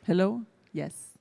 Hello? Yes.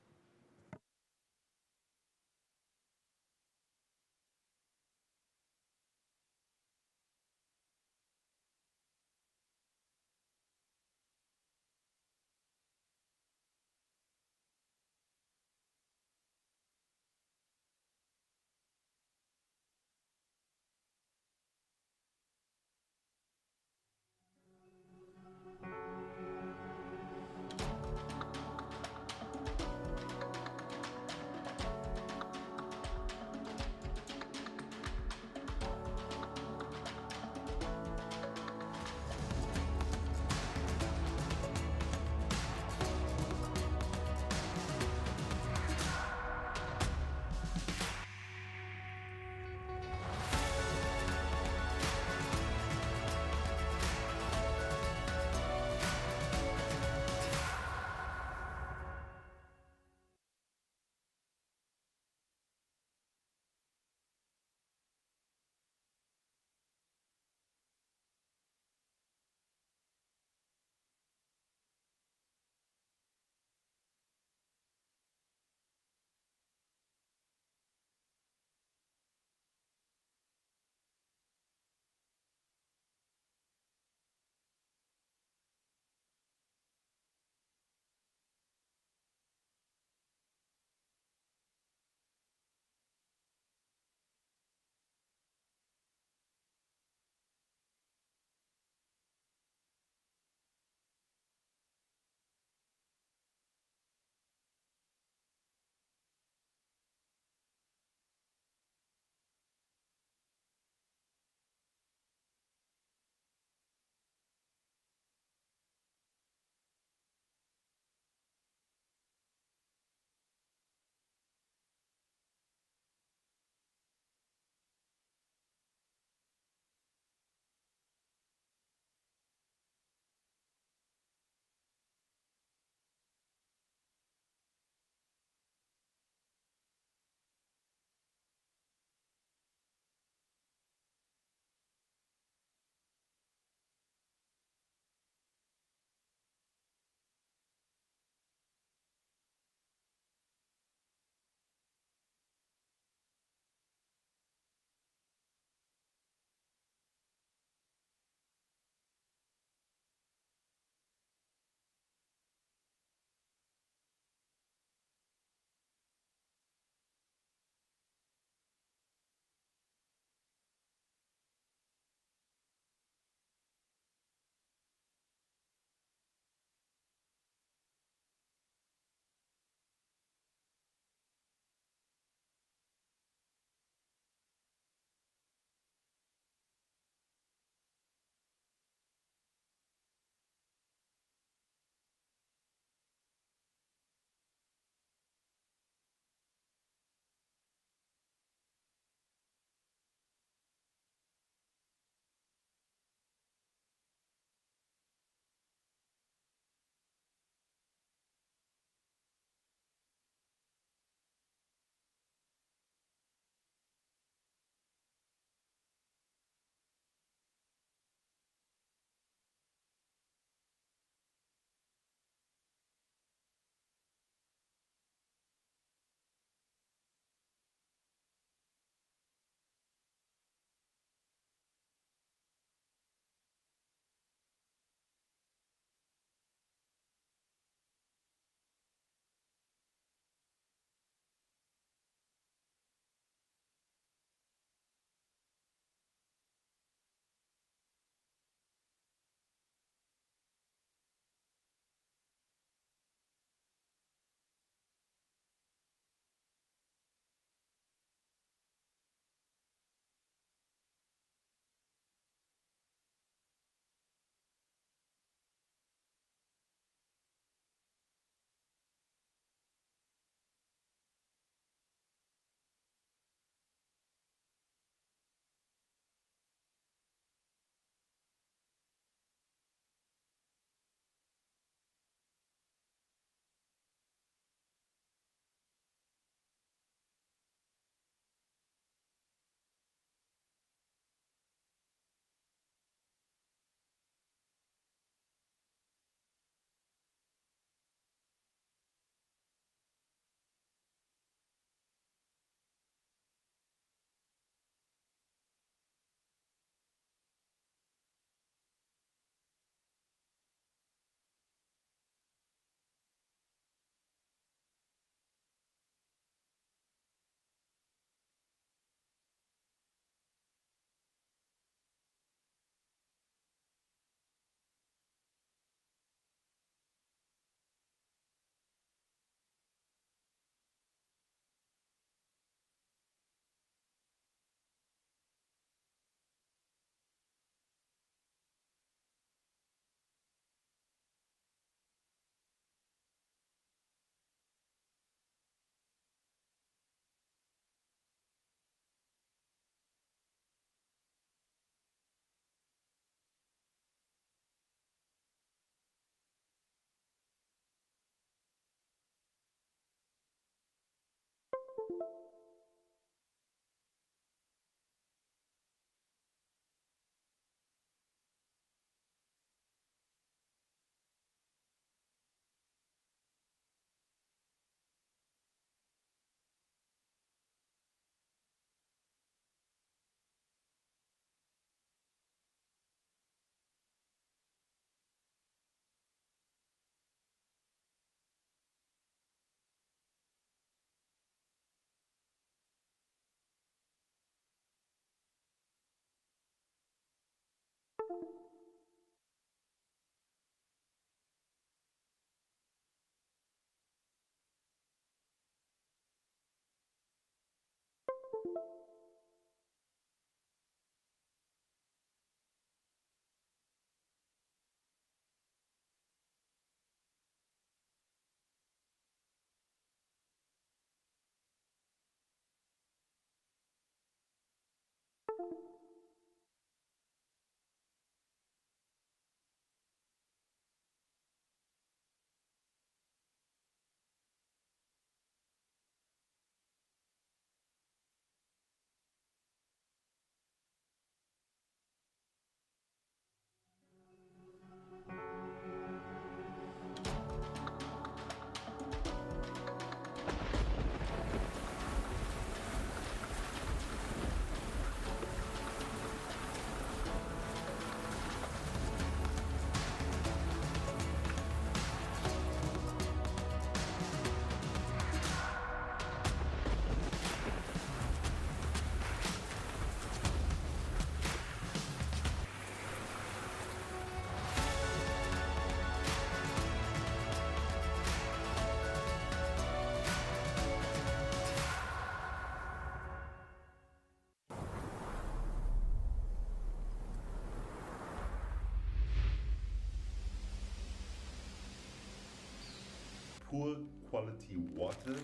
Poor quality water,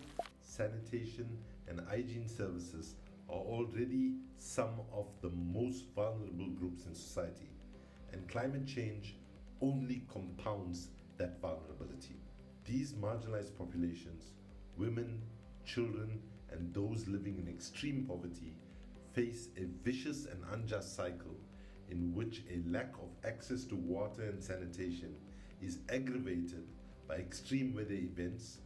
sanitation, and hygiene services are already some of the most vulnerable groups in society, and climate change only compounds that vulnerability. These marginalized populations, women, children, and those living in extreme poverty, face a vicious and unjust cycle in which a lack of access to water and sanitation is aggravated by extreme weather events,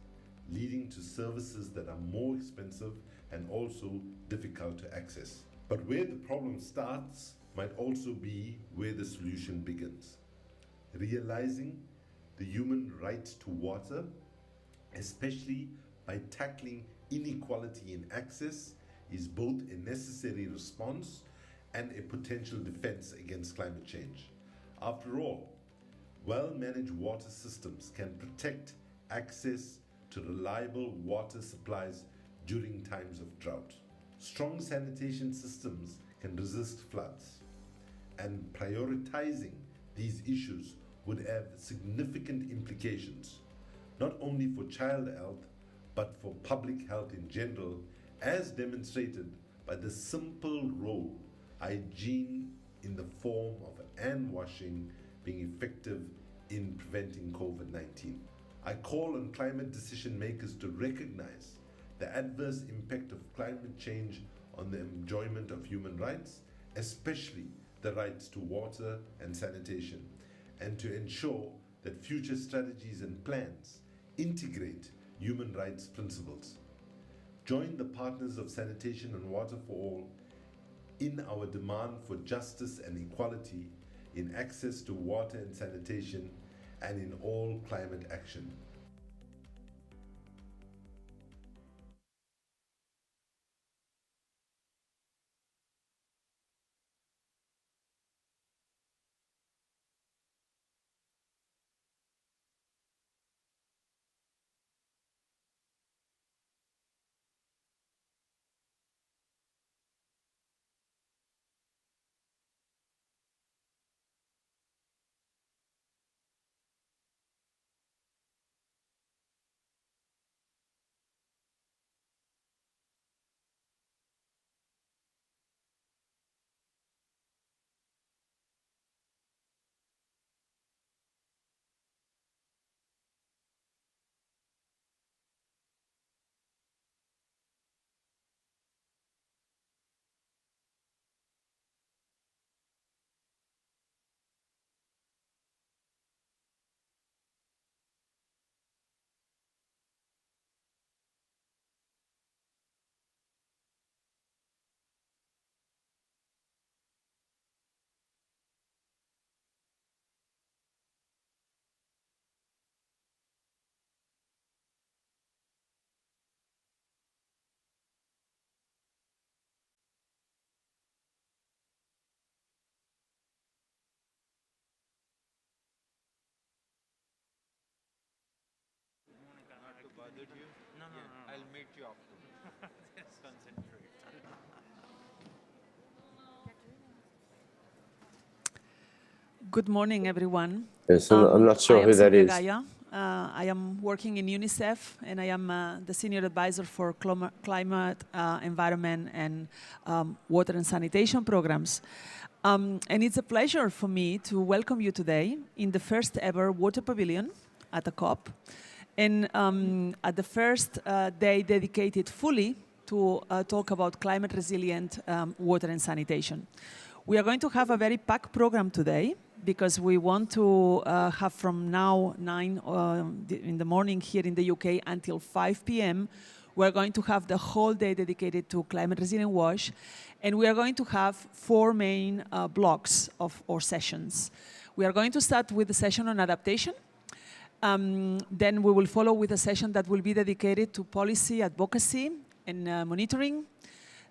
leading to services that are more expensive and also difficult to access. But where the problem starts might also be where the solution begins. Realizing the human right to water, especially by tackling inequality in access, is both a necessary response and a potential defense against climate change. After all, well-managed water systems can protect access to reliable water supplies during times of drought. Strong sanitation systems can resist floods, and prioritizing these issues would have significant implications, not only for child health, but for public health in general, as demonstrated by the simple role hygiene in the form of hand washing being effective in preventing COVID-19. I call on climate decision makers to recognize the adverse impact of climate change on the enjoyment of human rights, especially the rights to water and sanitation, and to ensure that future strategies and plans integrate human rights principles. Join the partners of Sanitation and Water for All in our demand for justice and equality in access to water and sanitation and in all climate action. Not to bother you. No, no, Yeah, no, no. I'll meet you after. Just concentrate. Good morning, everyone. Yes, I'm not sure who that is. I am working in UNICEF, and I am the Senior Advisor for Climate, Environment, and Water and Sanitation programs. And it's a pleasure for me to welcome you today in the first ever Water Pavilion at the COP, and at the first day dedicated fully to talk about climate resilient water and sanitation. We are going to have a very packed program today because we want to have from now 9 in the morning here in the UK until 5 p.m. We're going to have the whole day dedicated to climate resilient wash, and we are going to have 4 main blocks of our sessions. We are going to start with the session on adaptation. Then we will follow with a session that will be dedicated to policy advocacy and monitoring.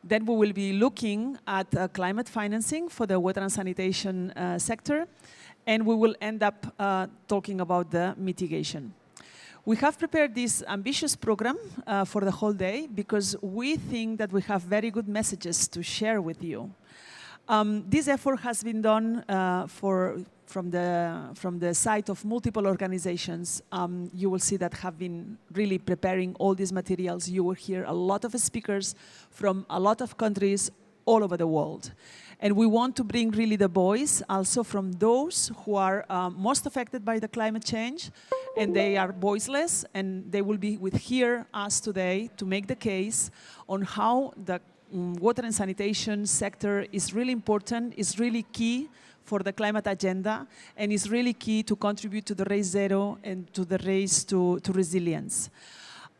Then we will be looking at climate financing for the water and sanitation sector, and we will end up talking about the mitigation. We have prepared this ambitious program for the whole day because we think that we have very good messages to share with you. This effort has been done from the side of multiple organizations. You will see that have been really preparing all these materials. You will hear a lot of speakers from a lot of countries all over the world. And we want to bring really the voice also from those who are most affected by the climate change, and they are voiceless, and they will be with us today to make the case on how the water and sanitation sector is really important, is really key for the climate agenda, and is really key to contribute to the race zero and to the race to resilience.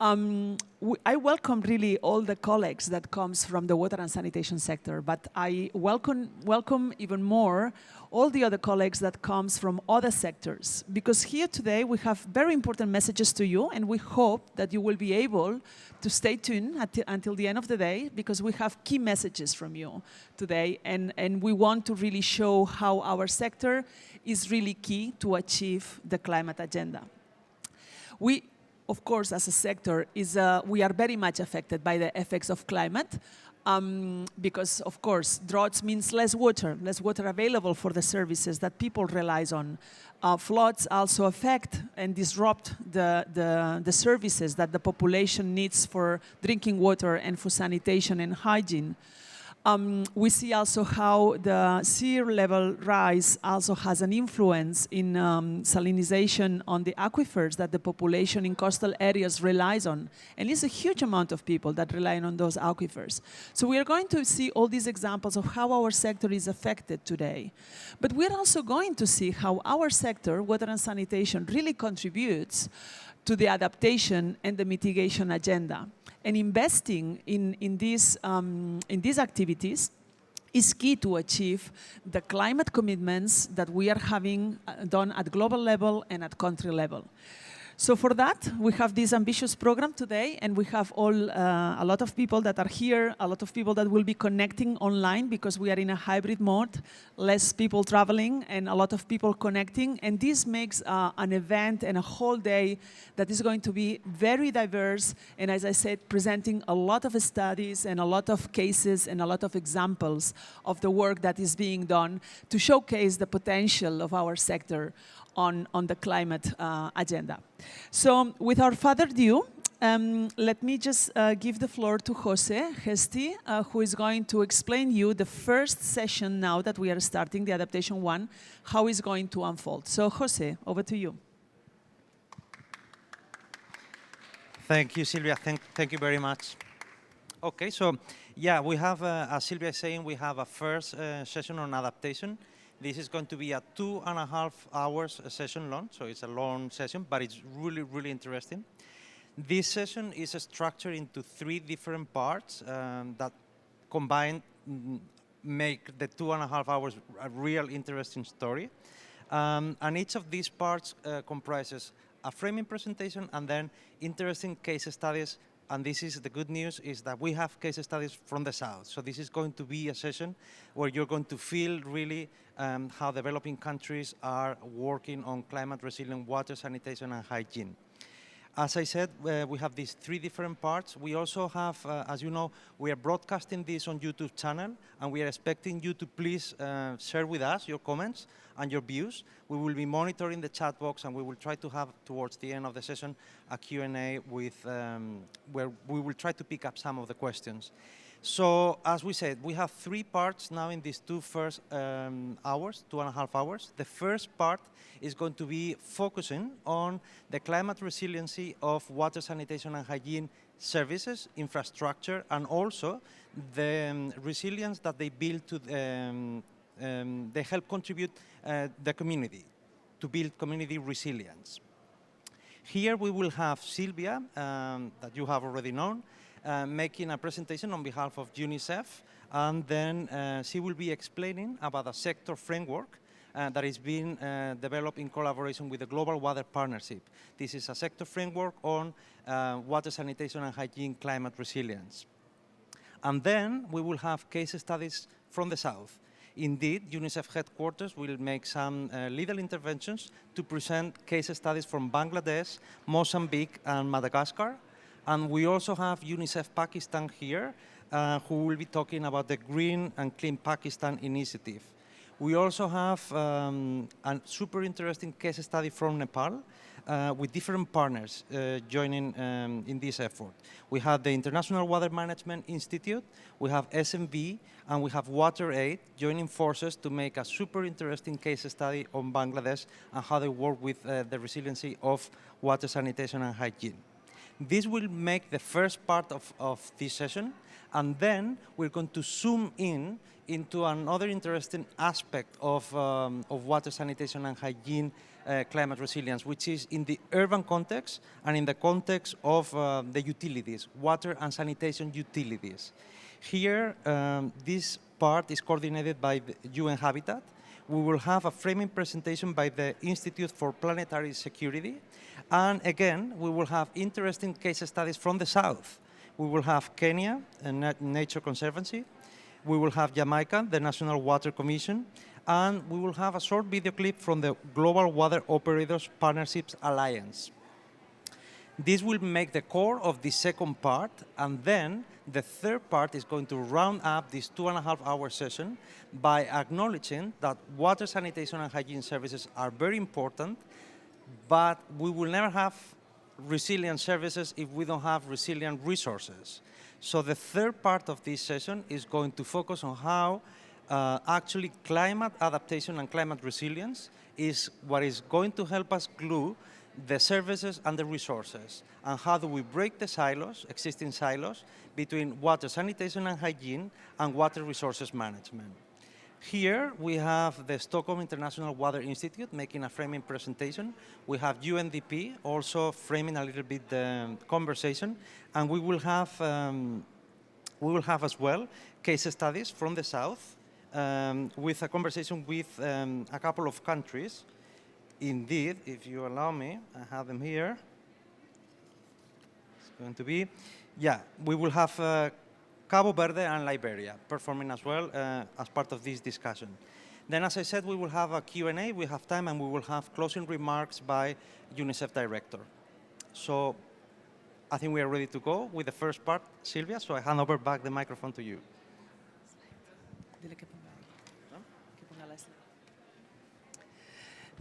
I welcome really all the colleagues that comes from the water and sanitation sector, but I welcome even more all the other colleagues that comes from other sectors, because here today we have very important messages to you, and we hope that you will be able to stay tuned until the end of the day, because we have key messages from you today, and we want to really show how our sector is really key to achieve the climate agenda. We, of course, as a sector, we are very much affected by the effects of climate, because, of course, droughts means less water available for the services that people rely on. Floods also affect and disrupt the services that the population needs for drinking water and for sanitation and hygiene. We see also how the sea level rise also has an influence in salinization on the aquifers that the population in coastal areas relies on. And it's a huge amount of people that rely on those aquifers. So we are going to see all these examples of how our sector is affected today. But we're also going to see how our sector, water and sanitation, really contributes to the adaptation and the mitigation agenda. And investing in these activities is key to achieve the climate commitments that we are having done at global level and at country level. So for that, we have this ambitious program today, and we have a lot of people that are here, a lot of people that will be connecting online, because we are in a hybrid mode, less people traveling and a lot of people connecting. And this makes an event and a whole day that is going to be very diverse, and as I said, presenting a lot of studies and a lot of cases and a lot of examples of the work that is being done to showcase the potential of our sector on the climate agenda. So without further ado, let me just give the floor to Jose Gesti, who is going to explain you the first session now that we are starting, the Adaptation 1, how it's going to unfold. So Jose, over to you. Thank you, Silvia. Thank you very much. Okay, so yeah, we have, as Silvia is saying, we have a first session on adaptation. This is going to be a 2.5 hours session long, so it's a long session, but it's really, really interesting. This session is structured into 3 different parts that combined make the 2.5 hours a real interesting story. And each of these parts comprises a framing presentation and then interesting case studies. And this is the good news, is that we have case studies from the South. So this is going to be a session where you're going to feel really how developing countries are working on climate resilient water, sanitation, and hygiene. As I said, we have these 3 different parts. We also have, as you know, we are broadcasting this on YouTube channel, and we are expecting you to please share with us your comments and your views. We will be monitoring the chat box, and we will try to have, towards the end of the session, a Q&A with, where we will try to pick up some of the questions. So, as we said, we have 3 parts now in these 2 first hours, 2.5 hours. The first part is going to be focusing on the climate resiliency of water, sanitation, and hygiene services, infrastructure, and also the resilience that they build to they help contribute the community, to build community resilience. Here we will have Silvia, that you have already known, making a presentation on behalf of UNICEF, and then she will be explaining about a sector framework that is being developed in collaboration with the Global Water Partnership. This is a sector framework on water, sanitation, and hygiene climate resilience. And then we will have case studies from the South. Indeed, UNICEF headquarters will make some legal interventions to present case studies from Bangladesh, Mozambique, and Madagascar. And we also have UNICEF Pakistan here, who will be talking about the Green and Clean Pakistan initiative. We also have a super interesting case study from Nepal with different partners joining in this effort. We have the International Water Management Institute, we have SMV, and we have WaterAid joining forces to make a super interesting case study on Bangladesh and how they work with the resiliency of water, sanitation, and hygiene. This will make the first part of this session, and then we're going to zoom in into another interesting aspect of water, sanitation, and hygiene climate resilience, which is in the urban context and in the context of the utilities, water and sanitation utilities. Here, this part is coordinated by the UN Habitat. We will have a framing presentation by the Institute for Planetary Security. And again, we will have interesting case studies from the South. We will have Kenya, a Nature Conservancy. We will have Jamaica, the National Water Commission. And we will have a short video clip from the Global Water Operators Partnerships Alliance. This will make the core of the second part, and then the third part is going to round up this 2.5-hour session by acknowledging that water, sanitation, and hygiene services are very important, but we will never have resilient services if we don't have resilient resources. So the third part of this session is going to focus on how actually climate adaptation and climate resilience is what is going to help us glue the services and the resources, and how do we break the silos, existing silos, between water, sanitation, and hygiene, and water resources management. Here we have the Stockholm International Water Institute making a framing presentation. We have UNDP also framing a little bit the conversation, and we will have as well case studies from the South with a conversation with a couple of countries. Indeed, if you allow me, I have them here. It's going to be, yeah, we will have Cabo Verde and Liberia performing as well as part of this discussion. Then, as I said, we will have a Q&A, we have time, and we will have closing remarks by UNICEF director. So I think we are ready to go with the first part, Silvia, so I hand over back the microphone to you.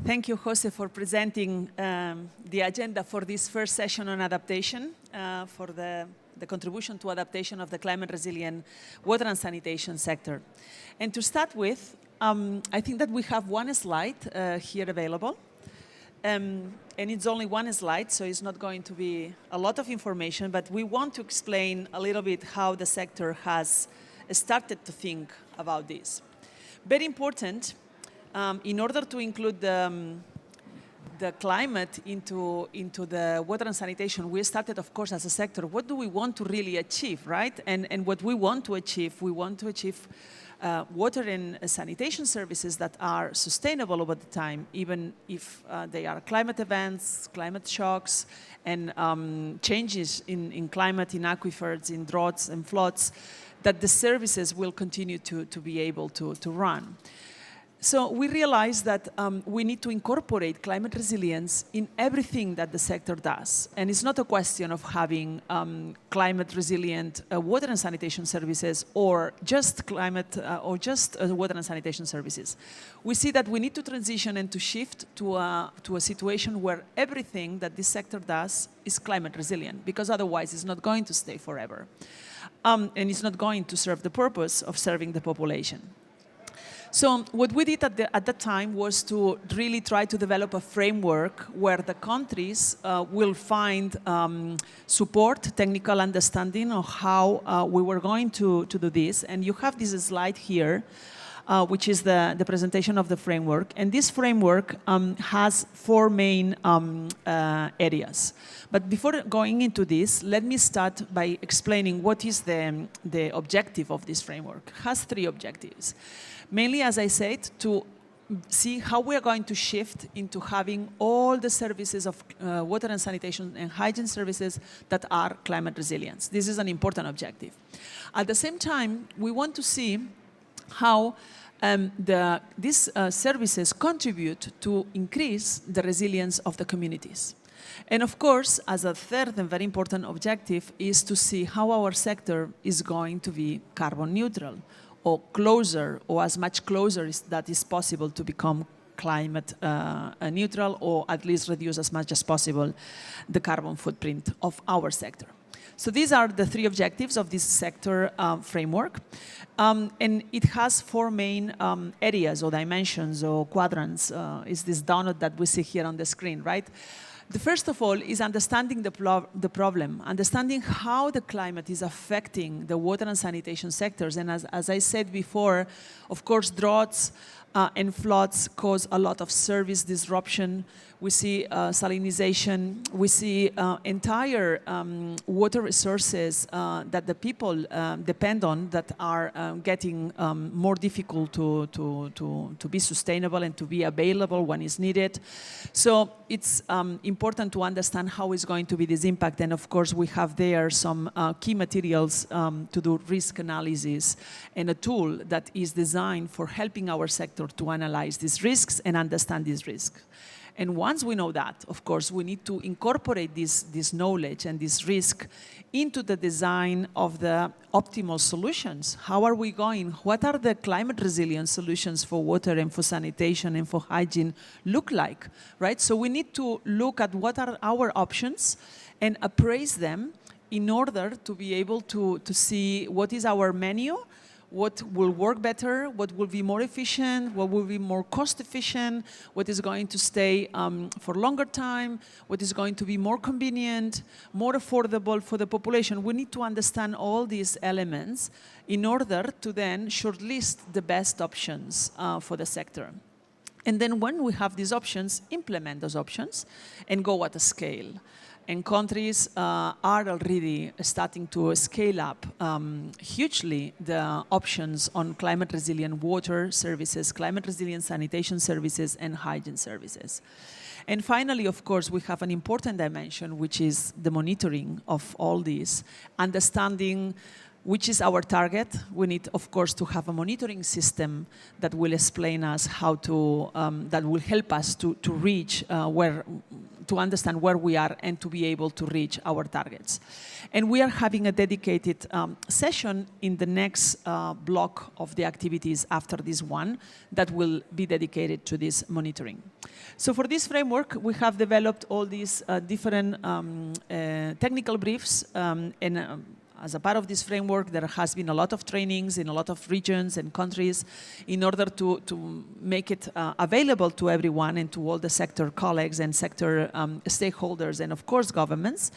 Thank you, Jose, for presenting the agenda for this first session on adaptation, for the contribution to adaptation of the climate resilient water and sanitation sector. And to start with, I think that we have one slide here available. And it's only one slide, so it's not going to be a lot of information, but we want to explain a little bit how the sector has started to think about this. Very important, in order to include the climate into the water and sanitation, we started, of course, as a sector, what do we want to really achieve, right? And what we want to achieve water and sanitation services that are sustainable over the time, even if they are climate events, climate shocks, and changes in climate, in aquifers, in droughts and floods, that the services will continue to be able to run. So we realized that we need to incorporate climate resilience in everything that the sector does. And it's not a question of having climate resilient water and sanitation services or just water and sanitation services. We see that we need to transition and to shift to a situation where everything that this sector does is climate resilient, because otherwise it's not going to stay forever. And it's not going to serve the purpose of serving the population. So what we did at that time was to really try to develop a framework where the countries will find support, technical understanding of how we were going to do this. And you have this slide here, which is the presentation of the framework. And this framework has 4 main areas. But before going into this, let me start by explaining what is the objective of this framework. It has 3 objectives. Mainly, as I said, to see how we are going to shift into having all the services of water and sanitation and hygiene services that are climate resilience. This is an important objective. At the same time, we want to see how these services contribute to increase the resilience of the communities. And of course, as a third and very important objective is to see how our sector is going to be carbon neutral, or closer, or as much closer as that is possible to become climate neutral, or at least reduce as much as possible the carbon footprint of our sector. So these are the 3 objectives of this sector framework. And it has 4 main areas or dimensions or quadrants. Is this donut that we see here on the screen, right? The first of all is understanding the problem, understanding how the climate is affecting the water and sanitation sectors. And as I said before, of course, droughts and floods cause a lot of service disruption. We see salinization. We see entire water resources that the people depend on that are getting more difficult to be sustainable and to be available when it's needed. So it's important to understand how is going to be this impact. And of course, we have there some key materials to do risk analysis and a tool that is designed for helping our sector to analyze these risks and understand these risks. And once we know that, of course, we need to incorporate this knowledge and this risk into the design of the optimal solutions. How are we going? What are the climate resilient solutions for water and for sanitation and for hygiene look like, right? So we need to look at what are our options and appraise them in order to be able to see what is our menu, what will work better, what will be more efficient, what will be more cost efficient, what is going to stay for longer time, what is going to be more convenient, more affordable for the population. We need to understand all these elements in order to then shortlist the best options for the sector. And then when we have these options, implement those options and go at a scale. And countries are already starting to scale up hugely the options on climate resilient water services, climate resilient sanitation services, and hygiene services. And finally, of course, we have an important dimension, which is the monitoring of all these, understanding which is our target. We need, of course, to have a monitoring system that will explain us how to, that will help us to reach to understand where we are and to be able to reach our targets. And we are having a dedicated session in the next block of the activities after this one that will be dedicated to this monitoring. So for this framework, we have developed all these different technical briefs as a part of this framework, there has been a lot of trainings in a lot of regions and countries in order to make it available to everyone and to all the sector colleagues and sector stakeholders and, of course, governments.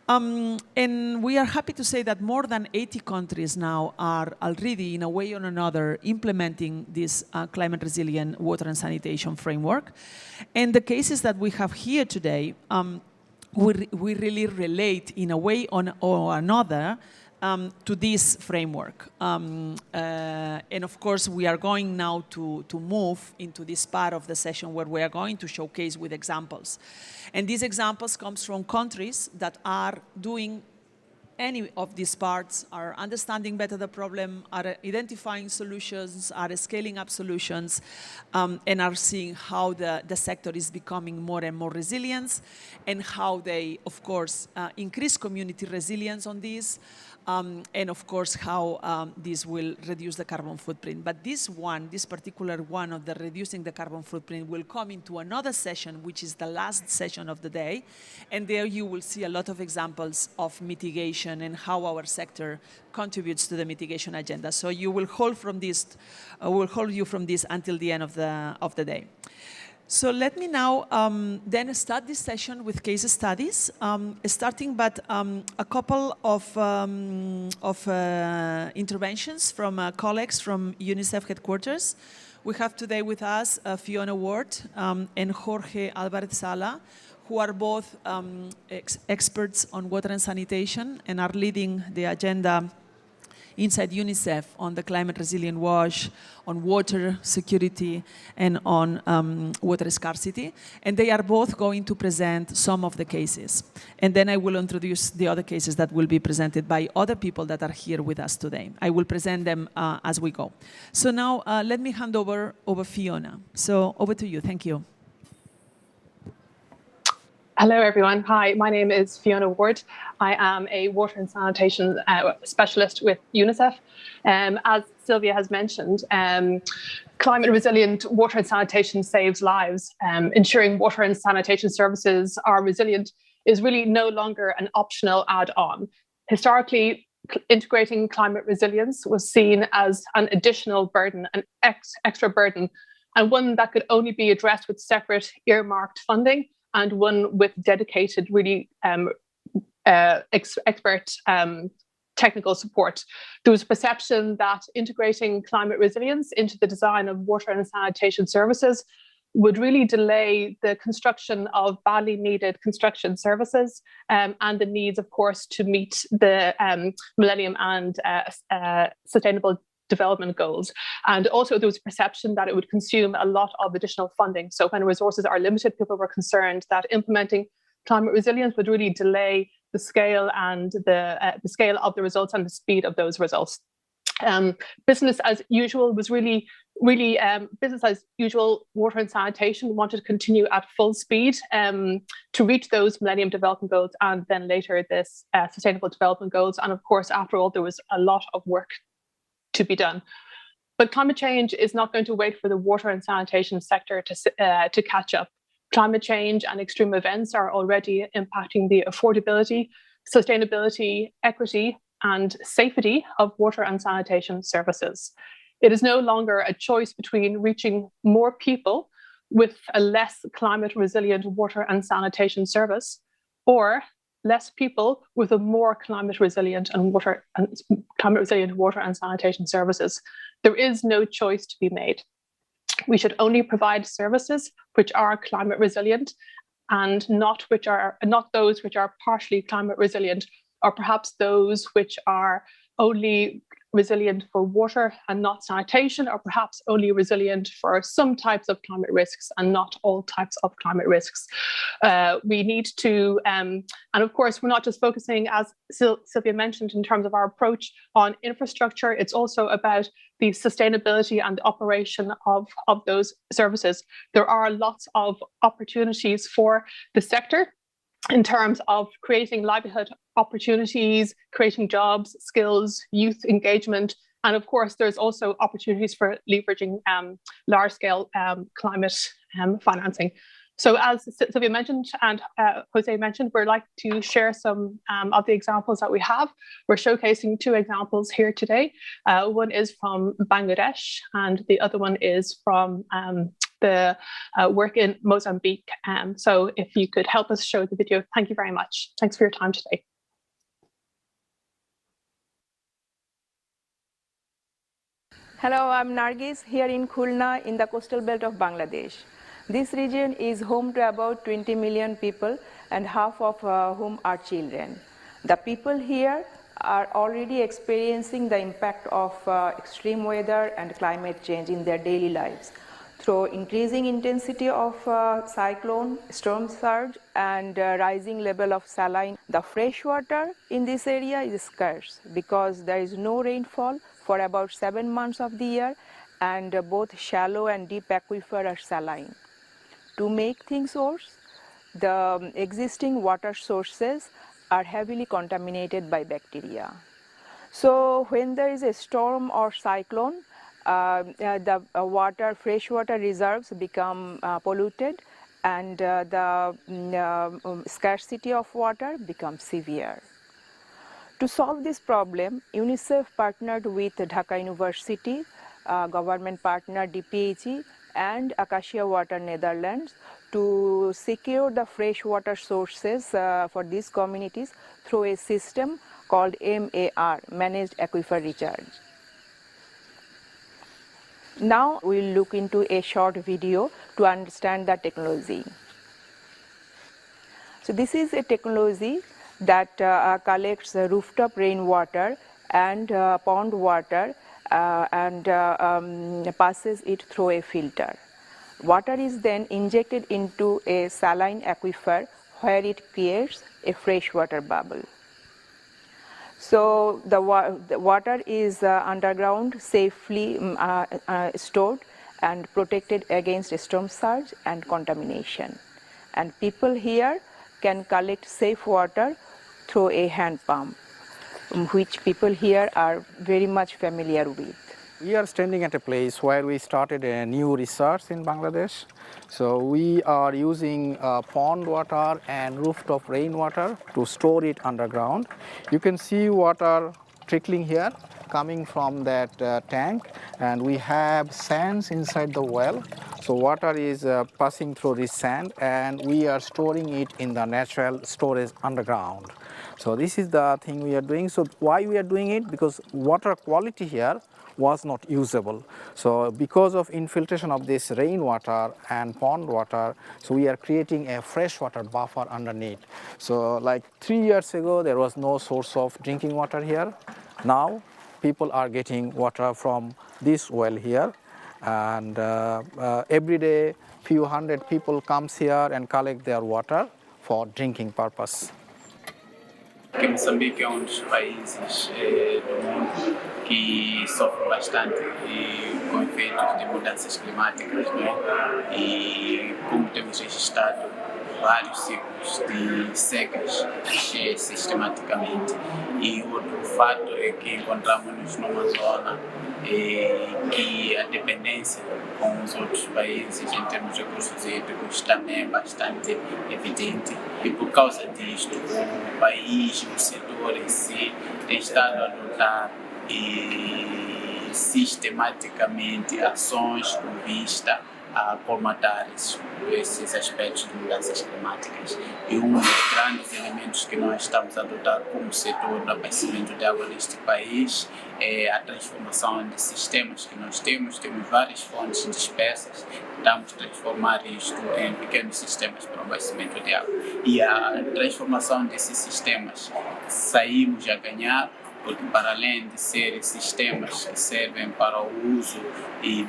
And we are happy to say that more than 80 countries now are already, in a way or another, implementing this climate resilient water and sanitation framework. And the cases that we have here today, we really relate in a way or another to this framework. And of course, we are going now to move into this part of the session where we are going to showcase with examples. And these examples come from countries that are doing any of these parts are understanding better the problem, are identifying solutions, are scaling up solutions, and are seeing how the sector is becoming more and more resilient, and how they, of course, increase community resilience on this, and of course how this will reduce the carbon footprint. But this particular one of the reducing the carbon footprint will come into another session, which is the last session of the day, and there you will see a lot of examples of mitigation and how our sector contributes to the mitigation agenda. So you will hold from this, we'll hold you from this until the end of the day. So let me now then start this session with case studies, starting but a couple of interventions from colleagues from UNICEF headquarters. We have today with us Fiona Ward and Jorge Alvarez Sala, who are both experts on water and sanitation and are leading the agenda inside UNICEF on the climate resilient wash, on water security, and on water scarcity. And they are both going to present some of the cases. And then I will introduce the other cases that will be presented by other people that are here with us today. I will present them as we go. So now let me hand over Fiona. So over to you. Thank you. Hello, everyone. Hi, my name is Fiona Ward. I am a water and sanitation specialist with UNICEF. As Sylvia has mentioned, climate resilient water and sanitation saves lives. Ensuring water and sanitation services are resilient is really no longer an optional add-on. Historically, integrating climate resilience was seen as an additional burden, an extra burden, and one that could only be addressed with separate earmarked funding, and one with dedicated, really expert technical support. There was a perception that integrating climate resilience into the design of water and sanitation services would really delay the construction of badly needed construction services and the needs, of course, to meet the Millennium and Sustainable Development Goals. And also there was a perception that it would consume a lot of additional funding. So when resources are limited, people were concerned that implementing climate resilience would really delay the scale and the scale of the results and the speed of those results. Business as usual was really business as usual. Water and sanitation wanted to continue at full speed to reach those Millennium Development Goals and then later this Sustainable Development Goals. And of course, after all, there was a lot of work to be done. But climate change is not going to wait for the water and sanitation sector to catch up. Climate change and extreme events are already impacting the affordability, sustainability, equity, and safety of water and sanitation services. It is no longer a choice between reaching more people with a less climate resilient water and sanitation service, or less people with a more climate resilient water and sanitation services. There is no choice to be made. We should only provide services which are climate resilient and not those which are partially climate resilient, or perhaps those which are only resilient for water and not sanitation, or perhaps only resilient for some types of climate risks and not all types of climate risks. We need to, and of course, we're not just focusing, as Sylvia mentioned, in terms of our approach on infrastructure. It's also about the sustainability and the operation of those services. There are lots of opportunities for the sector in terms of creating livelihood opportunities, creating jobs, skills, youth engagement, and of course, there's also opportunities for leveraging large-scale climate financing. So as Sylvia mentioned and Jose mentioned, we'd like to share some of the examples that we have. We're showcasing two examples here today. One is from Bangladesh and the other one is from the work in Mozambique. So if you could help us show the video, thank you very much. Thanks for your time today. Hello, I'm Nargis here in Khulna in the coastal belt of Bangladesh. This region is home to about 20 million people and half of whom are children. The people here are already experiencing the impact of extreme weather and climate change in their daily lives through increasing intensity of cyclone, storm surge, and rising level of saline. The fresh water in this area is scarce because there is no rainfall for about 7 months of the year, and both shallow and deep aquifer are saline. To make things worse, the existing water sources are heavily contaminated by bacteria. So when there is a storm or cyclone, the freshwater reserves become polluted, and the scarcity of water becomes severe. To solve this problem, UNICEF partnered with Dhaka University, government partner DPHE, and Acacia Water Netherlands to secure the freshwater sources for these communities through a system called MAR, Managed Aquifer Recharge. Now we'll look into a short video to understand the technology. So this is a technology that collects rooftop rainwater and pond water and passes it through a filter. Water is then injected into a saline aquifer where it creates a freshwater bubble. So the water is underground, safely stored and protected against storm surge and contamination. And people here can collect safe water through a hand pump, which people here are very much familiar with. We are standing at a place where we started a new research in Bangladesh. So we are using pond water and rooftop rainwater to store it underground. You can see water trickling here coming from that tank, and we have sands inside the well. So water is passing through this sand, and we are storing it in the natural storage underground. So this is the thing we are doing. So why we are doing it? Because water quality here was not usable. So because of infiltration of this rainwater and pond water, so we are creating a freshwater buffer underneath. So like 3 years ago, there was no source of drinking water here. Now people are getting water from this well here, and every day few hundred people comes here and collect their water for drinking purpose. Que Moçambique é dos países do mundo que sofre bastante com efeitos de mudanças climáticas, não é? E como temos registrado vários ciclos de secas sistematicamente. E outro fato é que encontramos-nos numa zona que a dependência com os outros países em termos de recursos hídricos também é bastante evidente. E por causa disto, o país, o setor em si, tem estado a adotar sistematicamente ações com vista a colmatar esses aspectos de mudanças climáticas. E um dos grandes elementos que nós estamos a adotar como setor do abastecimento de água neste país é a transformação de sistemas que nós temos. Temos várias fontes dispersas, estamos a transformar isto em pequenos sistemas para o abastecimento de água. E a transformação desses sistemas saímos a ganhar, porque para além de serem sistemas que servem para o uso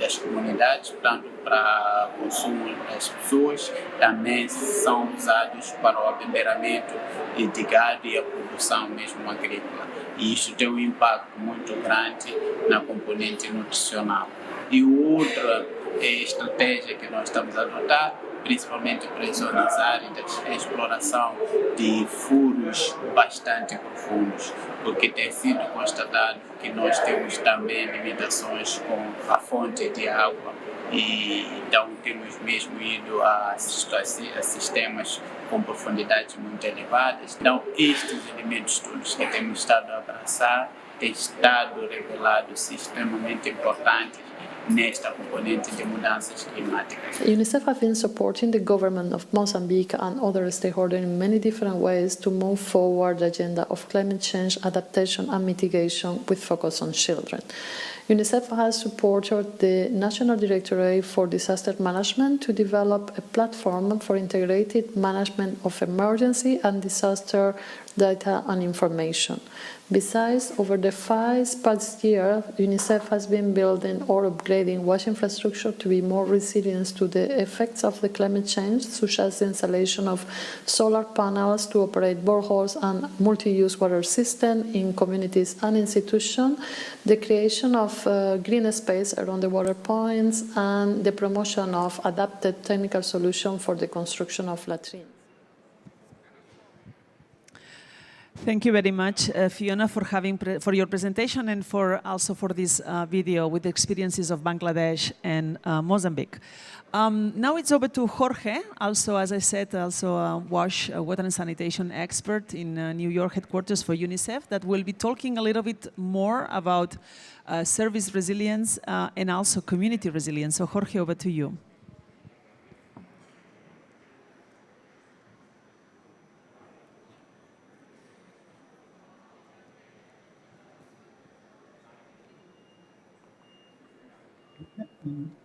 das comunidades, portanto para consumo das pessoas, também são usados para o abeberamento de gado e a produção mesmo agrícola. E isso tem um impacto muito grande na componente nutricional. E outra estratégia que nós estamos a adotar, principalmente para as zonas áridas, é a exploração de furos bastante profundos, porque tem sido constatado que nós temos também limitações com a fonte de água, e então temos mesmo ido a sistemas com profundidades muito elevadas. Então estes elementos todos que temos estado a abraçar têm estado revelados extremamente importantes nesta componente de mudanças climáticas. UNICEF has been supporting the government of Mozambique and other stakeholders in many different ways to move forward the agenda of climate change, adaptation and mitigation with focus on children. UNICEF has supported the National Directorate for Disaster Management to develop a platform for integrated management of emergency and disaster data and information. Besides, over the 5 past years, UNICEF has been building or upgrading WASH infrastructure to be more resilient to the effects of the climate change, such as the installation of solar panels to operate boreholes and multi-use water systems in communities and institutions, the creation of green space around the water points, and the promotion of adapted technical solutions for the construction of latrines. Thank you very much, Fiona, for your presentation and also for this video with the experiences of Bangladesh and Mozambique. Now it's over to Jorge, also, as I said, also a WASH, water and sanitation expert in New York headquarters for UNICEF, that will be talking a little bit more about service resilience and also community resilience. So Jorge, over to you.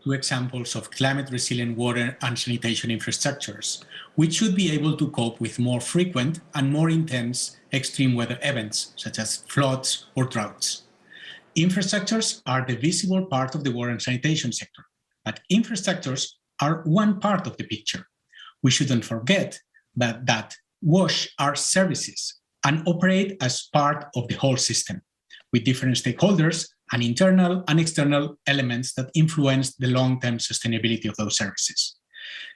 Two examples of climate-resilient water and sanitation infrastructures, which should be able to cope with more frequent and more intense extreme weather events, such as floods or droughts. Infrastructures are the visible part of the water and sanitation sector, but infrastructures are one part of the picture. We shouldn't forget that WASH are services and operate as part of the whole system, with different stakeholders and internal and external elements that influence the long-term sustainability of those services.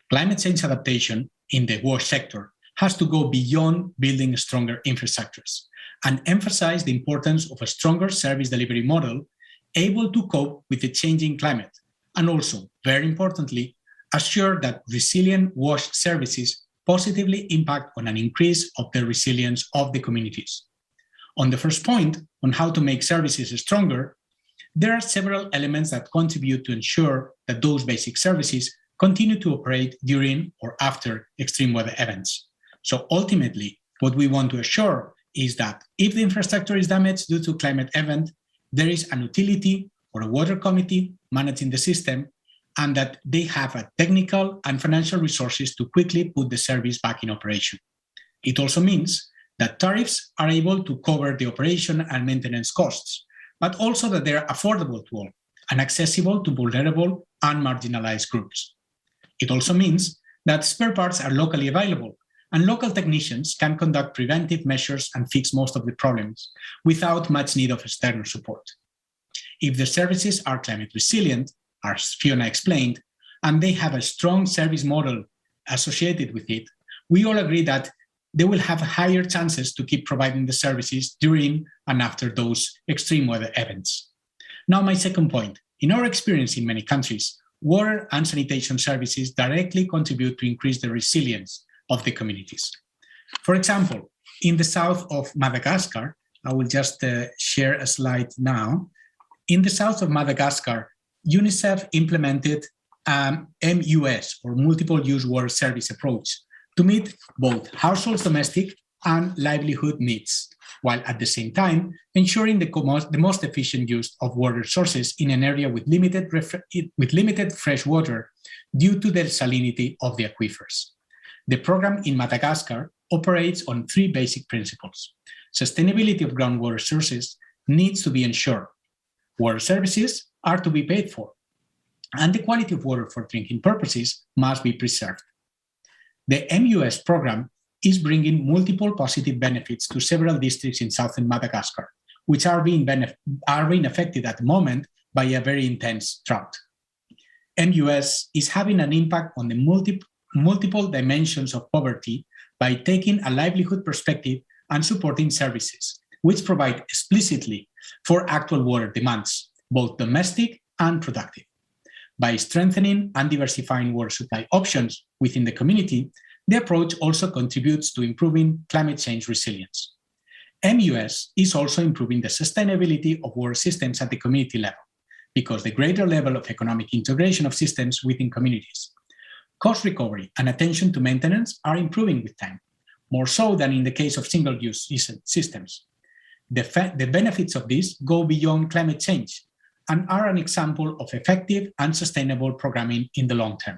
Climate change adaptation in the WASH sector has to go beyond building stronger infrastructures and emphasize the importance of a stronger service delivery model able to cope with the changing climate, and also, very importantly, assure that resilient WASH services positively impact on an increase of the resilience of the communities. On the first point, on how to make services stronger, there are several elements that contribute to ensure that those basic services continue to operate during or after extreme weather events. So ultimately, what we want to assure is that if the infrastructure is damaged due to a climate event, there is an utility or a water committee managing the system, and that they have a technical and financial resources to quickly put the service back in operation. It also means that tariffs are able to cover the operation and maintenance costs, but also that they are affordable to all and accessible to vulnerable and marginalized groups. It also means that spare parts are locally available and local technicians can conduct preventive measures and fix most of the problems without much need of external support. If the services are climate resilient, as Fiona explained, and they have a strong service model associated with it, we all agree that they will have higher chances to keep providing the services during and after those extreme weather events. Now, my second point. In our experience in many countries, water and sanitation services directly contribute to increase the resilience of the communities. For example, in the south of Madagascar, I will just share a slide now. In the south of Madagascar, UNICEF implemented MUS, or multiple use water service approach, to meet both households' domestic and livelihood needs, while at the same time ensuring the most efficient use of water sources in an area with limited fresh water due to the salinity of the aquifers. The program in Madagascar operates on 3 basic principles. Sustainability of groundwater sources needs to be ensured. Water services are to be paid for, and the quality of water for drinking purposes must be preserved. The MUS program is bringing multiple positive benefits to several districts in southern Madagascar, which are being affected at the moment by a very intense drought. MUS is having an impact on the multiple dimensions of poverty by taking a livelihood perspective and supporting services, which provide explicitly for actual water demands, both domestic and productive. By strengthening and diversifying water supply options within the community, the approach also contributes to improving climate change resilience. MUS is also improving the sustainability of water systems at the community level, because the greater level of economic integration of systems within communities. Cost recovery and attention to maintenance are improving with time, more so than in the case of single-use systems. The benefits of this go beyond climate change and are an example of effective and sustainable programming in the long term.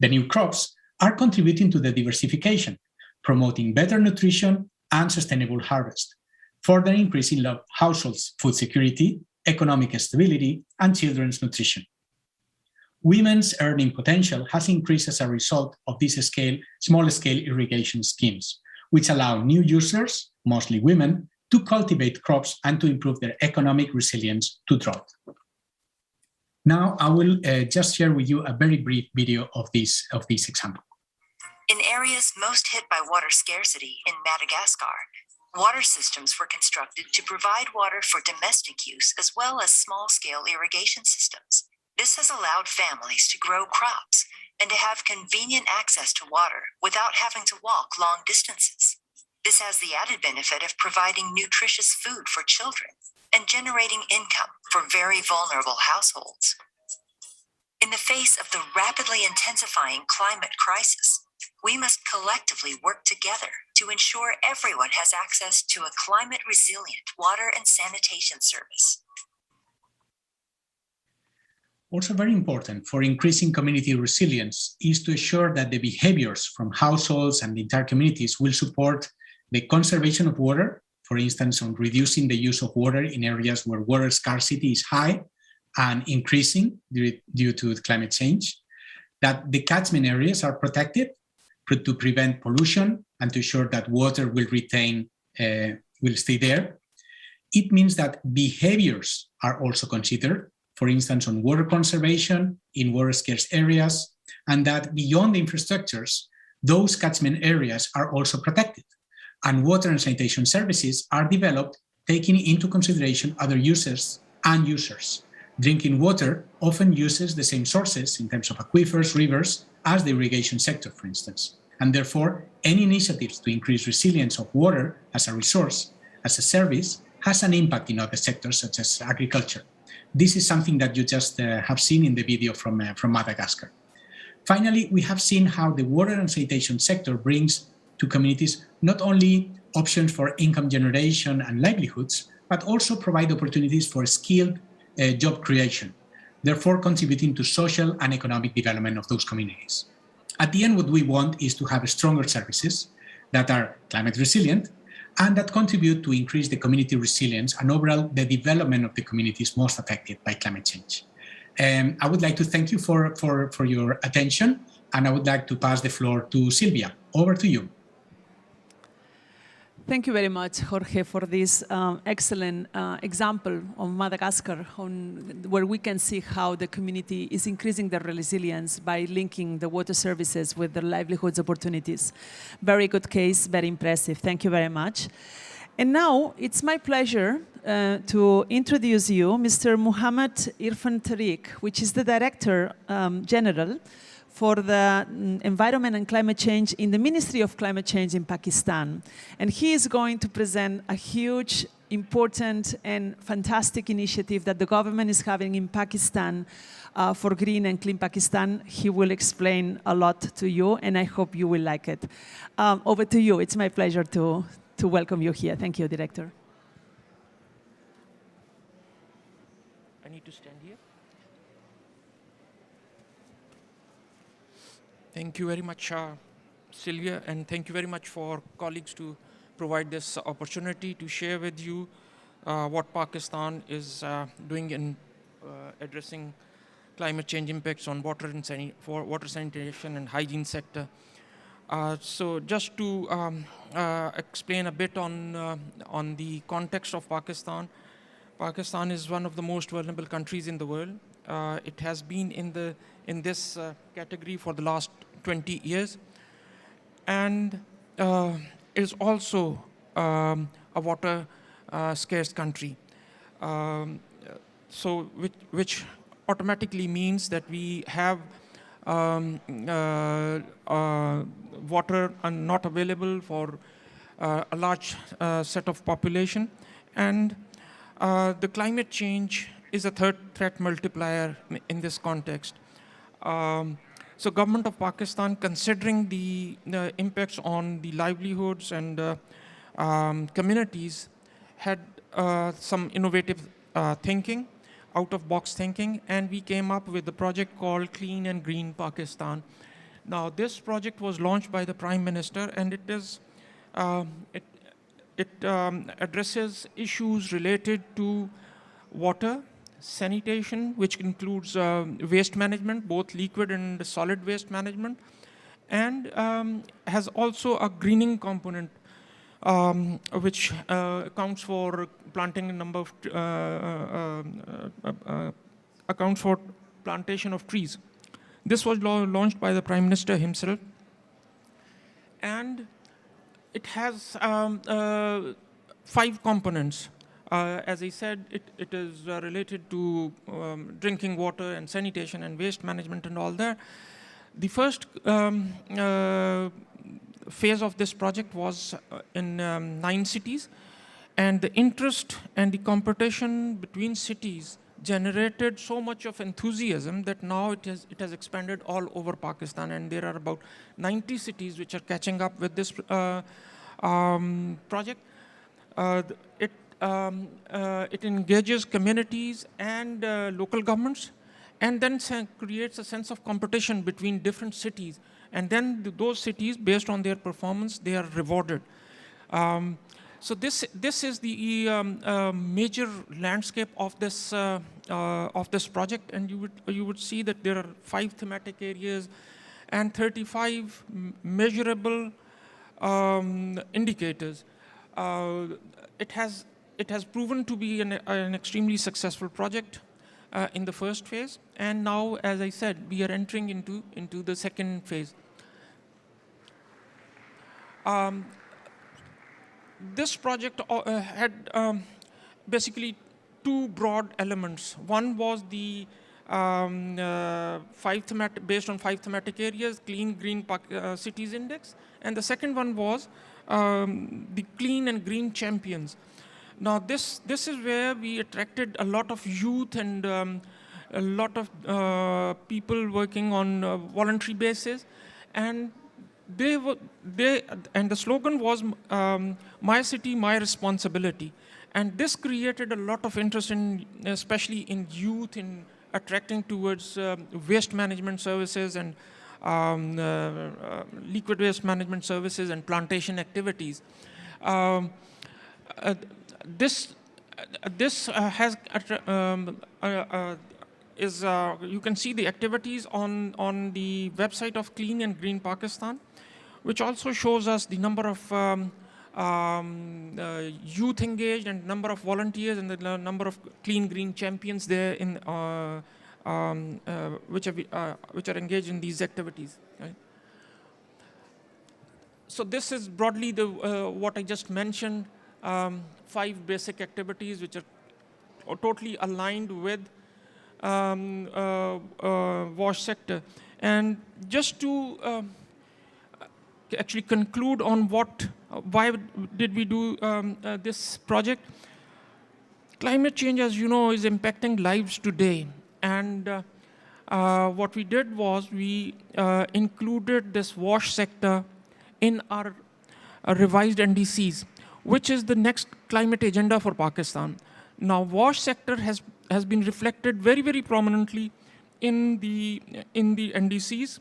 The new crops are contributing to the diversification, promoting better nutrition and sustainable harvest, further increasing households' food security, economic stability, and children's nutrition. Women's earning potential has increased as a result of these small-scale irrigation schemes, which allow new users, mostly women, to cultivate crops and to improve their economic resilience to drought. Now, I will just share with you a very brief video of this example. In areas most hit by water scarcity in Madagascar, water systems were constructed to provide water for domestic use as well as small-scale irrigation systems. This has allowed families to grow crops and to have convenient access to water without having to walk long distances. This has the added benefit of providing nutritious food for children and generating income for very vulnerable households. In the face of the rapidly intensifying climate crisis, we must collectively work together to ensure everyone has access to a climate-resilient water and sanitation service. Also very important for increasing community resilience is to ensure that the behaviors from households and the entire communities will support the conservation of water, for instance, on reducing the use of water in areas where water scarcity is high and increasing due to climate change, that the catchment areas are protected to prevent pollution and to ensure that water will stay there. It means that behaviors are also considered, for instance, on water conservation in water scarce areas, and that beyond the infrastructures, those catchment areas are also protected. And water and sanitation services are developed taking into consideration other users and users. Drinking water often uses the same sources in terms of aquifers, rivers, as the irrigation sector, for instance. And therefore, any initiatives to increase resilience of water as a resource, as a service, has an impact in other sectors such as agriculture. This is something that you just have seen in the video from Madagascar. Finally, we have seen how the water and sanitation sector brings to communities not only options for income generation and livelihoods, but also provide opportunities for skilled job creation, therefore contributing to social and economic development of those communities. At the end, what we want is to have stronger services that are climate resilient and that contribute to increase the community resilience and overall the development of the communities most affected by climate change. I would like to thank you for your attention, and I would like to pass the floor to Silvia. Over to you. Thank you very much, Jorge, for this excellent example of Madagascar, where we can see how the community is increasing their resilience by linking the water services with their livelihoods opportunities. Very good case, very impressive. Thank you very much. And now it's my pleasure to introduce you Mr. Muhammad Irfan Tariq, which is the Director General for the Environment and Climate Change in the Ministry of Climate Change in Pakistan. And he is going to present a huge, important and fantastic initiative that the government is having in Pakistan for Green and Clean Pakistan. He will explain a lot to you, and I hope you will like it. Over to you. It's my pleasure to welcome you here. Thank you, Director. I need to stand here. Thank you very much, Sylvia, and thank you very much for colleagues to provide this opportunity to share with you what Pakistan is doing in addressing climate change impacts on water and water sanitation and hygiene sector. So just to explain a bit on the context of Pakistan, Pakistan is one of the most vulnerable countries in the world. It has been in this category for the last 20 years, and is also a water scarce country. So which automatically means that we have water not available for a large set of population, and the climate change is a third threat multiplier in this context. So government of Pakistan, considering the impacts on the livelihoods and communities, had some innovative thinking. out-of-box thinking, and we came up with a project called Clean and Green Pakistan. Now, this project was launched by the Prime Minister, and it is addresses issues related to water, sanitation, which includes waste management, both liquid and solid waste management, and has also a greening component, which accounts for planting a number of accounts for plantation of trees. This was launched by the Prime Minister himself, and it has 5 components. As I said, it is related to drinking water and sanitation and waste management and all that. The first phase of this project was in 9 cities, and the interest and the competition between cities generated so much of enthusiasm that now it has expanded all over Pakistan, and there are about 90 cities which are catching up with this project. It engages communities and local governments, and then creates a sense of competition between different cities. And then those cities, based on their performance, they are rewarded. So this is the major landscape of this project, and you would see that there are 5 thematic areas and 35 measurable indicators. It has proven to be an extremely successful project in the first phase, and now, as I said, we are entering into the second phase. This project had basically 2 broad elements. One was the 5 thematic, based on 5 thematic areas, Clean Green Cities Index, and the second one was the Clean and Green Champions. Now this is where we attracted a lot of youth and a lot of people working on a voluntary basis, and the slogan was "My City, My Responsibility," and this created a lot of interest in, especially in youth, in attracting towards waste management services and liquid waste management services and plantation activities. This has you can see the activities on the website of Clean and Green Pakistan, which also shows us the number of youth engaged and number of volunteers and the number of Clean Green champions there in which are engaged in these activities. Right? So this is broadly the what I just mentioned. 5 basic activities which are totally aligned with wash sector. And just to actually conclude on why did we do this project? Climate change, as you know, is impacting lives today. And what we did was we included this wash sector in our revised NDCs, which is the next climate agenda for Pakistan. Now, wash sector has been reflected very, very prominently in the NDCs.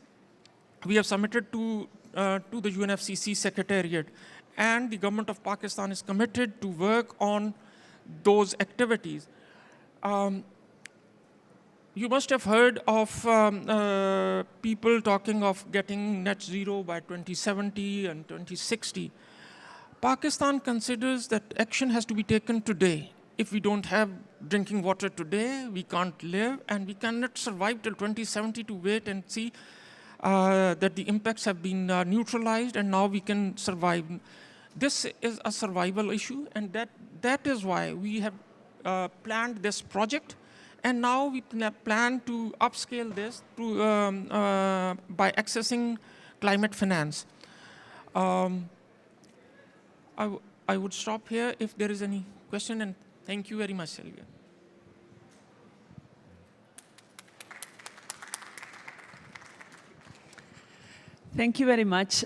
We have submitted to the UNFCCC Secretariat, and the government of Pakistan is committed to work on those activities. You must have heard of people talking of getting net zero by 2070 and 2060. Pakistan considers that action has to be taken today. If we don't have drinking water today, we can't live, and we cannot survive till 2070 to wait and see that the impacts have been neutralized and now we can survive. This is a survival issue, and that is why we have planned this project, and now we plan to upscale this to, by accessing climate finance. I would stop here if there is any question, and thank you very much, Sylvia. Thank you very much,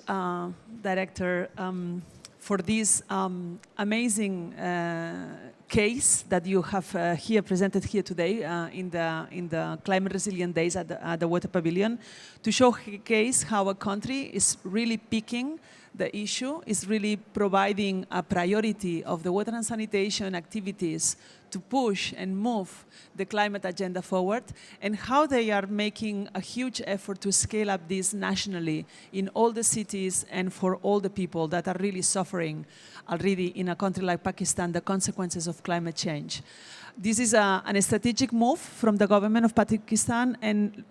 Director, for this amazing case that you have here presented here today in the Climate Resilient Days at the Water Pavilion, to showcase how a country is really picking the issue, is really providing a priority of the water and sanitation activities to push and move the climate agenda forward, and how they are making a huge effort to scale up this nationally in all the cities and for all the people that are really suffering already in a country like Pakistan the consequences of climate change. This is a strategic move from the government of Pakistan, and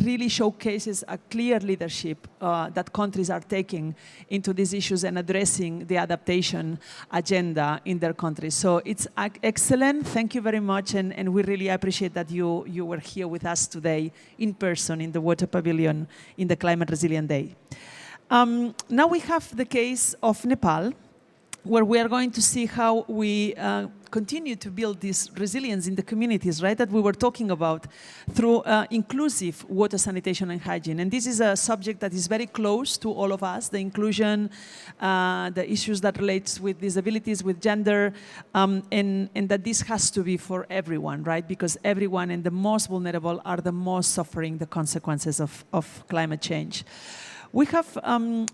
really showcases a clear leadership that countries are taking into these issues and addressing the adaptation agenda in their countries. So it's excellent. Thank you very much, and we really appreciate that you were here with us today in person in the Water Pavilion in the Climate Resilient Day. Now we have the case of Nepal, where we are going to see how we continue to build this resilience in the communities, right, that we were talking about through inclusive water, sanitation, and hygiene. And this is a subject that is very close to all of us, the inclusion, the issues that relates with disabilities, with gender, and that this has to be for everyone, right, because everyone and the most vulnerable are the most suffering the consequences of climate change. We have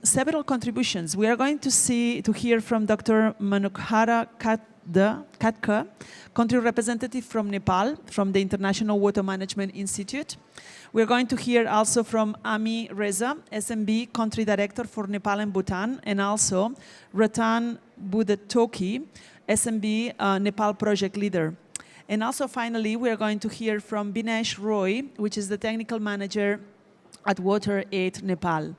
several contributions. We are going to hear from Dr. Manohara Katkar, country representative from Nepal, from the International Water Management Institute. We're going to hear also from Ami Reza, SMB country director for Nepal and Bhutan, and also Ratan Budatoki, SMB Nepal project leader. And also finally, we are going to hear from Binesh Roy, which is the technical manager at Water Aid Nepal.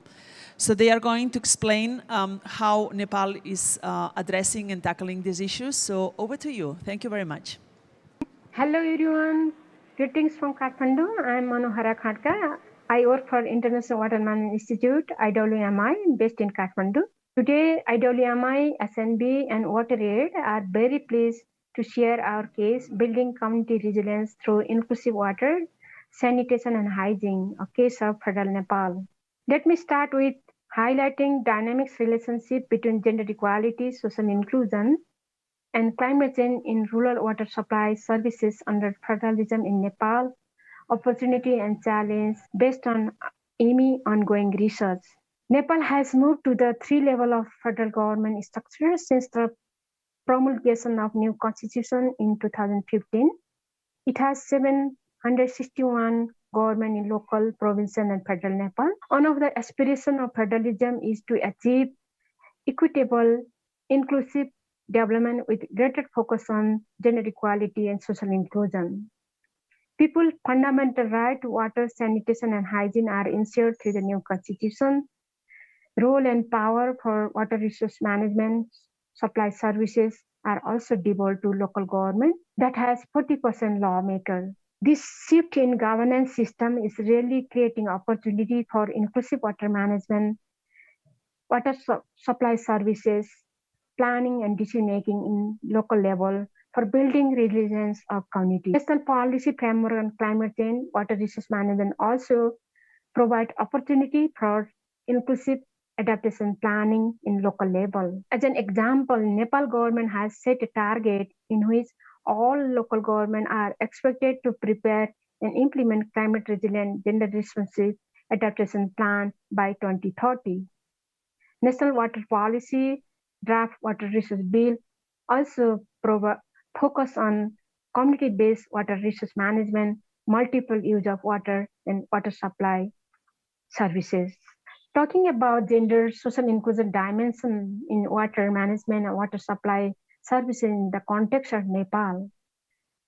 So they are going to explain how Nepal is addressing and tackling these issues. So over to you. Thank you very much. Hello everyone. Greetings from Kathmandu. I am Manohara Katkar. I work for International Water Management Institute, IWMI, based in Kathmandu. Today, IWMI, SNB, and Water Aid are very pleased to share our case, building community resilience through inclusive water, sanitation, and hygiene, a case of federal Nepal. Let me start with highlighting dynamic relationship between gender equality, social inclusion, and climate change in rural water supply services under federalism in Nepal, opportunity and challenge based on IMI ongoing research. Nepal has moved to the 3 level of federal government structure since the promulgation of new constitution in 2015. It has 761 government in local, provincial, and federal Nepal. One of the aspirations of federalism is to achieve equitable, inclusive development with greater focus on gender equality and social inclusion. People's fundamental right to water, sanitation, and hygiene are ensured through the new constitution. Role and power for water resource management, supply services are also devolved to local government that has 40% lawmaker. This shift in governance system is really creating opportunity for inclusive water management, water supply services, planning and decision-making in local level for building resilience of community. National policy framework on climate change, water resource management also provide opportunity for inclusive adaptation planning in local level. As an example, Nepal government has set a target in which all local government are expected to prepare and implement climate resilient gender responsive adaptation plan by 2030. National water policy draft water resource bill also focus on community-based water resource management, multiple use of water, and water supply services. Talking about gender social inclusion dimension in water management and water supply services in the context of Nepal,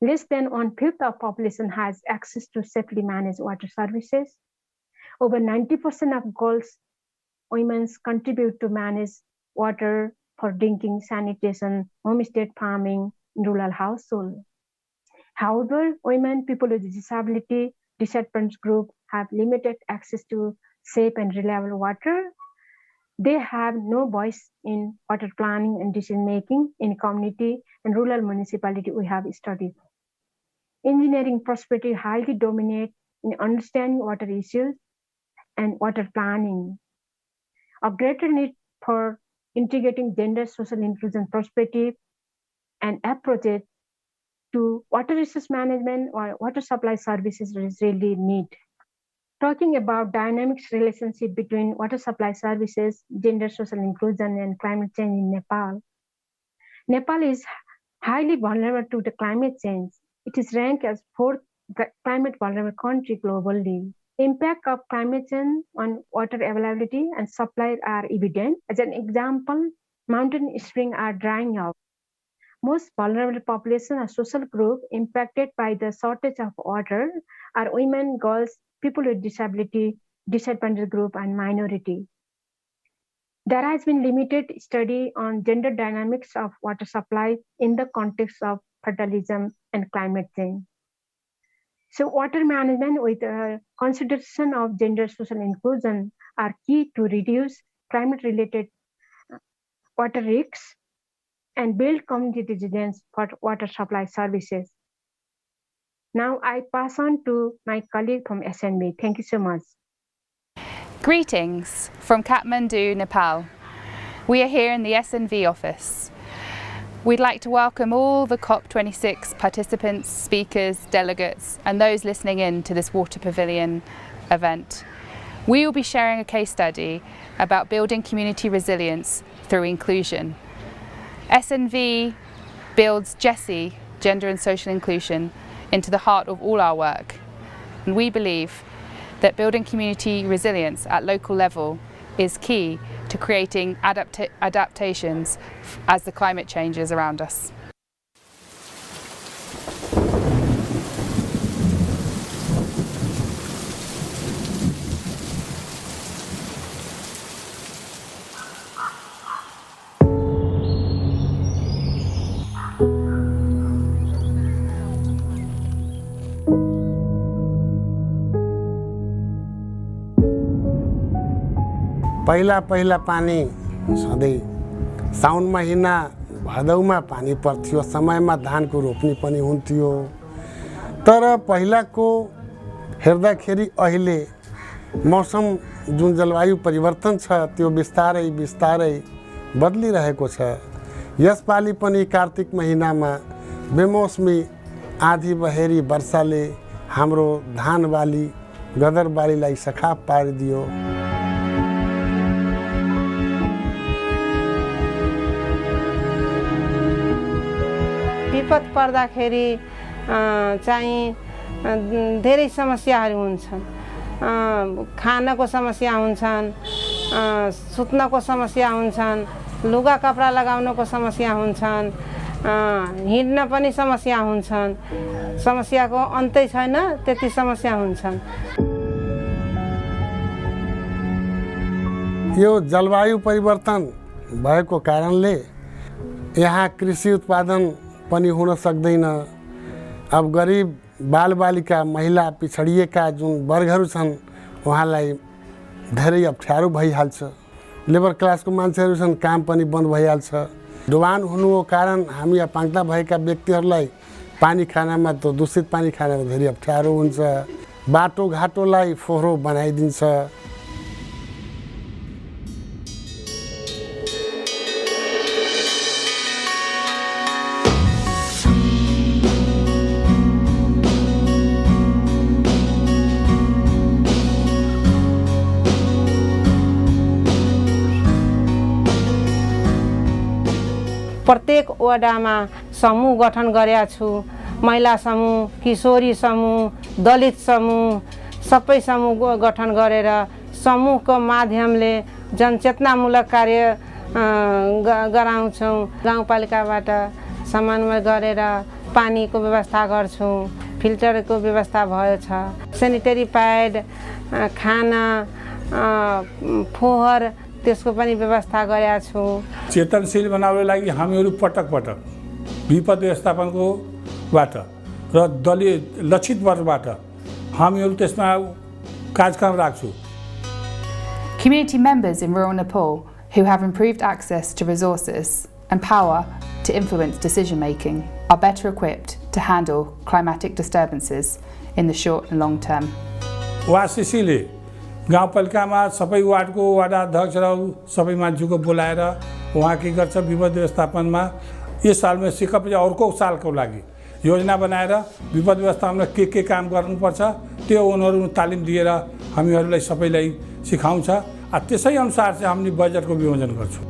less than 1/5 of population has access to safely managed water services. Over 90% of girls, women contribute to manage water for drinking, sanitation, homestead farming, rural household. However, women, people with disability, disadvantaged group have limited access to safe and reliable water. They have no voice in water planning and decision making in community and rural municipality we have studied. Engineering perspective highly dominate in understanding water issues and water planning. A greater need for integrating gender social inclusion perspective and approaches to water resource management or water supply services is really need. Talking about dynamics relationship between water supply services, gender social inclusion, and climate change in Nepal. Nepal is highly vulnerable to the climate change. It is ranked as 4th climate vulnerable country globally. Impact of climate change on water availability and supply are evident. As an example, mountain springs are drying up. Most vulnerable population or social group impacted by the shortage of water are women, girls, people with disability, disadvantaged group, and minority. There has been limited study on gender dynamics of water supply in the context of fertilism and climate change. So water management with consideration of gender social inclusion are key to reduce climate-related water risks and build community resilience for water supply services. Now I pass on to my colleague from SNB. Thank you so much. Greetings from Kathmandu, Nepal. We are here in the SNV office. We'd like to welcome all the COP26 participants, speakers, delegates, and those listening in to this Water Pavilion event. We will be sharing a case study about building community resilience through inclusion. SNV builds GESI, gender and social inclusion, into the heart of all our work. And we believe that building community resilience at local level is key to creating adaptations as the climate changes around us. पहिला पहिला पानी सधैँ साउन महिना भदौमा पानी पर्थ्यो, समयमा धानको रोप्नी पनि हुन्थ्यो। तर पहिलाको हेर्दाखेरि अहिले मौसम जुन जलवायु परिवर्तन छ त्यो बिस्तारै बिस्तारै बदलिरहेको छ। यसपालि पनि कार्तिक महिनामा बेमौसमी आँधी बहेरी वर्षाले हाम्रो धान बाली गदर बालीलाई सखाप पारिदियो। विपद पर्दाखेरि चाहिँ धेरै समस्याहरू हुन्छन्। खानको समस्या हुन्छन्, सुत्नको समस्या हुन्छन्, लुगा कपडा लगाउनको समस्या हुन्छन्, हिँड्न पनि समस्या हुन्छन्। समस्याको अन्तै छैन, त्यति समस्या हुन्छन्। यो जलवायु परिवर्तन भएको कारणले यहाँ कृषि उत्पादन पनि हुन सक्दैन। अब गरिब बालबालिका महिला पिछडिएका जुन वर्गहरू छन् उहाँलाई धेरै अप्ठ्यारो भइहाल्छ। लेबर क्लासको मान्छेहरू छन्, काम पनि बन्द भइहाल्छ। डुबान हुनुको कारण हामी अपाङ्गता भएका व्यक्तिहरूलाई पानी खानामा त दूषित पानी खानामा धेरै अप्ठ्यारो हुन्छ। बाटोघाटोलाई फोहोरो बनाइदिन्छ। प्रत्येक वडामा समूह गठन गरेका छु। महिला समूह, किशोरी समूह, दलित समूह सबै समूह गठन गरेर समूहको माध्यमले जनचेतनामूलक कार्य गराउँछौँ। गाउँपालिकाबाट समन्वय गरेर पानीको व्यवस्था गर्छौँ। फिल्टरको व्यवस्था भयो छ। सेनिटरी प्याड, खाना, फोहोर त्यसको पनि व्यवस्था गरेका छौँ। चेतनशील बनाउनको लागि हामीहरू पटक पटक विपद व्यवस्थापनकोबाट र दलीय लक्षित वर्गबाट हामीहरू त्यसमा कार्यक्रम राख्छौँ। Community members in rural Nepal who have improved access to resources and power to influence decision making are better equipped to handle climatic disturbances in the short and long term. वासिसीले गाउँपालिकामा सबै वार्डको वडा अध्यक्ष र सबै मान्छेको बोलाएर उहाँ के गर्छ विपद व्यवस्थापनमा यस सालमा सिकप अर्को सालको लागि योजना बनाएर विपद व्यवस्थापनमा के काम गर्नुपर्छ त्यो उनीहरू तालिम दिएर हामीहरूलाई सबैलाई सिकाउँछ। त्यसै अनुसार चाहिँ हामीले बजेटको विभाजन गर्छौँ।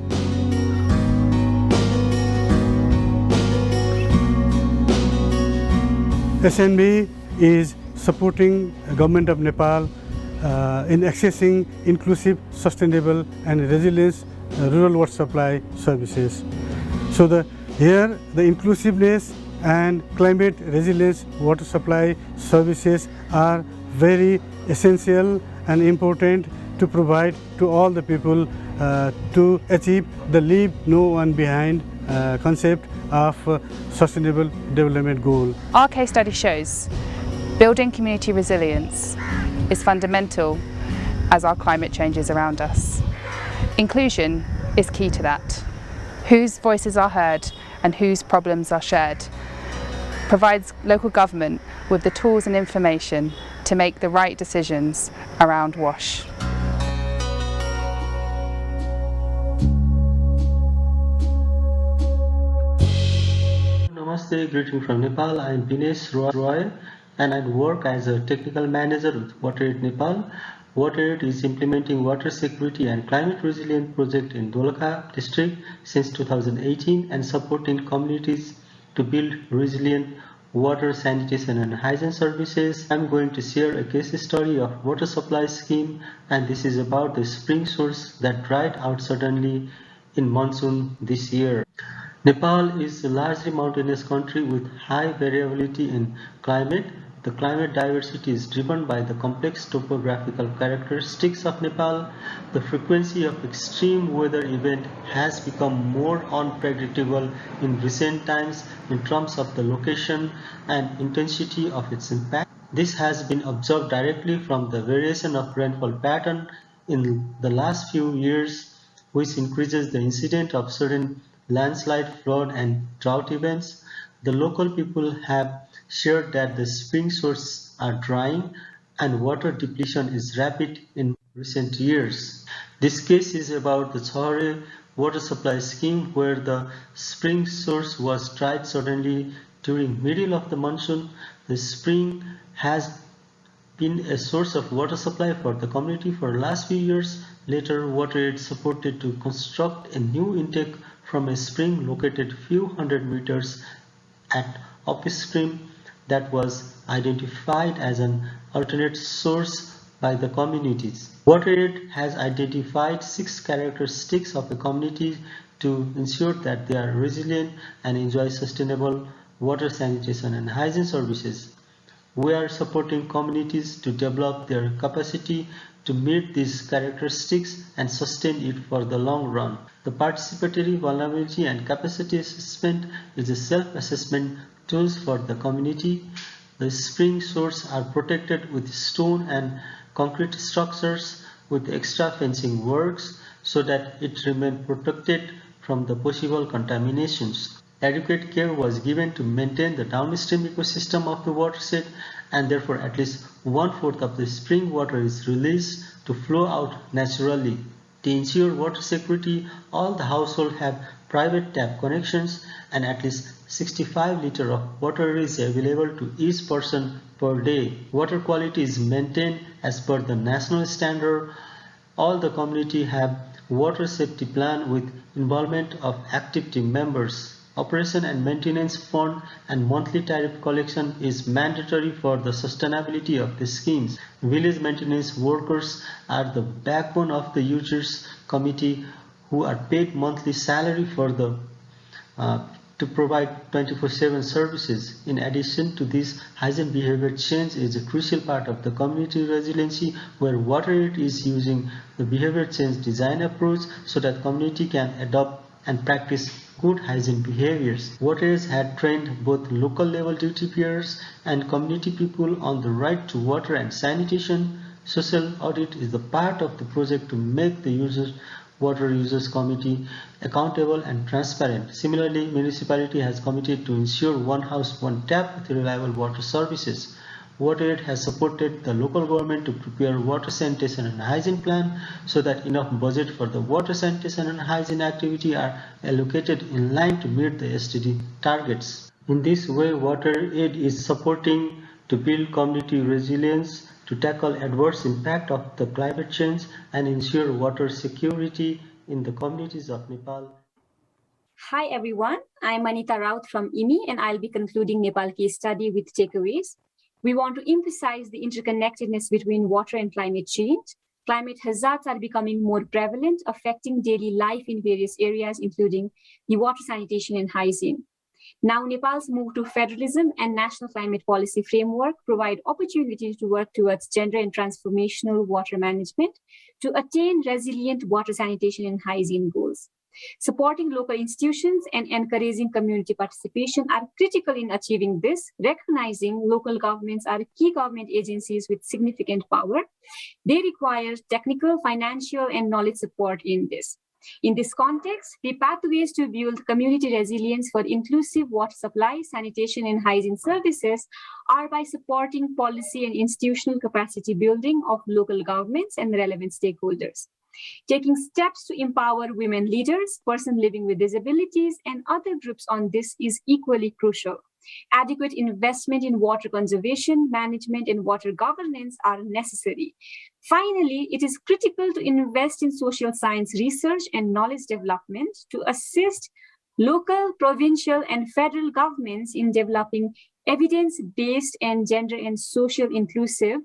SNB is supporting government of Nepal in accessing inclusive, sustainable and resilient rural water supply services. So here the inclusiveness and climate resilience water supply services are very essential and important to provide to all the people to achieve the leave no one behind concept of sustainable development goal. Our case study shows building community resilience is fundamental as our climate changes around us. Inclusion is key to that. Whose voices are heard and whose problems are shared provides local government with the tools and information to make the right decisions around WASH. Namaste, greeting from Nepal. I am Dinesh Roy and I work as a technical manager with WaterAid Nepal. WaterAid is implementing water security and climate resilient project in Dolakha district since 2018 and supporting communities to build resilient water, sanitation and hygiene services. I'm going to share a case study of water supply scheme, and this is about the spring source that dried out suddenly in monsoon this year. Nepal is a largely mountainous country with high variability in climate. The climate diversity is driven by the complex topographical characteristics of Nepal. The frequency of extreme weather events has become more unpredictable in recent times in terms of the location and intensity of its impact. This has been observed directly from the variation of rainfall pattern in the last few years, which increases the incidence of certain landslide, flood and drought events. The local people have shared that the spring sources are drying and water depletion is rapid in recent years. This case is about the Chhare water supply scheme where the spring source was dried suddenly during middle of the monsoon. The spring has been a source of water supply for the community for the last few years. Later, WaterAid supported to construct a new intake from a spring located few hundred meters at upstream that was identified as an alternate source by the communities. WaterAid has identified 6 characteristics of the community to ensure that they are resilient and enjoy sustainable water, sanitation and hygiene services. We are supporting communities to develop their capacity to meet these characteristics and sustain it for the long run. The participatory vulnerability and capacity assessment is a self-assessment tool for the community. The spring sources are protected with stone and concrete structures with extra fencing works so that it remains protected from the possible contaminations. Adequate care was given to maintain the downstream ecosystem of the watershed, and therefore at least 1/4 of the spring water is released to flow out naturally. To ensure water security, all the households have private tap connections and at least 65 liters of water is available to each person per day. Water quality is maintained as per the national standard. All the community have water safety plan with involvement of active team members. Operation and maintenance fund and monthly tariff collection is mandatory for the sustainability of the schemes. Village maintenance workers are the backbone of the users committee who are paid monthly salary for the to provide 24/7 services. In addition to this, hygiene behavior change is a crucial part of the community resiliency, where WaterAid is using the behavior change design approach so that community can adopt and practice good hygiene behaviors. WaterAid had trained both local level duty bearers and community people on the right to water and sanitation. Social audit is the part of the project to make the water users committee accountable and transparent. Similarly, municipality has committed to ensure one house, one tap with reliable water services. WaterAid has supported the local government to prepare water sanitation and hygiene plan so that enough budget for the water sanitation and hygiene activity are allocated in line to meet the SDG targets. In this way, WaterAid is supporting to build community resilience, to tackle adverse impact of the climate change and ensure water security in the communities of Nepal. Hi everyone, I'm Anita Raut from IMI and I'll be concluding Nepal case study with takeaways. We want to emphasize the interconnectedness between water and climate change. Climate hazards are becoming more prevalent, affecting daily life in various areas, including the water sanitation and hygiene. Now, Nepal's move to federalism and national climate policy framework provide opportunities to work towards gender and transformational water management to attain resilient water sanitation and hygiene goals. Supporting local institutions and encouraging community participation are critical in achieving this, recognizing local governments are key government agencies with significant power. They require technical, financial, and knowledge support in this. In this context, the pathways to build community resilience for inclusive water supply, sanitation, and hygiene services are by supporting policy and institutional capacity building of local governments and relevant stakeholders. Taking steps to empower women leaders, persons living with disabilities, and other groups on this is equally crucial. Adequate investment in water conservation, management, and water governance are necessary. Finally, it is critical to invest in social science research and knowledge development to assist local, provincial, and federal governments in developing evidence-based and gender and social inclusive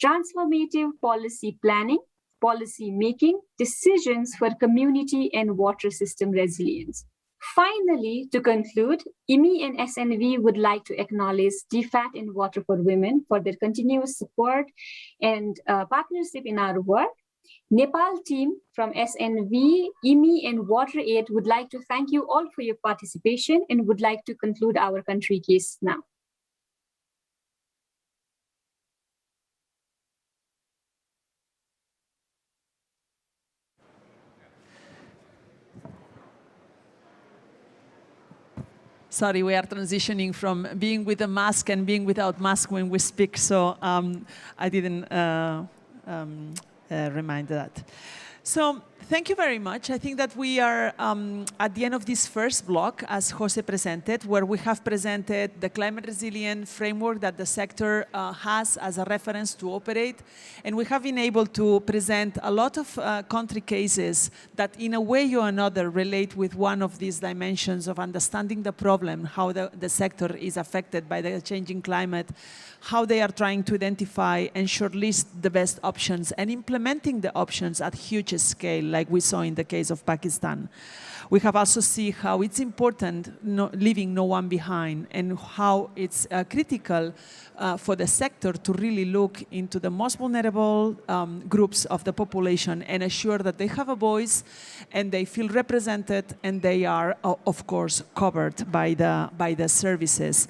transformative policy planning, policy making, decisions for community and water system resilience. Finally, to conclude, IMI and SNV would like to acknowledge DFAT and Water for Women for their continuous support and partnership in our work. Nepal team from SNV, IMI, and WaterAid would like to thank you all for your participation and would like to conclude our country case now. Sorry, we are transitioning from being with a mask and being without mask when we speak, so I didn't remind that. So thank you very much. I think that we are at the end of this first block, as Jose presented, where we have presented the climate resilient framework that the sector has as a reference to operate. And we have been able to present a lot of country cases that in a way or another relate with one of these dimensions of understanding the problem, how the sector is affected by the changing climate, how they are trying to identify and shortlist the best options and implementing the options at huge scale, like we saw in the case of Pakistan. We have also seen how it's important leaving no one behind and how it's critical for the sector to really look into the most vulnerable groups of the population and assure that they have a voice and they feel represented and they are, of course, covered by the services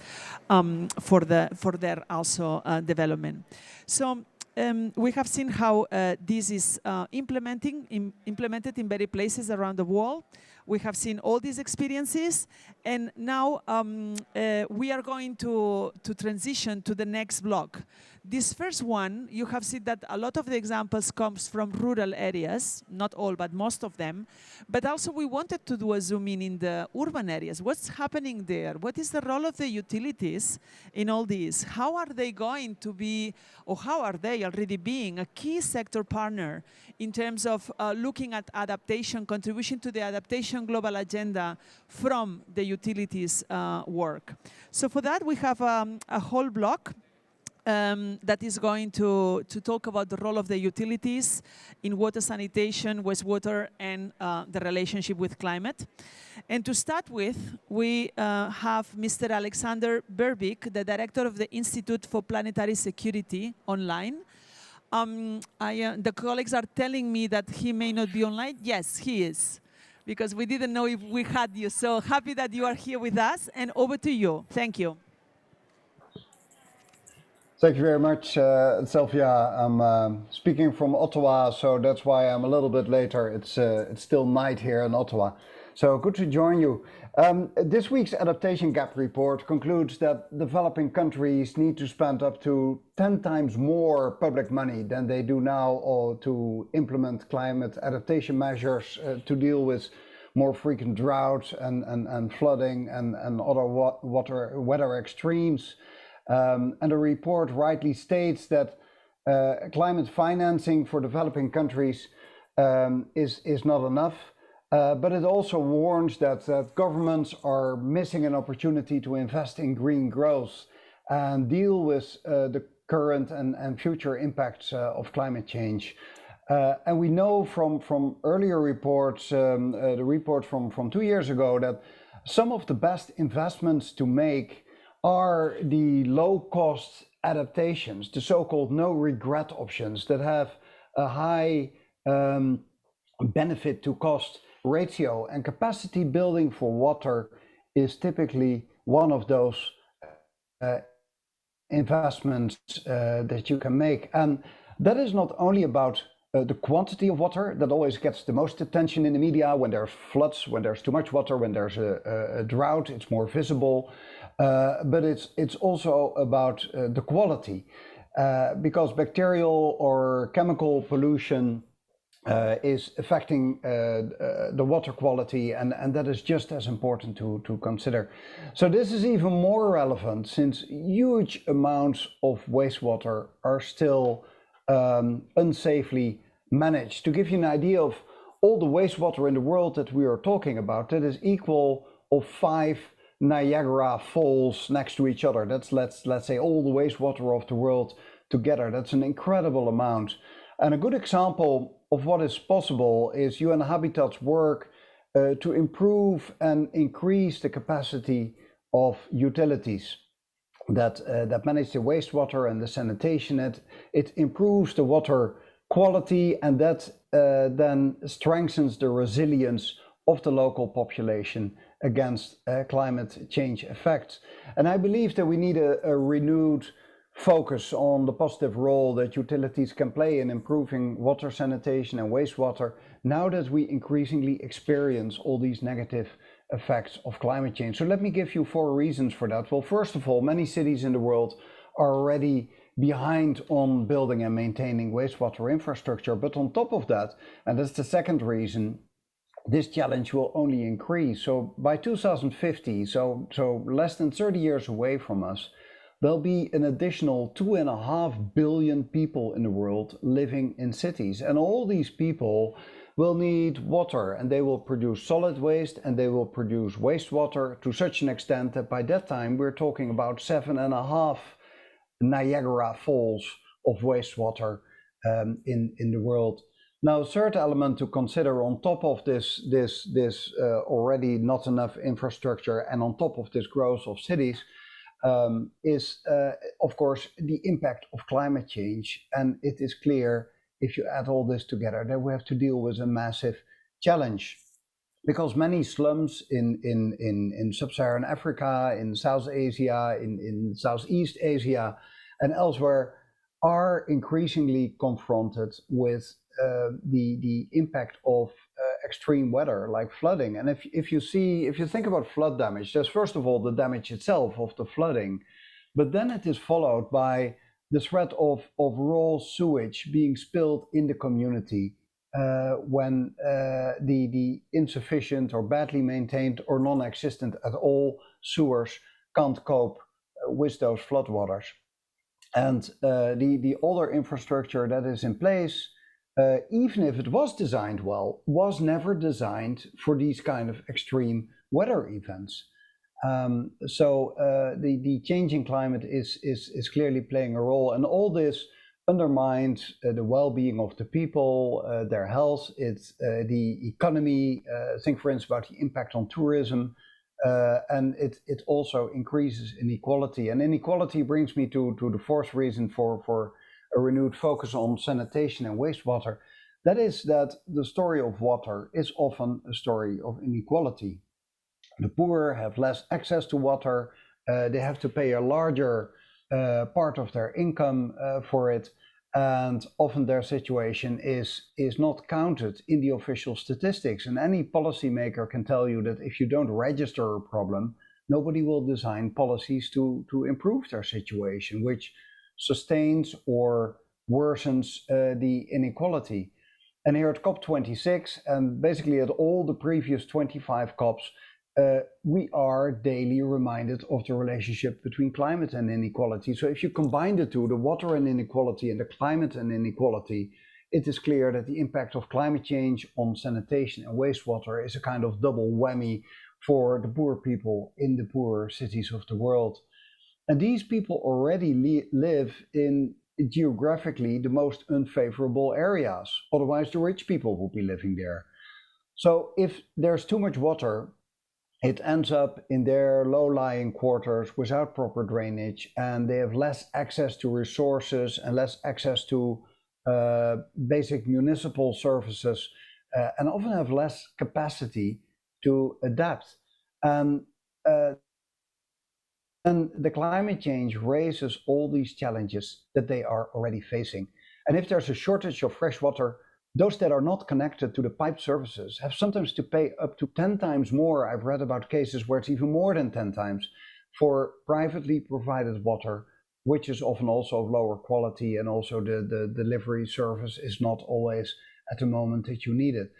for their also development. So we have seen how this is implemented in many places around the world. We have seen all these experiences, and now we are going to transition to the next block. This first one, you have seen that a lot of the examples comes from rural areas, not all, but most of them. But also we wanted to do a zoom in the urban areas. What's happening there? What is the role of the utilities in all this? How are they going to be, or how are they already being a key sector partner in terms of looking at adaptation, contribution to the adaptation global agenda from the utilities work? So for that, we have a whole block that is going to talk about the role of the utilities in water sanitation, wastewater, and the relationship with climate. And to start with, we have Mr. Alexander Berbik, the director of the Institute for Planetary Security, online. The colleagues are telling me that he may not be online. Yes, he is, because we didn't know if we had you. So happy that you are here with us, and over to you. Thank you. Thank you very much, Sylvia. I'm speaking from Ottawa, so that's why I'm a little bit later. It's still night here in Ottawa. So good to join you. This week's Adaptation Gap report concludes that developing countries need to spend up to 10 times more public money than they do now or to implement climate adaptation measures to deal with more frequent droughts and flooding and other weather extremes. And the report rightly states that climate financing for developing countries is not enough. But it also warns that governments are missing an opportunity to invest in green growth and deal with the current and future impacts of climate change. And we know from earlier reports, the report from 2 years ago, that some of the best investments to make are the low-cost adaptations, the so-called no-regret options that have a high benefit to cost ratio, and capacity building for water is typically one of those investments that you can make. And that is not only about the quantity of water that always gets the most attention in the media when there's floods, when there's too much water, when there's a drought, it's more visible, but it's also about the quality, because bacterial or chemical pollution is affecting the water quality, and that is just as important to consider. So this is even more relevant since huge amounts of wastewater are still unsafely managed. To give you an idea of all the wastewater in the world that we are talking about, that is equal of 5 Niagara Falls next to each other. That's let's say all the wastewater of the world together. That's an incredible amount. And a good example of what is possible is UN Habitat's work to improve and increase the capacity of utilities that manage the wastewater and the sanitation. It improves the water quality, and that then strengthens the resilience of the local population against climate change effects. And I believe that we need a renewed focus on the positive role that utilities can play in improving water sanitation and wastewater now that we increasingly experience all these negative effects of climate change. So let me give you 4 reasons for that. Well, first of all, many cities in the world are already behind on building and maintaining wastewater infrastructure. But on top of that, and that's the second reason, this challenge will only increase. So by 2050, so less than 30 years away from us, there'll be an additional 2.5 billion people in the world living in cities. And all these people will need water, and they will produce solid waste and they will produce wastewater to such an extent that by that time we're talking about 7.5 Niagara Falls of wastewater in the world. Now, third element to consider on top of this already not enough infrastructure and on top of this growth of cities is, of course, the impact of climate change. And it is clear, if you add all this together, that we have to deal with a massive challenge. Because many slums in sub-Saharan Africa, in South Asia, in Southeast Asia, and elsewhere are increasingly confronted with the impact of extreme weather like flooding. And if you think about flood damage, there's first of all the damage itself of the flooding, but then it is followed by the threat of raw sewage being spilled in the community when the insufficient or badly maintained or non-existent at all sewers can't cope with those floodwaters. And the older infrastructure that is in place, even if it was designed well, was never designed for these kind of extreme weather events. So the changing climate is clearly playing a role, and all this undermines the well-being of the people, their health, it's the economy. Think, for instance, about the impact on tourism, and it also increases inequality. And inequality brings me to the fourth reason for a renewed focus on sanitation and wastewater. That is that the story of water is often a story of inequality. The poor have less access to water, they have to pay a larger part of their income for it, and often their situation is not counted in the official statistics. And any policymaker can tell you that if you don't register a problem, nobody will design policies to improve their situation, which sustains or worsens the inequality. And here at COP26, and basically at all the previous 25 COPs, we are daily reminded of the relationship between climate and inequality. So if you combine the two, the water and inequality and the climate and inequality, it is clear that the impact of climate change on sanitation and wastewater is a kind of double whammy for the poor people in the poorer cities of the world. And these people already live in geographically the most unfavorable areas. Otherwise, the rich people would be living there. So if there's too much water, it ends up in their low-lying quarters without proper drainage, and they have less access to resources and less access to basic municipal services, and often have less capacity to adapt. And the climate change raises all these challenges that they are already facing. And if there's a shortage of fresh water, those that are not connected to the pipe services have sometimes to pay up to 10 times more. I've read about cases where it's even more than 10 times for privately provided water, which is often also of lower quality, and also the delivery service is not always at the moment that you need it.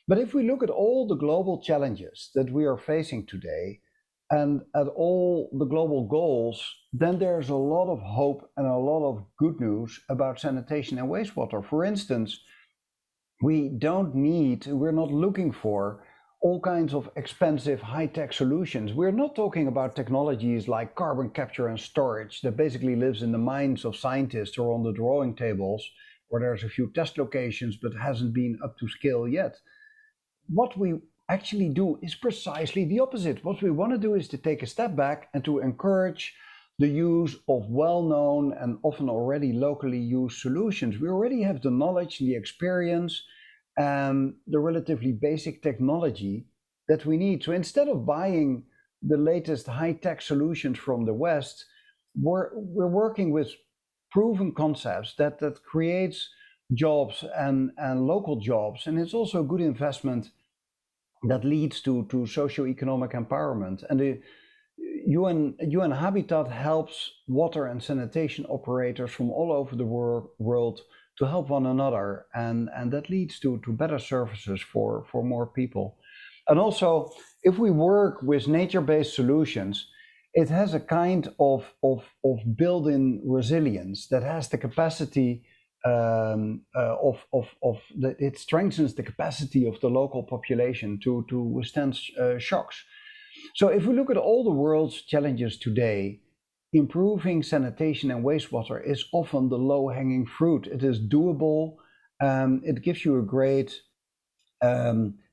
But if we look at all the global challenges that we are facing today and at all the global goals, then there's a lot of hope and a lot of good news about sanitation and wastewater. For instance, we're not looking for all kinds of expensive high-tech solutions. We're not talking about technologies like carbon capture and storage that basically lives in the minds of scientists or on the drawing tables, where there's a few test locations but hasn't been up to scale yet. What we actually do is precisely the opposite. What we want to do is to take a step back and to encourage the use of well-known and often already locally used solutions. We already have the knowledge, the experience, and the relatively basic technology that we need. So instead of buying the latest high-tech solutions from the West, we're working with proven concepts that creates jobs and local jobs. And it's also a good investment that leads to socio-economic empowerment. And the UN Habitat helps water and sanitation operators from all over the world to help one another, and that leads to better services for more people. And also, if we work with nature-based solutions, it has a kind of built-in resilience that has the capacity it strengthens the capacity of the local population to withstand shocks. So if we look at all the world's challenges today, improving sanitation and wastewater is often the low-hanging fruit. It is doable. It gives you a great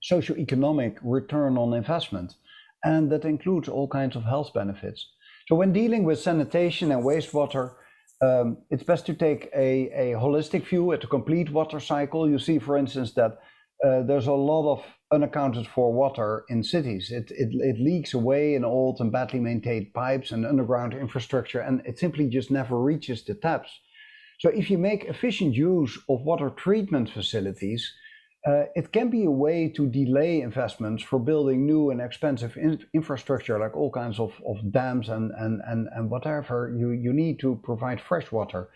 socio-economic return on investment, and that includes all kinds of health benefits. So when dealing with sanitation and wastewater, it's best to take a holistic view at the complete water cycle. You see, for instance, that there's a lot of unaccounted for water in cities. It leaks away in old and badly maintained pipes and underground infrastructure, and it simply just never reaches the taps. So if you make efficient use of water treatment facilities, it can be a way to delay investments for building new and expensive infrastructure, like all kinds of dams and whatever you need to provide fresh water.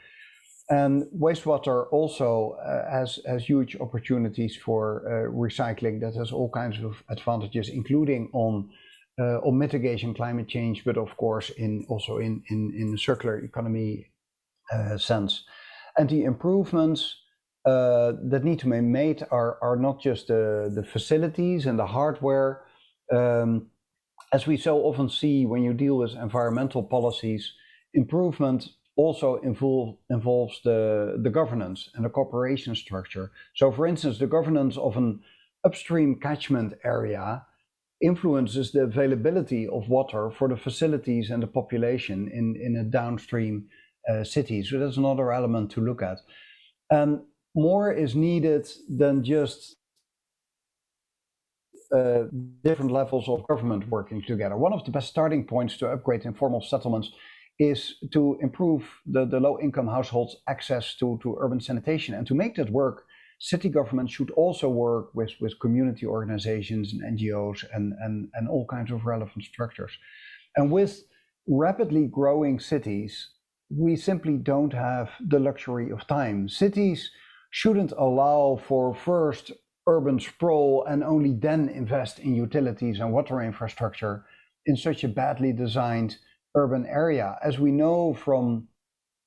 And wastewater also has huge opportunities for recycling that has all kinds of advantages, including on mitigation climate change, but of course also in circular economy sense. And the improvements that need to be made are not just the facilities and the hardware. As we so often see when you deal with environmental policies, improvement also involves the governance and the cooperation structure. So for instance, the governance of an upstream catchment area influences the availability of water for the facilities and the population in a downstream city. So that's another element to look at. More is needed than just different levels of government working together. One of the best starting points to upgrade informal settlements is to improve the low-income households' access to urban sanitation. And to make that work, city government should also work with community organizations and NGOs and all kinds of relevant structures. And with rapidly growing cities, we simply don't have the luxury of time. Cities shouldn't allow for first urban sprawl and only then invest in utilities and water infrastructure in such a badly designed urban area. As we know from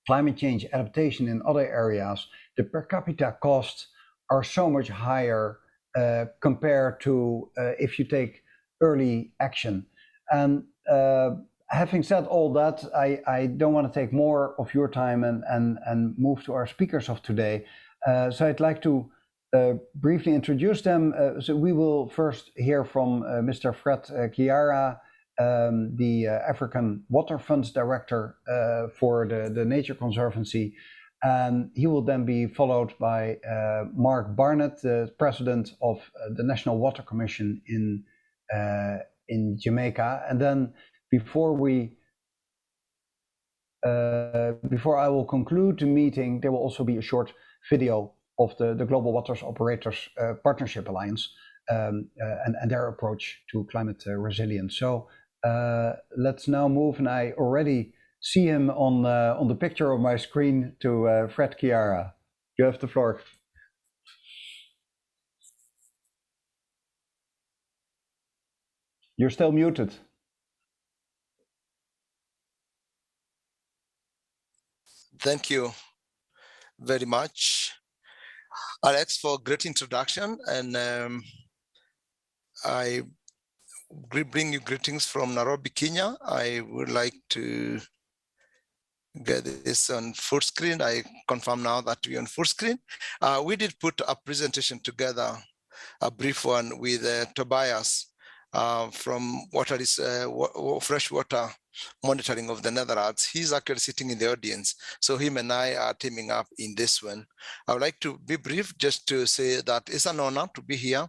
climate change adaptation in other areas, the per capita costs are so much higher compared to if you take early action. And having said all that, I don't want to take more of your time and move to our speakers of today. So I'd like to briefly introduce them. So we will first hear from Mr. Fred Chiara, the African Water Funds Director for the Nature Conservancy. And he will then be followed by Mark Barnett, the President of the National Water Commission in Jamaica. And then before I will conclude the meeting, there will also be a short video of the Global Waters Operators Partnership Alliance and their approach to climate resilience. So let's now move, and I already see him on the picture of my screen, to Fred Chiara. You have the floor. You're still muted. Thank you very much, Alex, for a great introduction. And I bring you greetings from Nairobi, Kenya. I would like to get this on full screen. I confirm now that we're on full screen. We did put a presentation together, a brief one with Tobias from Freshwater Monitoring of the Netherlands. He's actually sitting in the audience. So him and I are teaming up in this one. I would like to be brief just to say that it's an honor to be here.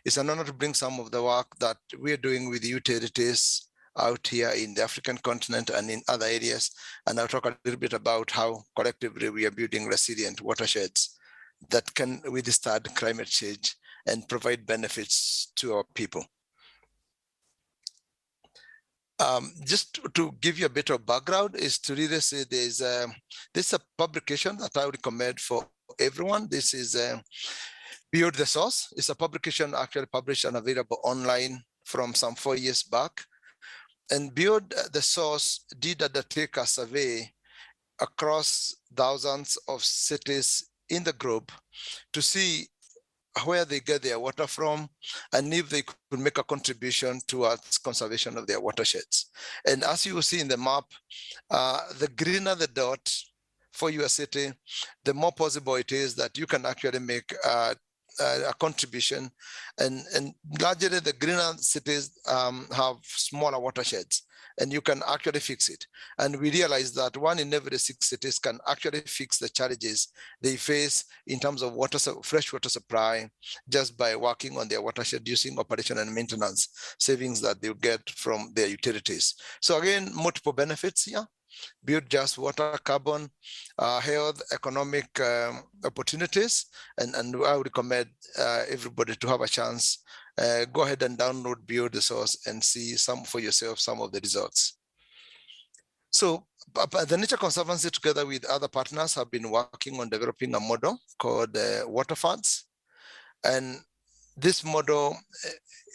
It's an honor to bring some of the work that we're doing with utilities out here in the African continent and in other areas. And I'll talk a little bit about how collectively we are building resilient watersheds that can withstand climate change and provide benefits to our people. Just to give you a bit of background is to really say this is a publication that I would recommend for everyone. This is Beyond the Source. It's a publication actually published and available online from some 4 years back. And Beyond the Source did undertake a survey across thousands of cities in the group to see where they get their water from and if they could make a contribution towards conservation of their watersheds. And as you will see in the map, the greener the dot for your city, the more possible it is that you can actually make a contribution. And largely the greener cities have smaller watersheds, and you can actually fix it. And we realize that 1 in every 6 cities can actually fix the challenges they face in terms of fresh water supply just by working on their watershed, using operation and maintenance savings that they get from their utilities. So again, multiple benefits here. Build just water, carbon, health, economic opportunities. And I would recommend everybody to have a chance. Go ahead and download Beyond the Source and see for yourself some of the results. So the Nature Conservancy, together with other partners, have been working on developing a model called Water Funds. And this model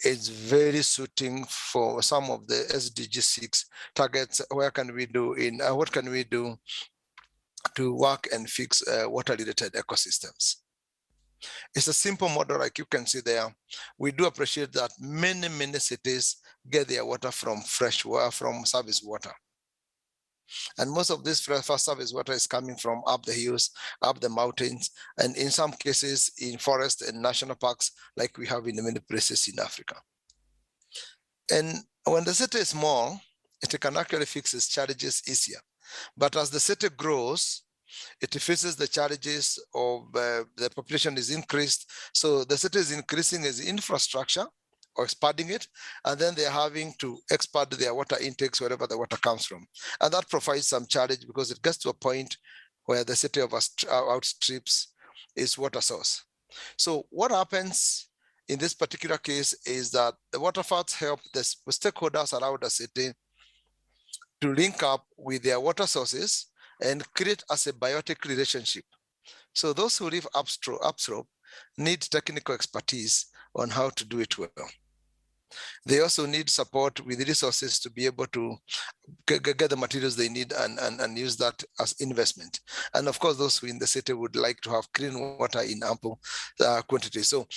is very suiting for some of the SDG 6 targets. What can we do to work and fix water-related ecosystems? It's a simple model, like you can see there. We do appreciate that many cities get their water from fresh water, from surface water. And most of this fresh surface water is coming from up the hills, up the mountains, and in some cases in forests and national parks, like we have in many places in Africa. And when the city is small, it can actually fix its challenges easier. But as the city grows, it faces the challenges of the population is increased. So the city is increasing its infrastructure or expanding it, and then they're having to expand their water intakes wherever the water comes from. And that provides some challenge because it gets to a point where the city of outstrips its water source. So what happens in this particular case is that the water funds help the stakeholders around the city to link up with their water sources and create a symbiotic relationship. So those who live upslope need technical expertise on how to do it well. They also need support with resources to be able to get the materials they need and use that as investment. And of course, those who in the city would like to have clean water in ample quantity. So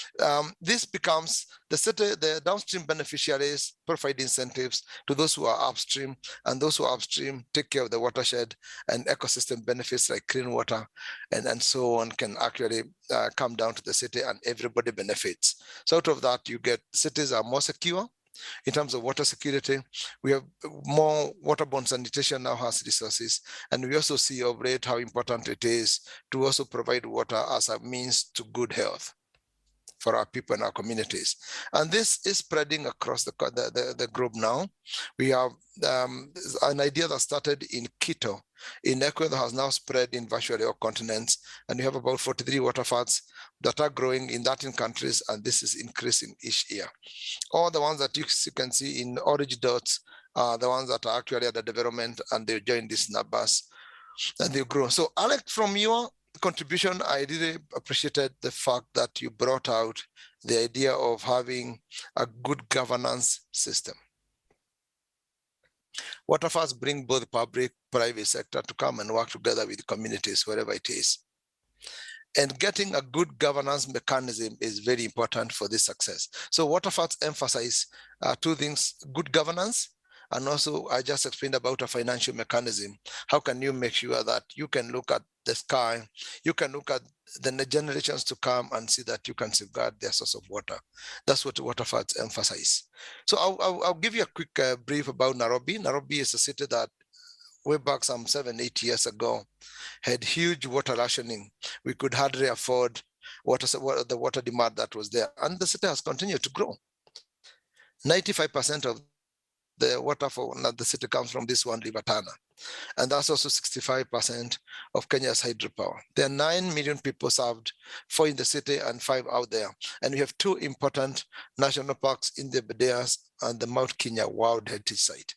this becomes the city, the downstream beneficiaries provide incentives to those who are upstream, and those who are upstream take care of the watershed, and ecosystem benefits like clean water and so on can actually come down to the city, and everybody benefits. So out of that, you get cities are more secure. In terms of water security, we have more waterborne sanitation now has resources. And we also see of late how important it is to also provide water as a means to good health for our people and our communities. And this is spreading across the globe now. We have an idea that started in Quito, in Ecuador, has now spread in virtually all continents. And we have about 43 waterfalls that are growing in 13 countries, and this is increasing each year. All the ones that you can see in orange dots are the ones that are actually at the development, and they join these numbers and they grow. So Alec, from your contribution, I really appreciated the fact that you brought out the idea of having a good governance system. Waterfalls bring both public, private sector to come and work together with communities, wherever it is. And getting a good governance mechanism is very important for this success. So waterfalls emphasize two things: good governance, and also I just explained about a financial mechanism. How can you make sure that you can look at the sky, you can look at the generations to come and see that you can safeguard their source of water? That's what waterfalls emphasize. So I'll give you a quick brief about Nairobi. Nairobi is a city that way back some 7-8 years ago had huge water rationing. We could hardly afford the water demand that was there. And the city has continued to grow. 95% of the water for the city comes from this one river, Tana. And that's also 65% of Kenya's hydropower. There are 9 million people served, 4 in the city and 5 out there. And we have 2 important national parks in the Bedeas and the Mount Kenya World Heritage Site.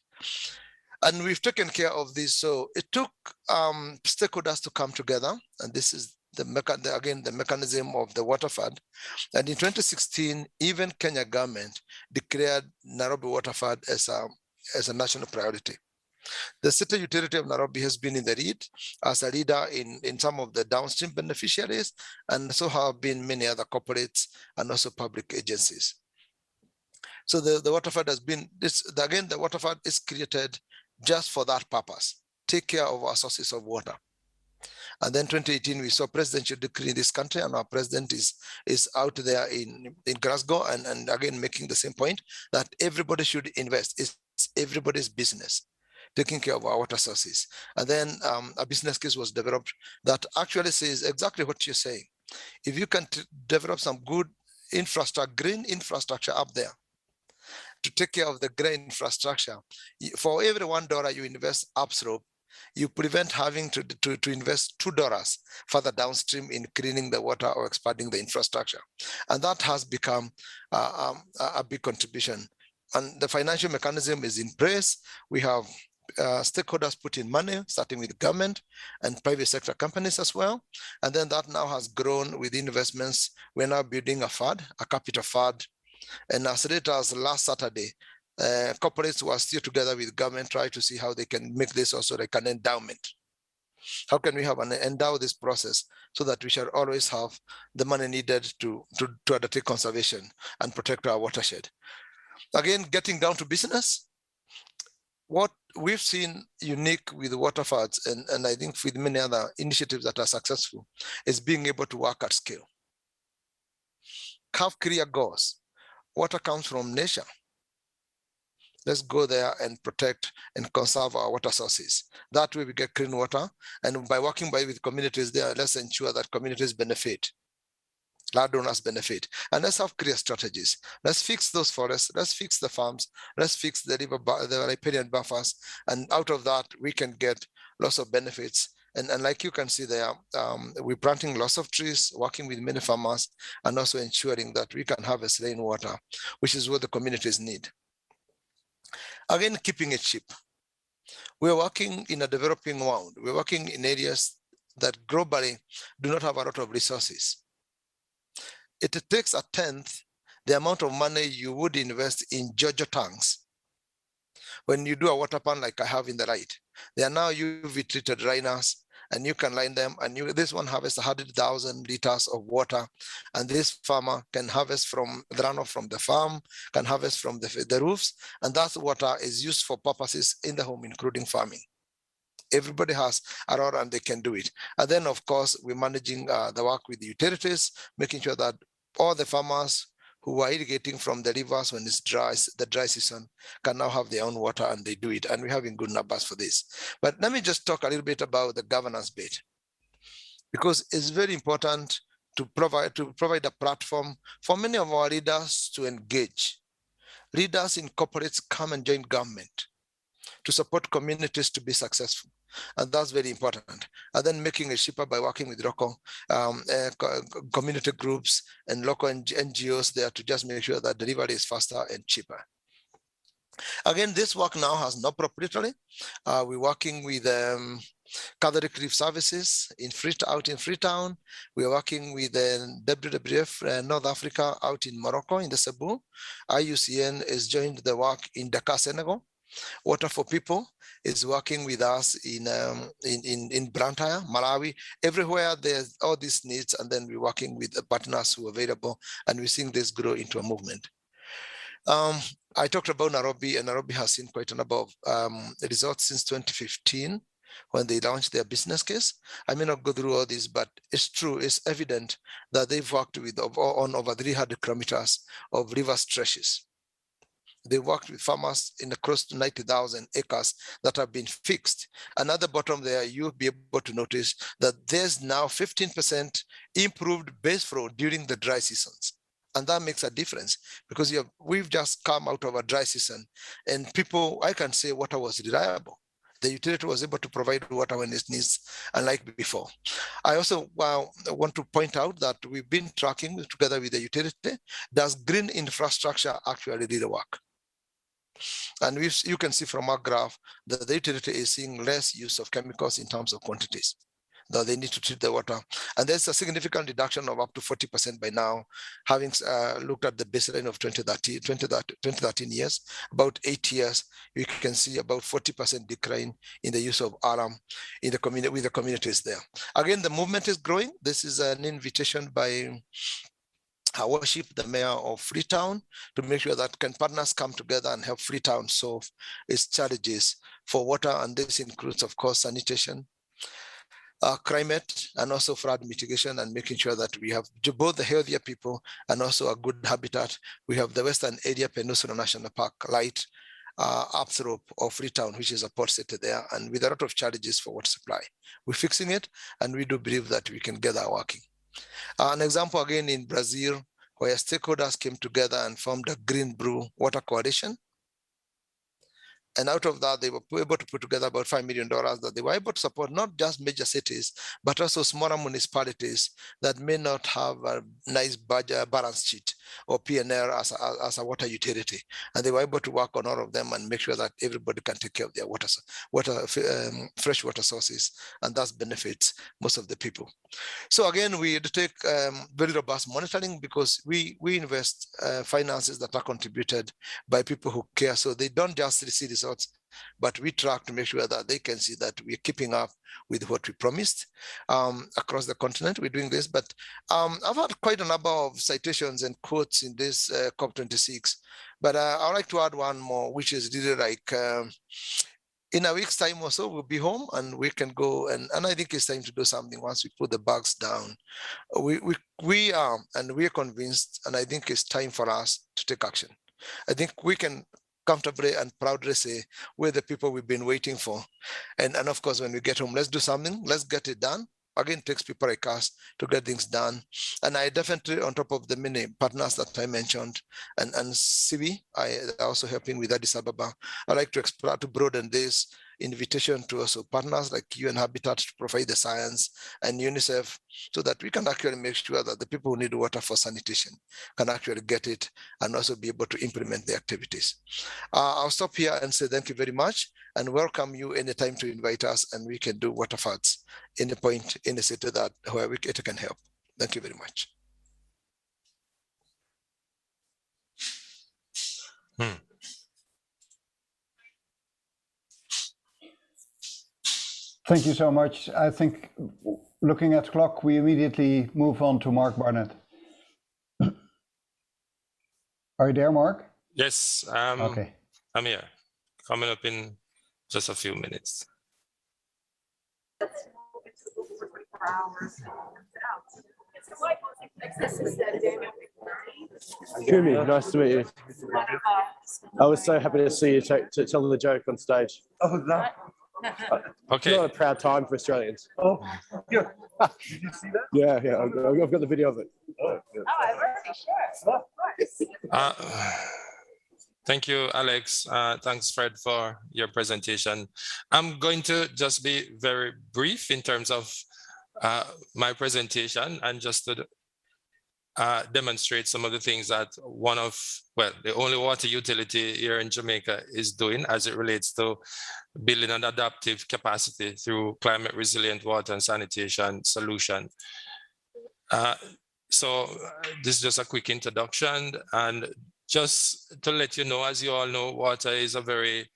And we've taken care of this. So it took stakeholders to come together. And this is the mechanism of the water fund. And in 2016, even Kenya government declared Nairobi water fund as a national priority. The city utility of Nairobi has been in the lead as a leader in some of the downstream beneficiaries, and so have been many other corporates and also public agencies. So the water fund has been, the water fund is created just for that purpose: take care of our sources of water. And then 2018, we saw presidential decree in this country, and our president is out there in Glasgow and again making the same point that everybody should invest. It's everybody's business, taking care of our water sources. And then a business case was developed that actually says exactly what you're saying. If you can develop some good infrastructure, green infrastructure up there, to take care of the green infrastructure, for every $1 you invest upslope, you prevent having to invest $2 further downstream in cleaning the water or expanding the infrastructure. And that has become a big contribution. And the financial mechanism is in place. We have stakeholders put in money, starting with government and private sector companies as well. And then that now has grown with investments. We're now building a fund, a capital fund. And as late as last Saturday, corporates were still together with government, trying to see how they can make this also like an endowment. How can we have endow this process so that we shall always have the money needed to undertake conservation and protect our watershed? Again, getting down to business, what we've seen unique with water funds, and I think with many other initiatives that are successful, is being able to work at scale. Have clear goals. Water comes from nature. Let's go there and protect and conserve our water sources. That way we get clean water. And by working with communities there, let's ensure that communities benefit. landowners benefit. And let's have clear strategies. Let's fix those forests, let's fix the farms, let's fix the the riparian buffers, and out of that we can get lots of benefits. And like you can see there, we're planting lots of trees, working with many farmers, and also ensuring that we can harvest rainwater, which is what the communities need. Again, keeping it cheap. We're working in a developing world. We're working in areas that globally do not have a lot of resources. It takes 1/10 the amount of money you would invest in JoJo tanks. When you do a water pan like I have in the right, they are now UV treated liners, and you can line them, and this one harvests 100,000 liters of water, and this farmer can harvest from the runoff from the farm, can harvest from the roofs, and that water is used for purposes in the home, including farming. Everybody has a role and they can do it. And then, of course, we're managing the work with the utilities, making sure that all the farmers who are irrigating from the rivers when it's dry, the dry season, can now have their own water, and they do it. And we're having good numbers for this. But let me just talk a little bit about the governance bit, because it's very important to provide a platform for many of our leaders to engage. Leaders in corporates come and join government to support communities to be successful. And that's very important. And then making it cheaper by working with local community groups and local NGOs there to just make sure that delivery is faster and cheaper. Again, this work now has no proprietary. We're working with Catholic Relief Services out in Freetown. We are working with WWF North Africa out in Morocco in the Cebu. IUCN has joined the work in Dakar, Senegal. Water for People is working with us in Blantyre, Malawi. Everywhere there's all these needs, and then we're working with the partners who are available, and we're seeing this grow into a movement. I talked about Nairobi, and Nairobi has seen quite a number of results since 2015 when they launched their business case. I may not go through all this, but it's true, it's evident that they've worked on over 300 kilometers of river stretches. They worked with farmers in close to 90,000 acres that have been fixed. And at the bottom there, you'll be able to notice that there's now 15% improved base flow during the dry seasons. And that makes a difference, because we've just come out of a dry season, and I can say water was reliable. The utility was able to provide water when it needs, unlike before. I also want to point out that we've been tracking together with the utility. Does green infrastructure actually really work? And you can see from our graph that the utility is seeing less use of chemicals in terms of quantities, that they need to treat the water. And there's a significant reduction of up to 40% by now, having looked at the baseline of 2013 years, about 8 years, you can see about 40% decline in the use of aram in the community, with the communities there. Again, the movement is growing. This is an invitation by Her Worship, the Mayor of Freetown, to make sure that partners come together and help Freetown solve its challenges for water. And this includes, of course, sanitation, climate, and also flood mitigation, and making sure that we have both the healthier people and also a good habitat. We have the Western Area Peninsula National Park light upslope of Freetown, which is a port city there, and with a lot of challenges for water supply. We're fixing it, and we do believe that we can get that working. An example again in Brazil, where stakeholders came together and formed a Green Blue Water Coalition. And out of that, they were able to put together about $5 million that they were able to support not just major cities, but also smaller municipalities that may not have a nice budget balance sheet or P&L as a water utility. And they were able to work on all of them and make sure that everybody can take care of their fresh water sources, and that benefits most of the people. So again, we take very robust monitoring, because we invest finances that are contributed by people who care. So they don't just receive results, but we track to make sure that they can see that we're keeping up with what we promised across the continent. We're doing this, but I've had quite a number of citations and quotes in this COP26, but I'd like to add one more, which is really like, in a week's time or so, we'll be home and we can go, and I think it's time to do something once we put the bags down. We are convinced, and I think it's time for us to take action. I think we can comfortably and proudly say we're the people we've been waiting for. And of course, when we get home, let's do something, let's get it done. again, takes people like us to get things done. And I definitely, on top of the many partners that I mentioned, and CB, I also helping with Addis Ababa. I like to explore, to broaden this invitation to also partners like UN Habitat to provide the science, and UNICEF, so that we can actually make sure that the people who need water for sanitation can actually get it and also be able to implement the activities. I'll stop here and say thank you very much and welcome you anytime to invite us, and we can do water facts in the point in the city that where it can help. Thank you very much. Thank you so much. I think looking at the clock, we immediately move on to Mark Barnett. Are you there, Mark? Yes, okay. I'm here. Coming up in just a few minutes. Kumi, nice to meet you. I was so happy to see you tell the joke on stage. Oh, no. Okay. It's not a proud time for Australians. Oh, yeah. Did you see that? Yeah, yeah. I've got the video of it. Oh, I'm already sure. Thank you, Alex. Thanks, Fred, for your presentation. I'm going to just be very brief in terms of my presentation and just to demonstrate some of the things that the only water utility here in Jamaica is doing as it relates to building an adaptive capacity through climate resilient water and sanitation solution. So this is just a quick introduction, and just to let you know, as you all know, water is a very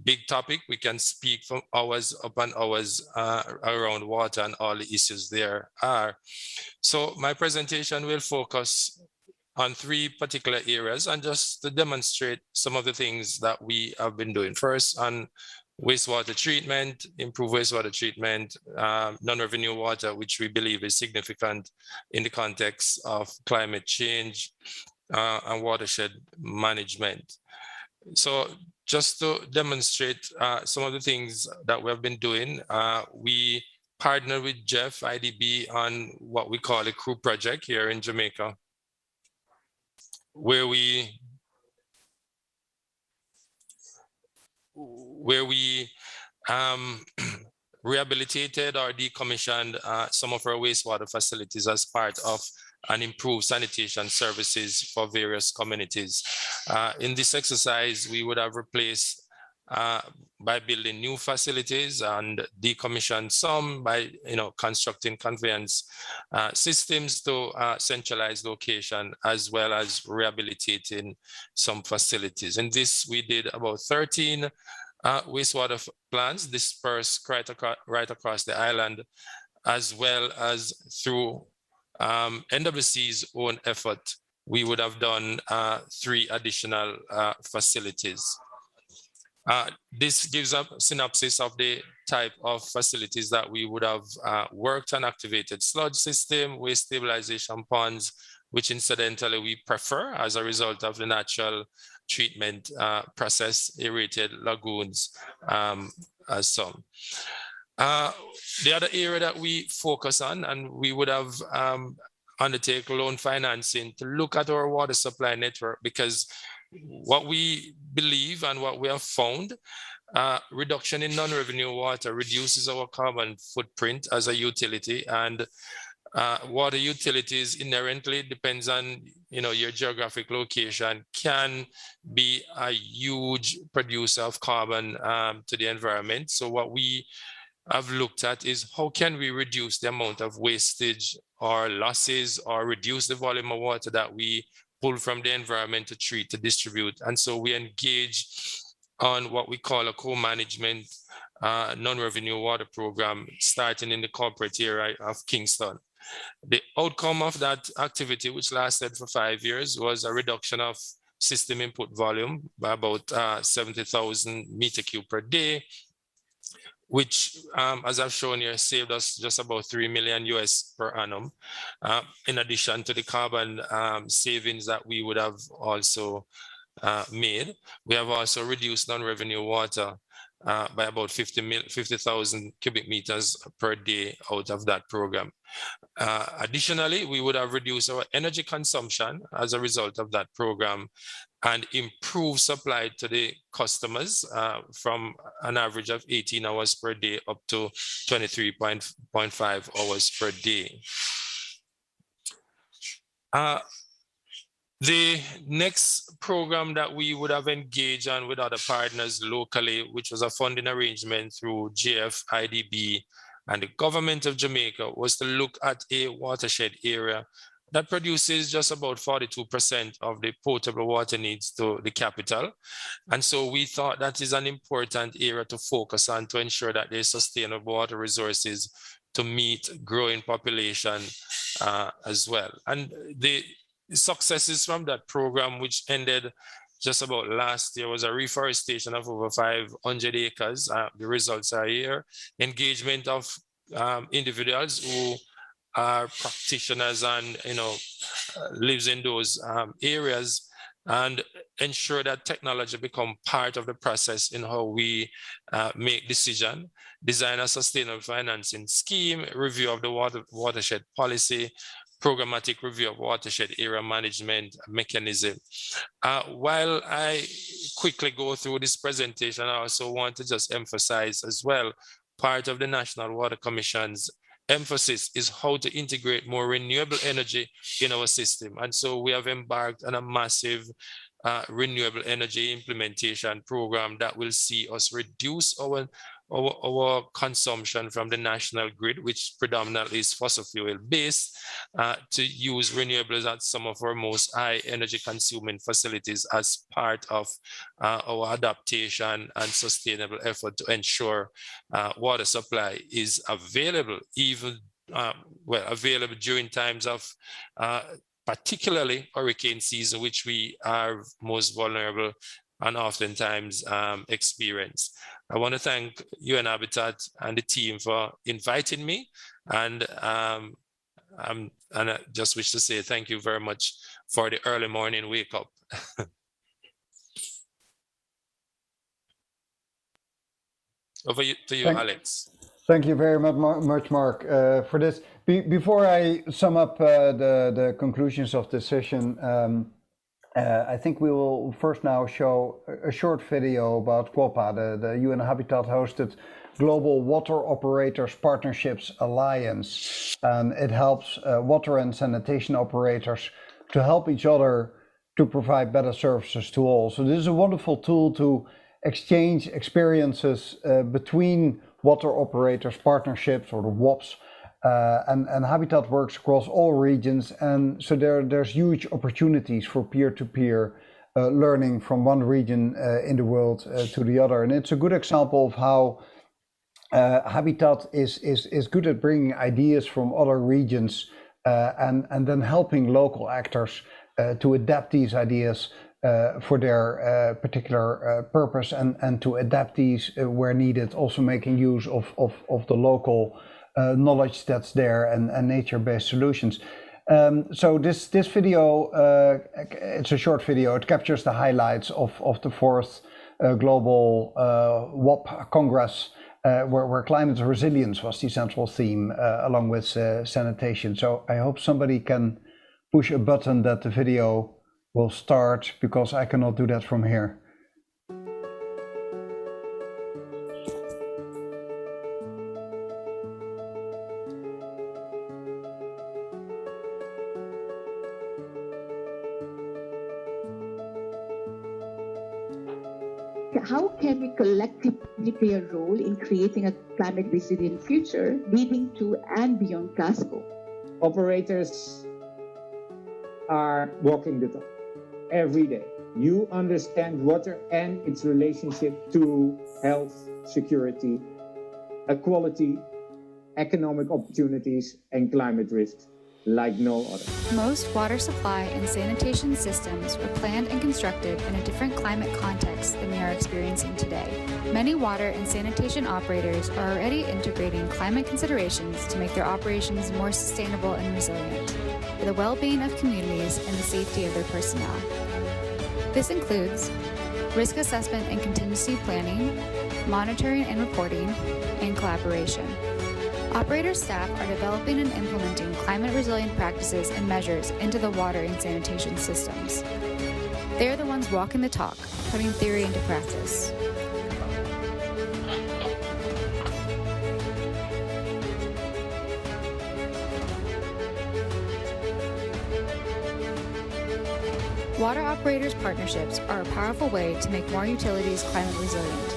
big topic. We can speak for hours upon hours around water and all the issues there are. So my presentation will focus on 3 particular areas and just to demonstrate some of the things that we have been doing. First, on wastewater treatment, improved wastewater treatment, non-revenue water, which we believe is significant in the context of climate change and watershed management. So just to demonstrate some of the things that we have been doing, we partnered with Jeff IDB on what we call a crew project here in Jamaica, where we rehabilitated or decommissioned some of our wastewater facilities as part of and improve sanitation services for various communities. In this exercise, we would have replaced by building new facilities and decommission some by constructing conveyance systems to centralized location, as well as rehabilitating some facilities. In this, we did about 13 wastewater plants dispersed right across the island, as well as through NWC's own effort, we would have done 3 additional facilities. This gives a synopsis of the type of facilities that we would have worked on: activated sludge system, waste stabilization ponds, which incidentally we prefer as a result of the natural treatment process, aerated lagoons as some. The other area that we focus on, and we would have undertake loan financing to look at our water supply network, because what we believe and what we have found, reduction in non-revenue water reduces our carbon footprint as a utility, and water utilities inherently depends on your geographic location, can be a huge producer of carbon to the environment. So what we have looked at is how can we reduce the amount of wastage or losses, or reduce the volume of water that we pull from the environment to treat, to distribute. And so we engage on what we call a co-management non-revenue water program, starting in the corporate area of Kingston. The outcome of that activity, which lasted for 5 years, was a reduction of system input volume by about 70,000 meter cube per day, which, as I've shown here, saved us just about $3 million US per annum, in addition to the carbon savings that we would have also made. We have also reduced non-revenue water by about 50,000 cubic meters per day out of that program. Additionally, we would have reduced our energy consumption as a result of that program and improve supply to the customers from an average of 18 hours per day up to 23.5 hours per day. The next program that we would have engaged on with other partners locally, which was a funding arrangement through GFIDB and the government of Jamaica, was to look at a watershed area that produces just about 42% of the potable water needs to the capital. And so we thought that is an important area to focus on to ensure that there's sustainable water resources to meet growing population as well. And the successes from that program, which ended just about last year, was a reforestation of over 500 acres. The results are here. Engagement of individuals who are practitioners and lives in those areas, and ensure that technology become part of the process in how we make decision, design a sustainable financing scheme, review of the watershed policy, programmatic review of watershed area management mechanism. While I quickly go through this presentation, I also want to just emphasize as well, part of the National Water Commission's emphasis is how to integrate more renewable energy in our system. And so we have embarked on a massive renewable energy implementation program that will see us reduce our consumption from the national grid, which predominantly is fossil fuel based, to use renewables at some of our most high energy consuming facilities as part of our adaptation and sustainable effort to ensure water supply is available, even available during times of particularly hurricane season, which we are most vulnerable and oftentimes experience. I want to thank UN Habitat and the team for inviting me, and I just wish to say thank you very much for the early morning wake up. Over to you, Alex. Thank you very much, Mark, for this. Before I sum up the conclusions of this session, I think we will first now show a short video about QOPA, the UN Habitat hosted Global Water Operators Partnerships Alliance. It helps water and sanitation operators to help each other to provide better services to all. So this is a wonderful tool to exchange experiences between water operators partnerships, or the WOPs, and Habitat works across all regions, and so there's huge opportunities for peer-to-peer learning from one region in the world to the other. And it's a good example of how Habitat is good at bringing ideas from other regions and then helping local actors to adapt these ideas for their particular purpose, and to adapt these where needed, also making use of the local knowledge that's there and nature-based solutions. So this video, it's a short video. It captures the highlights of the 4th Global WOP Congress, where climate resilience was the central theme, along with sanitation. So I hope somebody can push a button that the video will start, because I cannot do that from here. How can we collectively play a role in creating a climate resilient future leading to and beyond Glasgow? Operators are walking the talk every day. You understand water and its relationship to health, security, equality, economic opportunities, and climate risks like no other. Most water supply and sanitation systems were planned and constructed in a different climate context than we are experiencing today. Many water and sanitation operators are already integrating climate considerations to make their operations more sustainable and resilient. for the well-being of communities and the safety of their personnel. This includes risk assessment and contingency planning, monitoring and reporting, and collaboration. Operator staff are developing and implementing climate-resilient practices and measures into the water and sanitation systems. They are the ones walking the talk, putting theory into practice. Water operators' partnerships are a powerful way to make more utilities climate resilient.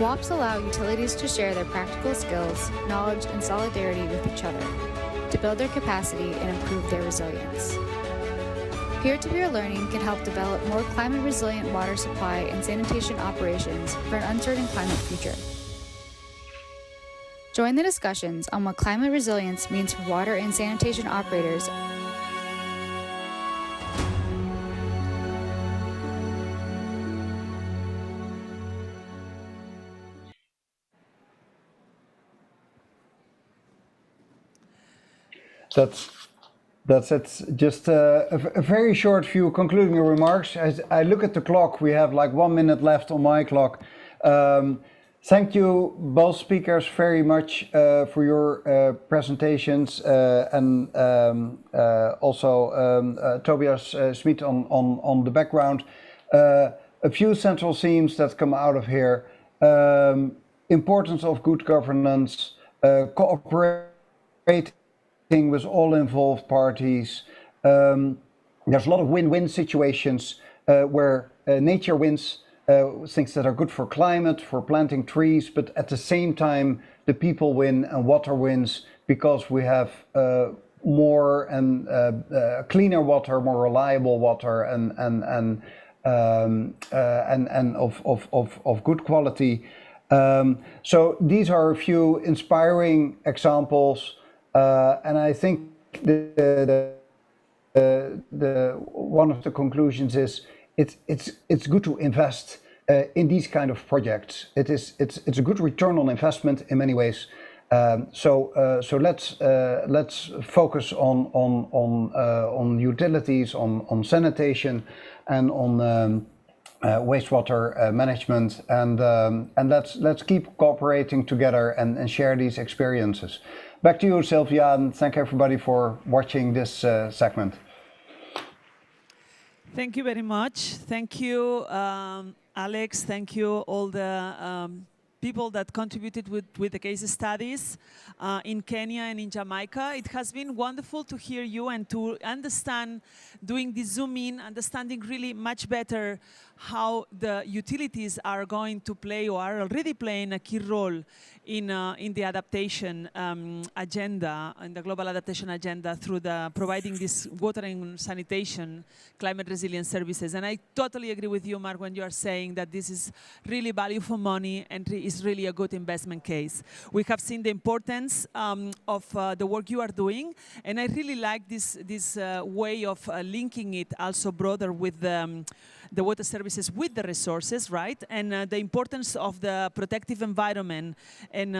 WOPs allow utilities to share their practical skills, knowledge, and solidarity with each other to build their capacity and improve their resilience. Peer-to-peer learning can help develop more climate-resilient water supply and sanitation operations for an uncertain climate future. Join the discussions on what climate resilience means for water and sanitation operators. That's it. Just a very short few concluding remarks. As I look at the clock, we have like 1 minute left on my clock. Thank you, both speakers, very much for your presentations, and also Tobias Smit on the background. A few central themes that come out of here. Importance of good governance, cooperating with all involved parties. There's a lot of win-win situations where nature wins, things that are good for climate, for planting trees, but at the same time the people win and water wins because we have more and cleaner water, more reliable water, and of good quality. So these are a few inspiring examples. And I think one of the conclusions is it's good to invest in these kind of projects. It's a good return on investment in many ways. So let's focus on utilities, on sanitation, and on wastewater management, and let's keep cooperating together and share these experiences. Back to you, Sylvia, and thank everybody for watching this segment. Thank you very much. Thank you, Alex. Thank you, all the people that contributed with the case studies in Kenya and in Jamaica. It has been wonderful to hear you and to understand, doing the zoom in, understanding really much better how the utilities are going to play or are already playing a key role in the adaptation agenda, in the global adaptation agenda, through the providing this water and sanitation, climate resilient services. And I totally agree with you, Mark, when you are saying that this is really value for money and is really a good investment case. We have seen the importance of the work you are doing, and I really like this way of linking it also broader with the water services with the resources, right? And the importance of the protective environment and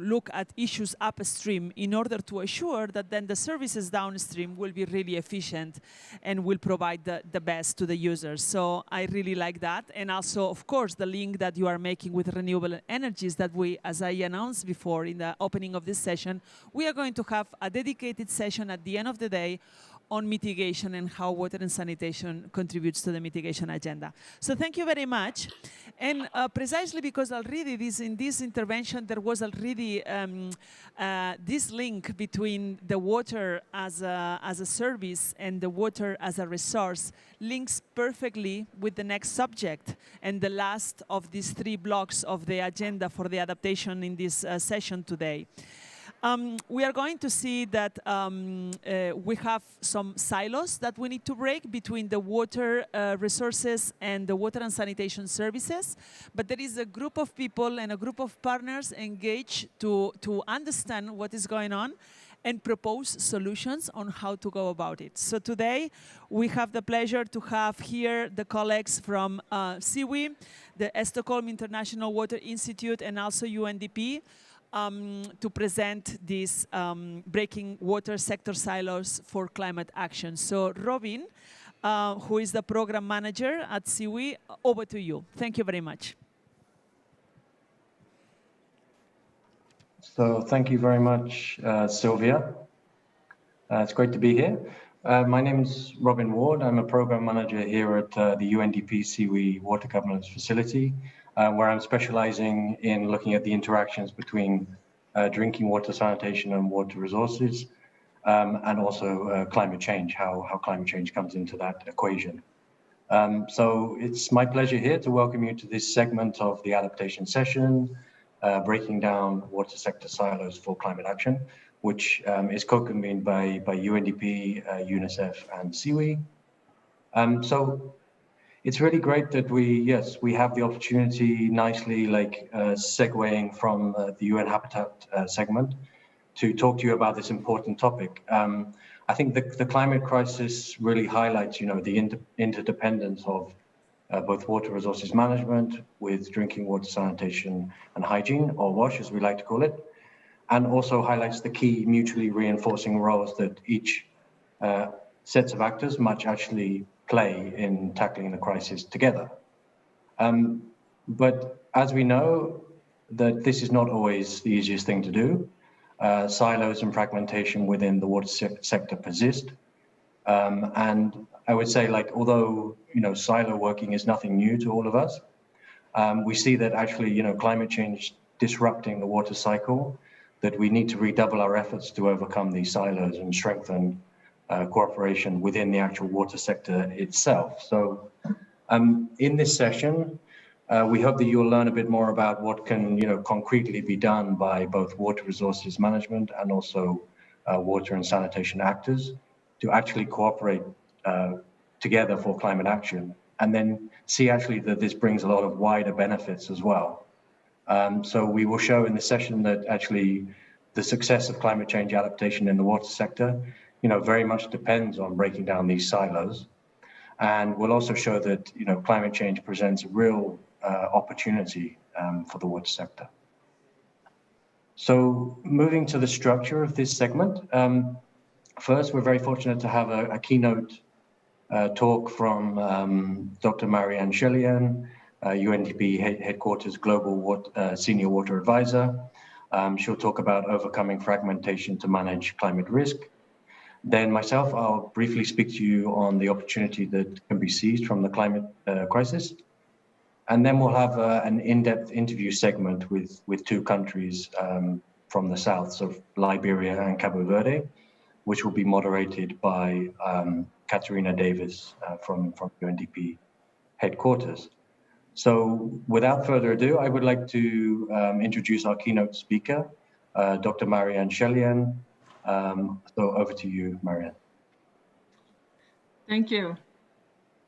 look at issues upstream in order to assure that then the services downstream will be really efficient and will provide the best to the users. So I really like that. And also, of course, the link that you are making with renewable energies that we, as I announced before in the opening of this session, we are going to have a dedicated session at the end of the day on mitigation and how water and sanitation contributes to the mitigation agenda. So thank you very much. And precisely because already in this intervention, there was already this link between the water as a service and the water as a resource links perfectly with the next subject and the last of these 3 blocks of the agenda for the adaptation in this session today. We are going to see that we have some silos that we need to break between the water resources and the water and sanitation services. But there is a group of people and a group of partners engaged to understand what is going on and propose solutions on how to go about it. So today, we have the pleasure to have here the colleagues from SIWI, the Stockholm International Water Institute, and also UNDP. to present this Breaking Water Sector Silos for Climate Action. So Robin, who is the program manager at SIWI, over to you. Thank you very much. So thank you very much, Sylvia. It's great to be here. My name is Robin Ward. I'm a program manager here at the UNDP SIWI Water Governance Facility, where I'm specializing in looking at the interactions between drinking water sanitation and water resources, and also climate change, how climate change comes into that equation. So it's my pleasure here to welcome you to this segment of the adaptation session, breaking down water sector silos for climate action, which is co-convened by UNDP, UNICEF, and SIWI. So it's really great that we have the opportunity nicely, segueing from the UN Habitat segment to talk to you about this important topic. I think the climate crisis really highlights, the interdependence of both water resources management with drinking water sanitation and hygiene, or WASH as we like to call it, and also highlights the key mutually reinforcing roles that each sets of actors must actually play in tackling the crisis together. But as we know, that this is not always the easiest thing to do. Silos and fragmentation within the water sector persist. And I would say, although, silo working is nothing new to all of us, we see that actually, climate change disrupting the water cycle, that we need to redouble our efforts to overcome these silos and strengthen cooperation within the actual water sector itself. So in this session, we hope that you'll learn a bit more about what can, concretely be done by both water resources management and also water and sanitation actors to actually cooperate together for climate action, and then see actually that this brings a lot of wider benefits as well. So we will show in the session that actually the success of climate change adaptation in the water sector, very much depends on breaking down these silos. And we'll also show that, climate change presents a real opportunity for the water sector. So moving to the structure of this segment, first, we're very fortunate to have a keynote talk from Dr. Marianne Chelian, UNDP Headquarters Global Senior Water Advisor. She'll talk about overcoming fragmentation to manage climate risk. Then myself, I'll briefly speak to you on the opportunity that can be seized from the climate crisis. And then we'll have an in-depth interview segment with two countries from the south, so Liberia and Cabo Verde, which will be moderated by Katerina Davis from UNDP Headquarters. So without further ado, I would like to introduce our keynote speaker, Dr. Marianne Chelian. So over to you, Marianne. Thank you.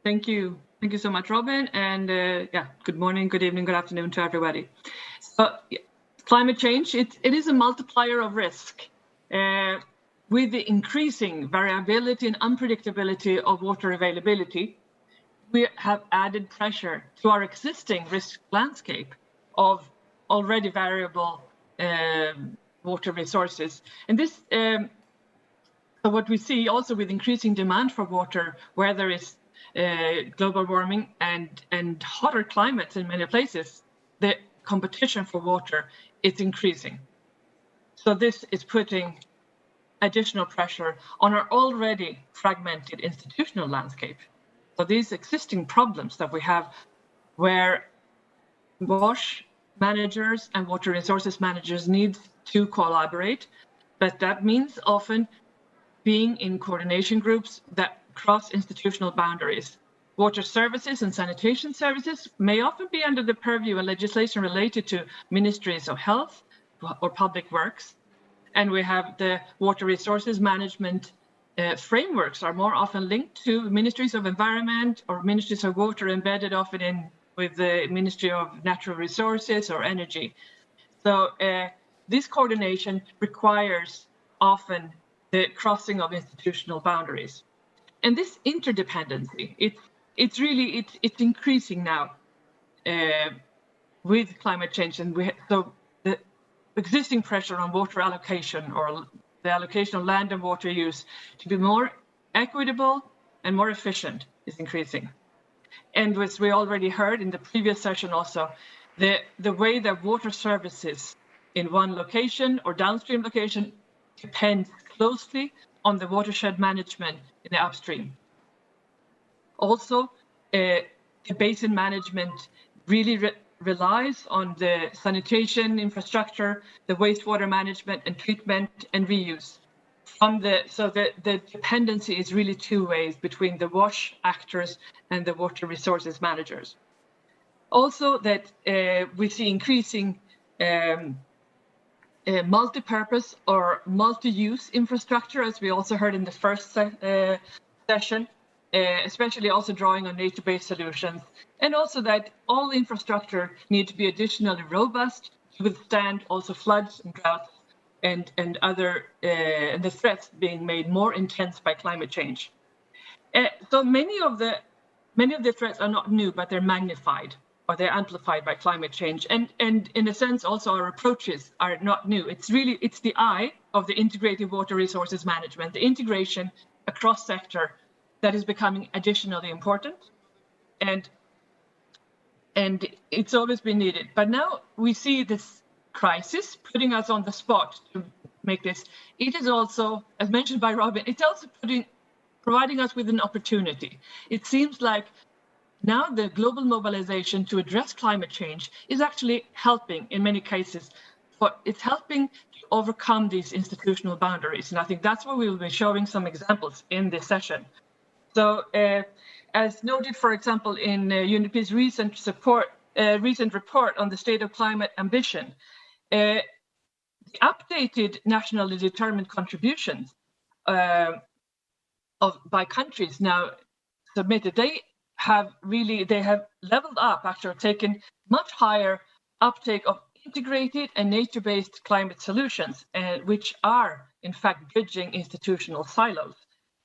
Thank you. Thank you so much, Robin. And good morning, good evening, good afternoon to everybody. Climate change, it is a multiplier of risk. With the increasing variability and unpredictability of water availability, we have added pressure to our existing risk landscape of already variable water resources. And this, what we see also with increasing demand for water, where there is global warming and hotter climates in many places, the competition for water is increasing. So this is putting additional pressure on our already fragmented institutional landscape. So these existing problems that we have, where WASH managers and water resources managers need to collaborate, but that means often being in coordination groups that cross institutional boundaries. Water services and sanitation services may often be under the purview and legislation related to ministries of health or public works. And we have the water resources management frameworks are more often linked to ministries of environment or ministries of water, embedded often in with the Ministry of Natural Resources or Energy. So this coordination requires often the crossing of institutional boundaries. And this interdependency, it's really increasing now with climate change. And so the existing pressure on water allocation, or the allocation of land and water use, to be more equitable and more efficient is increasing. And as we already heard in the previous session also, the way that water services in one location or downstream location depends closely on the watershed management in the upstream. Also, the basin management really relies on the sanitation infrastructure, the wastewater management and treatment and reuse. So the dependency is really two ways between the WASH actors and the water resources managers. Also that we see increasing multi-purpose or multi-use infrastructure, as we also heard in the first session, especially also drawing on nature-based solutions, and also that all infrastructure need to be additionally robust to withstand also floods and droughts and other the threats being made more intense by climate change. So many of the threats are not new, but they're magnified or they're amplified by climate change. And in a sense, also our approaches are not new. It's the eye of the integrated water resources management, the integration across sector that is becoming additionally important. And it's always been needed. But now we see this crisis putting us on the spot to make this. It is also, as mentioned by Robin, it's also providing us with an opportunity. It seems like now the global mobilization to address climate change is actually helping in many cases. But it's helping to overcome these institutional boundaries. And I think that's why we will be showing some examples in this session. So as noted, for example, in UNDP's recent report on the state of climate ambition, the updated nationally determined contributions by countries now submitted, they have leveled up, actually taken much higher uptake of integrated and nature-based climate solutions, which are in fact bridging institutional silos.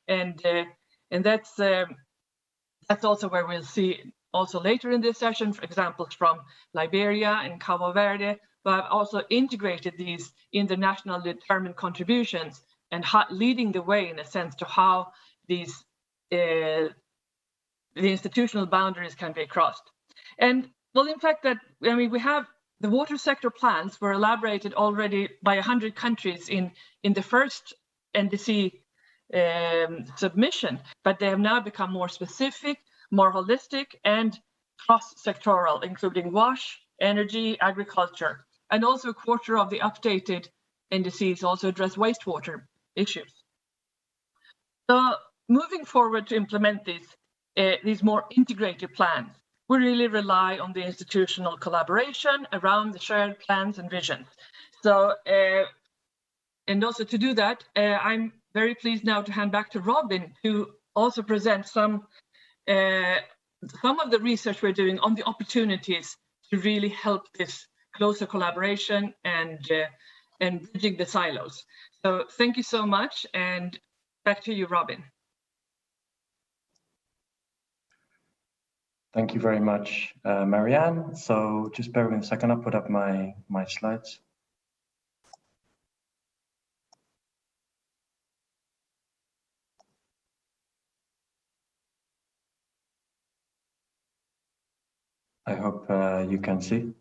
And that's also where we'll see also later in this session, for examples from Liberia and Cabo Verde, who have also integrated these in the national determined contributions and leading the way in a sense to how these the institutional boundaries can be crossed. And well, in fact, we have the water sector plans were elaborated already by 100 countries in the first NDC submission, but they have now become more specific, more holistic, and cross-sectoral, including WASH, energy, agriculture, and also a quarter of the updated NDCs also address wastewater issues. So moving forward to implement these more integrated plans, we really rely on the institutional collaboration around the shared plans and visions. So, and also to do that, I'm very pleased now to hand back to Robin to also present some of the research we're doing on the opportunities to really help this closer collaboration and bridging the silos. So thank you so much, and back to you, Robin. Thank you very much, Marianne. So just bear with me a second, I'll put up my slides. I hope you can see.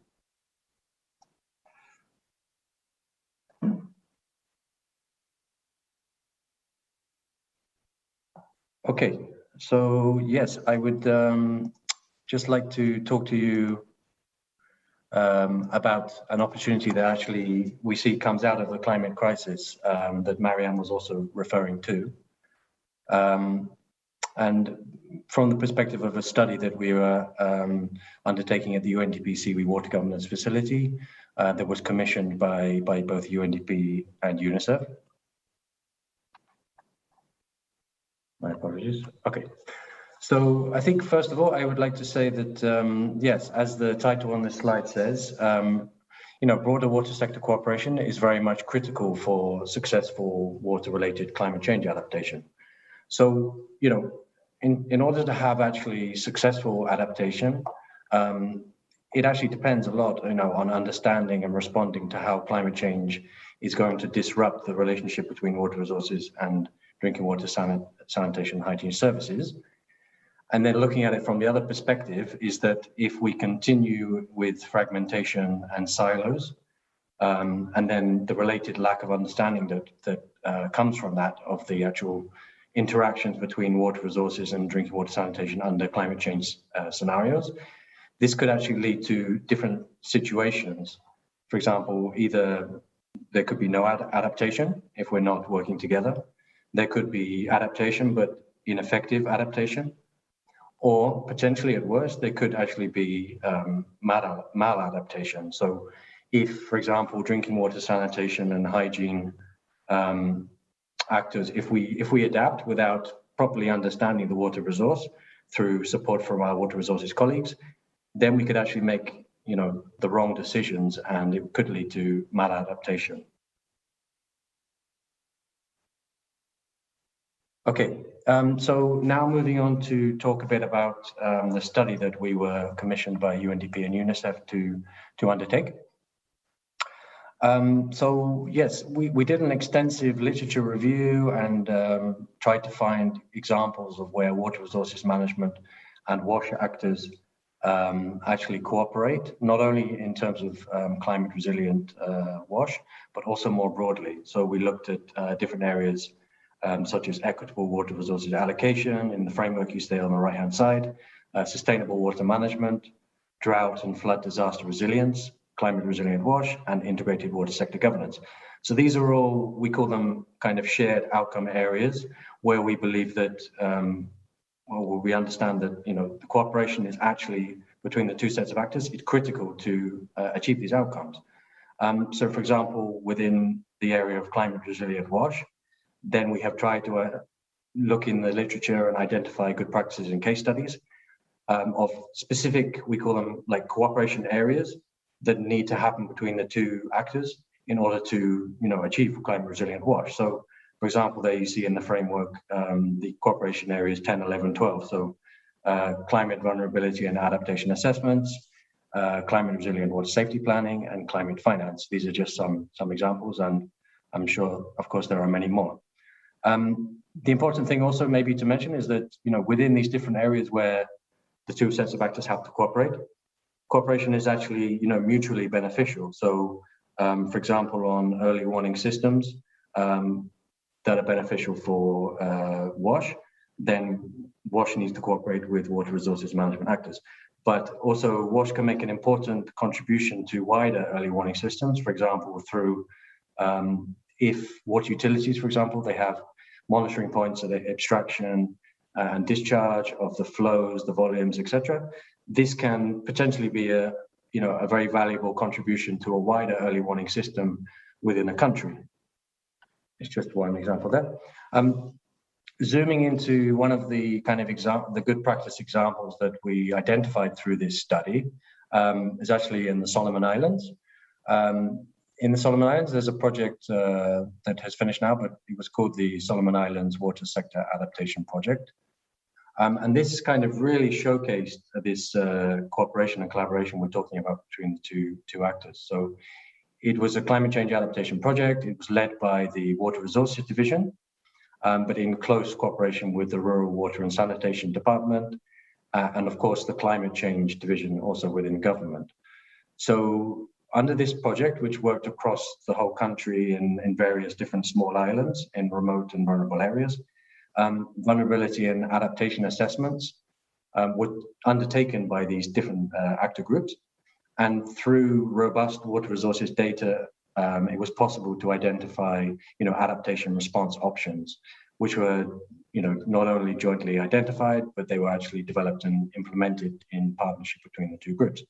Okay, so yes, I would just like to talk to you about an opportunity that actually we see comes out of the climate crisis that Marianne was also referring to. And from the perspective of a study that we were undertaking at the UNDP Seaweed Water Governance Facility that was commissioned by both UNDP and UNICEF. My apologies. Okay. So I think, first of all, I would like to say that, yes, as the title on this slide says, broader water sector cooperation is very much critical for successful water-related climate change adaptation. So, in order to have actually successful adaptation, it actually depends a lot, on understanding and responding to how climate change is going to disrupt the relationship between water resources and drinking water, sanitation, hygiene services. And then looking at it from the other perspective is that if we continue with fragmentation and silos, and then the related lack of understanding that comes from that of the actual interactions between water resources and drinking water sanitation under climate change scenarios, this could actually lead to different situations. For example, either there could be no adaptation if we're not working together. There could be adaptation, but ineffective adaptation. Or potentially at worst, there could actually be maladaptation. So if, for example, drinking water sanitation and hygiene actors, if we adapt without properly understanding the water resource through support from our water resources colleagues, then we could actually make the wrong decisions, and it could lead to maladaptation. Okay, so now moving on to talk a bit about the study that we were commissioned by UNDP and UNICEF to undertake. So yes, we did an extensive literature review and tried to find examples of where water resources management and WASH actors actually cooperate, not only in terms of climate resilient WASH, but also more broadly. So we looked at different areas such as equitable water resources allocation in the framework you see on the right-hand side, sustainable water management, drought and flood disaster resilience, climate resilient WASH, and integrated water sector governance. So these are all, we call them kind of shared outcome areas where we believe that, well, we understand that, the cooperation is actually between the two sets of actors. It's critical to achieve these outcomes. So for example, within the area of climate resilient WASH, then we have tried to look in the literature and identify good practices and case studies of specific, we call them like cooperation areas that need to happen between the two actors in order to, achieve climate resilient WASH. So, for example, there you see in the framework, the cooperation areas 10, 11, 12. So climate vulnerability and adaptation assessments, climate resilient water safety planning, and climate finance. These are just some examples, and I'm sure, of course, there are many more. The important thing also maybe to mention is that, within these different areas where the two sets of actors have to cooperate, cooperation is actually, mutually beneficial. So, for example, on early warning systems that are beneficial for WASH, then WASH needs to cooperate with water resources management actors. But also WASH can make an important contribution to wider early warning systems, for example, through if water utilities, for example, they have monitoring points of the extraction and discharge of the flows, the volumes, etc. This can potentially be a very valuable contribution to a wider early warning system within a country. It's just one example there. Zooming into one of the kind of the good practice examples that we identified through this study is actually in the Solomon Islands. In the Solomon Islands, there's a project that has finished now, but it was called the Solomon Islands Water Sector Adaptation Project. And this kind of really showcased this cooperation and collaboration we're talking about between the two actors. So it was a climate change adaptation project. It was led by the Water Resources Division, but in close cooperation with the Rural Water and Sanitation Department, and of course the Climate Change Division also within government. So under this project, which worked across the whole country in various different small islands in remote and vulnerable areas, vulnerability and adaptation assessments were undertaken by these different actor groups. And through robust water resources data, it was possible to identify, adaptation response options, which were, not only jointly identified, but they were actually developed and implemented in partnership between the two groups.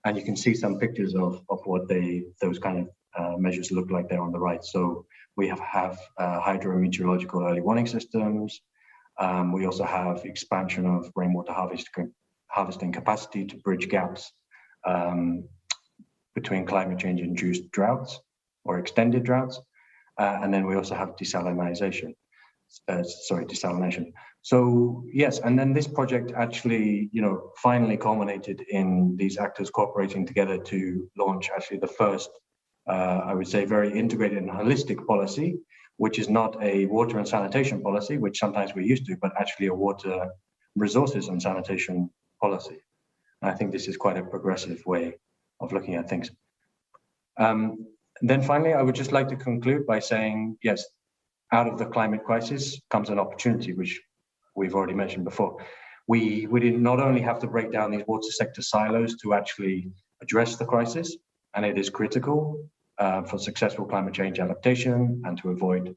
And you can see some pictures of what those kind of measures look like there on the right. So we have hydrometeorological early warning systems. We also have expansion of rainwater harvesting capacity to bridge gaps between climate change induced droughts or extended droughts. And then we also have desalination. So yes, and then this project actually, finally culminated in these actors cooperating together to launch actually the first, I would say, very integrated and holistic policy, which is not a water and sanitation policy, which sometimes we're used to, but actually a water resources and sanitation policy. And I think this is quite a progressive way of looking at things. Then finally, I would just like to conclude by saying, yes, out of the climate crisis comes an opportunity, which we've already mentioned before. We did not only have to break down these water sector silos to actually address the crisis, and it is critical for successful climate change adaptation and to avoid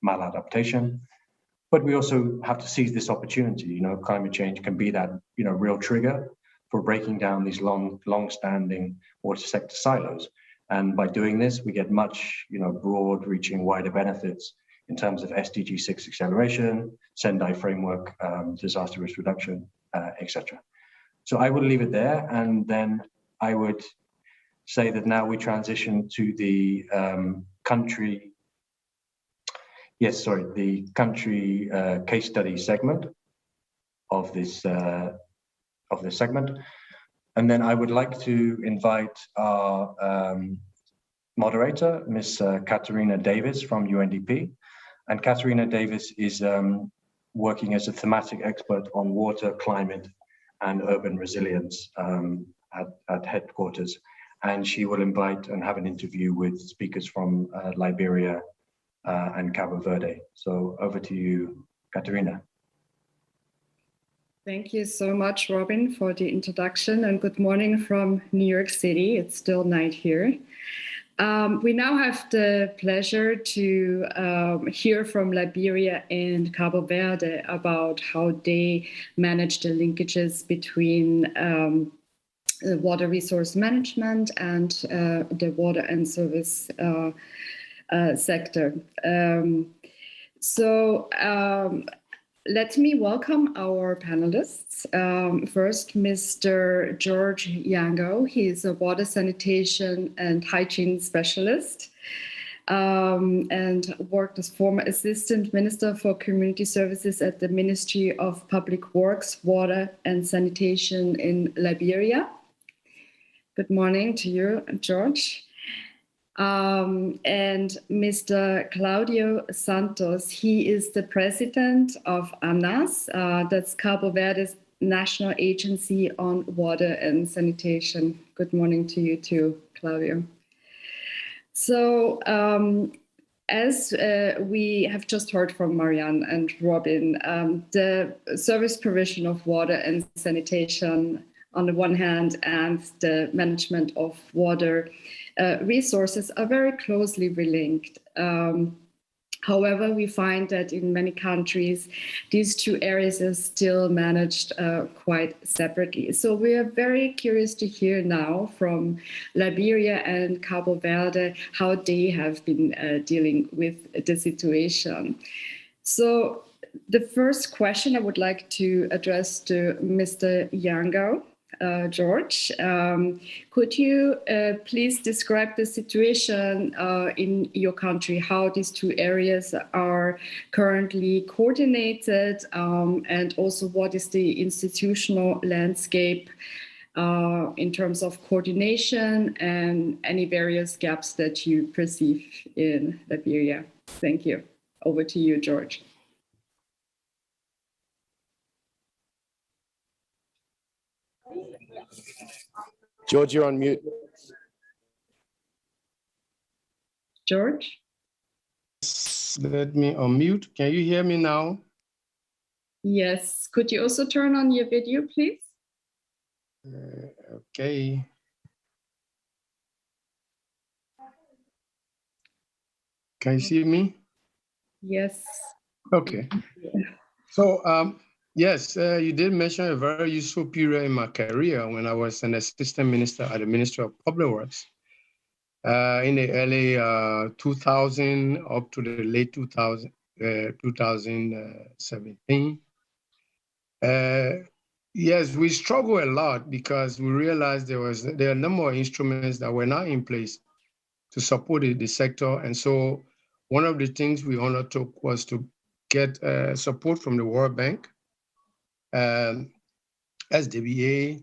maladaptation. But we also have to seize this opportunity. Climate change can be that real trigger for breaking down these long-standing water sector silos. And by doing this, we get much broad-reaching, wider benefits in terms of SDG 6 acceleration, Sendai framework, disaster risk reduction, etc. So I would leave it there, and then I would say that now we transition to the country case study segment of this segment. And then I would like to invite our moderator, Ms. Katerina Davis from UNDP. And Katerina Davis is working as a thematic expert on water, climate, and urban resilience at headquarters. And she will invite and have an interview with speakers from Liberia and Cabo Verde. So over to you, Katerina. Thank you so much, Robin, for the introduction, and good morning from New York City. It's still night here. We now have the pleasure to hear from Liberia and Cabo Verde about how they manage the linkages between water resource management and the water and service sector. Let me welcome our panelists. First, Mr. George Yango. He is a water sanitation and hygiene specialist and worked as former Assistant Minister for Community Services at the Ministry of Public Works, Water and Sanitation in Liberia. Good morning to you, George. And Mr. Claudio Santos, he is the president of ANAS, that's Cabo Verde's National Agency on Water and Sanitation. Good morning to you too, Claudio. So, as we have just heard from Marianne and Robin, the service provision of water and sanitation on the one hand and the management of water resources are very closely linked. However, we find that in many countries, these two areas are still managed quite separately. So we are very curious to hear now from Liberia and Cabo Verde how they have been dealing with the situation. So the first question I would like to address to Mr. Yango. George, could you please describe the situation in your country, how these two areas are currently coordinated, and also what is the institutional landscape in terms of coordination and any various gaps that you perceive in Liberia? Thank you. Over to you, George. George, you're on mute. George? Let me unmute. Can you hear me now? Yes. Could you also turn on your video, please? Okay. Can you see me? Yes. Okay. So, yes, you did mention a very useful period in my career when I was an assistant minister at the Ministry of Public Works in the early 2000 up to the late 2017. Yes, we struggled a lot because we realized there are a number of instruments that were not in place to support the sector. And so one of the things we undertook was to get support from the World Bank, SWA,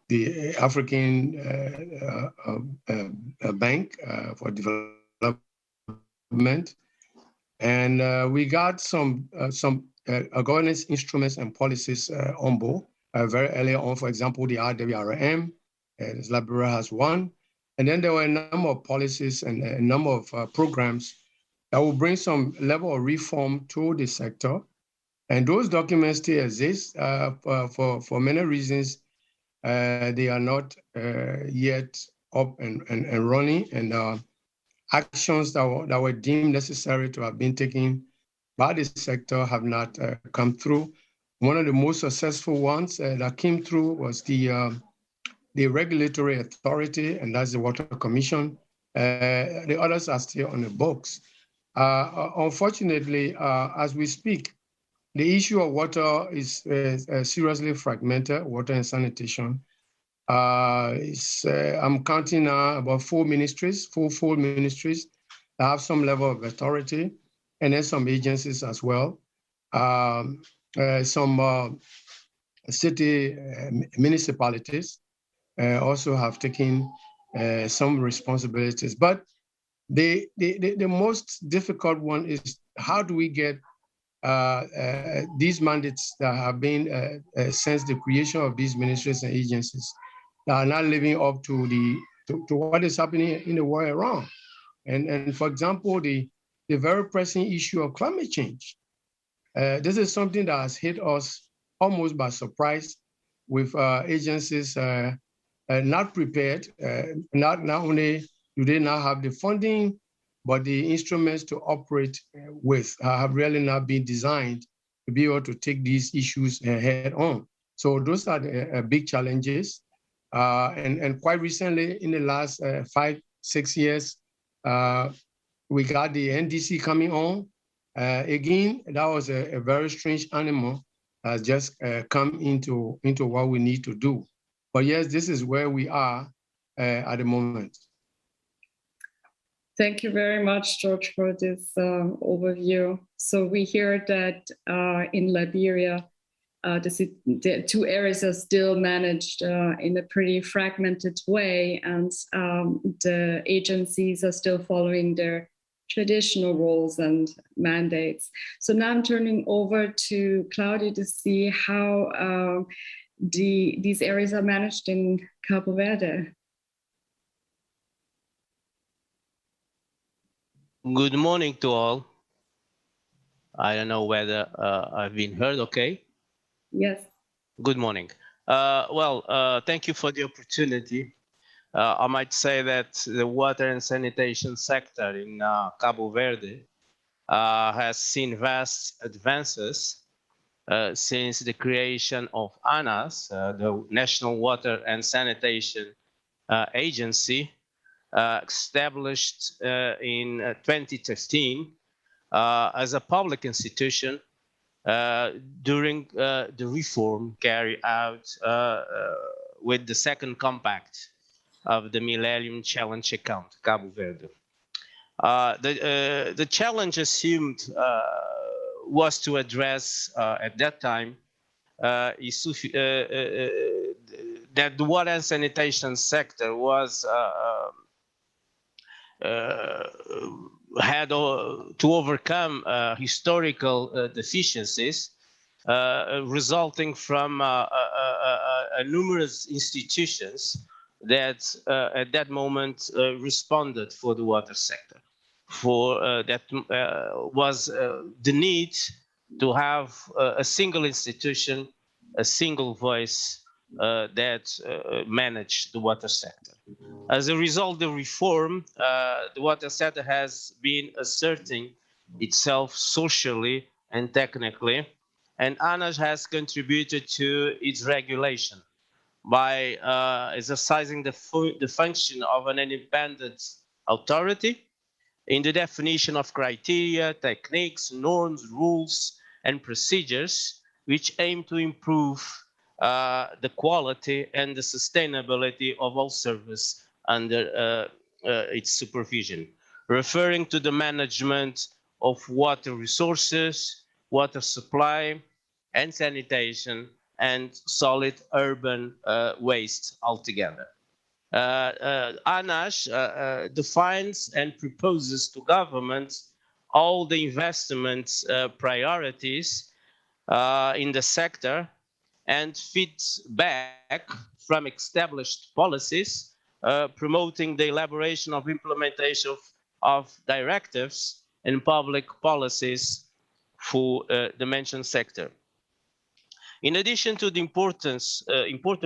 the African Bank for Development, and we got some governance instruments and policies on board very early on. For example, the RWRM, Liberia has one, and then there were a number of policies and a number of programs that will bring some level of reform to the sector. And those documents still exist for many reasons. They are not yet up and running, and actions that were deemed necessary to have been taken by the sector have not come through. One of the most successful ones that came through was the regulatory authority, and that's the Water Commission. The others are still on the books. Unfortunately, as we speak, the issue of water is seriously fragmented, water and sanitation. I'm counting now about 4 ministries, full ministries that have some level of authority, and then some agencies as well. Some city municipalities also have taken some responsibilities. But the most difficult one is how do we get these mandates that have been since the creation of these ministries and agencies that are not living up to what is happening in the world around. And for example, the very pressing issue of climate change. This is something that has hit us almost by surprise, with agencies not prepared. Not only do they not have the funding, but the instruments to operate with have really not been designed to be able to take these issues head on. So those are the big challenges. And quite recently, in the last 5-6 years, we got the NDC coming on. Again, that was a very strange animal has just come into what we need to do. But yes, this is where we are at the moment. Thank you very much, George, for this overview. So we hear that in Liberia, the 2 areas are still managed in a pretty fragmented way, and the agencies are still following their traditional roles and mandates. So now I'm turning over to Claudia to see how these areas are managed in Cabo Verde. Good morning to all. I don't know whether I've been heard okay. Yes. Good morning. Thank you for the opportunity. I might say that the water and sanitation sector in Cabo Verde has seen vast advances since the creation of ANAS, the National Water and Sanitation Agency, established in 2013 as a public institution during the reform carried out with the second compact of the Millennium Challenge account, Cabo Verde. The challenge assumed was to address at that time that the water and sanitation sector was had to overcome historical deficiencies resulting from numerous institutions that at that moment responded for the water sector. That was the need to have a single institution, a single voice that managed the water sector. As a result of the reform, the water sector has been asserting itself socially and technically, and ANAS has contributed to its regulation by exercising the function of an independent authority in the definition of criteria, techniques, norms, rules, and procedures which aim to improve the quality and the sustainability of all service under its supervision, referring to the management of water resources, water supply, and sanitation, and solid urban waste altogether. ANAS defines and proposes to governments all the investment priorities in the sector and feeds back from established policies, promoting the elaboration of implementation of directives and public policies for the mentioned sector. In addition to the important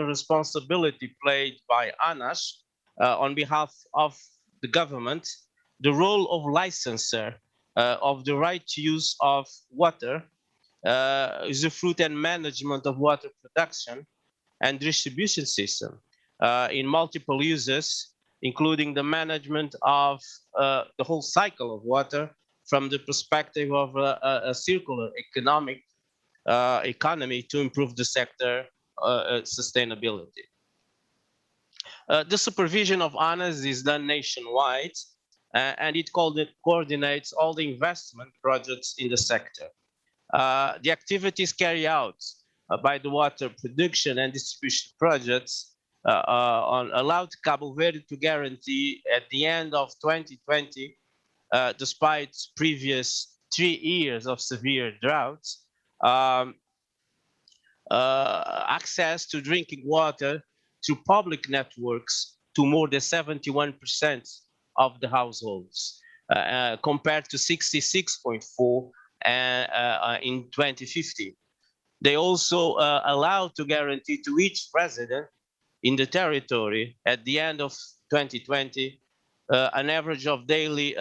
responsibility played by ANAS on behalf of the government, the role of licensor of the right to use of water is the fruit and management of water production and distribution system in multiple uses, including the management of the whole cycle of water from the perspective of a circular economy to improve the sector sustainability. The supervision of ANAS is done nationwide, and it coordinates all the investment projects in the sector. The activities carried out by the water production and distribution projects allowed Cabo Verde to guarantee at the end of 2020, despite previous 3 years of severe droughts, access to drinking water through public networks to more than 71% of the households, compared to 66.4% in 2015. They also allowed to guarantee to each resident in the territory at the end of 2020 an average of daily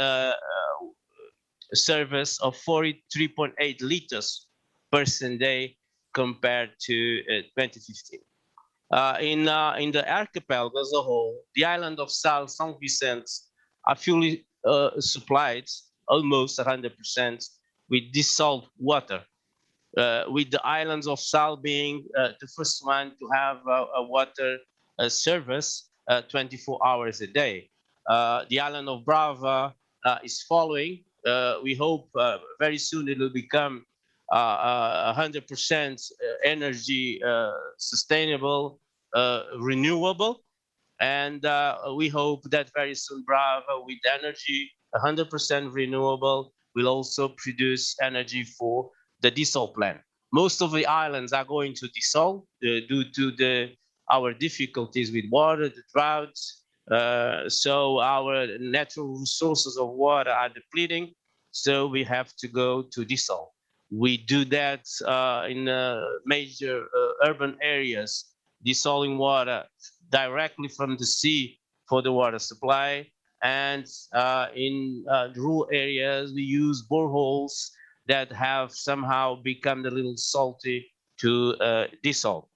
service of 43.8 liters per day compared to 2015. In the archipelago as a whole, the island of São Vicente are fully supplied almost 100% with dissolved water, with the islands of Sal being the first one to have a water service 24 hours a day. The island of Brava is following. We hope very soon it will become 100% energy sustainable, renewable. And we hope that very soon Brava, with energy 100% renewable, will also produce energy for the desal plant. Most of the islands are going to desal due to our difficulties with water, the droughts. So our natural resources of water are depleting. So we have to go to desal. We do that in major urban areas, desaling water directly from the sea for the water supply. And in rural areas, we use boreholes that have somehow become a little salty to desal.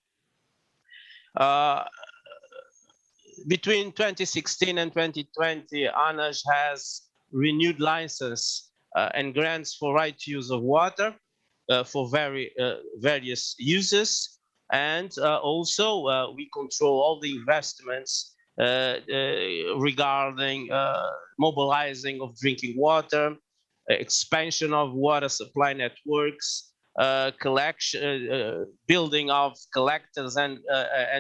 Between 2016 and 2020, ANAS has renewed license and grants for right to use of water for various uses. And also we control all the investments regarding mobilizing of drinking water, expansion of water supply networks, building of collectors and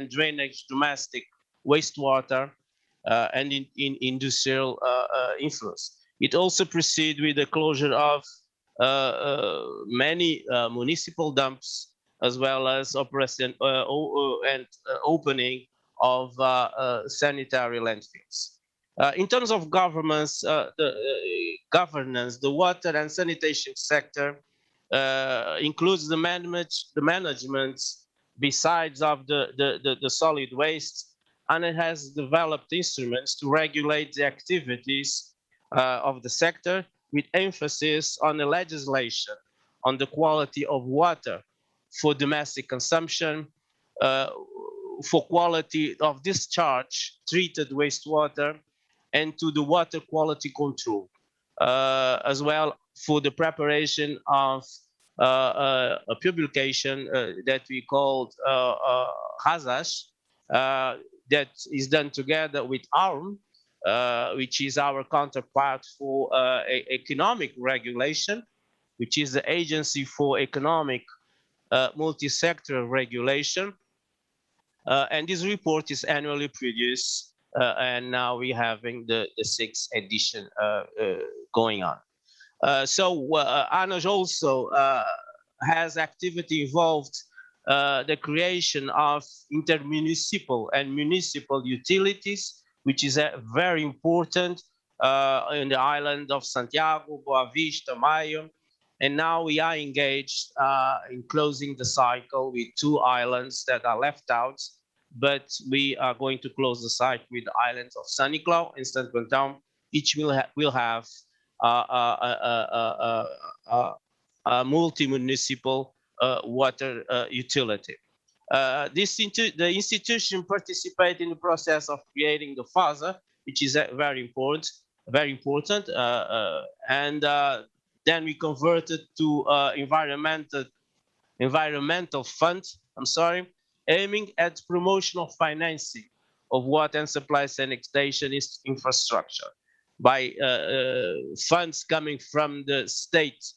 drainage domestic wastewater, and in industrial influence. It also proceeds with the closure of many municipal dumps, as well as operation and opening of sanitary landfills. In terms of governance, the water and sanitation sector includes the management besides of the solid waste, and it has developed instruments to regulate the activities of the sector, with emphasis on the legislation on the quality of water for domestic consumption, for quality of discharge, treated wastewater, and to the water quality control, as well for the preparation of a publication that we called HAZAS, that is done together with ARM, which is our counterpart for economic regulation, which is the Agency for Economic Multi-Sector Regulation. And this report is annually produced, and now we're having the 6th edition going on. So ANAS also has activity involved the creation of intermunicipal and municipal utilities, which is very important in the island of Santiago, Boa Vista, Maio. And now we are engaged in closing the cycle with 2 islands that are left out, but we are going to close the cycle with the islands of San Nicolau and Santo Antão. Each will have a multi-municipal water utility. The institution participated in the process of creating the FASA, which is very important, and then we converted to environmental fund, aiming at promotional financing of water and supply sanitation infrastructure by funds coming from the state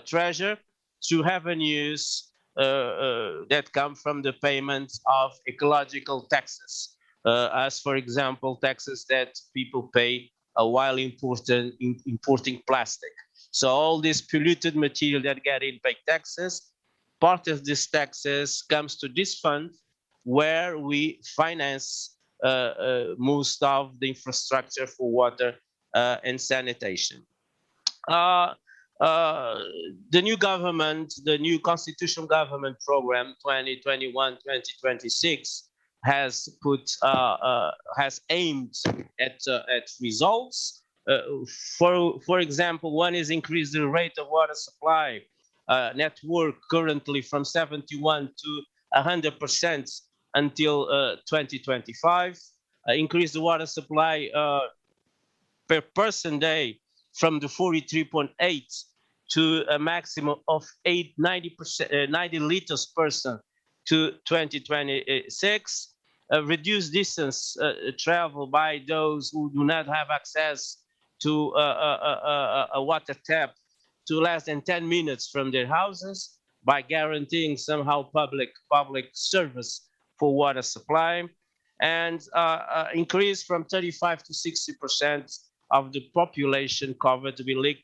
treasury to revenues that come from the payment of ecological taxes, as for example, taxes that people pay while importing plastic. So all this polluted material that get in paid taxes, part of these taxes comes to this fund where we finance most of the infrastructure for water and sanitation. The new government, the new constitutional government program 2021-2026 has aimed at results. For example, one is increase the rate of water supply network currently from 71 to 100% until 2025. Increase the water supply per person day from the 43.8 to a maximum of 90 liters per person to 2026. Reduce distance travel by those who do not have access to a water tap to less than 10 minutes from their houses by guaranteeing somehow public service for water supply, and increase from 35 to 60% of the population covered with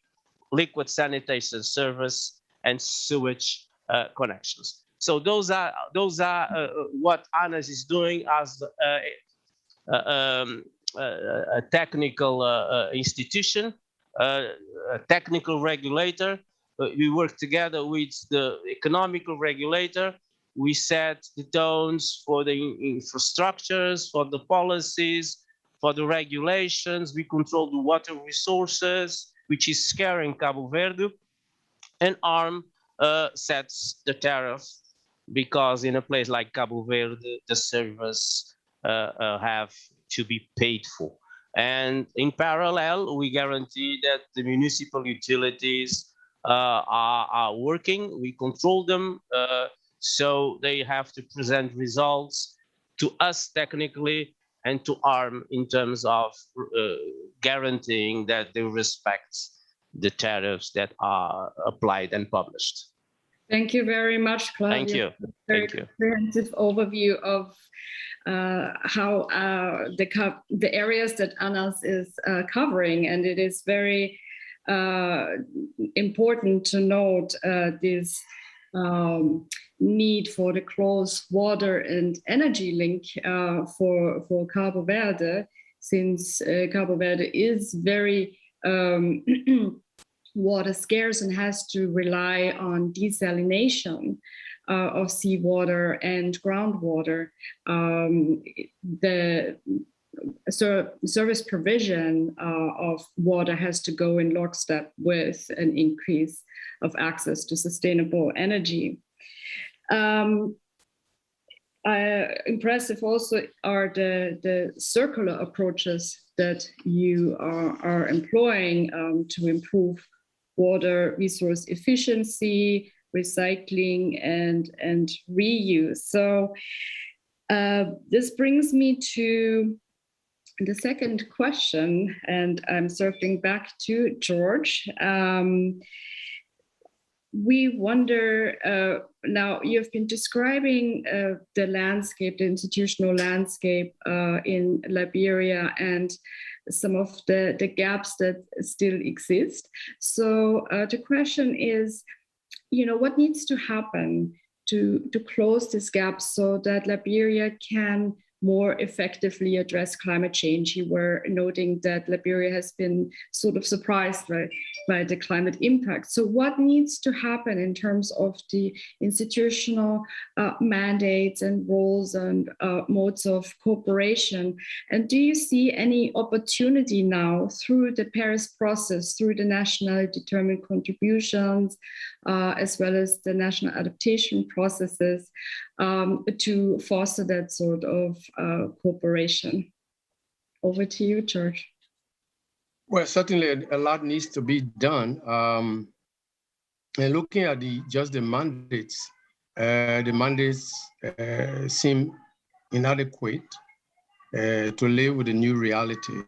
liquid sanitation service and sewage connections. So those are what ANAS is doing as a technical institution, a technical regulator. We work together with the economical regulator. We set the tones for the infrastructures, for the policies, for the regulations. We control the water resources, which is scarce in Cabo Verde, and ARM sets the tariff, because in a place like Cabo Verde, the service have to be paid for. And in parallel, we guarantee that the municipal utilities are working. We control them, so they have to present results to us technically and to ARM in terms of guaranteeing that they respect the tariffs that are applied and published. Thank you very much, Claudio. Thank you. Very Thank you. comprehensive overview of how the areas that ANAS is covering, and it is very important to note this need for the close water and energy link for Cabo Verde, since Cabo Verde is very water scarce and has to rely on desalination of seawater and groundwater. The service provision of water has to go in lockstep with an increase of access to sustainable energy. Impressive also are the circular approaches that you are employing to improve water resource efficiency, recycling, and reuse. So this brings me to The second question, and I'm circling back to George. We wonder, now you've been describing the landscape, the institutional landscape in Liberia and some of the gaps that still exist. So the question is, what needs to happen to close this gap so that Liberia can more effectively address climate change? You were noting that Liberia has been sort of surprised by the climate impact. So what needs to happen in terms of the institutional mandates and roles and modes of cooperation? And do you see any opportunity now through the Paris process, through the nationally determined contributions, as well as the national adaptation processes, to foster that sort of cooperation? Over to you, George. Well, certainly a lot needs to be done. And looking at just the mandates seem inadequate to live with the new reality.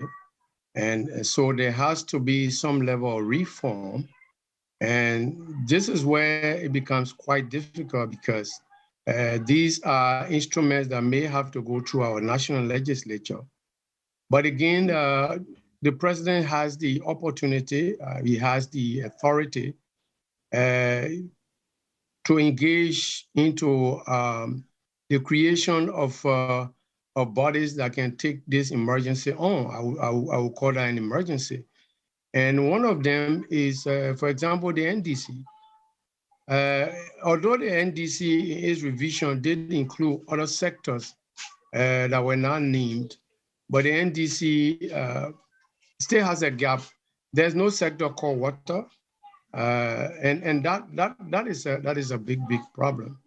And so there has to be some level of reform. And this is where it becomes quite difficult because these are instruments that may have to go through our national legislature. But again, the president has the opportunity, he has the authority to engage into the creation of bodies that can take this emergency on. I will call that an emergency. And one of them is, for example, the NDC. Although the NDC in its revision did include other sectors that were not named, but the NDC still has a gap. There's no sector called water, and that is a big problem.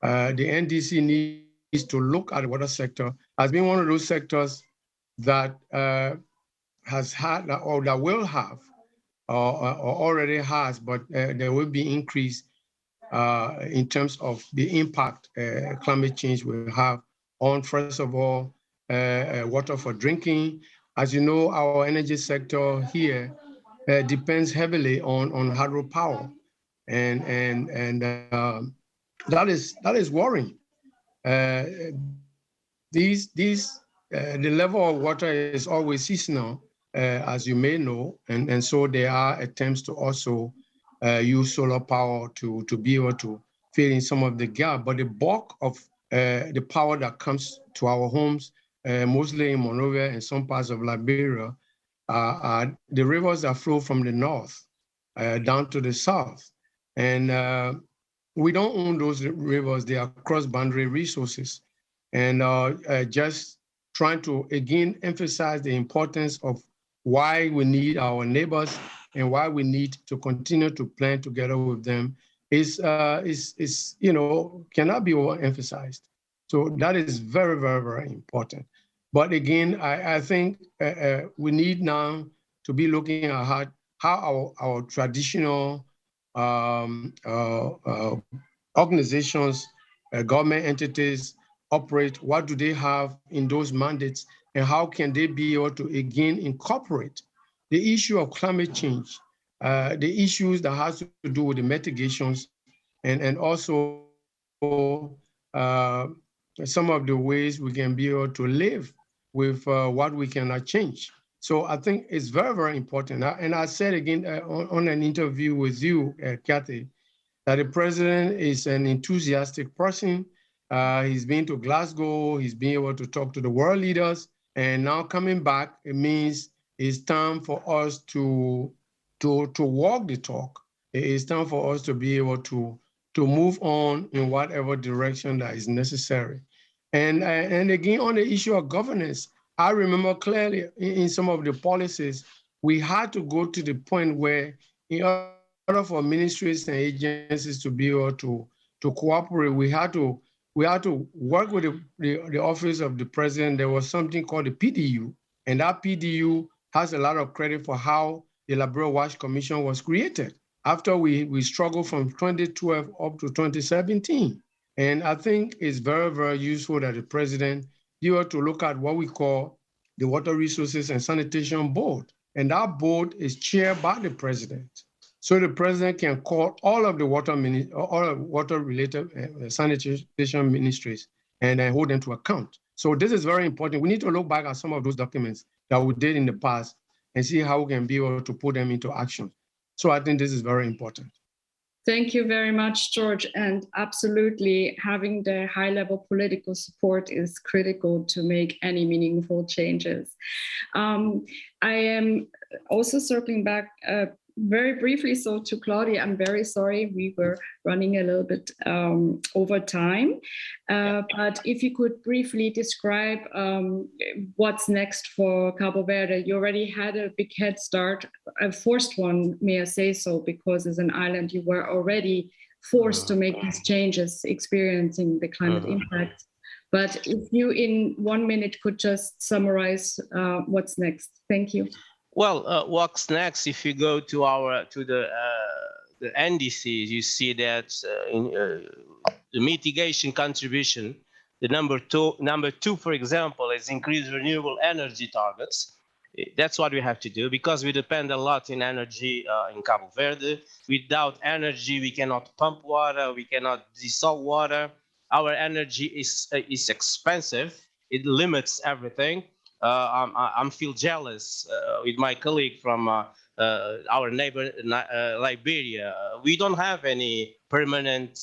The NDC needs to look at the water sector as being one of those sectors that has had or that will have or already has, but there will be increase in terms of the impact climate change will have on, first of all, water for drinking. As you know, our energy sector here depends heavily on hydropower, and that is worrying. The level of water is always seasonal, as you may know, and so there are attempts to also use solar power to be able to fill in some of the gap. But the bulk of the power that comes to our homes, mostly in Monrovia and some parts of Liberia, are the rivers that flow from the north down to the south. And we don't own those rivers. They are cross-boundary resources. And just trying to, again, emphasize the importance of why we need our neighbors and why we need to continue to plan together with them is cannot be overemphasized. So that is very, very, very important. But again, I think we need now to be looking at how our traditional organizations, government entities operate, what do they have in those mandates, and how can they be able to, again, incorporate the issue of climate change, the issues that has to do with the mitigations, and also some of the ways we can be able to live with what we cannot change. So I think it's very, very important. And I said again on an interview with you, Kathy, that the president is an enthusiastic person. He's been to Glasgow, he's been able to talk to the world leaders, and now coming back, it means it's time for us to walk the talk. It's time for us to be able to move on in whatever direction that is necessary. And again, on the issue of governance, I remember clearly in some of the policies, we had to go to the point where in order for ministries and agencies to be able to cooperate, we had to work with the office of the president. There was something called the PDU, and that PDU has a lot of credit for how the Liberia Watch Commission was created after we struggled from 2012 up to 2017. And I think it's very, very useful that the president be able to look at what we call the Water Resources and Sanitation Board. And that board is chaired by the president. So the president can call all of the water-related sanitation ministries and then hold them to account. So this is very important. We need to look back at some of those documents that we did in the past and see how we can be able to put them into action. So I think this is very important. Thank you very much, George. And absolutely, having the high-level political support is critical to make any meaningful changes. I am also circling back very briefly, so to Claudia, I'm very sorry, we were running a little bit over time. But if you could briefly describe what's next for Cabo Verde. You already had a big head start, a forced one, may I say so, because as an island, you were already forced to make these changes, experiencing the climate impact. But if you in 1 minute could just summarize what's next. Thank you. Well, what's next? If you go to the NDCs, you see that in the mitigation contribution, the number two, for example, is increase renewable energy targets. That's what we have to do because we depend a lot in energy in Cabo Verde. Without energy, we cannot pump water, we cannot desal water. Our energy is expensive. It limits everything. I feel jealous with my colleague from our neighbor Liberia. We don't have any permanent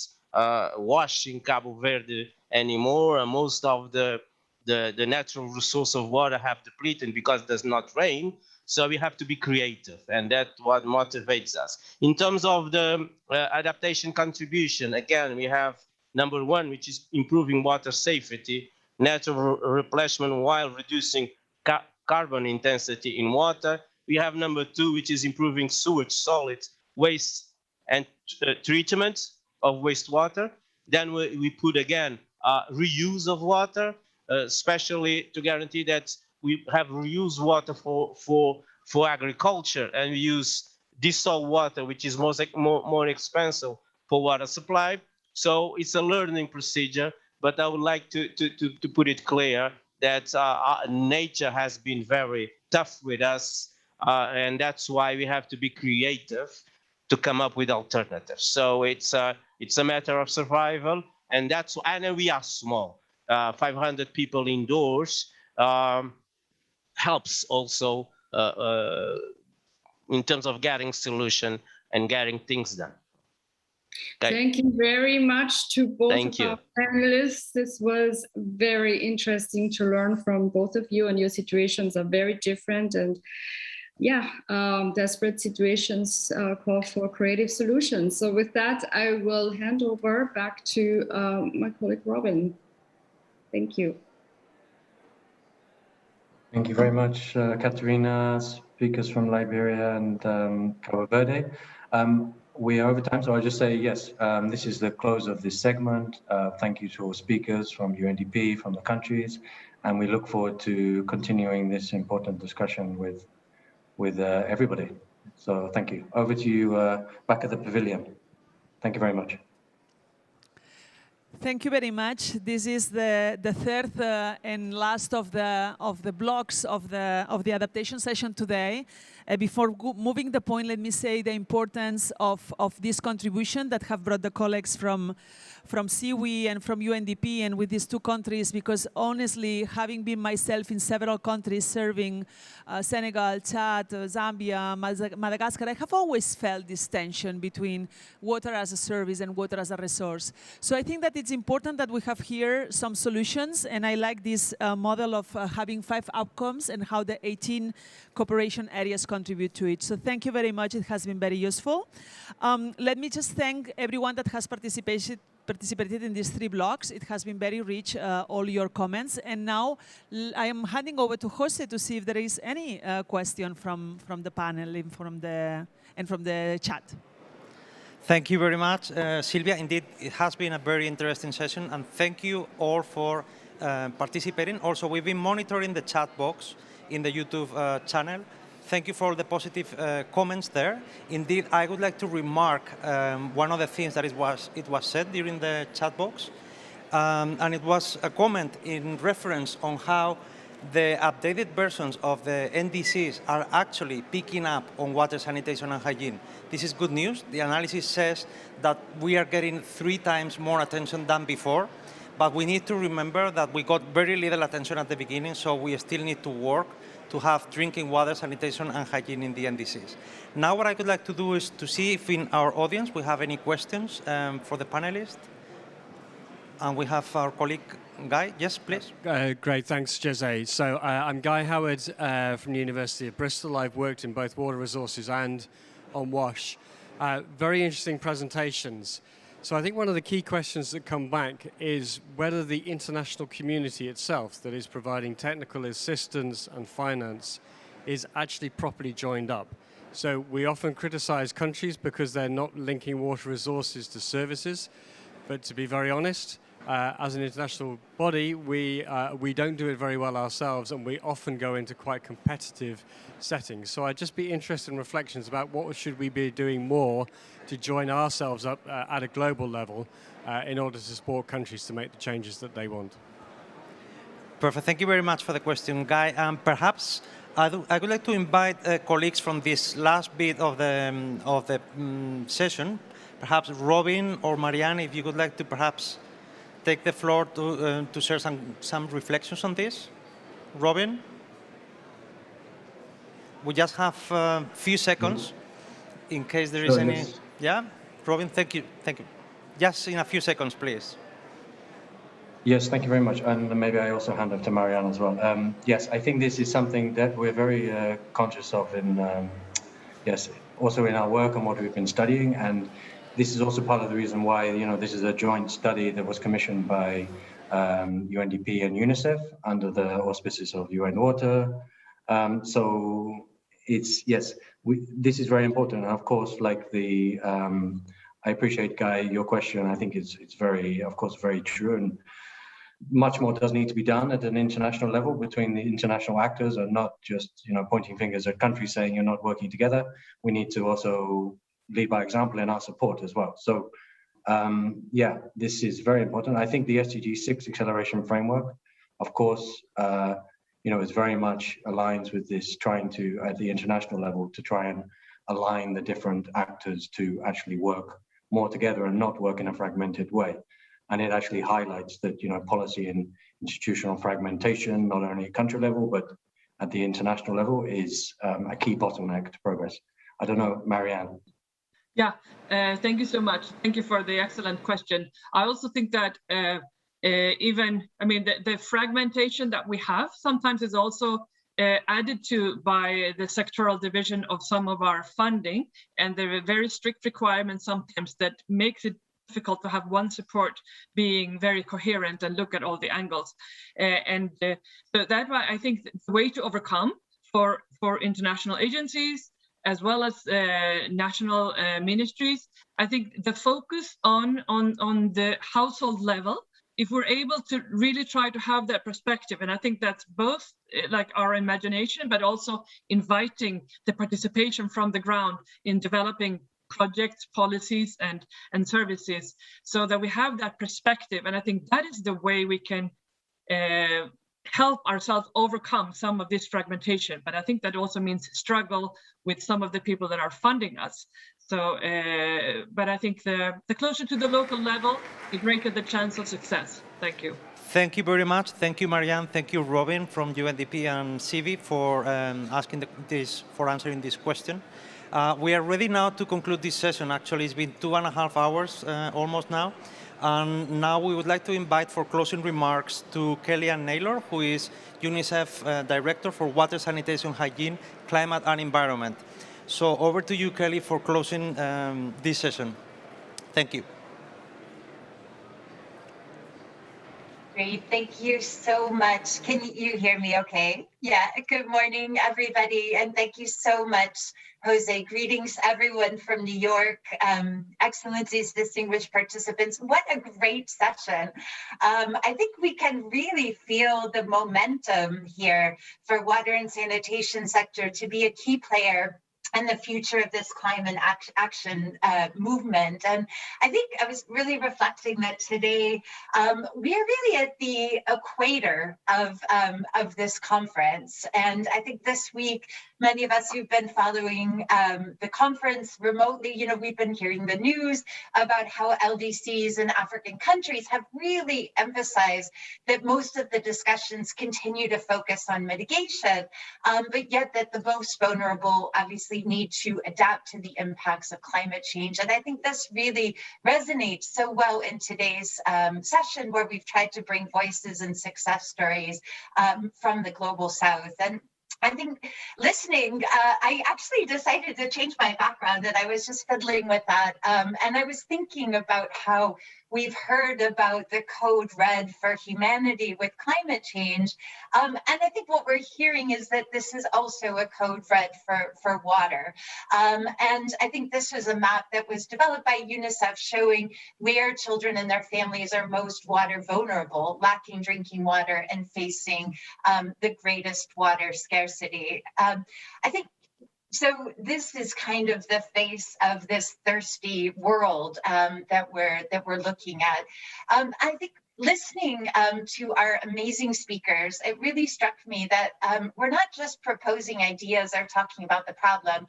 wash in Cabo Verde anymore. Most of the natural resource of water have depleted because it does not rain. So we have to be creative, and that's what motivates us. In terms of the adaptation contribution, again, we have number one, which is improving water safety, natural replenishment while reducing carbon intensity in water. We have number two, which is improving sewage, solid waste and treatment of wastewater. Then we put again reuse of water, especially to guarantee that we have reused water for agriculture, and we use desal water, which is more expensive for water supply. So it's a learning procedure, but I would like to put it clear that nature has been very tough with us, and that's why we have to be creative to come up with alternatives. So it's a matter of survival, and we are small. 500 people indoors helps also in terms of getting solution and getting things done. Okay. Thank you very much to both our panelists. This was very interesting to learn from both of you, and your situations are very different. And yeah, desperate situations call for creative solutions. So with that, I will hand over back to my colleague, Robin. Thank you. Thank you very much, Katerina, speakers from Liberia and Cabo Verde. We are over time, so I'll just say, yes, this is the close of this segment. Thank you to all speakers from UNDP, from the countries, and we look forward to continuing this important discussion with everybody. So thank you. Over to you back at the pavilion. Thank you very much. Thank you very much. This is the third and last of the blocks of the adaptation session today. Before moving the point, let me say the importance of this contribution that have brought the colleagues from CIWI and from UNDP and with these two countries, because honestly, having been myself in several countries serving Senegal, Chad, Zambia, Madagascar, I have always felt this tension between water as a service and water as a resource. So I think that it's important that we have here some solutions, and I like this model of having 5 outcomes and how the 18 cooperation areas contribute to it. So thank you very much. It has been very useful. Let me just thank everyone that has participated in these 3 blocks. It has been very rich, all your comments. And now I am handing over to Jose to see if there is any question from the panel and from the chat. Thank you very much, Silvia. Indeed, it has been a very interesting session, and thank you all for participating. Also, we've been monitoring the chat box in the YouTube channel. Thank you for all the positive comments there. Indeed, I would like to remark one of the things that it was said during the chat box, and it was a comment in reference on how the updated versions of the NDCs are actually picking up on water sanitation and hygiene. This is good news. The analysis says that we are getting 3 times more attention than before, but we need to remember that we got very little attention at the beginning, so we still need to work to have drinking water, sanitation, and hygiene in the NDCs. Now what I would like to do is to see if in our audience we have any questions for the panelists. And we have our colleague, Guy. Yes, please. Great, thanks, Jose. So I'm Guy Howard from the University of Bristol. I've worked in both water resources and on WASH. Very interesting presentations. So I think one of the key questions that come back is whether the international community itself that is providing technical assistance and finance is actually properly joined up. So we often criticize countries because they're not linking water resources to services. But to be very honest, as an international body, we don't do it very well ourselves, and we often go into quite competitive settings. So I'd just be interested in reflections about what should we be doing more to join ourselves up at a global level in order to support countries to make the changes that they want. Perfect. Thank you very much for the question, Guy. Perhaps I would like to invite colleagues from this last bit of the session. Perhaps Robin or Marianne, if you would like to perhaps take the floor to share some reflections on this. Robin? We just have a few seconds in case there is any... Yes. Yeah? Robin, thank you. Thank you. Just in a few seconds, please. Yes, thank you very much. And maybe I also hand over to Marianne as well. Yes, I think this is something that we're very conscious of in, also in our work and what we've been studying. And this is also part of the reason why, this is a joint study that was commissioned by UNDP and UNICEF under the auspices of UN Water. So it's, yes, this is very important. And of course, like I appreciate, Guy, your question. I think it's very, of course, very true. And much more does need to be done at an international level between the international actors, and not just, pointing fingers at countries saying you're not working together. We need to also lead by example in our support as well. So this is very important. I think the SDG 6 acceleration framework, of course, is very much aligns with this, trying to, at the international level, to try and align the different actors to actually work more together and not work in a fragmented way. And it actually highlights that, policy and institutional fragmentation, not only at country level, but at the international level, is a key bottleneck to progress. I don't know, Marianne. Yeah, thank you so much. Thank you for the excellent question. I also think that the fragmentation that we have sometimes is also added to by the sectoral division of some of our funding, and there are very strict requirements sometimes that makes it difficult to have one support being very coherent and look at all the angles. So that why I think the way to overcome for international agencies as well as national ministries, I think the focus on the household level, if we're able to really try to have that perspective, and I think that's both like our imagination, but also inviting the participation from the ground in developing projects, policies, and services, so that we have that perspective. And I think that is the way we can help ourselves overcome some of this fragmentation. But I think that also means struggle with some of the people that are funding us. So, but I think the closer to the local level, the greater the chance of success. Thank you. Thank you very much. Thank you, Marianne. Thank you, Robin from UNDP and CIVI for answering this question. We are ready now to conclude this session. Actually, it's been 2.5 hours almost now. And now we would like to invite for closing remarks to Kellyanne Naylor, who is UNICEF Director for Water, Sanitation, Hygiene, Climate and Environment. So over to you, Kelly, for closing this session. Thank you. Great, thank you so much. Can you hear me okay? Yeah, good morning, everybody, and thank you so much, Jose. Greetings, everyone from New York. Excellencies, distinguished participants, what a great session. I think we can really feel the momentum here for water and sanitation sector to be a key player and the future of this climate action movement. And I think I was really reflecting that today we are really at the equator of this conference. And I think this week, many of us who've been following the conference remotely, you know, we've been hearing the news about how LDCs in African countries have really emphasized that most of the discussions continue to focus on mitigation, but yet that the most vulnerable obviously need to adapt to the impacts of climate change. And I think this really resonates so well in today's session, where we've tried to bring voices and success stories from the global south. And I think listening, I actually decided to change my background, and I was just fiddling with that. And I was thinking about how we've heard about the code red for humanity with climate change. And I think what we're hearing is that this is also a code red for water. And I think this was a map that was developed by UNICEF showing where children and their families are most water vulnerable, lacking drinking water and facing the greatest water scarcity. I think so this is kind of the face of this thirsty world that we're looking at. I think listening to our amazing speakers, it really struck me that we're not just proposing ideas or talking about the problem,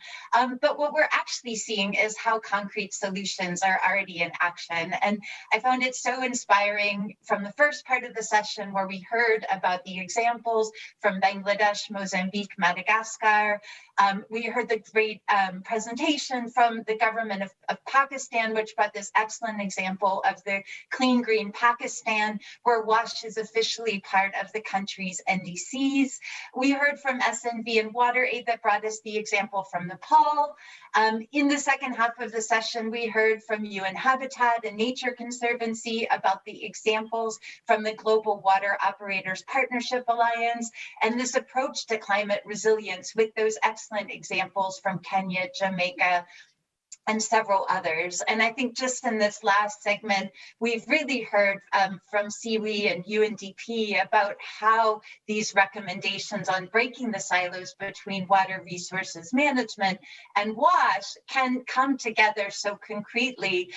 but what we're actually seeing is how concrete solutions are already in action. And I found it so inspiring from the first part of the session, where we heard about the examples from Bangladesh, Mozambique, Madagascar. We heard the great presentation from the government of Pakistan, which brought this excellent example of the Clean Green Pakistan, where WASH is officially part of the country's NDCs. We heard from SNV and WaterAid that brought us the example from Nepal. In the second half of the session, we heard from UN Habitat and Nature Conservancy about the examples from the Global Water Operators Partnership Alliance and this approach to climate resilience, with those excellent examples from Kenya, Jamaica, and several others. And I think just in this last segment, we've really heard from CIWI and UNDP about how these recommendations on breaking the silos between water resources management and WASH can come together so concretely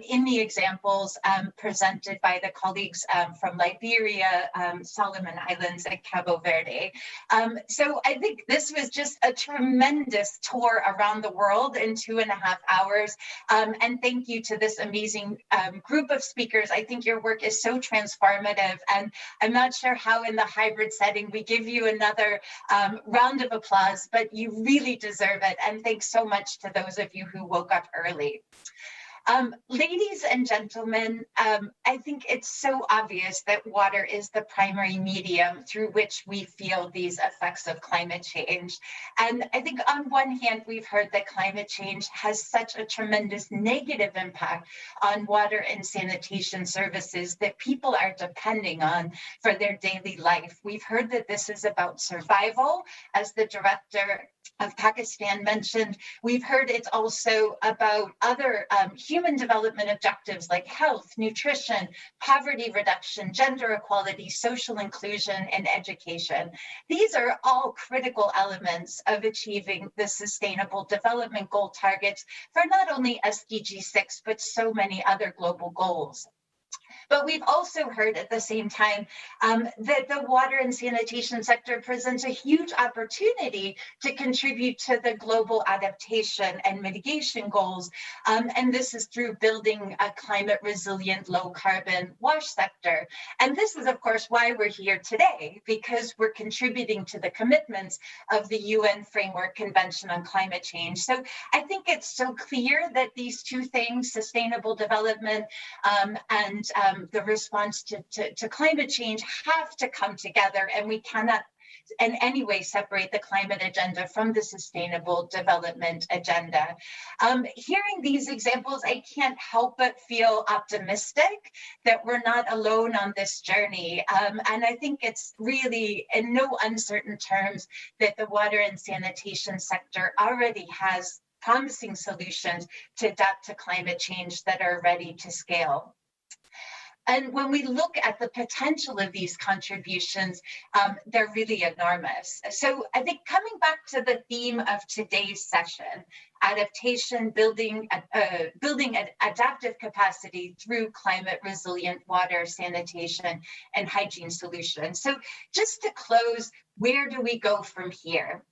in the examples presented by the colleagues from Liberia, Solomon Islands, and Cabo Verde. So I think this was just a tremendous tour around the world in 2.5 hours. And thank you to this amazing group of speakers. I think your work is so transformative, and I'm not sure how in the hybrid setting we give you another round of applause, but you really deserve it. And thanks so much to those of you who woke up early. Ladies and gentlemen, I think it's so obvious that water is the primary medium through which we feel these effects of climate change. And I think on one hand, we've heard that climate change has such a tremendous negative impact on water and sanitation services that people are depending on for their daily life. We've heard that this is about survival, as the director of Pakistan mentioned. We've heard it's also about other human development objectives like health, nutrition, poverty reduction, gender equality, social inclusion, and education. These are all critical elements of achieving the Sustainable Development Goal targets for not only SDG 6, but so many other global goals. But we've also heard at the same time that the water and sanitation sector presents a huge opportunity to contribute to the global adaptation and mitigation goals. And this is through building a climate resilient, low carbon WASH sector. And this is, of course, why we're here today, because we're contributing to the commitments of the UN Framework Convention on Climate Change. So I think it's so clear that these two things, sustainable development and the response to climate change, have to come together, and we cannot in any way separate the climate agenda from the sustainable development agenda. Hearing these examples, I can't help but feel optimistic that we're not alone on this journey. And I think it's really in no uncertain terms that the water and sanitation sector already has promising solutions to adapt to climate change that are ready to scale. And when we look at the potential of these contributions, they're really enormous. So I think coming back to the theme of today's session, adaptation, building adaptive capacity through climate resilient water, sanitation, and hygiene solutions. So just to close, where do we go from here?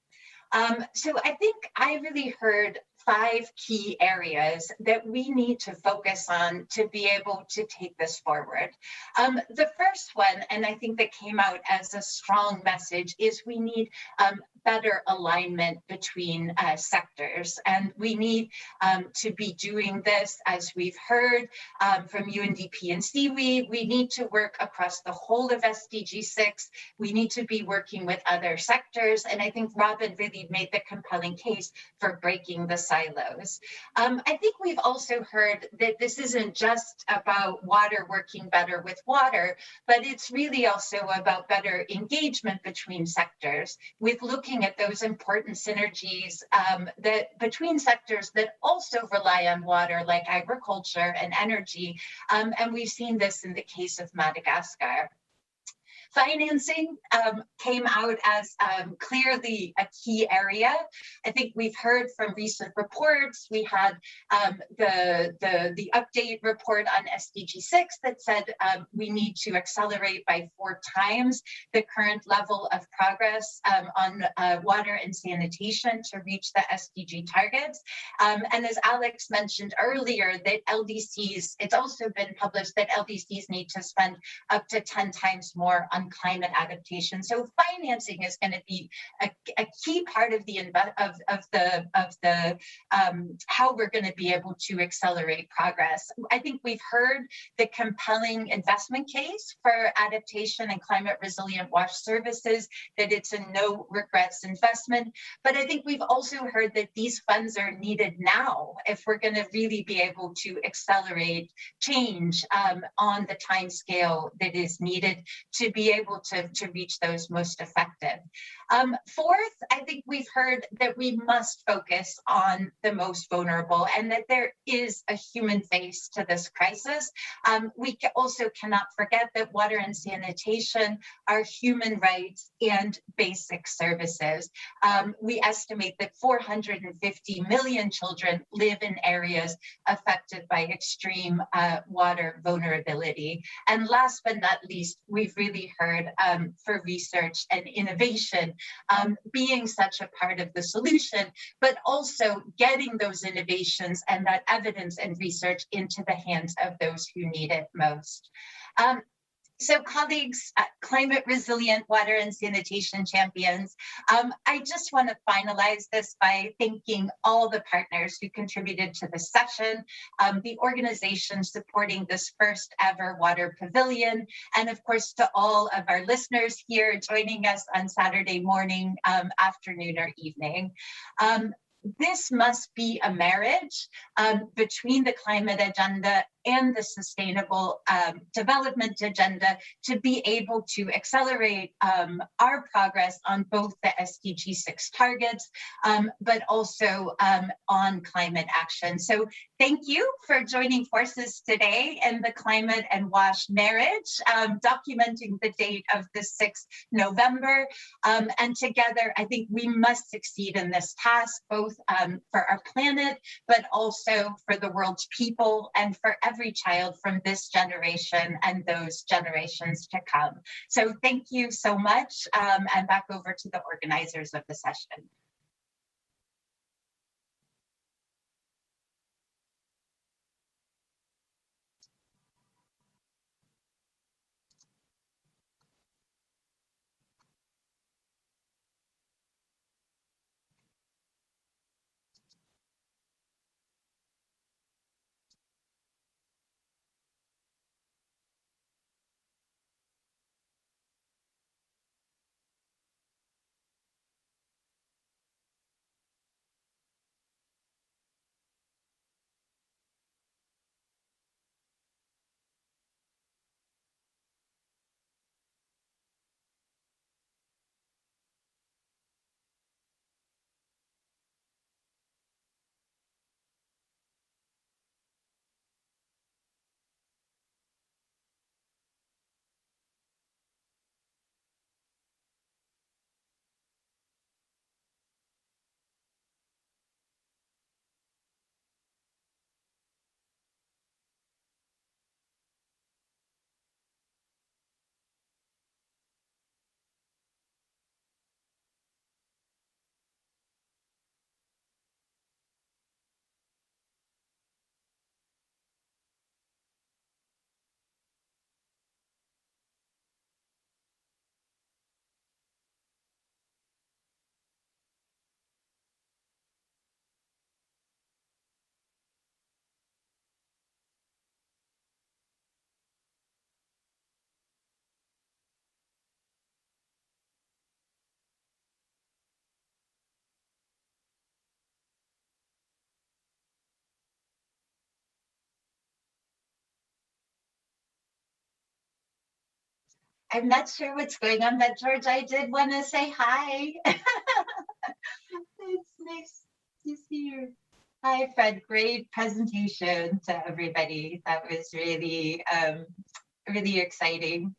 So I think I really heard 5 key areas that we need to focus on to be able to take this forward. The first one, and I think that came out as a strong message, is we need better alignment between sectors. And we need to be doing this, as we've heard from UNDP and CIWI. We need to work across the whole of SDG 6. We need to be working with other sectors. And I think Robin really made the compelling case for breaking the silos. I think we've also heard that this isn't just about water working better with water, but it's really also about better engagement between sectors, with looking at those important synergies that between sectors that also rely on water, like agriculture and energy. And we've seen this in the case of Madagascar. Financing came out as clearly a key area. I think we've heard from recent reports. We had the update report on SDG 6 that said we need to accelerate by 4 times the current level of progress on water and sanitation to reach the SDG targets. And as Alex mentioned earlier, that LDCs, it's also been published that LDCs need to spend up to 10 times more on climate adaptation. So financing is going to be a key part of the how we're going to be able to accelerate progress. I think we've heard the compelling investment case for adaptation and climate resilient wash services, that it's a no regrets investment. But I think we've also heard that these funds are needed now if we're going to really be able to accelerate change on the time scale that is needed to be able to reach those most effective. Fourth, I think we've heard that we must focus on the most vulnerable and that there is a human face to this crisis. We also cannot forget that water and sanitation are human rights and basic services. We estimate that 450 million children live in areas affected by extreme water vulnerability. And last but not least, we've really heard for research and innovation being such a part of the solution, but also getting those innovations and that evidence and research into the hands of those who need it most. So colleagues, climate resilient water and sanitation champions, I just want to finalize this by thanking all the partners who contributed to the session, the organizations supporting this first ever water pavilion, and of course to all of our listeners here joining us on Saturday morning, afternoon or evening. This must be a marriage between the climate agenda and the sustainable development agenda to be able to accelerate our progress on both the SDG 6 targets, but also on climate action. So thank you for joining forces today in the Climate and WASH marriage, documenting the date of the 6th November. And together, I think we must succeed in this task, both for our planet, but also for the world's people and for every child from this generation and those generations to come. So thank you so much, and back over to the organizers of the session. I'm not sure what's going on, but George, I did want to say hi. It's nice to see you. Hi, Fred. Great presentation to everybody. That was really, really exciting.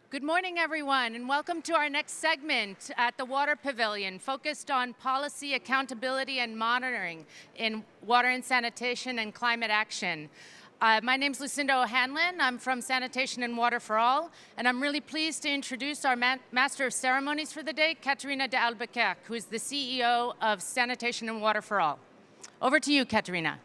Good morning, everyone, and welcome to our next segment at the Water Pavilion, focused on policy accountability and monitoring in water and sanitation and climate action. My name's Lucinda O'Hanlon. I'm from Sanitation and Water for All, and I'm really pleased to introduce our Master of Ceremonies for the day, Katerina de Albuquerque, who is the CEO of Sanitation and Water for All. Over to you, Katerina.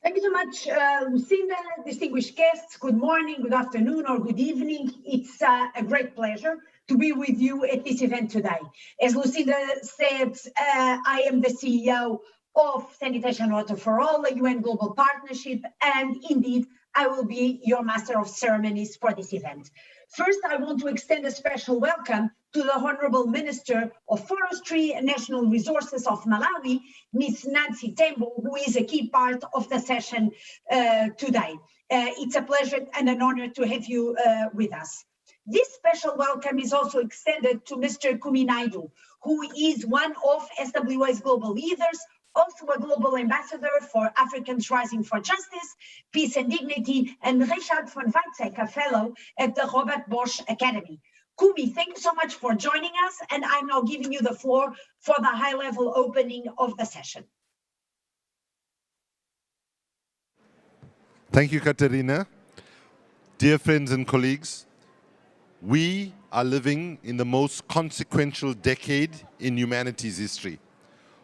Thank you so much, Lucinda, distinguished guests. Good morning, good afternoon, or good evening. It's a great pleasure to be with you at this event today. As Lucinda said, I am the CEO of Sanitation and Water for All, a UN global partnership, and indeed, I will be your Master of Ceremonies for this event. First, I want to extend a special welcome to the Honorable Minister of Forestry and National Resources of Malawi, Ms. Nancy Tembo, who is a key part of the session today. It's a pleasure and an honor to have you with us. This special welcome is also extended to Mr. Kumi Naidoo, who is one of SWA's global leaders, also a global ambassador for Africans Rising for Justice, Peace and Dignity, and Richard van Weizsäcker Fellow at the Robert Bosch Academy. Kumi, thank you so much for joining us, and I'm now giving you the floor for the high-level opening of the session. Thank you, Katerina. Dear friends and colleagues, we are living in the most consequential decade in humanity's history.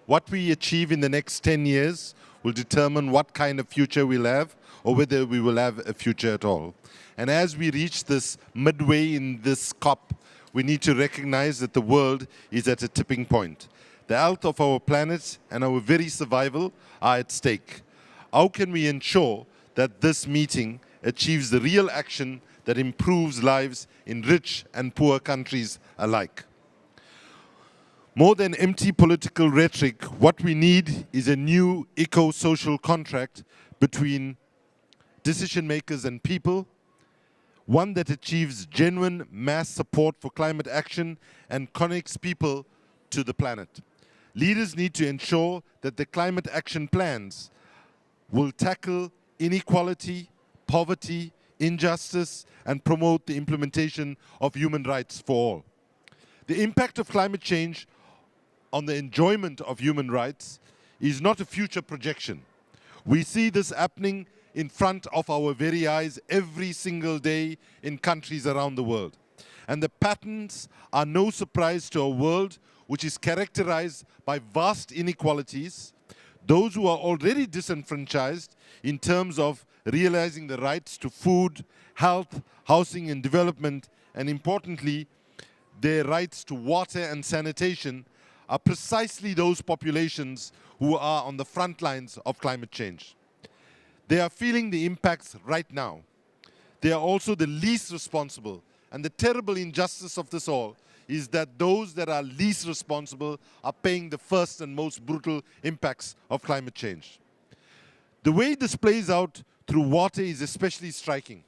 What we achieve in the next 10 years will determine what kind of future we'll have or whether we will have a future at all. And as we reach this midway in this COP, we need to recognize that the world is at a tipping point. The health of our planet and our very survival are at stake. How can we ensure that this meeting achieves the real action that improves lives in rich and poor countries alike? More than empty political rhetoric, what we need is a new eco-social contract between decision makers and people, one that achieves genuine mass support for climate action and connects people to the planet. Leaders need to ensure that the climate action plans will tackle inequality, poverty, injustice, and promote the implementation of human rights for all. The impact of climate change on the enjoyment of human rights is not a future projection. We see this happening in front of our very eyes every single day in countries around the world. And the patterns are no surprise to a world which is characterized by vast inequalities, those who are already disenfranchised in terms of realizing the rights to food, health, housing and development, and importantly, their rights to water and sanitation, are precisely those populations who are on the front lines of climate change. They are feeling the impacts right now. They are also the least responsible. And the terrible injustice of this all is that those that are least responsible are paying the first and most brutal impacts of climate change. The way this plays out through water is especially striking.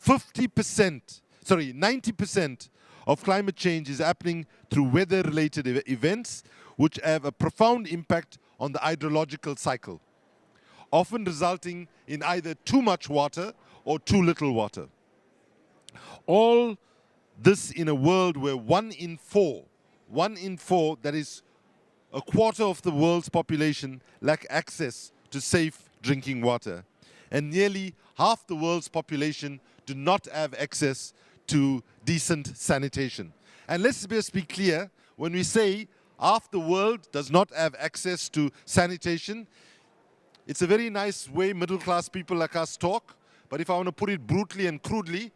50%, 90% of climate change is happening through weather-related events, which have a profound impact on the hydrological cycle, often resulting in either too much water or too little water. All this in a world where 1 in 4, that is a quarter of the world's population, lack access to safe drinking water. And nearly half the world's population do not have access to decent sanitation. And let's just be clear, when we say half the world does not have access to sanitation, it's a very nice way middle-class people like us talk, but if I want to put it brutally and crudely,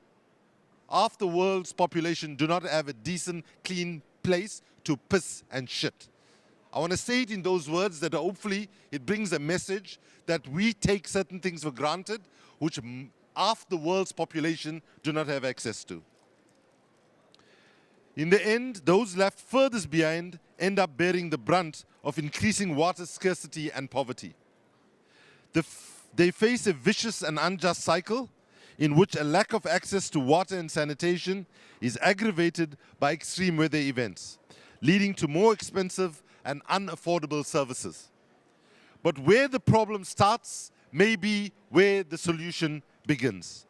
half the world's population do not have a decent, clean place to piss and shit. I want to say it in those words that hopefully it brings a message that we take certain things for granted, which half the world's population do not have access to. In the end, those left furthest behind end up bearing the brunt of increasing water scarcity and poverty. They face a vicious and unjust cycle in which a lack of access to water and sanitation is aggravated by extreme weather events, leading to more expensive and unaffordable services. But where the problem starts may be where the solution begins.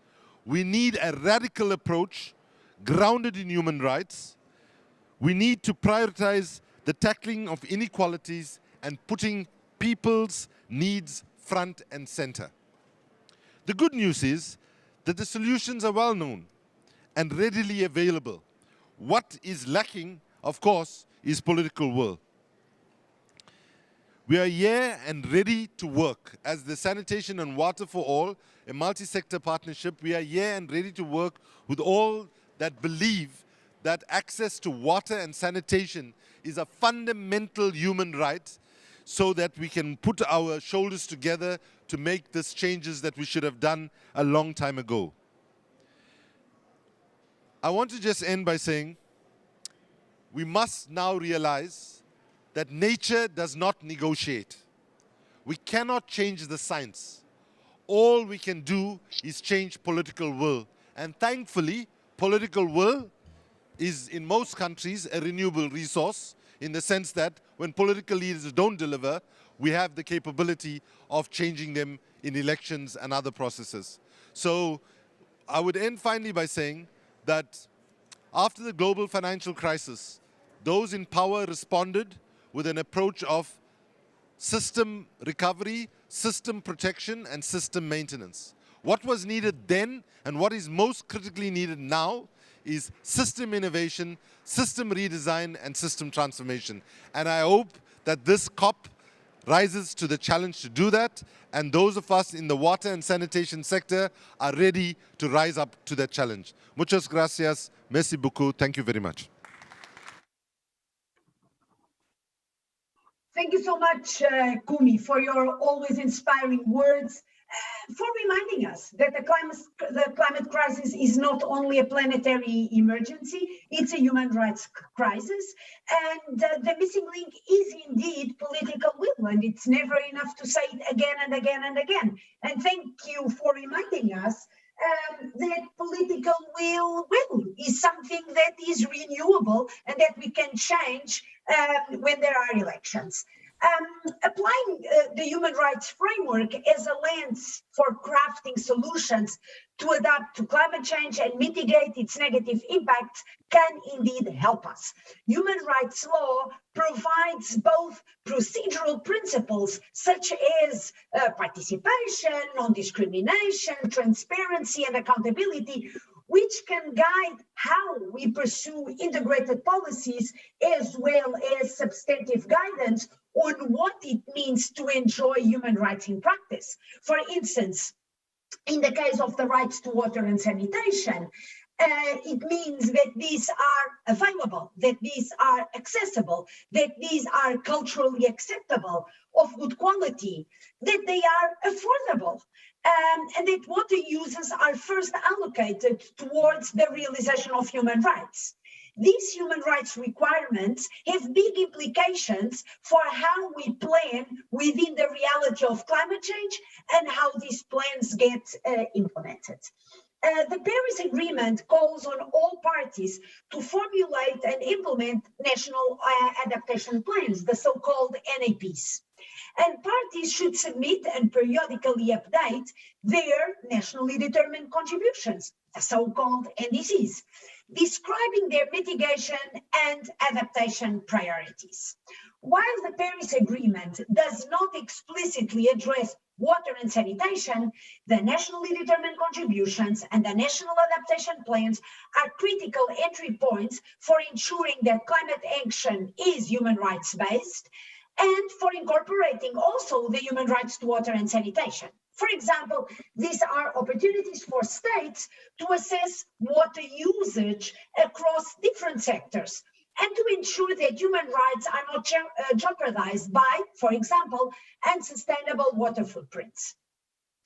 We need a radical approach grounded in human rights. We need to prioritize the tackling of inequalities and putting people's needs front and center. The good news is that the solutions are well known and readily available. What is lacking, of course, is political will. We are here and ready to work. As the Sanitation and Water for All, a multi-sector partnership, we are here and ready to work with all that believe that access to water and sanitation is a fundamental human right, so that we can put our shoulders together to make these changes that we should have done a long time ago. I want to just end by saying we must now realize that nature does not negotiate. We cannot change the science. All we can do is change political will. And thankfully, political will is, in most countries, a renewable resource, in the sense that when political leaders don't deliver, we have the capability of changing them in elections and other processes. So I would end finally by saying that after the global financial crisis, those in power responded with an approach of system recovery, system protection, and system maintenance. What was needed then and what is most critically needed now is system innovation, system redesign, and system transformation. And I hope that this COP rises to the challenge to do that, and those of us in the water and sanitation sector are ready to rise up to that challenge. Muchas gracias, merci beaucoup, thank you very much. Thank you so much, Kumi, for your always inspiring words, for reminding us that the climate crisis is not only a planetary emergency, it's a human rights crisis. And the missing link is indeed political will, and it's never enough to say it again and again and again. And thank you for reminding us that political will is something that is renewable and that we can change when there are elections. Applying the human rights framework as a lens for crafting solutions to adapt to climate change and mitigate its negative impacts can indeed help us. Human rights law provides both procedural principles such as participation, non-discrimination, transparency, and accountability, which can guide how we pursue integrated policies, as well as substantive guidance on what it means to enjoy human rights in practice. For instance, in the case of the rights to water and sanitation, it means that these are available, that these are accessible, that these are culturally acceptable, of good quality, that they are affordable, and that water users are first allocated towards the realization of human rights. These human rights requirements have big implications for how we plan within the reality of climate change and how these plans get implemented. The Paris Agreement calls on all parties to formulate and implement national adaptation plans, the so-called NAPs. And parties should submit and periodically update their nationally determined contributions, the so-called NDCs, describing their mitigation and adaptation priorities. While the Paris Agreement does not explicitly address water and sanitation, the nationally determined contributions and the national adaptation plans are critical entry points for ensuring that climate action is human rights based and for incorporating also the human rights to water and sanitation. For example, these are opportunities for states to assess water usage across different sectors and to ensure that human rights are not jeopardized by, for example, unsustainable water footprints.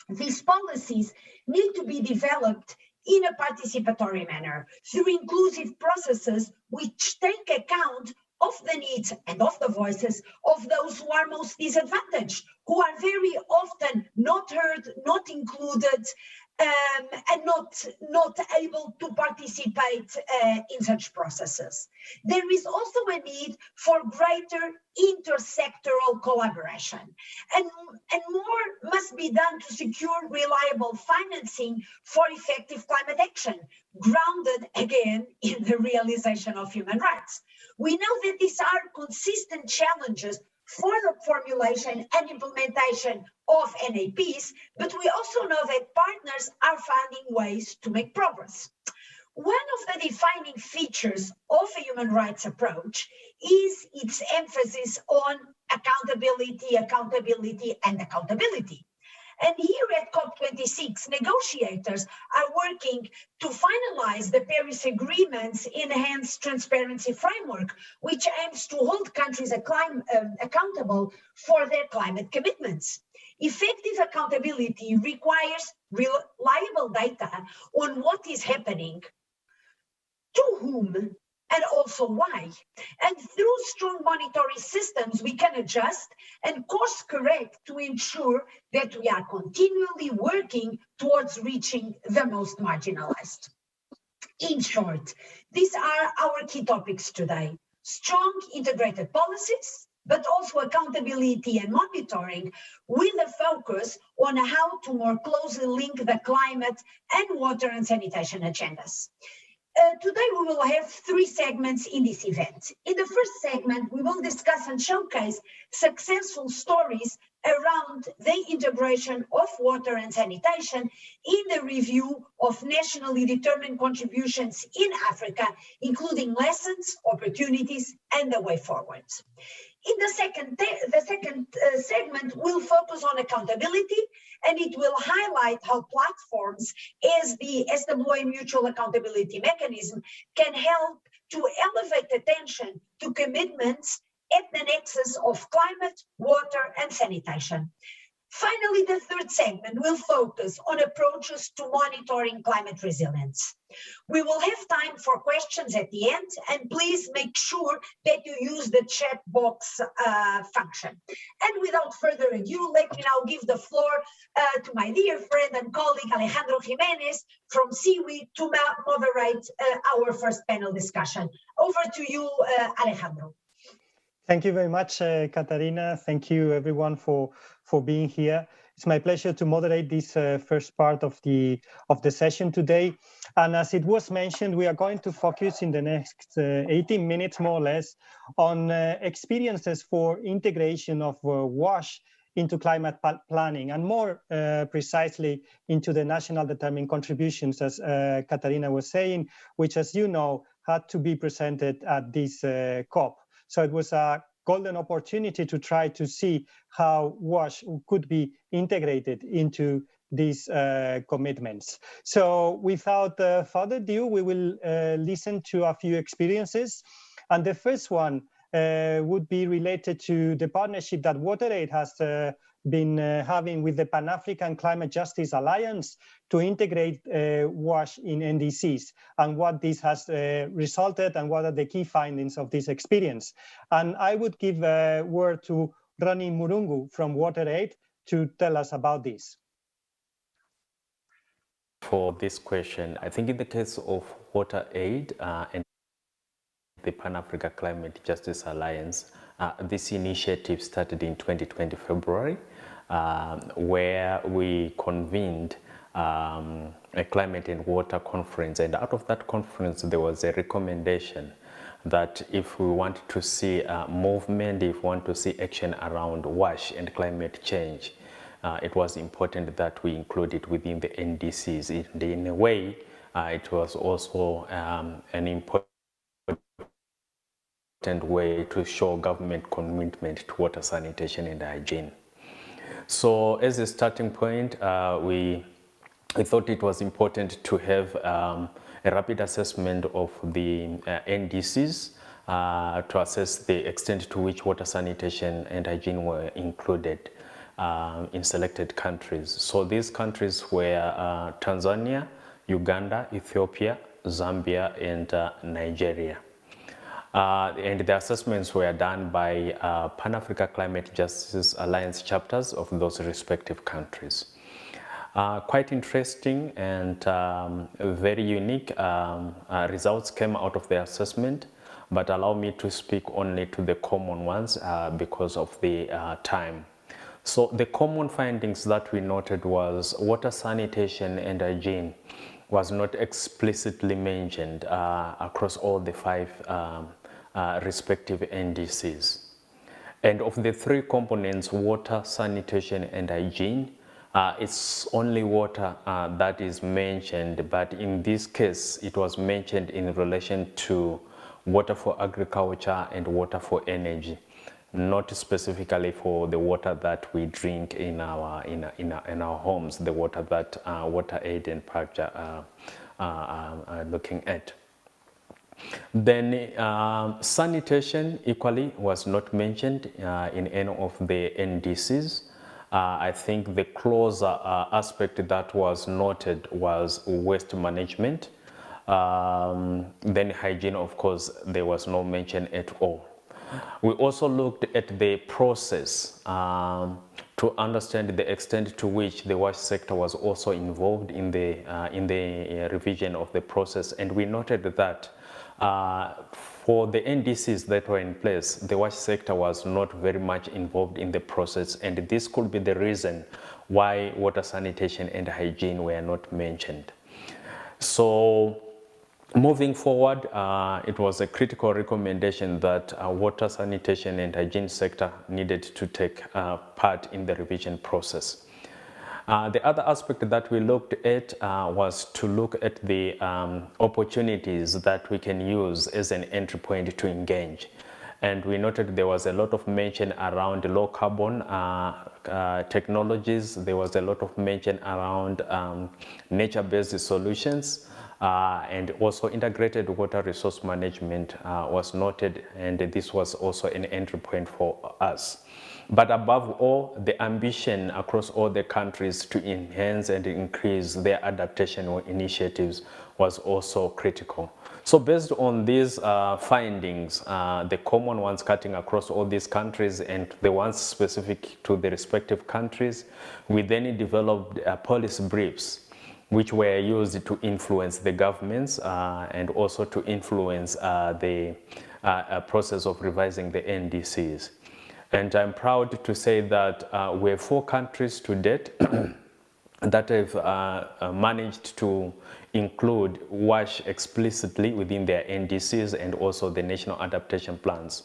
These policies need to be developed in a participatory manner through inclusive processes which take account of the needs and of the voices of those who are most disadvantaged, who are very often not heard, not included, and not able to participate in such processes. There is also a need for greater intersectoral collaboration, and more must be done to secure reliable financing for effective climate action, grounded again in the realization of human rights. We know that these are consistent challenges for the formulation and implementation of NAPs, but we also know that partners are finding ways to make progress. One of the defining features of a human rights approach is its emphasis on accountability, and accountability. And here at COP26, negotiators are working to finalize the Paris Agreement's enhanced transparency framework, which aims to hold countries accountable for their climate commitments. Effective accountability requires reliable data on what is happening, to whom, and also why. And through strong monitoring systems, we can adjust and course correct to ensure that we are continually working towards reaching the most marginalized. In short, these are our key topics today: strong integrated policies, but also accountability and monitoring, with a focus on how to more closely link the climate and water and sanitation agendas. Today we will have 3 segments in this event. In the first segment, we will discuss and showcase successful stories around the integration of water and sanitation in the review of nationally determined contributions in Africa, including lessons, opportunities, and the way forward. In the second segment, we'll focus on accountability, and it will highlight how platforms as the SWA Mutual Accountability Mechanism can help to elevate attention to commitments at the nexus of climate, water, and sanitation. Finally, the third segment will focus on approaches to monitoring climate resilience. We will have time for questions at the end, and please make sure that you use the chat box function. And without further ado, let me now give the floor to my dear friend and colleague Alejandro Jimenez from CIWI to moderate our first panel discussion. Over to you, Alejandro. Thank you very much, Katarina. Thank you, everyone, for being here. It's my pleasure to moderate this first part of the session today. And as it was mentioned, we are going to focus in the next 18 minutes, more or less, on experiences for integration of WASH into climate planning, and more precisely into the national determined contributions, as Katarina was saying, which, as you know, had to be presented at this COP. So it was a golden opportunity to try to see how WASH could be integrated into these commitments. So without further ado, we will listen to a few experiences. And the first one would be related to the partnership that WaterAid has been having with the Pan-African Climate Justice Alliance to integrate WASH in NDCs, and what this has resulted, and what are the key findings of this experience. And I would give a word to Ronnie Murungu from WaterAid to tell us about this. for this question. I think in the case of water aid and the Pan-Africa Climate Justice Alliance, this initiative started in 2020 February, where we convened a climate and water conference. And out of that conference, there was a recommendation that if we want to see movement, if we want to see action around WASH and climate change, it was important that we include it within the NDCs. In a way, it was also an important way to show government commitment to water sanitation and hygiene. So as a starting point, we thought it was important to have a rapid assessment of the NDCs to assess the extent to which water sanitation and hygiene were included in selected countries. So these countries were Tanzania, Uganda, Ethiopia, Zambia, and Nigeria. And the assessments were done by Pan-Africa Climate Justice Alliance chapters of those respective countries. Quite interesting and very unique results came out of the assessment, but allow me to speak only to the common ones because of the time. So the common findings that we noted was water sanitation and hygiene was not explicitly mentioned across all the 5 respective NDCs. And of the 3 components, water, sanitation, and hygiene, it's only water that is mentioned, but in this case, it was mentioned in relation to water for agriculture and water for energy, not specifically for the water that we drink in our homes, the water that Water Aid and PACJA are looking at. Then sanitation equally was not mentioned in any of the NDCs. I think the closer aspect that was noted was waste management. Then hygiene, of course, there was no mention at all. We also looked at the process to understand the extent to which the WASH sector was also involved in the revision of the process, and we noted that for the NDCs that were in place, the WASH sector was not very much involved in the process, and this could be the reason why water sanitation and hygiene were not mentioned. So moving forward, it was a critical recommendation that water sanitation and hygiene sector needed to take part in the revision process. The other aspect that we looked at was to look at the opportunities that we can use as an entry point to engage. And we noted there was a lot of mention around low carbon technologies. There was a lot of mention around nature-based solutions. And also integrated water resource management was noted, and this was also an entry point for us. But above all, the ambition across all the countries to enhance and increase their adaptation initiatives was also critical. So based on these findings, the common ones cutting across all these countries and the ones specific to the respective countries, we then developed policy briefs which were used to influence the governments and also to influence the process of revising the NDCs. And I'm proud to say that we have 4 countries to date that have managed to include WASH explicitly within their NDCs and also the national adaptation plans.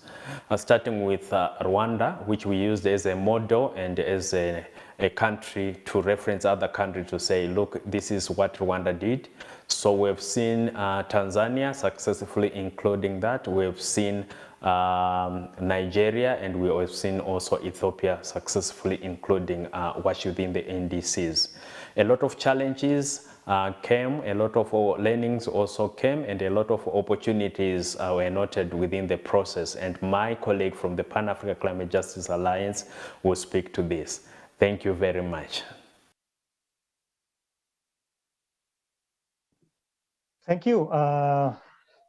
Starting with Rwanda, which we used as a model and as a country to reference other countries to say, look, this is what Rwanda did. So we've seen Tanzania successfully including that. We've seen Nigeria, and we have seen also Ethiopia successfully including WASH within the NDCs. A lot of challenges came, a lot of learnings also came, and a lot of opportunities were noted within the process. And my colleague from the Pan-Africa Climate Justice Alliance will speak to this. Thank you very much. Thank you.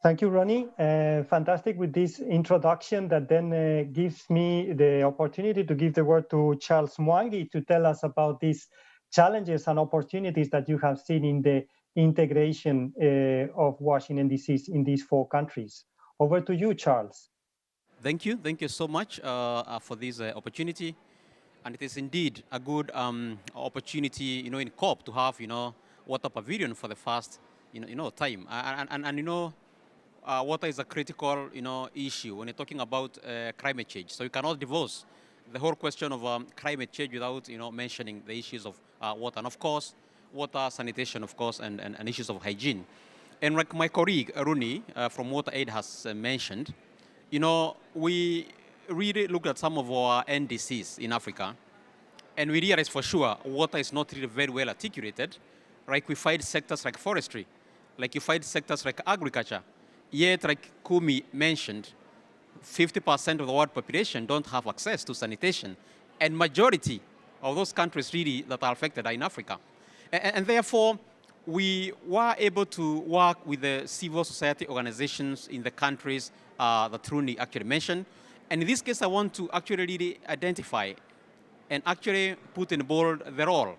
Thank you, Ronnie. Fantastic with this introduction that then gives me the opportunity to give the word to Charles Mwangi to tell us about this challenges and opportunities that you have seen in the integration of washing NDCs in these 4 countries. Over to you, Charles. Thank you so much for this opportunity. And it is indeed a good opportunity, in COP to have, water pavilion for the first, time. And water is a critical, issue when you're talking about climate change. So you cannot divorce the whole question of climate change without, mentioning the issues of water. And of course, water sanitation, of course, and issues of hygiene. And like my colleague, Rooney, from WaterAid has mentioned, we really looked at some of our NDCs in Africa, and we realized for sure water is not really very well articulated. Like we find sectors like forestry, like you find sectors like agriculture. Yet, like Kumi mentioned, 50% of the world population don't have access to sanitation, and majority of those countries really that are affected are in Africa. And therefore, we were able to work with the civil society organizations in the countries that Rooney actually mentioned. And in this case, I want to actually really identify and actually put in bold the role,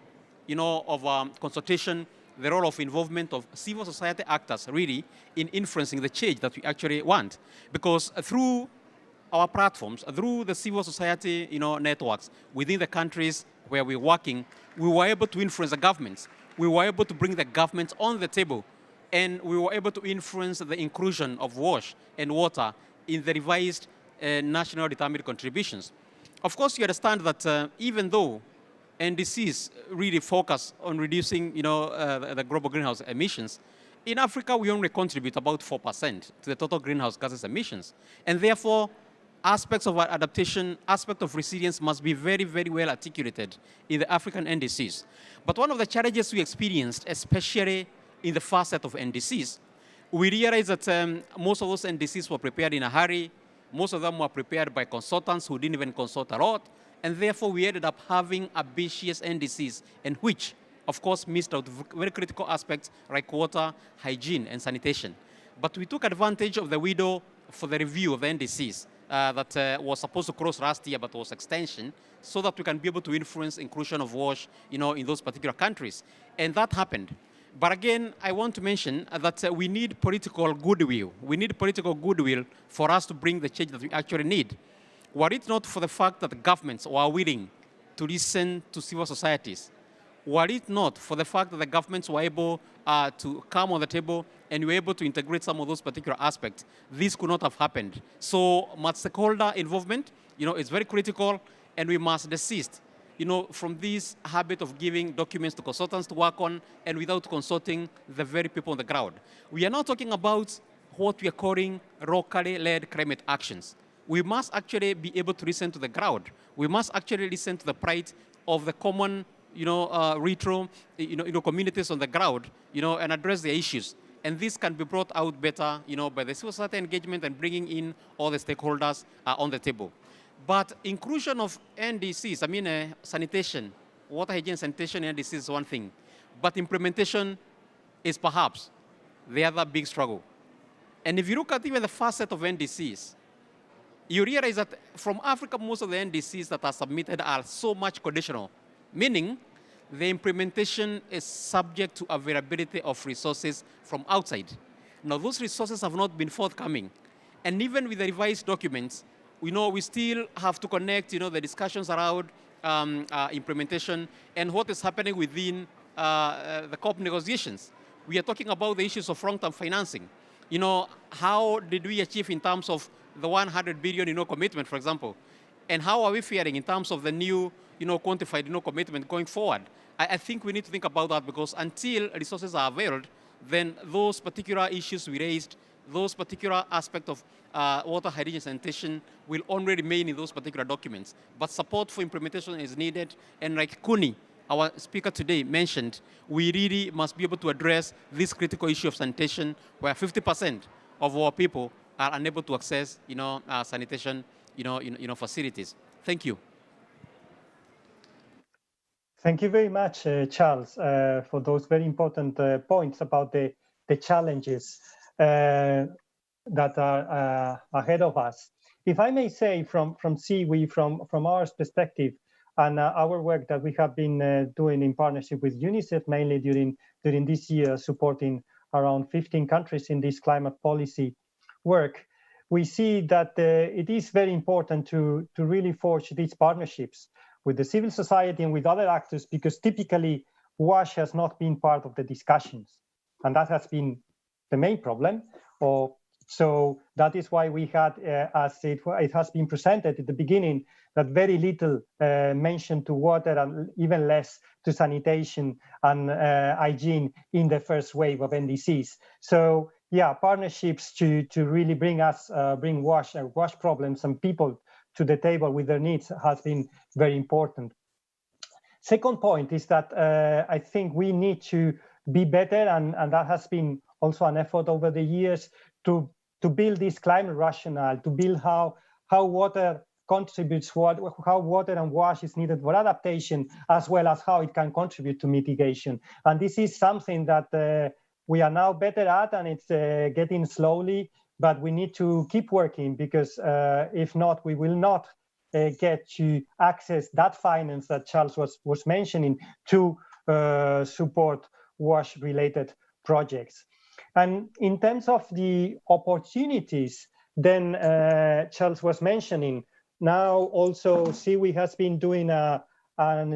of consultation, the role of involvement of civil society actors really in influencing the change that we actually want. Because through our platforms, through the civil society, networks within the countries where we're working, we were able to influence the governments. We were able to bring the governments on the table, and we were able to influence the inclusion of wash and water in the revised national determined contributions. Of course, you understand that even though NDCs really focus on reducing, the global greenhouse emissions, in Africa we only contribute about 4% to the total greenhouse gases emissions, and therefore aspects of our adaptation, aspect of resilience must be very, very well articulated in the African NDCs. But one of the challenges we experienced, especially in the first set of NDCs, we realized that most of those NDCs were prepared in a hurry. Most of them were prepared by consultants who didn't even consult a lot. And therefore, we ended up having ambitious NDCs, in which, of course, missed out very critical aspects like water, hygiene, and sanitation. But we took advantage of the window for the review of the NDCs that was supposed to close last year, but was extension, so that we can be able to influence inclusion of WASH, in those particular countries. And that happened. But again, I want to mention that we need political goodwill. We need political goodwill for us to bring the change that we actually need. Were it not for the fact that governments were willing to listen to civil societies, were it not for the fact that the governments were able to come on the table and were able to integrate some of those particular aspects, this could not have happened. So much stakeholder involvement, is very critical, and we must desist, from this habit of giving documents to consultants to work on and without consulting the very people on the ground. We are now talking about what we are calling locally led climate actions. We must actually be able to listen to the ground. We must actually listen to the plight of the common, retro, communities on the ground, and address their issues. And this can be brought out better, by the civil society engagement and bringing in all the stakeholders on the table. But inclusion of NDCs, sanitation, water hygiene, sanitation, NDCs is one thing. But implementation is perhaps the other big struggle. And if you look at even the first set of NDCs, you realize that from Africa, most of the NDCs that are submitted are so much conditional, meaning the implementation is subject to availability of resources from outside. Now, those resources have not been forthcoming. And even with the revised documents, we still have to connect, the discussions around implementation and what is happening within the COP negotiations. We are talking about the issues of long-term financing. How did we achieve in terms of the 100 billion, commitment, for example? And how are we faring in terms of the new, quantified, commitment going forward? I think we need to think about that, because until resources are availed, then those particular issues we raised, those particular aspects of water hygiene and sanitation will only remain in those particular documents. But support for implementation is needed. And like Kuni, our speaker today, mentioned, we really must be able to address this critical issue of sanitation, where 50% of our people are unable to access, sanitation, facilities. Thank you. Thank you very much, Charles, for those very important points about the challenges that are ahead of us. If I may say, from CIWI, from our perspective, And our work that we have been doing in partnership with UNICEF, mainly during this year, supporting around 15 countries in this climate policy work, we see that it is very important to really forge these partnerships with the civil society and with other actors, because typically WASH has not been part of the discussions. And that has been the main problem. So that is why we had, as it has been presented at the beginning, that very little mention to water and even less to sanitation and hygiene in the first wave of NDCs. So yeah, partnerships to really bring WASH problems and people to the table with their needs has been very important. Second point is that I think we need to be better, and that has been also an effort over the years to build this climate rationale, to build how water contributes, how water and WASH is needed for adaptation, as well as how it can contribute to mitigation. And this is something that we are now better at, and it's getting slowly, but we need to keep working, because if not, we will not get to access that finance that Charles was mentioning to support WASH-related projects. And in terms of the opportunities, then Charles was mentioning, now also CIWI has been doing a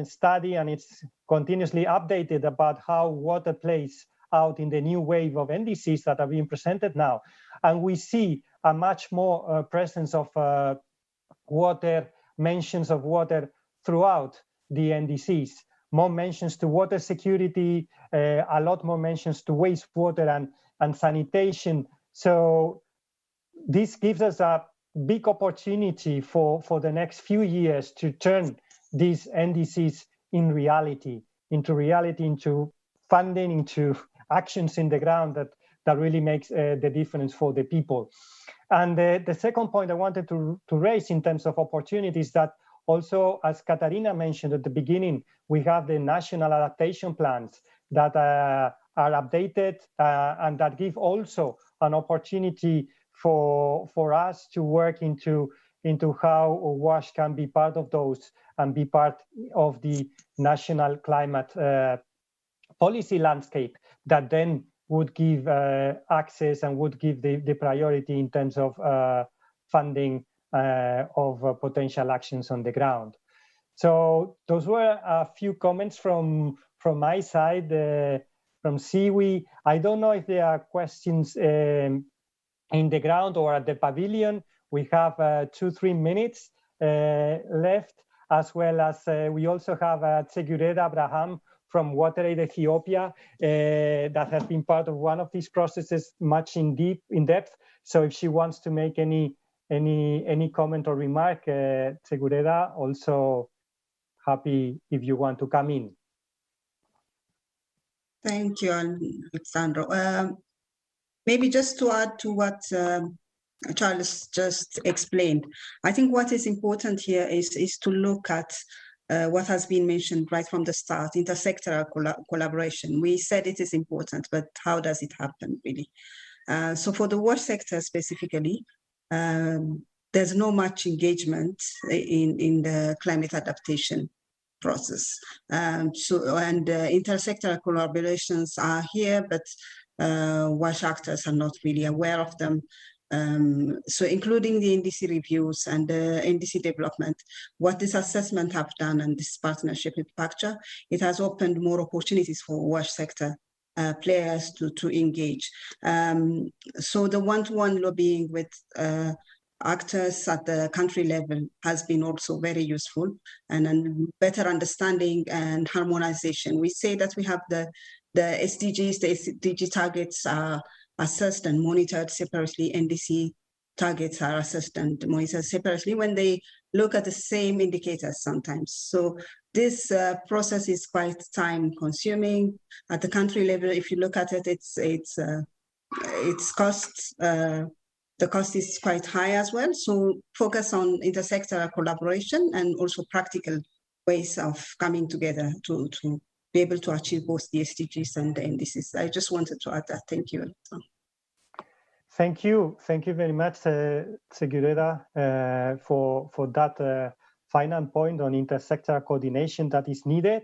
study, and it's continuously updated about how water plays out in the new wave of NDCs that are being presented now. And we see a much more presence of water, mentions of water throughout the NDCs. More mentions to water security, a lot more mentions to wastewater and sanitation. So this gives us a big opportunity for the next few years to turn these NDCs into reality, into funding, into actions in the ground that really makes the difference for the people. And the second point I wanted to raise in terms of opportunities, that also, as Katarina mentioned at the beginning, we have the national adaptation plans that are updated and that give also an opportunity for us to work into how WASH can be part of those and be part of the national climate policy landscape that then would give access and would give the priority in terms of funding of potential actions on the ground. So those were a few comments from my side, from CIWI. I don't know if there are questions in the ground or at the pavilion. We have 2-3 minutes left, as well as we also have Tsegureda Abraham from WaterAid Ethiopia that has been part of one of these processes much in depth. So if she wants to make any comment or remark, Tsegureda, also happy if you want to come in. Thank you, Alexandro. Maybe just to add to what Charles just explained, I think what is important here is to look at what has been mentioned right from the start, intersectoral collaboration. We said it is important, but how does it happen really? So for the WASH sector specifically, there's no much engagement in the climate adaptation process. Intersectoral collaborations are here, but WASH actors are not really aware of them. So including the NDC reviews and the NDC development, what this assessment have done and this partnership with PACTA, it has opened more opportunities for WASH sector players to engage. So the one-to-one lobbying with actors at the country level has been also very useful, and better understanding and harmonization. We say that we have the SDGs, the SDG targets are assessed and monitored separately. NDC targets are assessed and monitored separately when they look at the same indicators sometimes. So this process is quite time consuming. At the country level, if you look at it, it's costs, the cost is quite high as well. So focus on intersectoral collaboration and also practical ways of coming together to be able to achieve both the SDGs and the NDCs. I just wanted to add that. Thank you. Thank you very much, Tsegureda, for that final point on intersectoral coordination that is needed.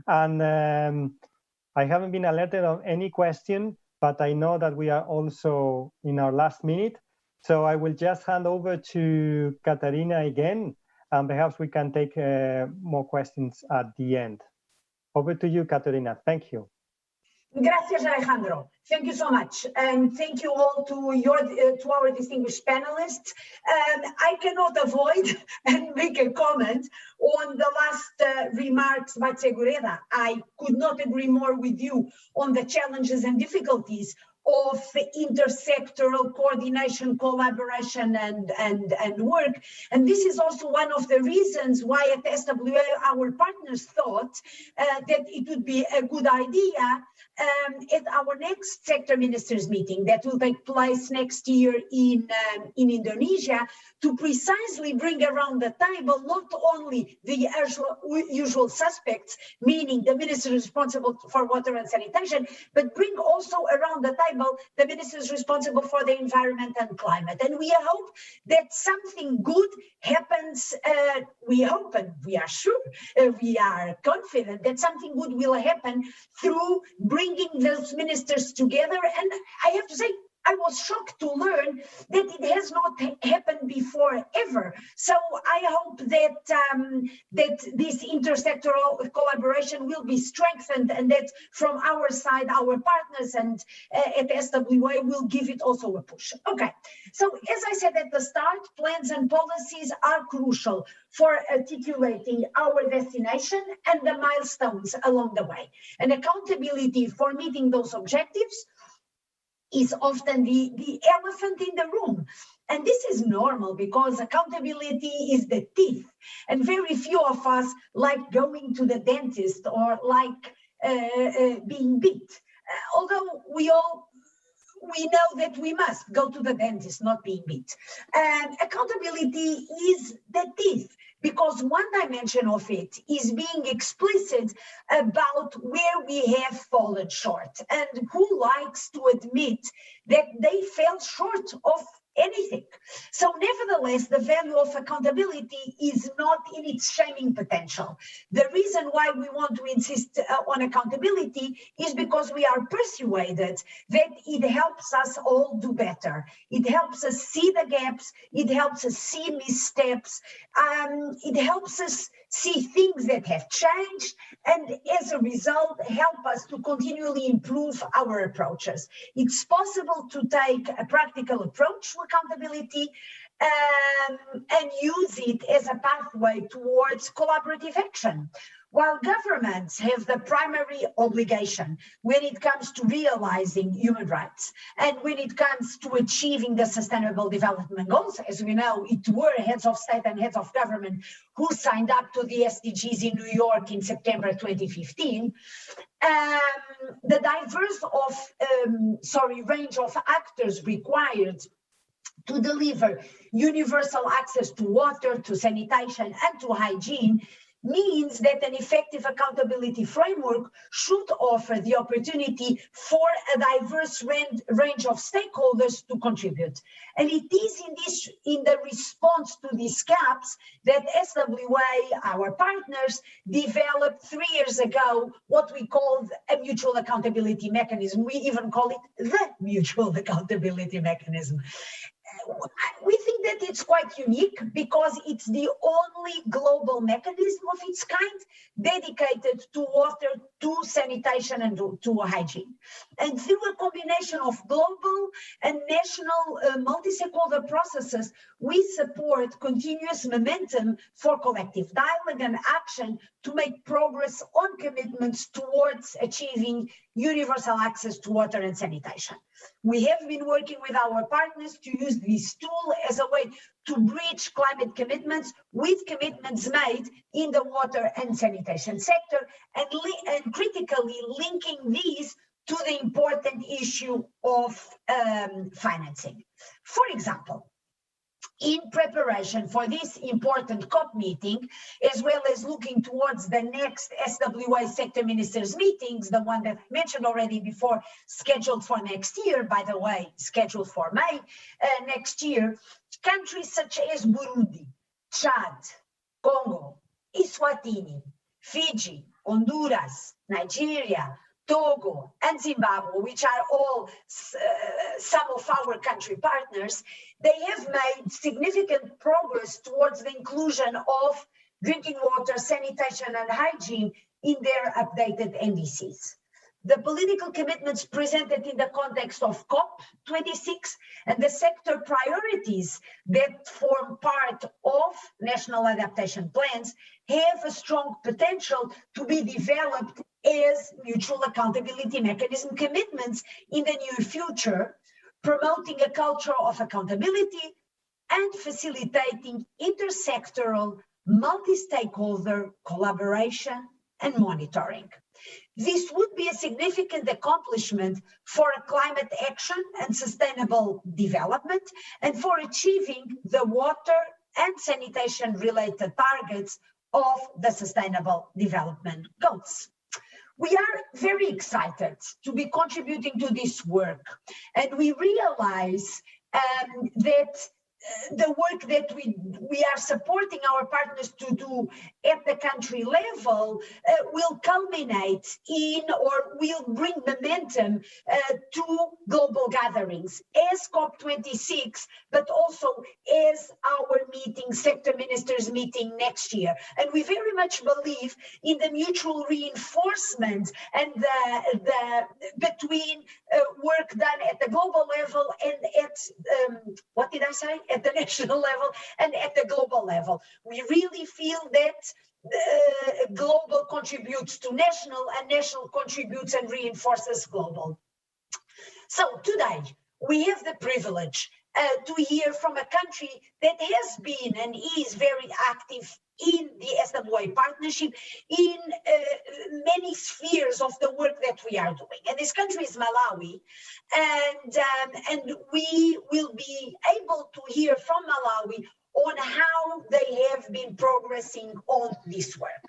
And I haven't been alerted of any question, but I know that we are also in our last minute. So I will just hand over to Katarina again, and perhaps we can take more questions at the end. Over to you, Katarina. Thank you. Gracias, Alejandro. Thank you so much. And thank you all to our distinguished panelists. I cannot avoid and make a comment on the last remarks by Segureda. I could not agree more with you on the challenges and difficulties of intersectoral coordination, collaboration, and work. And this is also one of the reasons why at SWA our partners thought that it would be a good idea at our next sector ministers meeting that will take place next year in Indonesia, to precisely bring around the table not only the usual suspects, meaning the ministers responsible for water and sanitation, but bring also around the table the ministers responsible for the environment and climate. And we hope that something good happens. We hope, and we are sure, we are confident that something good will happen through bringing those ministers together. And I have to say, I was shocked to learn that it has not happened before ever. So I hope that that this intersectoral collaboration will be strengthened, and that from our side, our partners and at SWA will give it also a push. Okay, so as I said at the start, plans and policies are crucial for articulating our destination and the milestones along the way. And accountability for meeting those objectives is often the elephant in the room. And this is normal because accountability is the teeth. And very few of us like going to the dentist or like being beat. Although we know that we must go to the dentist, not being beat. And accountability is the teeth, because one dimension of it is being explicit about where we have fallen short, and who likes to admit that they fell short of anything. So nevertheless, the value of accountability is not in its shaming potential. The reason why we want to insist on accountability is because we are persuaded that it helps us all do better. It helps us see the gaps, it helps us see missteps, it helps us see things that have changed, and as a result, help us to continually improve our approaches. It's possible to take a practical approach to accountability and use it as a pathway towards collaborative action. While governments have the primary obligation when it comes to realizing human rights and when it comes to achieving the Sustainable Development Goals, as we know, it were heads of state and heads of government who signed up to the SDGs in New York in September 2015, the diverse range of actors required to deliver universal access to water, to sanitation, and to hygiene means that an effective accountability framework should offer the opportunity for a diverse range of stakeholders to contribute. And it is in the response to these gaps that SWA, our partners, developed 3 years ago what we called a mutual accountability mechanism. We even call it the mutual accountability mechanism. We think that it's quite unique because it's the only global mechanism of its kind dedicated to water, to sanitation, and to hygiene. And through a combination of global and national multi-stakeholder processes, we support continuous momentum for collective dialogue and action to make progress on commitments towards achieving universal access to water and sanitation. We have been working with our partners to use this tool as a way to bridge climate commitments with commitments made in the water and sanitation sector, and critically linking these to the important issue of financing. For example, in preparation for this important COP meeting, as well as looking towards the next SWA sector ministers meetings, the one that I mentioned already before, scheduled for next year, by the way, scheduled for May next year, countries such as Burundi, Chad, Congo, Eswatini, Fiji, Honduras, Nigeria, Togo, and Zimbabwe, which are all some of our country partners, they have made significant progress towards the inclusion of drinking water, sanitation, and hygiene in their updated NDCs. The political commitments presented in the context of COP26 and the sector priorities that form part of national adaptation plans have a strong potential to be developed as mutual accountability mechanism commitments in the near future, promoting a culture of accountability and facilitating intersectoral, multi-stakeholder collaboration and monitoring. This would be a significant accomplishment for climate action and sustainable development and for achieving the water and sanitation related targets of the Sustainable Development Goals. We are very excited to be contributing to this work, and we realize that the work that we are supporting our partners to do at the country level will culminate in or will bring momentum to global gatherings as COP26, but also as our meeting, sector ministers meeting next year. And we very much believe in the mutual reinforcement and the between work done at the global level and at the national level and at the global level. We really feel that global contributes to national and national contributes and reinforces global. So today we have the privilege to hear from a country that has been and is very active in the SWA partnership in many spheres of the work that we are doing. And this country is Malawi, and we will be able to hear from Malawi on how they have been progressing on this work.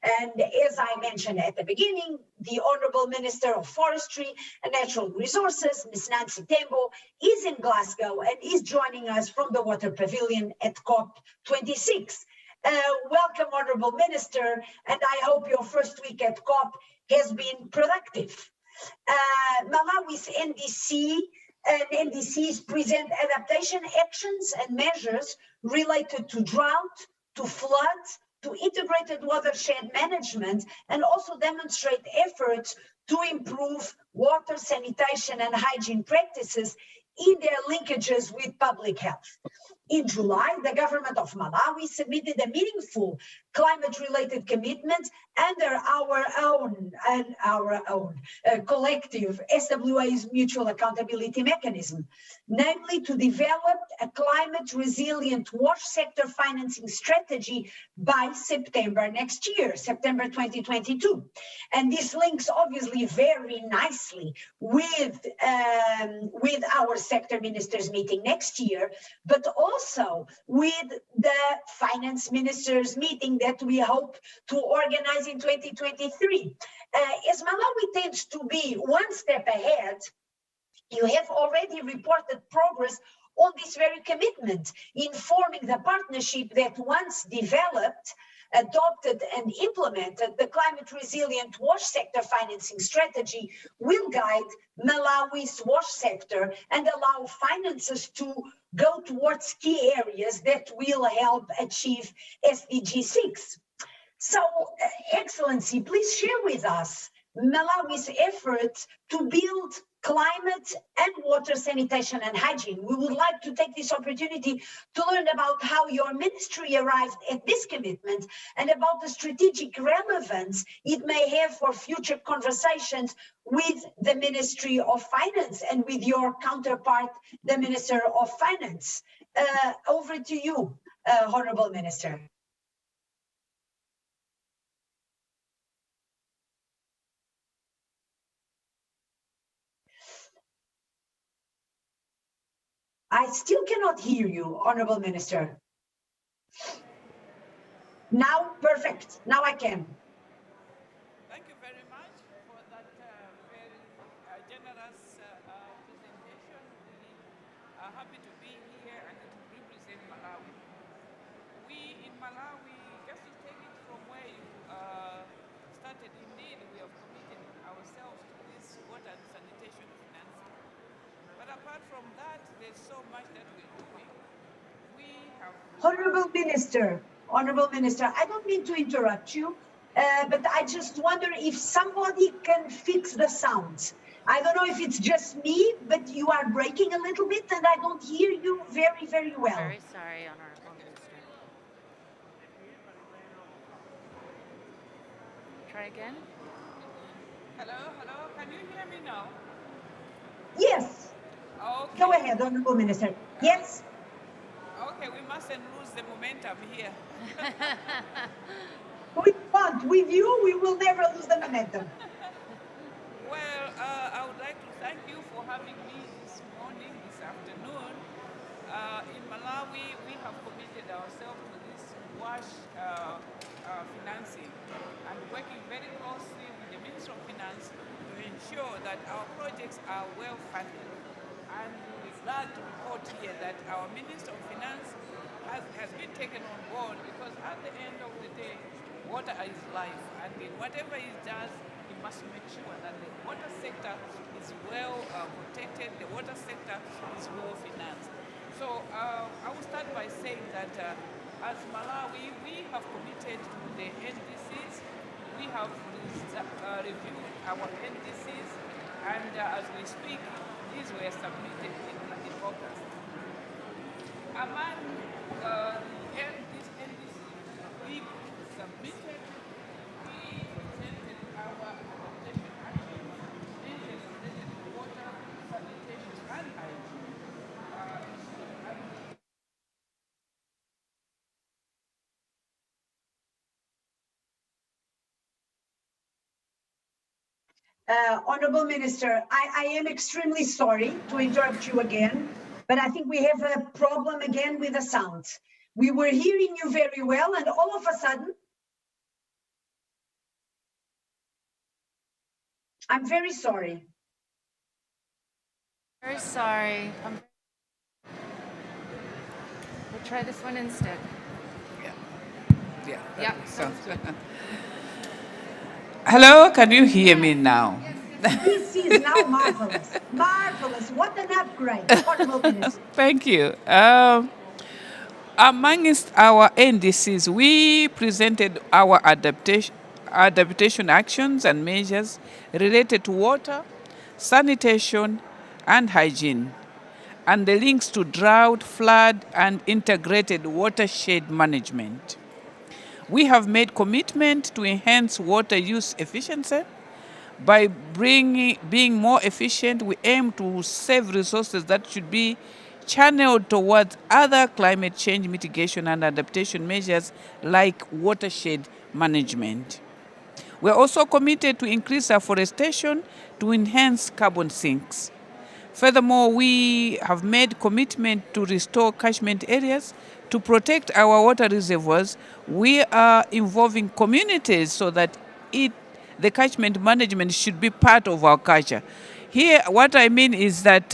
And as I mentioned at the beginning, the Honourable Minister of Forestry and Natural Resources, Ms. Nancy Tembo, is in Glasgow and is joining us from the Water Pavilion at COP26. Welcome, Honourable Minister, and I hope your first week at COP has been productive. Malawi's NDCs present adaptation actions and measures related to drought, to floods, to integrated watershed management, and also demonstrate efforts to improve water, sanitation, and hygiene practices in their linkages with public health. In July, the government of Malawi submitted a meaningful climate-related commitment under our own collective SWA's mutual accountability mechanism, namely to develop a climate-resilient wash sector financing strategy by September next year, September 2022. And this links obviously very nicely with our sector ministers meeting next year, but also with the finance ministers meeting that we hope to organize in 2023. As Malawi tends to be one step ahead, you have already reported progress on this very commitment, informing the partnership that once developed, adopted and implemented, the climate resilient wash sector financing strategy will guide Malawi's wash sector and allow finances to go towards key areas that will help achieve SDG 6. So, Excellency, please share with us Malawi's efforts to build climate and water sanitation and hygiene. We would like to take this opportunity to learn about how your ministry arrived at this commitment and about the strategic relevance it may have for future conversations with the Ministry of Finance and with your counterpart, the Minister of Finance. Over to you, Honourable Minister. I still cannot hear you, Honourable Minister. Now, perfect. Now I can. Thank you very much for that very generous presentation. We are happy to be here and to represent Malawi. We in Malawi there's so much that we're doing. We have... Honorable Minister, I don't mean to interrupt you, but I just wonder if somebody can fix the sounds. I don't know if it's just me, but you are breaking a little bit and I don't hear you very, very well. Very sorry, Honorable Minister. Try again. Hello, can you hear me now? Yes. Okay. Go ahead, Honorable Minister. Yes. Okay, we mustn't lose the momentum here. We want, with you, we will never lose the momentum. Well, I would like to thank you for having me this morning, this afternoon. In Malawi, we have committed ourselves to this WASH financing and working very closely with the Minister of Finance to ensure that our projects are well funded. And we're glad to report here that our Minister of Finance has been taken on board, because at the end of the day, water is life, and in whatever he does, he must make sure that the water sector is well protected, the water sector is well financed. So I will start by saying that as Malawi, we have committed to the NDCs. We have reviewed our NDCs, and as we speak, these were submitted in August. Among these NDCs we submitted, we presented our adaptation action measures related to water, sanitation, and hygiene. Honorable Minister, I am extremely sorry to interrupt you again, but I think we have a problem again with the sounds. We were hearing you very well, and all of a sudden, I'm very sorry. Very sorry. We'll try this one instead. Yeah, sounds good. Hello, can you hear me now? This is now marvelous. Marvelous. What an upgrade. Honorable Minister. Thank you. Amongst our NDCs, we presented our adaptation actions and measures related to water, sanitation, and hygiene, and the links to drought, flood, and integrated watershed management. We have made commitment to enhance water use efficiency. By being more efficient, we aim to save resources that should be channeled towards other climate change mitigation and adaptation measures like watershed management. We're also committed to increase afforestation to enhance carbon sinks. Furthermore, we have made commitment to restore catchment areas to protect our water reservoirs. We are involving communities so that the catchment management should be part of our culture. Here, what I mean is that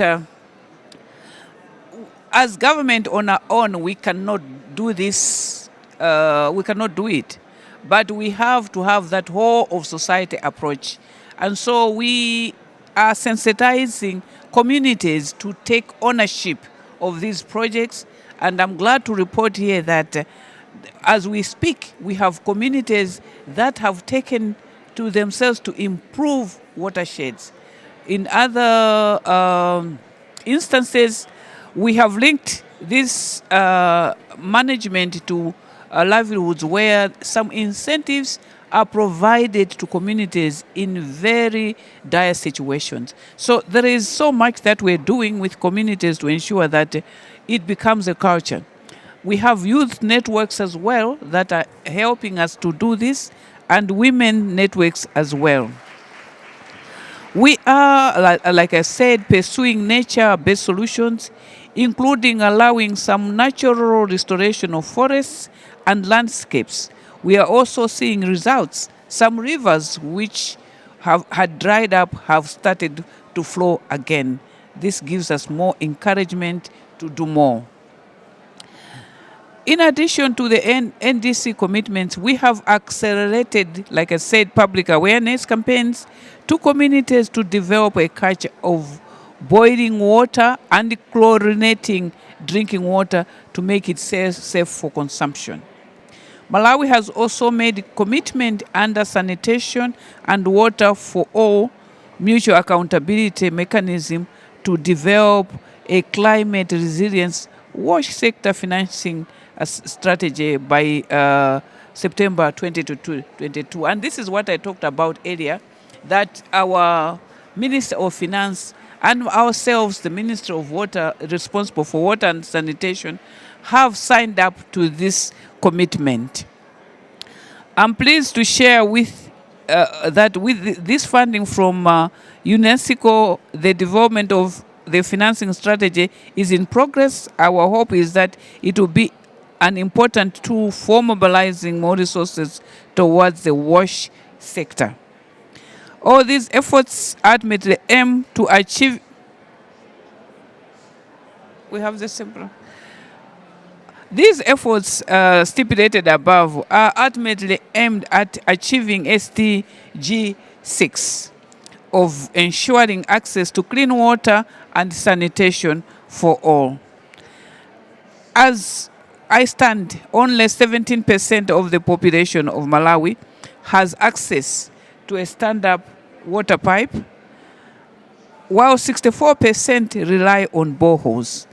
as government on our own, we cannot do this, we cannot do it. But we have to have that whole of society approach. And so we are sensitizing communities to take ownership of these projects. And I'm glad to report here that as we speak, we have communities that have taken to themselves to improve watersheds. In other instances, we have linked this management to livelihoods where some incentives are provided to communities in very dire situations. So there is so much that we're doing with communities to ensure that it becomes a culture. We have youth networks as well that are helping us to do this, and women networks as well. We are, like I said, pursuing nature-based solutions, including allowing some natural restoration of forests and landscapes. We are also seeing results. Some rivers which had dried up have started to flow again. This gives us more encouragement to do more. In addition to the NDC commitments, we have accelerated, like I said, public awareness campaigns to communities to develop a culture of boiling water, and chlorinating drinking water to make it safe for consumption. Malawi has also made commitment under sanitation and water for all mutual accountability mechanism to develop a climate resilience wash sector financing strategy by September 2022. And this is what I talked about earlier, that our Minister of Finance and ourselves, the Minister of Water, responsible for water and sanitation, have signed up to this commitment. I'm pleased to share that with this funding from UNESCO, the development of the financing strategy is in progress. Our hope is that it will be an important tool for mobilizing more resources towards the wash sector. All these efforts ultimately aim to achieve. We have the simple. These efforts stipulated above are ultimately aimed at achieving SDG 6 of ensuring access to clean water and sanitation for all. As I stand, only 17% of the population of Malawi has access to a stand-up water pipe, while 64% rely on boreholes.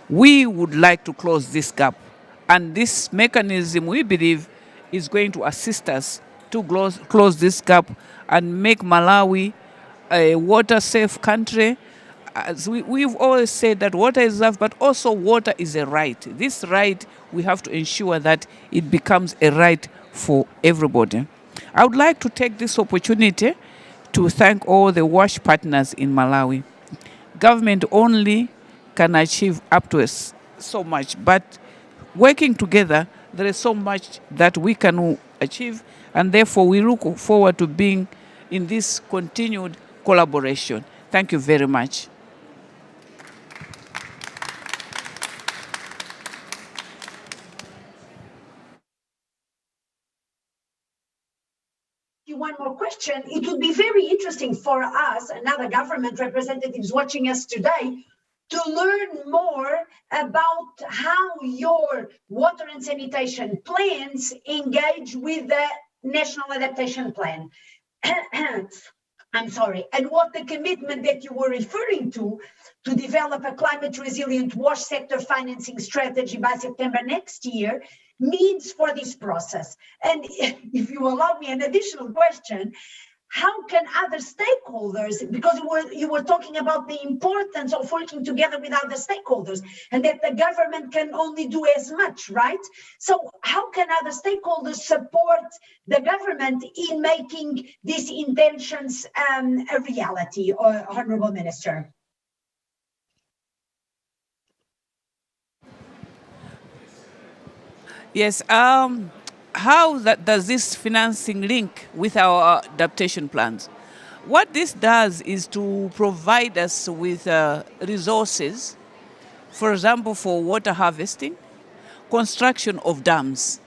We would like to close this gap, and this mechanism, we believe, is going to assist us to close this gap and make Malawi a water-safe country. As we've always said that water is love, but also water is a right. This right, we have to ensure that it becomes a right for everybody. I would like to take this opportunity to thank all the WASH partners in Malawi. Government only can achieve up to so much, but working together, there is so much that we can achieve, and therefore we look forward to being in this continued collaboration. Thank you very much. One more question. It would be very interesting for us and other government representatives watching us today to learn more about how your water and sanitation plans engage with the National Adaptation Plan. I'm sorry, and what the commitment that you were referring to develop a climate resilient wash sector financing strategy by September next year means for this process. And if you allow me an additional question, how can other stakeholders, because you were talking about the importance of working together with other stakeholders and that the government can only do as much, right? So how can other stakeholders support the government in making these intentions a reality, Honorable Minister? Yes, how does this financing link with our adaptation plans? What this does is to provide us with resources, for example, for water harvesting, construction of dams.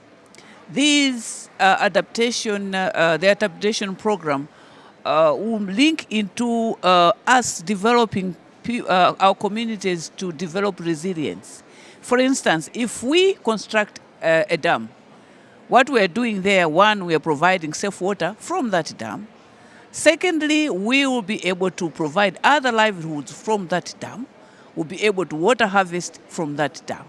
These the adaptation program will link into us developing our communities to develop resilience. For instance, if we construct a dam, what we are doing there, one, we are providing safe water from that dam. Secondly, we will be able to provide other livelihoods from that dam. We'll be able to water harvest from that dam.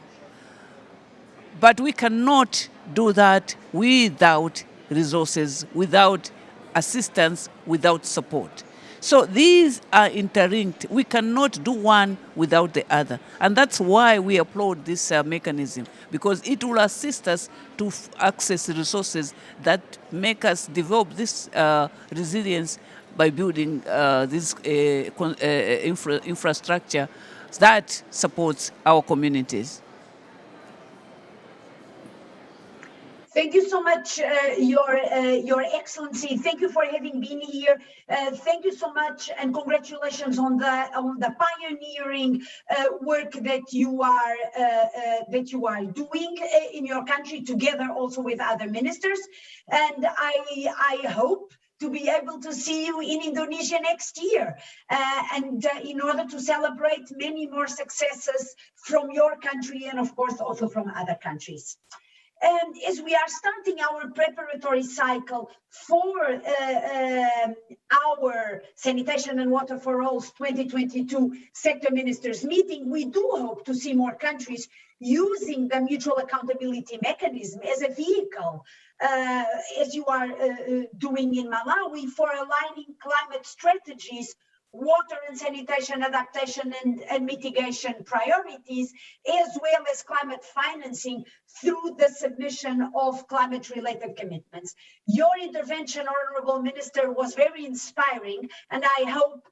But we cannot do that without resources, without assistance, without support. So these are interlinked. We cannot do one without the other. And that's why we applaud this mechanism, because it will assist us to access resources that make us develop this resilience by building this infrastructure that supports our communities. Thank you so much, Your Excellency. Thank you for having been here. Thank you so much, and congratulations on the pioneering work that you are doing in your country, together also with other ministers. And I hope to be able to see you in Indonesia next year, and in order to celebrate many more successes from your country and of course also from other countries. And as we are starting our preparatory cycle for our Sanitation and Water for All's 2022 Sector Ministers meeting, we do hope to see more countries using the mutual accountability mechanism as a vehicle, as you are doing in Malawi, for aligning climate strategies, water and sanitation adaptation and mitigation priorities, as well as climate financing through the submission of climate-related commitments. Your intervention, Honorable Minister, was very inspiring, and I hope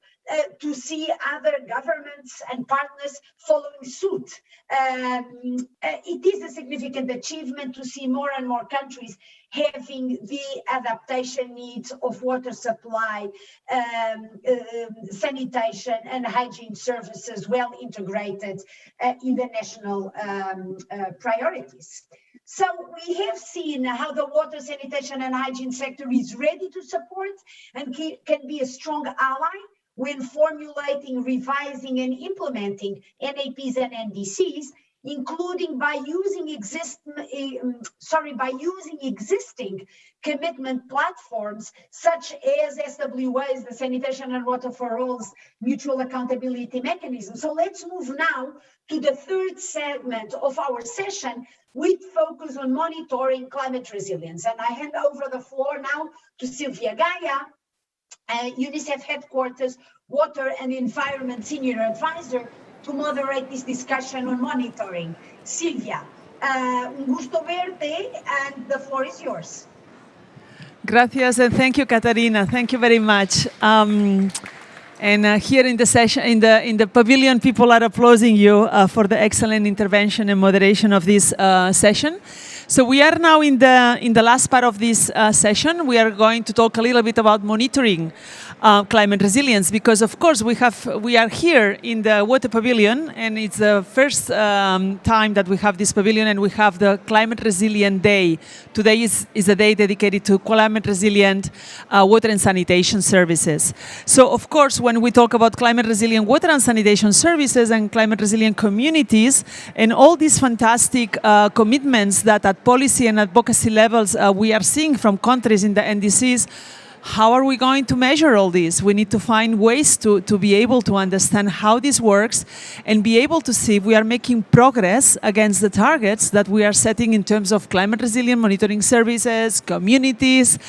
to see other governments and partners following suit. It is a significant achievement to see more and more countries having the adaptation needs of water supply, sanitation and hygiene services well integrated in the national priorities. So we have seen how the water, sanitation and hygiene sector is ready to support and can be a strong ally when formulating, revising and implementing NAPs and NDCs, including by using existing commitment platforms such as SWA's, the Sanitation and Water for All's mutual accountability mechanism. So let's move now to the third segment of our session with focus on monitoring climate resilience. And I hand over the floor now to Sylvia Gaia, UNICEF Headquarters Water and Environment Senior Advisor, to moderate this discussion on monitoring. Silvia, un gusto verte, and the floor is yours. Gracias, and thank you, Catarina. Thank you very much. Here in the session, in the pavilion, people are applauding you for the excellent intervention and moderation of this session. So we are now in the last part of this session. We are going to talk a little bit about monitoring climate resilience, because of course we are here in the Water Pavilion, and it's the first time that we have this pavilion, and we have the Climate Resilient Day. Today is a day dedicated to climate resilient water and sanitation services. So of course, when we talk about climate resilient water and sanitation services and climate resilient communities and all these fantastic commitments that at policy and advocacy levels we are seeing from countries in the NDCs, how are we going to measure all this? We need to find ways to be able to understand how this works and be able to see if we are making progress against the targets that we are setting in terms of climate resilient monitoring services, communities,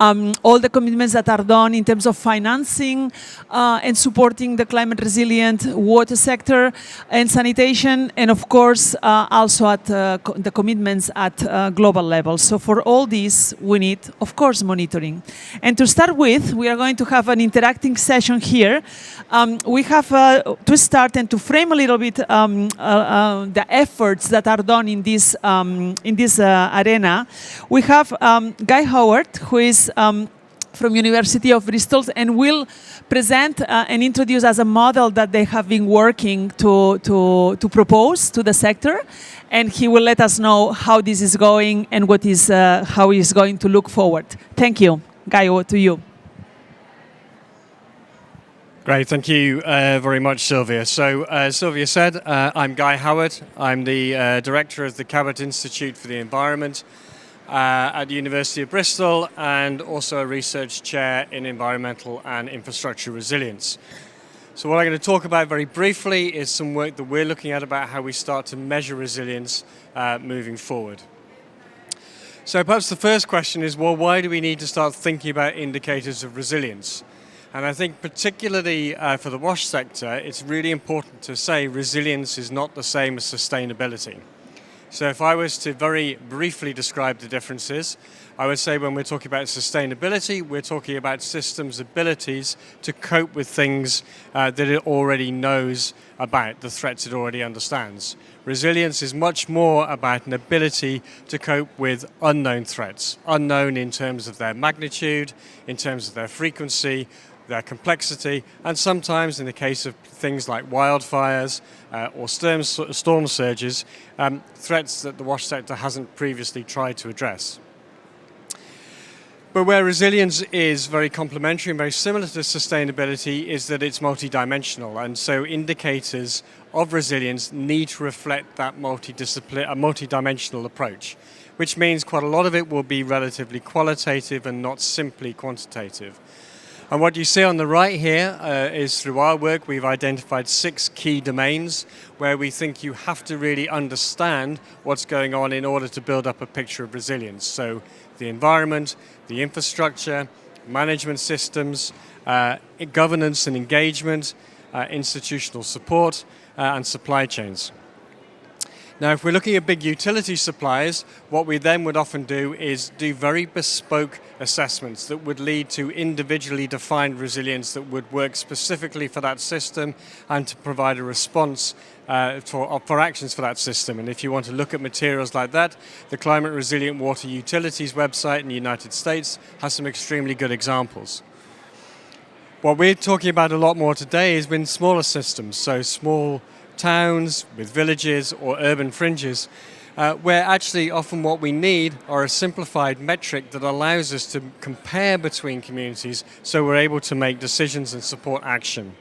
all the commitments that are done in terms of financing and supporting the climate resilient water sector and sanitation, and of course also at the commitments at global level. So for all these, we need, of course, monitoring. And to start with, we are going to have an interacting session here. We have to start and to frame a little bit the efforts that are done in this arena. We have Guy Howard, who is from University of Bristol, and will present and introduce as a model that they have been working to propose to the sector, and he will let us know how this is going and what is how he is going to look forward. Thank you. Guy, over to you. Great, thank you very much, Sylvia. So, as Sylvia said, I'm Guy Howard. I'm the director of the Cabot Institute for the Environment at the University of Bristol, and also a research chair in environmental and infrastructure resilience. So what I'm going to talk about very briefly is some work that we're looking at about how we start to measure resilience moving forward. So perhaps the first question is, well, why do we need to start thinking about indicators of resilience? And I think particularly for the WASH sector, it's really important to say resilience is not the same as sustainability. So if I was to very briefly describe the differences, I would say when we're talking about sustainability, we're talking about systems' abilities to cope with things that it already knows about, the threats it already understands. Resilience is much more about an ability to cope with unknown threats, unknown in terms of their magnitude, in terms of their frequency, their complexity, and sometimes in the case of things like wildfires or storm surges, threats that the WASH sector hasn't previously tried to address. But where resilience is very complementary and very similar to sustainability is that it's multidimensional. And so indicators of resilience need to reflect that multidimensional approach, which means quite a lot of it will be relatively qualitative and not simply quantitative. And what you see on the right here is through our work, we've identified 6 key domains where we think you have to really understand what's going on in order to build up a picture of resilience. So the environment, the infrastructure, management systems, governance and engagement, institutional support, and supply chains. Now, if we're looking at big utility suppliers, what we then would often do is do very bespoke assessments that would lead to individually defined resilience that would work specifically for that system and to provide a response for actions for that system. And if you want to look at materials like that, the Climate Resilient Water Utilities website in the United States has some extremely good examples. What we're talking about a lot more today is in smaller systems, so small towns with villages or urban fringes, where actually often what we need are a simplified metric that allows us to compare between communities so we're able to make decisions and support action.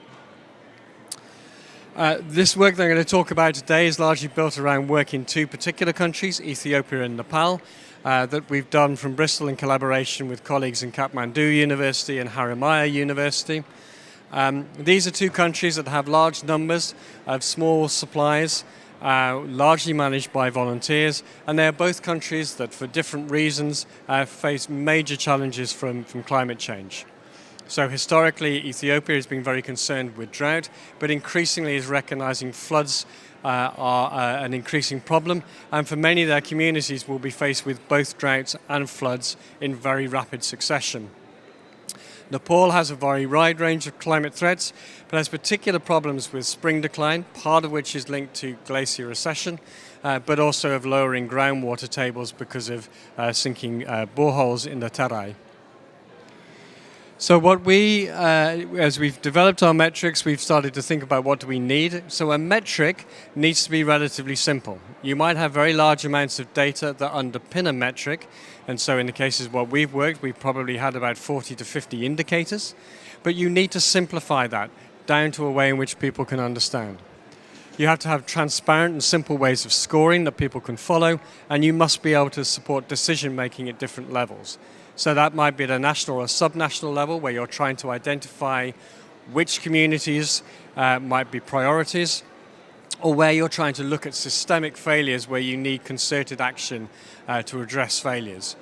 This work that I'm going to talk about today is largely built around work in 2 particular countries, Ethiopia and Nepal, that we've done from Bristol in collaboration with colleagues in Kathmandu University and Haramaya University. These are 2 countries that have large numbers of small supplies, largely managed by volunteers, and they are both countries that, for different reasons, face major challenges from climate change. So historically, Ethiopia has been very concerned with drought, but increasingly is recognizing floods are an increasing problem, and for many of their communities will be faced with both droughts and floods in very rapid succession. Nepal has a very wide range of climate threats, but has particular problems with spring decline, part of which is linked to glacier recession, but also of lowering groundwater tables because of sinking boreholes in the Tarai. So what as we've developed our metrics, we've started to think about what do we need. So a metric needs to be relatively simple. You might have very large amounts of data that underpin a metric. And so in the cases where we've worked, we've probably had about 40 to 50 indicators. But you need to simplify that down to a way in which people can understand. You have to have transparent and simple ways of scoring that people can follow, and you must be able to support decision making at different levels. So that might be at a national or subnational level where you're trying to identify which communities might be priorities, or where you're trying to look at systemic failures where you need concerted action to address failures.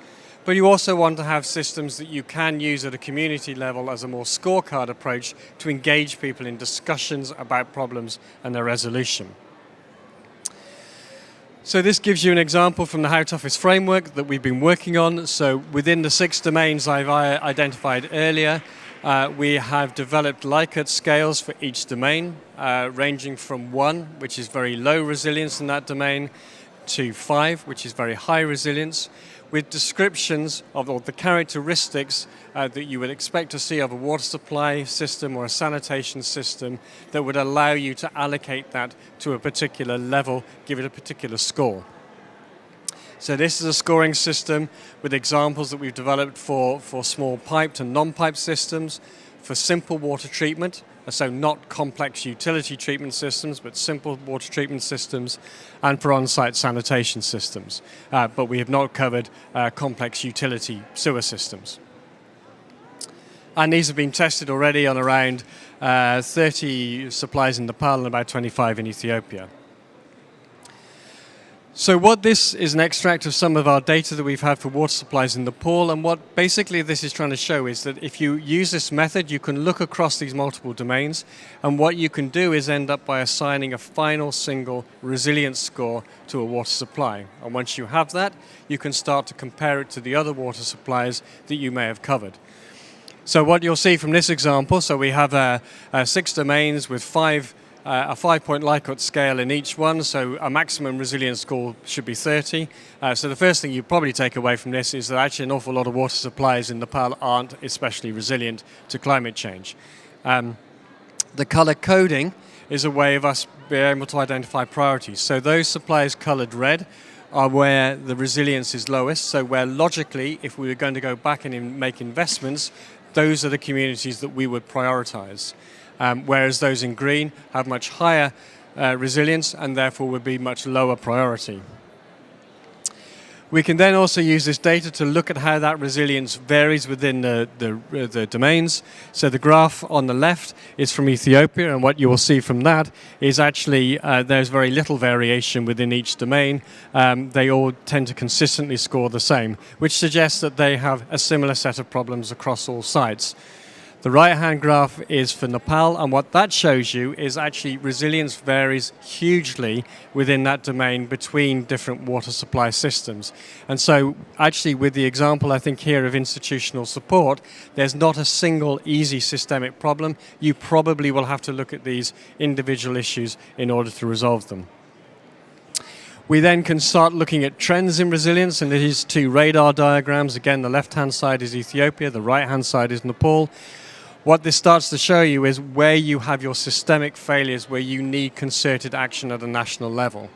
But you also want to have systems that you can use at a community level as a more scorecard approach to engage people in discussions about problems and their resolution. So this gives you an example from the How Toughest framework that we've been working on. So within the 6 domains I've identified earlier, we have developed Likert scales for each domain, ranging from 1, which is very low resilience in that domain, to 5, which is very high resilience, with descriptions of all the characteristics that you would expect to see of a water supply system or a sanitation system that would allow you to allocate that to a particular level, give it a particular score. So this is a scoring system with examples that we've developed for small piped and non-piped systems, for simple water treatment, so not complex utility treatment systems, but simple water treatment systems, and for on-site sanitation systems. But we have not covered complex utility sewer systems. And these have been tested already on around 30 supplies in Nepal and about 25 in Ethiopia. So what this is an extract of some of our data that we've had for water supplies in Nepal, and what basically this is trying to show is that if you use this method, you can look across these multiple domains, and what you can do is end up by assigning a final single resilience score to a water supply. And once you have that, you can start to compare it to the other water supplies that you may have covered. So what you'll see from this example, so we have 6 domains with a 5-point Likert scale in each one, so a maximum resilience score should be 30. So the first thing you probably take away from this is that actually an awful lot of water supplies in Nepal aren't especially resilient to climate change. The color coding is a way of us being able to identify priorities. So those supplies colored red are where the resilience is lowest. So where logically, if we were going to go back and make investments, those are the communities that we would prioritize. Whereas those in green have much higher resilience and therefore would be much lower priority. We can then also use this data to look at how that resilience varies within the domains. So the graph on the left is from Ethiopia, and what you will see from that is actually there's very little variation within each domain. They all tend to consistently score the same, which suggests that they have a similar set of problems across all sites. The right-hand graph is for Nepal, and what that shows you is actually resilience varies hugely within that domain between different water supply systems. And so actually with the example I think here of institutional support, there's not a single easy systemic problem. You probably will have to look at these individual issues in order to resolve them. We then can start looking at trends in resilience, and these two radar diagrams. Again, the left-hand side is Ethiopia, the right-hand side is Nepal. What this starts to show you is where you have your systemic failures, where you need concerted action at a national level.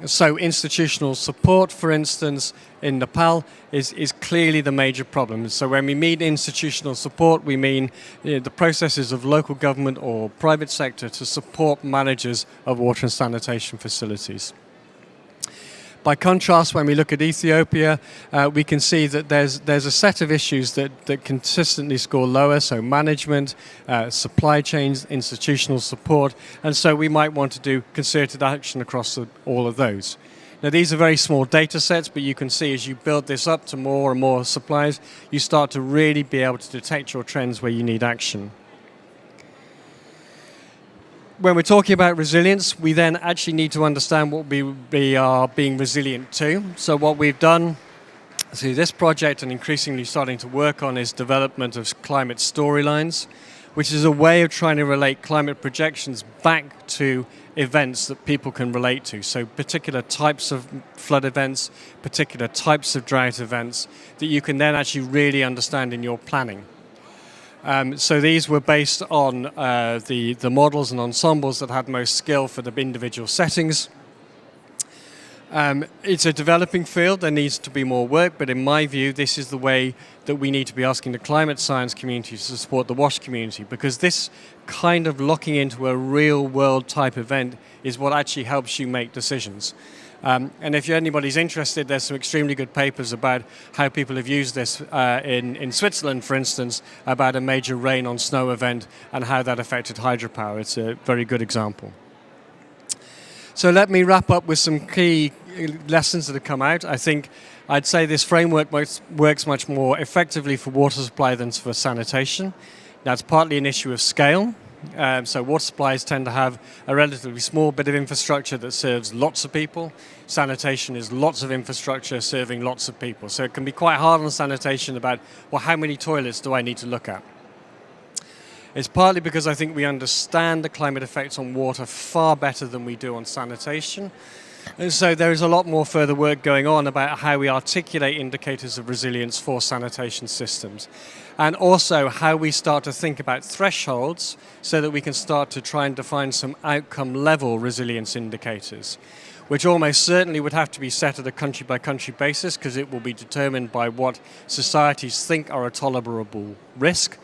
So institutional support, for instance, in Nepal is clearly the major problem. So when we mean institutional support, we mean the processes of local government or private sector to support managers of water and sanitation facilities. By contrast, when we look at Ethiopia, we can see that there's a set of issues that consistently score lower, so management, supply chains, institutional support, and so we might want to do concerted action across all of those. Now, these are very small data sets, but you can see as you build this up to more and more supplies, you start to really be able to detect your trends where you need action. When we're talking about resilience, we then actually need to understand what we are being resilient to. So what we've done through this project and increasingly starting to work on is development of climate storylines, which is a way of trying to relate climate projections back to events that people can relate to. So particular types of flood events, particular types of drought events that you can then actually really understand in your planning. So these were based on the models and ensembles that had most skill for the individual settings. It's a developing field. There needs to be more work, but in my view, this is the way that we need to be asking the climate science community to support the WASH community, because this kind of locking into a real world type event is what actually helps you make decisions. And if anybody's interested, there's some extremely good papers about how people have used this in Switzerland, for instance, about a major rain on snow event and how that affected hydropower. It's a very good example. So let me wrap up with some key lessons that have come out. I think I'd say this framework works much more effectively for water supply than for sanitation. That's partly an issue of scale. So water supplies tend to have a relatively small bit of infrastructure that serves lots of people. Sanitation is lots of infrastructure serving lots of people. So it can be quite hard on sanitation about, well, how many toilets do I need to look at? It's partly because I think we understand the climate effects on water far better than we do on sanitation. And so there is a lot more further work going on about how we articulate indicators of resilience for sanitation systems. And also how we start to think about thresholds so that we can start to try and define some outcome level resilience indicators, which almost certainly would have to be set at a country by country basis because it will be determined by what societies think are a tolerable risk,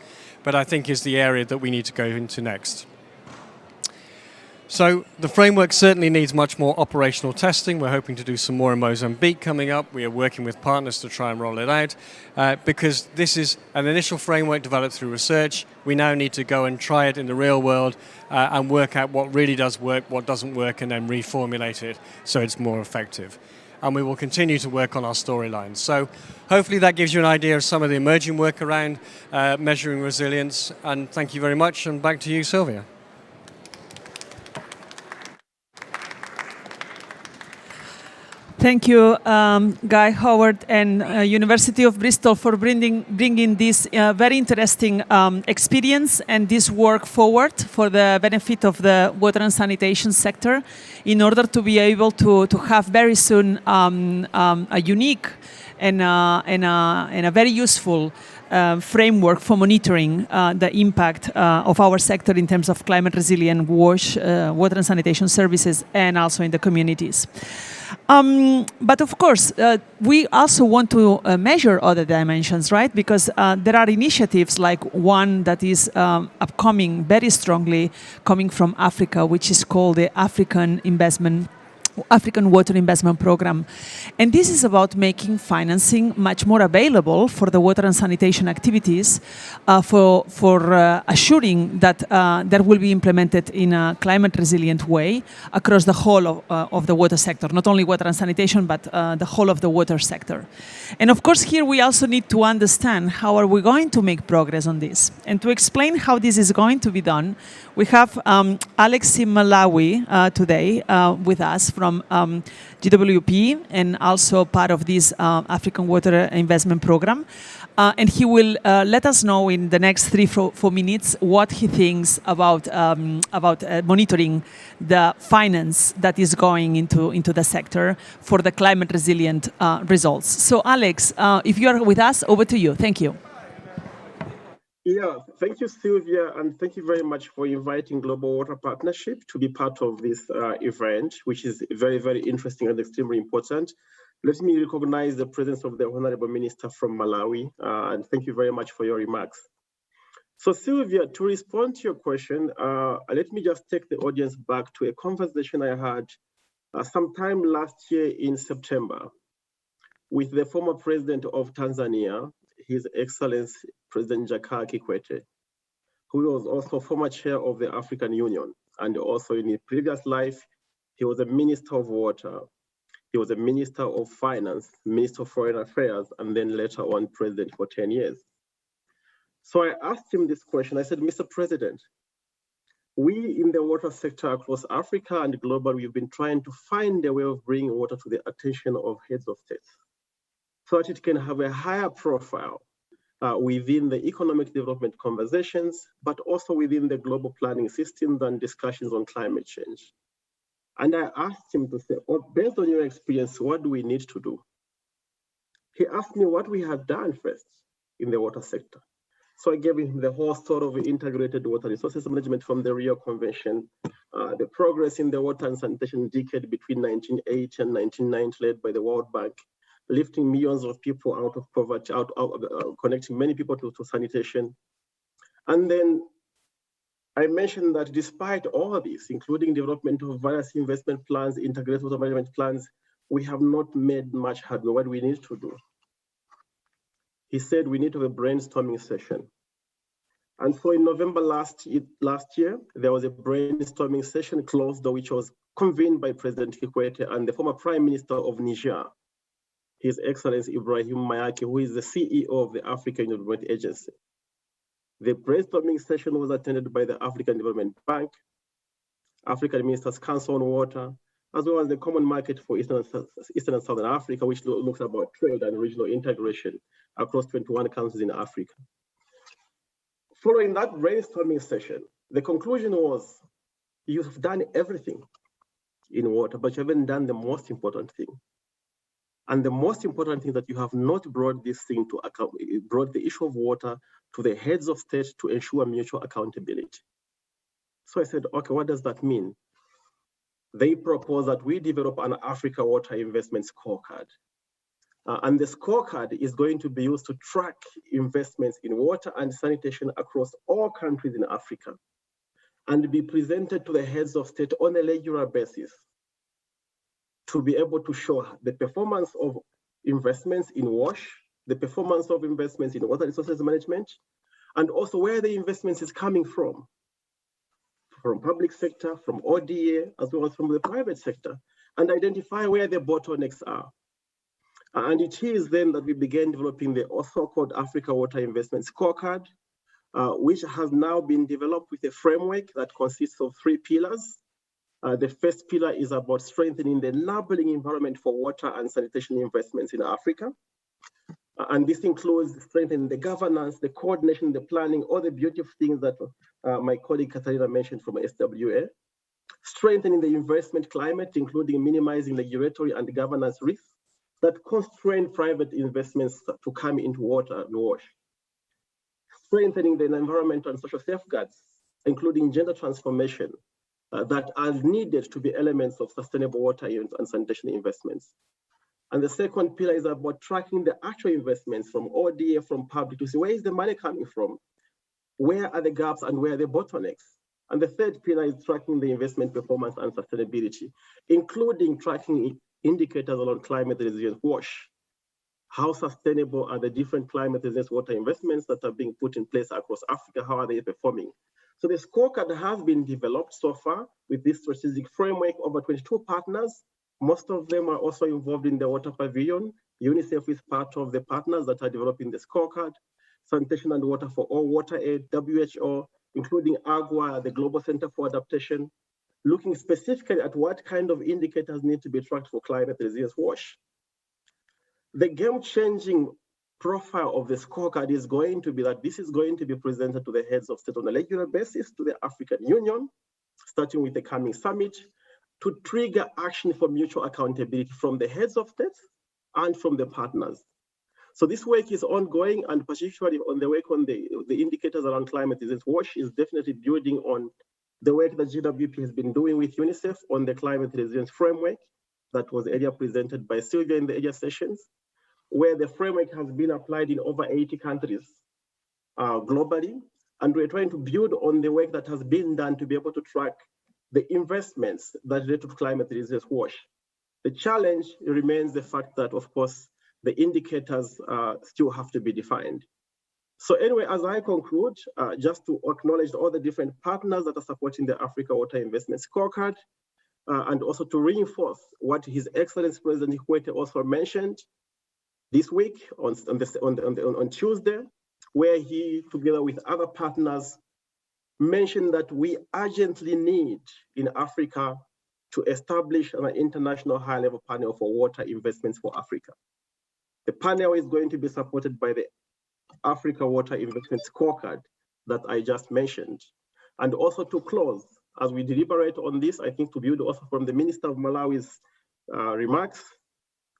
but I think is the area that we need to go into next. So the framework certainly needs much more operational testing. We're hoping to do some more in Mozambique coming up. We are working with partners to try and roll it out because this is an initial framework developed through research. We now need to go and try it in the real world and work out what really does work, what doesn't work, and then reformulate it so it's more effective. And we will continue to work on our storylines. So hopefully that gives you an idea of some of the emerging work around measuring resilience. And thank you very much. And back to you, Sylvia. Thank you, Guy Howard and University of Bristol for bringing this very interesting experience and this work forward for the benefit of the water and sanitation sector in order to be able to have very soon a unique and a very useful framework for monitoring the impact of our sector in terms of climate resilient wash, water and sanitation services, and also in the communities. But of course, we also want to measure other dimensions, right? Because there are initiatives like one that is upcoming very strongly coming from Africa, which is called the African Water Investment Program. And this is about making financing much more available for the water and sanitation activities, for assuring that that will be implemented in a climate resilient way across the whole of the water sector, not only water and sanitation, but the whole of the water sector. And of course, here we also need to understand how are we going to make progress on this. And to explain how this is going to be done, we have Alex Malawi today with us from GWP and also part of this African Water Investment Program. And he will let us know in the next 3-4 minutes what he thinks about monitoring the finance that is going into the sector for the climate resilient results. So Alex, if you are with us, over to you. Thank you. Yeah, thank you, Sylvia, and thank you very much for inviting Global Water Partnership to be part of this event, which is very, very interesting and extremely important. Let me recognize the presence of the Honorable Minister from Malawi, and thank you very much for your remarks. So Sylvia, to respond to your question, let me just take the audience back to a conversation I had sometime last year in September with the former president of Tanzania, His Excellency President Jakaya Kikwete, who was also former chair of the African Union. And also in his previous life, he was a Minister of Water. He was a Minister of Finance, Minister of Foreign Affairs, and then later on President for 10 years. So I asked him this question. I said, Mr. President, we in the water sector across Africa and globally, we've been trying to find a way of bringing water to the attention of heads of states so that it can have a higher profile within the economic development conversations, but also within the global planning systems and discussions on climate change. And I asked him to say, oh, based on your experience, what do we need to do? He asked me what we have done first in the water sector. So I gave him the whole story of integrated water resources management from the Rio Convention, the progress in the water and sanitation decade between 1980 and 1990 led by the World Bank, lifting millions of people out of poverty, connecting many people to sanitation. And then I mentioned that despite all of this, including development of various investment plans, integrated water management plans, we have not made much headway. What we need to do? He said we need to have a brainstorming session. And so in November last year, there was a brainstorming session closed, which was convened by President Kikwete and the former Prime Minister of Niger, His Excellency Ibrahim Mayaki, who is the CEO of the African Development Agency. The brainstorming session was attended by the African Development Bank, African Ministers' Council on Water, as well as the Common Market for Eastern and Southern Africa, which looks about trade and regional integration across 21 countries in Africa. Following that brainstorming session, the conclusion was, you have done everything in water, but you haven't done the most important thing. And the most important thing that you have not brought this thing to account, brought the issue of water to the heads of state to ensure mutual accountability. So I said, okay, what does that mean? They proposed that we develop an Africa Water Investment Scorecard. And the scorecard is going to be used to track investments in water and sanitation across all countries in Africa and be presented to the heads of state on a regular basis to be able to show the performance of investments in WASH, the performance of investments in water resources management, and also where the investments is coming from public sector, from ODA, as well as from the private sector, and identify where the bottlenecks are. And it is then that we began developing the so-called Africa Water Investment Scorecard, which has now been developed with a framework that consists of 3 pillars. The first pillar is about strengthening the enabling environment for water and sanitation investments in Africa. And this includes strengthening the governance, the coordination, the planning, all the beautiful things that my colleague Katarina mentioned from SWA. Strengthening the investment climate, including minimizing regulatory and governance risks that constrain private investments to come into water and WASH. strengthening the environmental and social safeguards, including gender transformation, that are needed to be elements of sustainable water and sanitation investments. And the second pillar is about tracking the actual investments from ODA, from public, to see where is the money coming from, where are the gaps and where are the bottlenecks. And the third pillar is tracking the investment performance and sustainability, including tracking indicators around climate resilience WASH. How sustainable are the different climate resilience water investments that are being put in place across Africa? How are they performing? So the scorecard has been developed so far with this strategic framework over 22 partners. Most of them are also involved in the Water Pavilion. UNICEF is part of the partners that are developing the scorecard. Sanitation and Water for All, WaterAid, WHO, including AGWA, the Global Center for Adaptation, looking specifically at what kind of indicators need to be tracked for climate resilience WASH. The game-changing profile of the scorecard is going to be that this is going to be presented to the heads of state on a regular basis, to the African Union, starting with the coming summit, to trigger action for mutual accountability from the heads of states and from the partners. So this work is ongoing, and particularly on the work on the indicators around climate resilience WASH is definitely building on the work that GWP has been doing with UNICEF on the climate resilience framework that was earlier presented by Sylvia in the earlier sessions, where the framework has been applied in over 80 countries globally. And we're trying to build on the work that has been done to be able to track the investments that relate to climate resilience WASH. The challenge remains the fact that, of course, the indicators still have to be defined. So anyway, as I conclude, just to acknowledge all the different partners that are supporting the Africa Water Investment Scorecard, and also to reinforce what His Excellency President Hikwete also mentioned this week on Tuesday, where he, together with other partners, mentioned that we urgently need in Africa to establish an international high-level panel for water investments for Africa. The panel is going to be supported by the Africa Water Investment Scorecard that I just mentioned. And also to close, as we deliberate on this, I think to build also from the Minister of Malawi's remarks,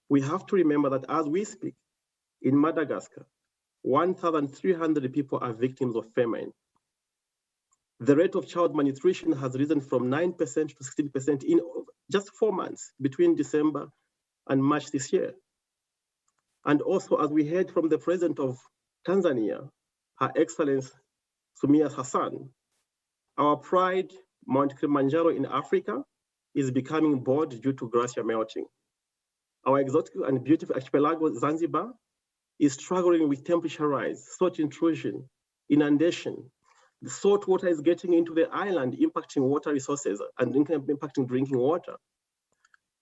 we have to remember that as we speak, in Madagascar, 1,300 people are victims of famine. The rate of child malnutrition has risen from 9% to 16% in just 4 months between December and March this year. And also, as we heard from the President of Tanzania, Her Excellency Samia Hassan, our pride, Mount Kilimanjaro in Africa, is becoming bald due to glacier melting. Our exotic and beautiful archipelago, Zanzibar, is struggling with temperature rise, salt intrusion, inundation. The salt water is getting into the island, impacting water resources and impacting drinking water.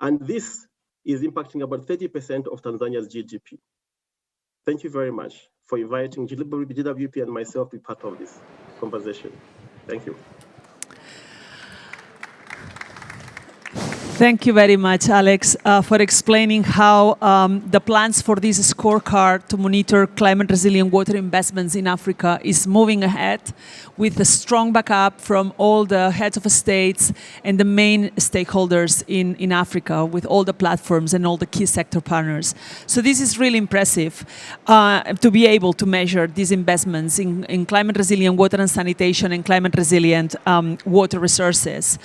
And this is impacting about 30% of Tanzania's GDP. Thank you very much for inviting GWP and myself to be part of this conversation. Thank you. Thank you very much, Alex, for explaining how the plans for this scorecard to monitor climate-resilient water investments in Africa is moving ahead with a strong backup from all the heads of states and the main stakeholders in Africa, with all the platforms and all the key sector partners. So this is really impressive to be able to measure these investments in climate-resilient water and sanitation and climate-resilient water resources.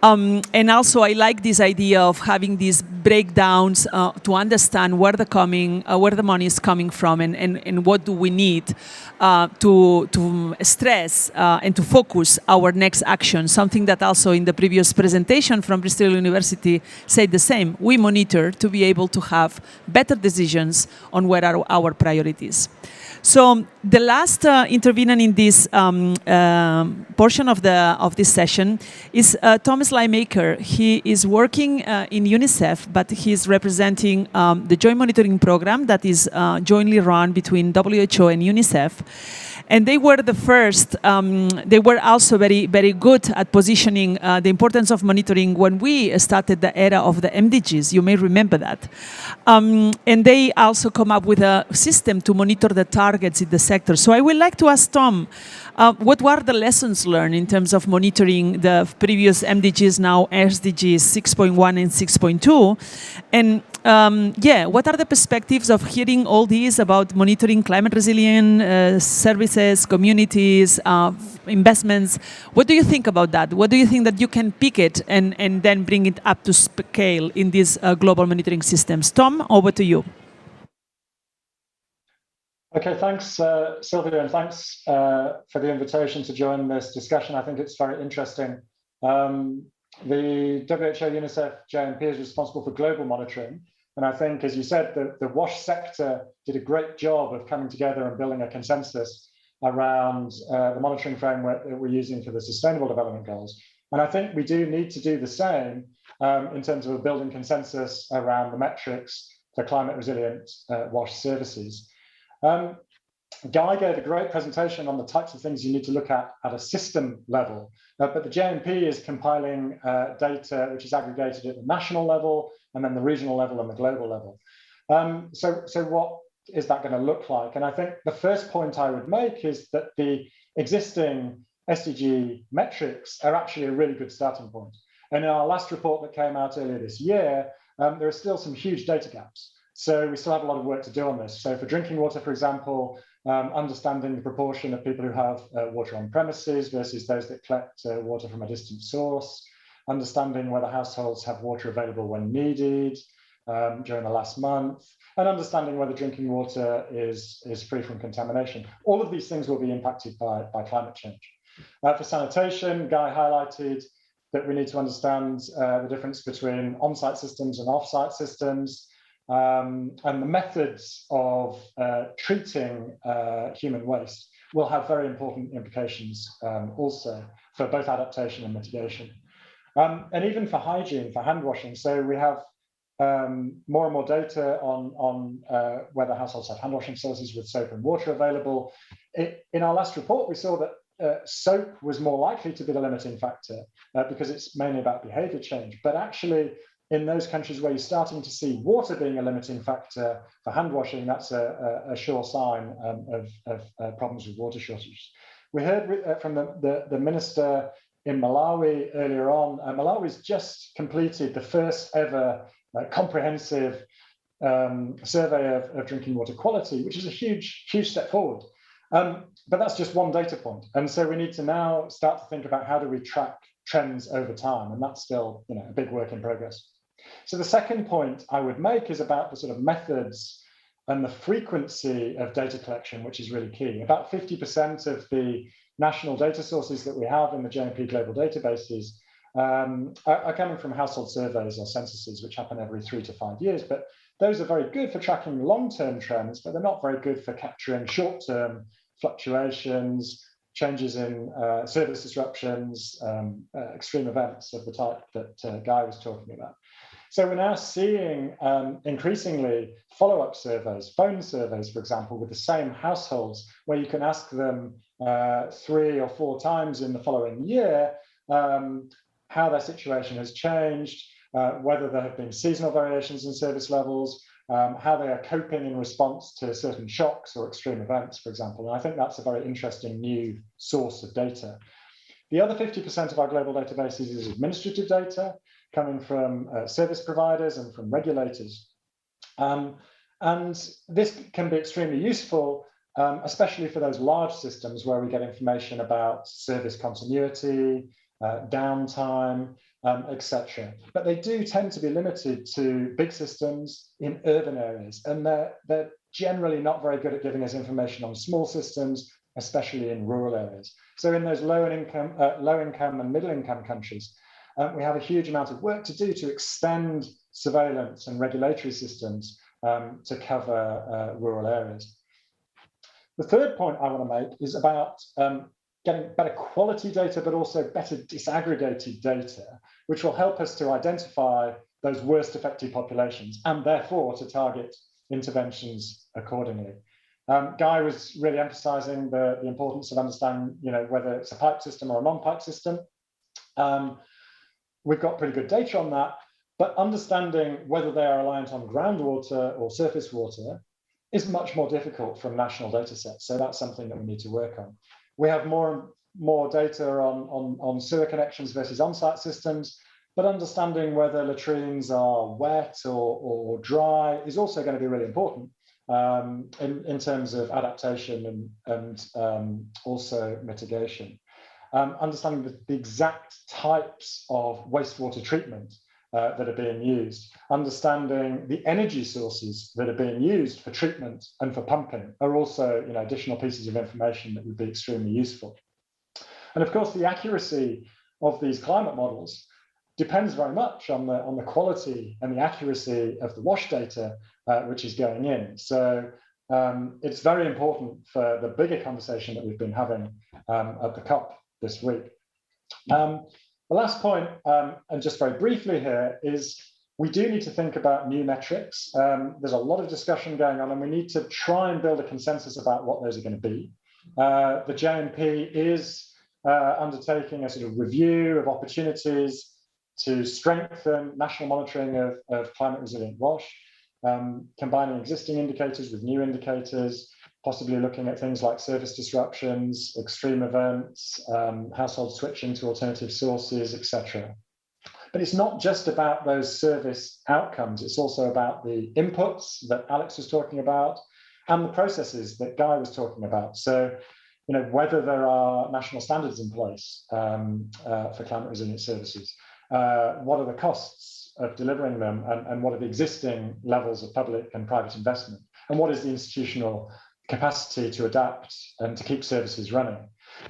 And also, I like this idea of having these breakdowns to understand where the money is coming from and what do we need to stress and to focus our next action. Something that also in the previous presentation from Bristol University said the same. We monitor to be able to have better decisions on where are our priorities. So the last intervener in this portion of this session is Thomas Lymaker. He is working in UNICEF, but he's representing the joint monitoring program that is jointly run between WHO and UNICEF. And they were the first, they were also very, very good at positioning the importance of monitoring when we started the era of the MDGs. You may remember that. And they also come up with a system to monitor the targets in the sector. So I would like to ask Tom, what were the lessons learned in terms of monitoring the previous MDGs, now SDGs 6.1 and 6.2? And what are the perspectives of hearing all these about monitoring climate resilient services businesses, communities, investments. What do you think about that? What do you think that you can pick it and then bring it up to scale in these global monitoring systems? Tom, over to you. Okay, thanks, Sylvia, and thanks for the invitation to join this discussion. I think it's very interesting. The WHO, UNICEF, JMP is responsible for global monitoring. And I think, as you said, the WASH sector did a great job of coming together and building a consensus around the monitoring framework that we're using for the Sustainable Development Goals. And I think we do need to do the same in terms of building consensus around the metrics for climate resilient WASH services. Guy gave a great presentation on the types of things you need to look at a system level, but the JMP is compiling data which is aggregated at the national level and then the regional level and the global level. So what is that going to look like? And I think the first point I would make is that the existing SDG metrics are actually a really good starting point. And in our last report that came out earlier this year, there are still some huge data gaps. So we still have a lot of work to do on this. So for drinking water, for example, understanding the proportion of people who have water on premises versus those that collect water from a distant source, understanding whether households have water available when needed during the last month, and understanding whether drinking water is free from contamination. All of these things will be impacted by climate change. For sanitation, Guy highlighted that we need to understand the difference between on-site systems and off-site systems. And the methods of treating human waste will have very important implications also for both adaptation and mitigation. And even for hygiene, for hand washing. So we have more and more data on whether households have hand washing services with soap and water available. In our last report, we saw that soap was more likely to be the limiting factor because it's mainly about behavior change. But actually, in those countries where you're starting to see water being a limiting factor for hand washing, that's a sure sign of problems with water shortages. We heard from the minister in Malawi earlier on. Malawi's just completed the first ever comprehensive survey of drinking water quality, which is a huge step forward. But that's just one data point. And so we need to now start to think about how do we track trends over time. And that's still a big work in progress. So the second point I would make is about the sort of methods and the frequency of data collection, which is really key. About 50% of the national data sources that we have in the JMP global databases are coming from household surveys or censuses, which happen every 3 to 5 years. But those are very good for tracking long-term trends, but they're not very good for capturing short-term fluctuations, changes in service disruptions, extreme events of the type that Guy was talking about. So we're now seeing increasingly follow-up surveys, phone surveys, for example, with the same households, where you can ask them 3 or 4 times in the following year how their situation has changed, whether there have been seasonal variations in service levels, how they are coping in response to certain shocks or extreme events, for example. And I think that's a very interesting new source of data. The other 50% of our global databases is administrative data coming from service providers and from regulators. And this can be extremely useful, especially for those large systems where we get information about service continuity, downtime, etc. But they do tend to be limited to big systems in urban areas, and they're generally not very good at giving us information on small systems, especially in rural areas. So in those low income and middle income countries, we have a huge amount of work to do to extend surveillance and regulatory systems to cover rural areas. The third point I want to make is about getting better quality data, but also better disaggregated data, which will help us to identify those worst affected populations and therefore to target interventions accordingly. Guy was really emphasizing the importance of understanding, whether it's a pipe system or a non-pipe system. We've got pretty good data on that, but understanding whether they are reliant on groundwater or surface water is much more difficult from national data sets. So that's something that we need to work on. We have more data on sewer connections versus on-site systems, but understanding whether latrines are wet or dry is also going to be really important. in terms of adaptation and also mitigation. Understanding the exact types of wastewater treatment that are being used, understanding the energy sources that are being used for treatment and for pumping are also additional pieces of information that would be extremely useful. And of course, the accuracy of these climate models depends very much on the quality and the accuracy of the WASH data which is going in. So it's very important for the bigger conversation that we've been having at the COP this week. The last point, and just very briefly here, is we do need to think about new metrics. There's a lot of discussion going on, and we need to try and build a consensus about what those are going to be. The JMP is undertaking a sort of review of opportunities to strengthen national monitoring of climate resilient WASH, combining existing indicators with new indicators, possibly looking at things like service disruptions, extreme events, household switching to alternative sources, etc. But it's not just about those service outcomes, it's also about the inputs that Alex was talking about and the processes that Guy was talking about. So, whether there are national standards in place for climate resilient services, what are the costs of delivering them, and what are the existing levels of public and private investment, and what is the institutional capacity to adapt and to keep services running.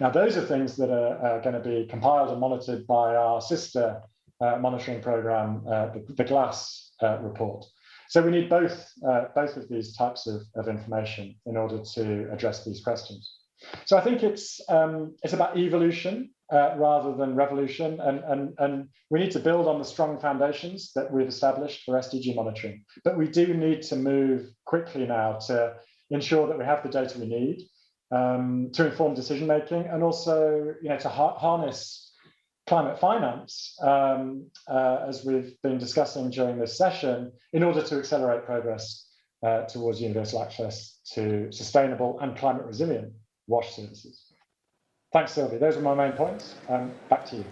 Now, those are things that are going to be compiled and monitored by our sister monitoring program, the GLASS report. So we need both of these types of information in order to address these questions. So I think it's about evolution rather than revolution, and we need to build on the strong foundations that we've established for SDG monitoring. But we do need to move quickly now to ensure that we have the data we need to inform decision making, and also to harness climate finance, as we've been discussing during this session, in order to accelerate progress towards universal access to sustainable and climate resilient WASH services. Thanks, Sylvie. Those are my main points. Back to you.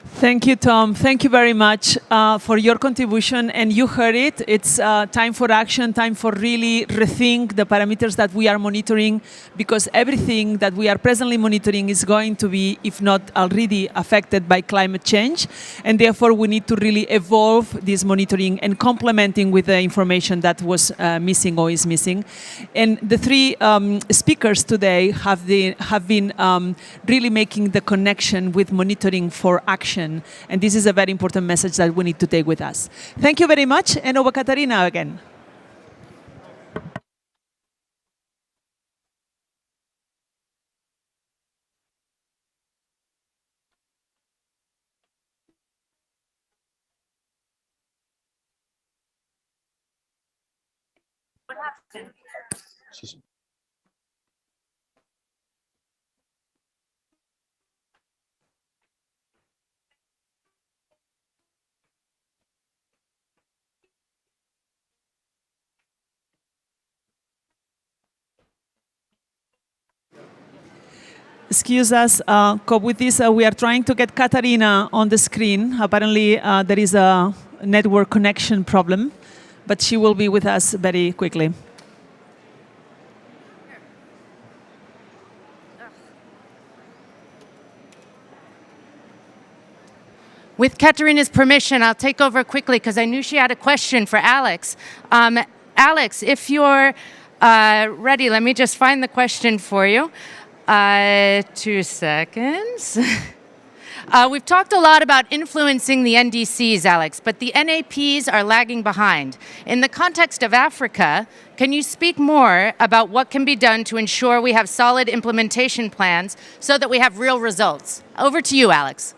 Thank you, Tom. Thank you very much for your contribution. And you heard it. It's time for action, time for really rethink the parameters that we are monitoring, because everything that we are presently monitoring is going to be, if not already, affected by climate change. And therefore, we need to really evolve this monitoring and complementing with the information that was missing or is missing. And the three speakers today have been really making the connection with monitoring for action. And this is a very important message that we need to take with us. Thank you very much, and over Katarina again. What happened? Excuse us, with this, we are trying to get Katarina on the screen. Apparently, there is a network connection problem, but she will be with us very quickly. With Katarina's permission, I'll take over quickly because I knew she had a question for Alex. Alex, if you're ready, let me just find the question for you. 2 seconds. We've talked a lot about influencing the NDCs, Alex, but the NAPs are lagging behind. In the context of Africa, can you speak more about what can be done to ensure we have solid implementation plans so that we have real results? Over to you, Alex.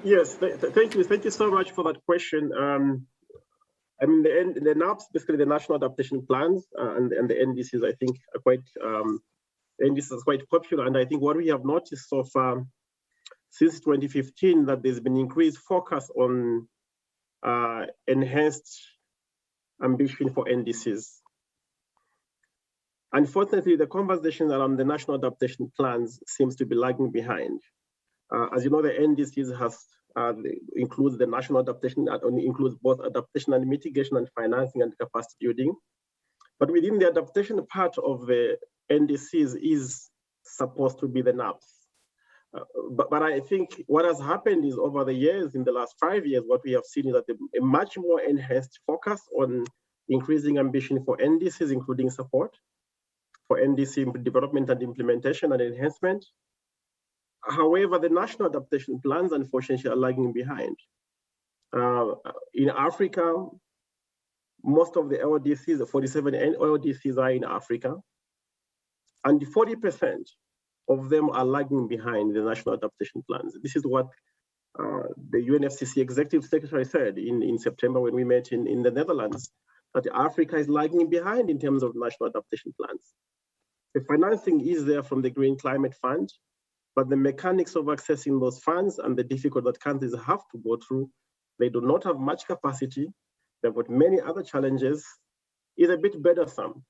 Yes, thank you. Thank you so much for that question. I mean, the NAPs, basically the National Adaptation Plans, and the NDCs, I think, are quite NDCs are quite popular. And I think what we have noticed so far since 2015, that there's been increased focus on enhanced ambition for NDCs. Unfortunately, the conversation around the National Adaptation Plans seems to be lagging behind. As you know, the NDCs has includes the national adaptation, includes both adaptation and mitigation and financing and capacity building. But within the adaptation part of the NDCs is supposed to be the NAPs. But I think what has happened is over the years, in the last 5 years, what we have seen is that a much more enhanced focus on increasing ambition for NDCs, including support for NDC development and implementation and enhancement. However, the national adaptation plans, unfortunately, are lagging behind. In Africa, most of the LDCs, the 47 LDCs are in Africa, and 40% of them are lagging behind the national adaptation plans. This is what the UNFCCC Executive Secretary said in September when we met in the Netherlands, that Africa is lagging behind in terms of national adaptation plans. The financing is there from the Green Climate Fund, but the mechanics of accessing those funds and the difficulty that countries have to go through, they do not have much capacity. They've got many other challenges, is a bit burdensome.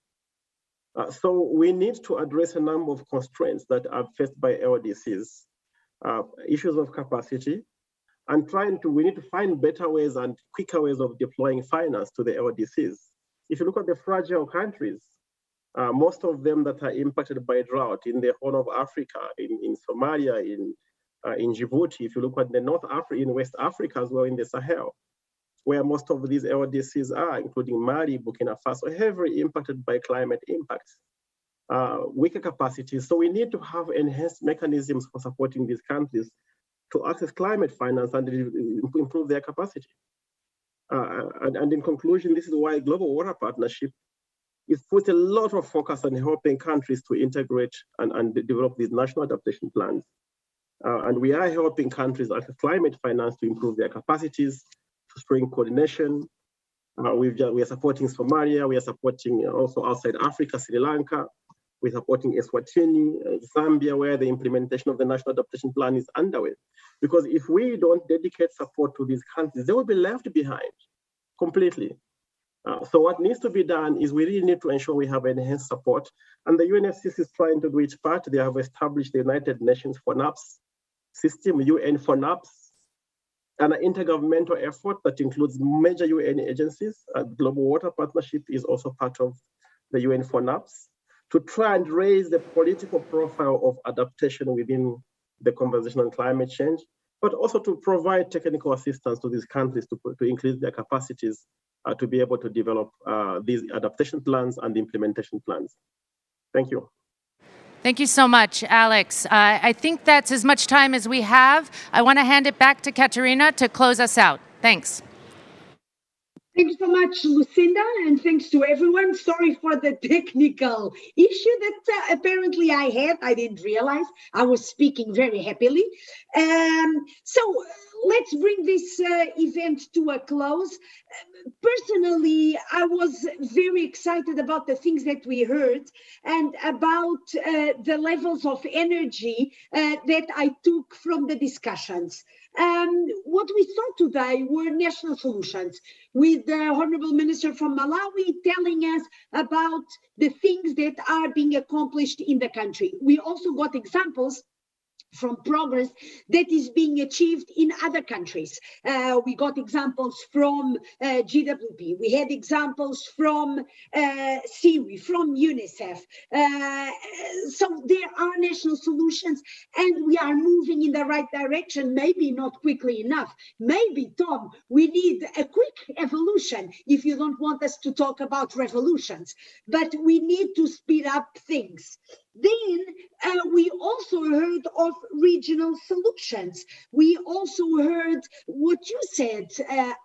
So we need to address a number of constraints that are faced by LDCs, issues of capacity, and we need to find better ways and quicker ways of deploying finance to the LDCs. If you look at the fragile countries, most of them that are impacted by drought in the Horn of Africa, in Somalia, in Djibouti, if you look at the in West Africa as well, in the Sahel, where most of these LDCs are, including Mali, Burkina Faso, heavily impacted by climate impacts, weaker capacities. So we need to have enhanced mechanisms for supporting these countries to access climate finance and improve their capacity. And in conclusion, this is why Global Water Partnership is put a lot of focus on helping countries to integrate and develop these national adaptation plans. And we are helping countries access climate finance to improve their capacities, to strengthen coordination. We are supporting Somalia, we are supporting also outside Africa, Sri Lanka, we're supporting Eswatini, Zambia, where the implementation of the national adaptation plan is underway. Because if we don't dedicate support to these countries, they will be left behind completely. So what needs to be done is we really need to ensure we have enhanced support. And the UNFCCC is trying to do its part. They have established the United Nations FONAPS system, UN FONAPS, an intergovernmental effort that includes major UN agencies. Global Water Partnership is also part of the UN FONAPS, to try and raise the political profile of adaptation within the conversation on climate change, but also to provide technical assistance to these countries to increase their capacities to be able to develop these adaptation plans and implementation plans. Thank you. Thank you so much, Alex. I think that's as much time as we have. I want to hand it back to Katerina to close us out. Thanks. Thank you so much, Lucinda, and thanks to everyone. Sorry for the technical issue that apparently I had. I didn't realize. I was speaking very happily. So let's bring this event to a close. Personally, I was very excited about the things that we heard and about the levels of energy that I took from the discussions. What we saw today were national solutions, with the Honorable Minister from Malawi telling us about the things that are being accomplished in the country. We also got examples from progress that is being achieved in other countries. We got examples from GWP. We had examples from CIWI, from UNICEF. So there are national solutions and we are moving in the right direction, maybe not quickly enough. Maybe, Tom, we need a quick evolution if you don't want us to talk about revolutions, but we need to speed up things. Then we also heard of regional solutions. We also heard what you said,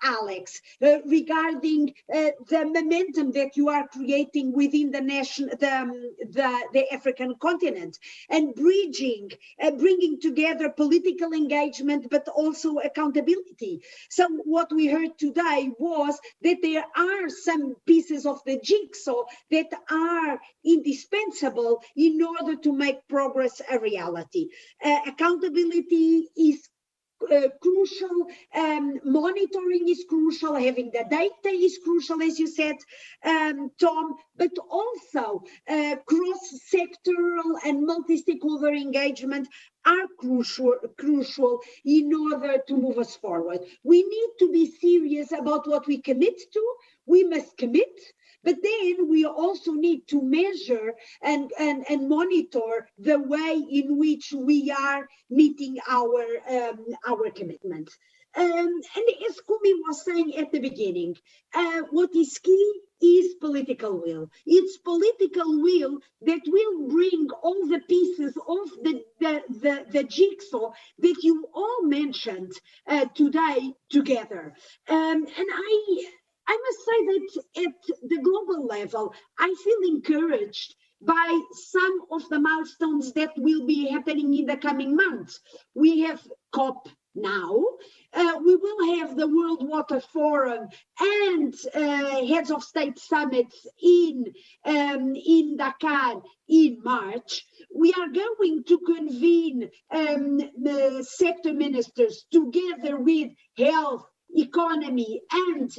Alex, regarding the momentum that you are creating within the African continent, and bringing together political engagement, but also accountability. So what we heard today was that there are some pieces of the jigsaw that are indispensable in order to make progress a reality. Accountability is crucial. Monitoring is crucial. Having the data is crucial, as you said, Tom, but also cross-sectoral and multi-stakeholder engagement are crucial in order to move us forward. We need to be serious about what we commit to. We must commit, but then we also need to measure and monitor the way in which we are meeting our commitments. And as Kumi was saying at the beginning, what is key is political will. It's political will that will bring all the pieces of the jigsaw that you all mentioned today together. And I must say that at the global level, I feel encouraged by some of the milestones that will be happening in the coming months. We have COP now. We will have the World Water Forum and heads of state summits in Dakar in March. We are going to convene sector ministers together with health, economy and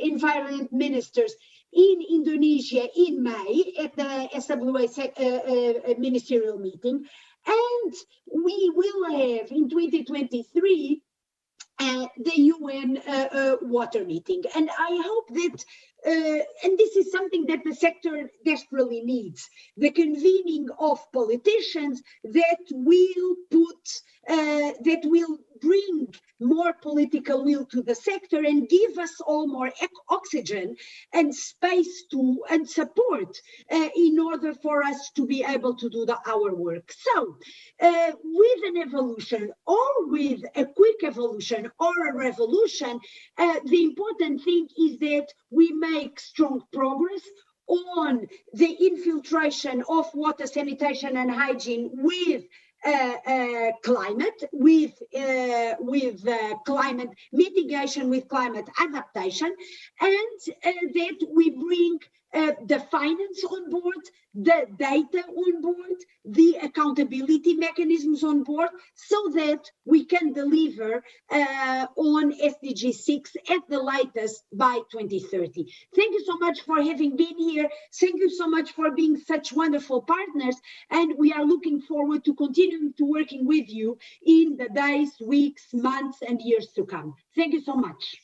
environment ministers in Indonesia in May at the SWA ministerial meeting. And we will have in 2023 the UN water meeting. And I hope that, and this is something that the sector desperately needs, the convening of politicians that will that will bring more political will to the sector and give us all more oxygen and space to and support in order for us to be able to do our work. So with an evolution or with a quick evolution or a revolution, the important thing is that we make strong progress on the infiltration of water, sanitation and hygiene with climate, with climate mitigation, with climate adaptation, and that we bring the finance on board, the data on board, the accountability mechanisms on board, so that we can deliver on SDG 6 at the latest by 2030. Thank you so much for having been here. Thank you so much for being such wonderful partners. And we are looking forward to continuing to working with you in the days, weeks, months, and years to come. Thank you so much.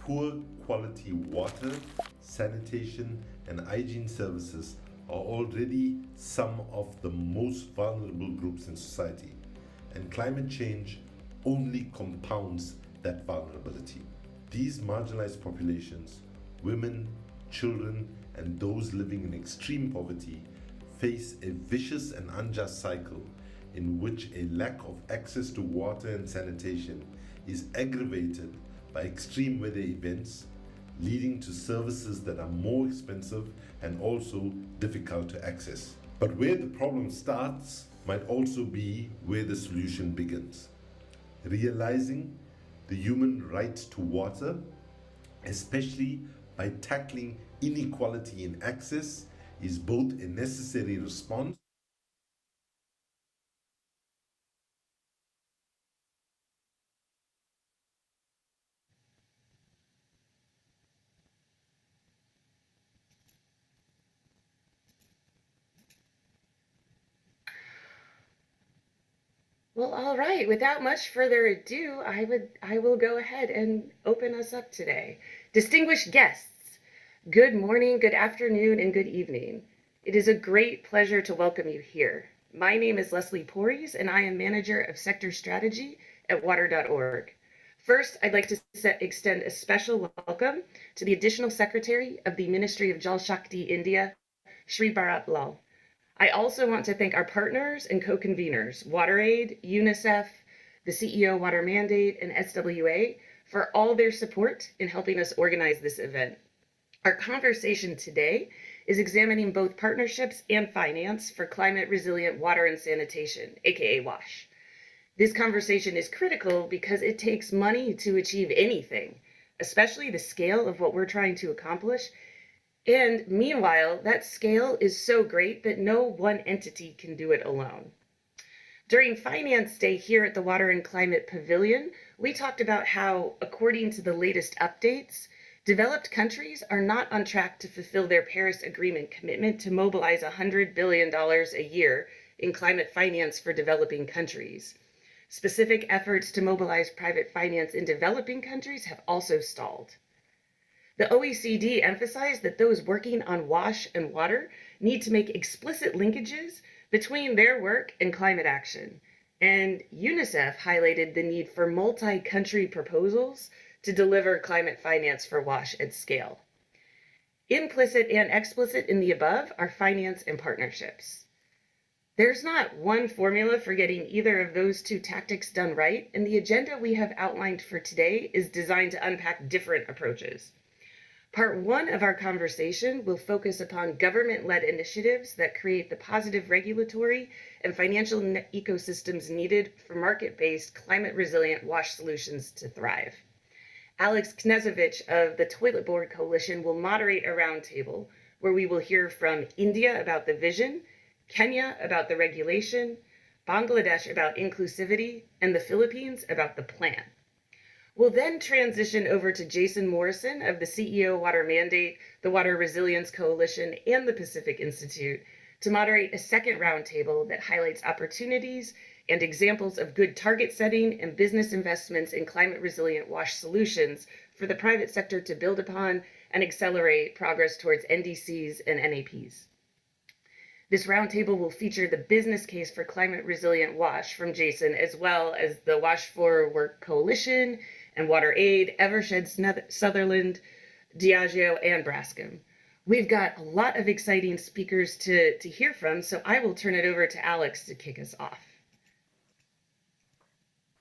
poor quality water, sanitation, and hygiene services are already some of the most vulnerable groups in society, and climate change only compounds that vulnerability. These marginalized populations, women, children, and those living in extreme poverty, face a vicious and unjust cycle in which a lack of access to water and sanitation is aggravated by extreme weather events, leading to services that are more expensive and also difficult to access. But where the problem starts might also be where the solution begins. Realizing the human right to water, especially by tackling inequality in access, is both a necessary response Well, all right. Without much further ado, I will go ahead and open us up today. Distinguished guests, good morning, good afternoon, and good evening. It is a great pleasure to welcome you here. My name is Leslie Porries, and I am Manager of Sector Strategy at water.org. First, I'd like to extend a special welcome to the Additional Secretary of the Ministry of Jal Shakti, India, Shri Bharat Lal. I also want to thank our partners and co-conveners, WaterAid, UNICEF, the CEO Water Mandate, and SWA for all their support in helping us organize this event. Our conversation today is examining both partnerships and finance for climate resilient water and sanitation, aka WASH. This conversation is critical because it takes money to achieve anything, especially the scale of what we're trying to accomplish. And meanwhile, that scale is so great that no one entity can do it alone. During Finance Day here at the Water and Climate Pavilion, we talked about how, according to the latest updates, developed countries are not on track to fulfill their Paris Agreement commitment to mobilize $100 billion a year in climate finance for developing countries. Specific efforts to mobilize private finance in developing countries have also stalled. The OECD emphasized that those working on WASH and water need to make explicit linkages between their work and climate action. And UNICEF highlighted the need for multi-country proposals to deliver climate finance for WASH at scale. Implicit and explicit in the above are finance and partnerships. There's not one formula for getting either of those two tactics done right, and the agenda we have outlined for today is designed to unpack different approaches. Part one of our conversation will focus upon government-led initiatives that create the positive regulatory and financial ecosystems needed for market-based, climate-resilient WASH solutions to thrive. Alex Knežević of the Toilet Board Coalition will moderate a roundtable where we will hear from India about the vision, Kenya about the regulation, Bangladesh about inclusivity, and the Philippines about the plan. We'll then transition over to Jason Morrison of the CEO Water Mandate, the Water Resilience Coalition, and the Pacific Institute to moderate a second roundtable that highlights opportunities and examples of good target setting and business investments in climate resilient WASH solutions for the private sector to build upon and accelerate progress towards NDCs and NAPs. This roundtable will feature the business case for climate resilient WASH from Jason, as well as the WASH for Work Coalition and WaterAid, Evershed Sutherland, Diageo, and Braskem. We've got a lot of exciting speakers to hear from, so I will turn it over to Alex to kick us off.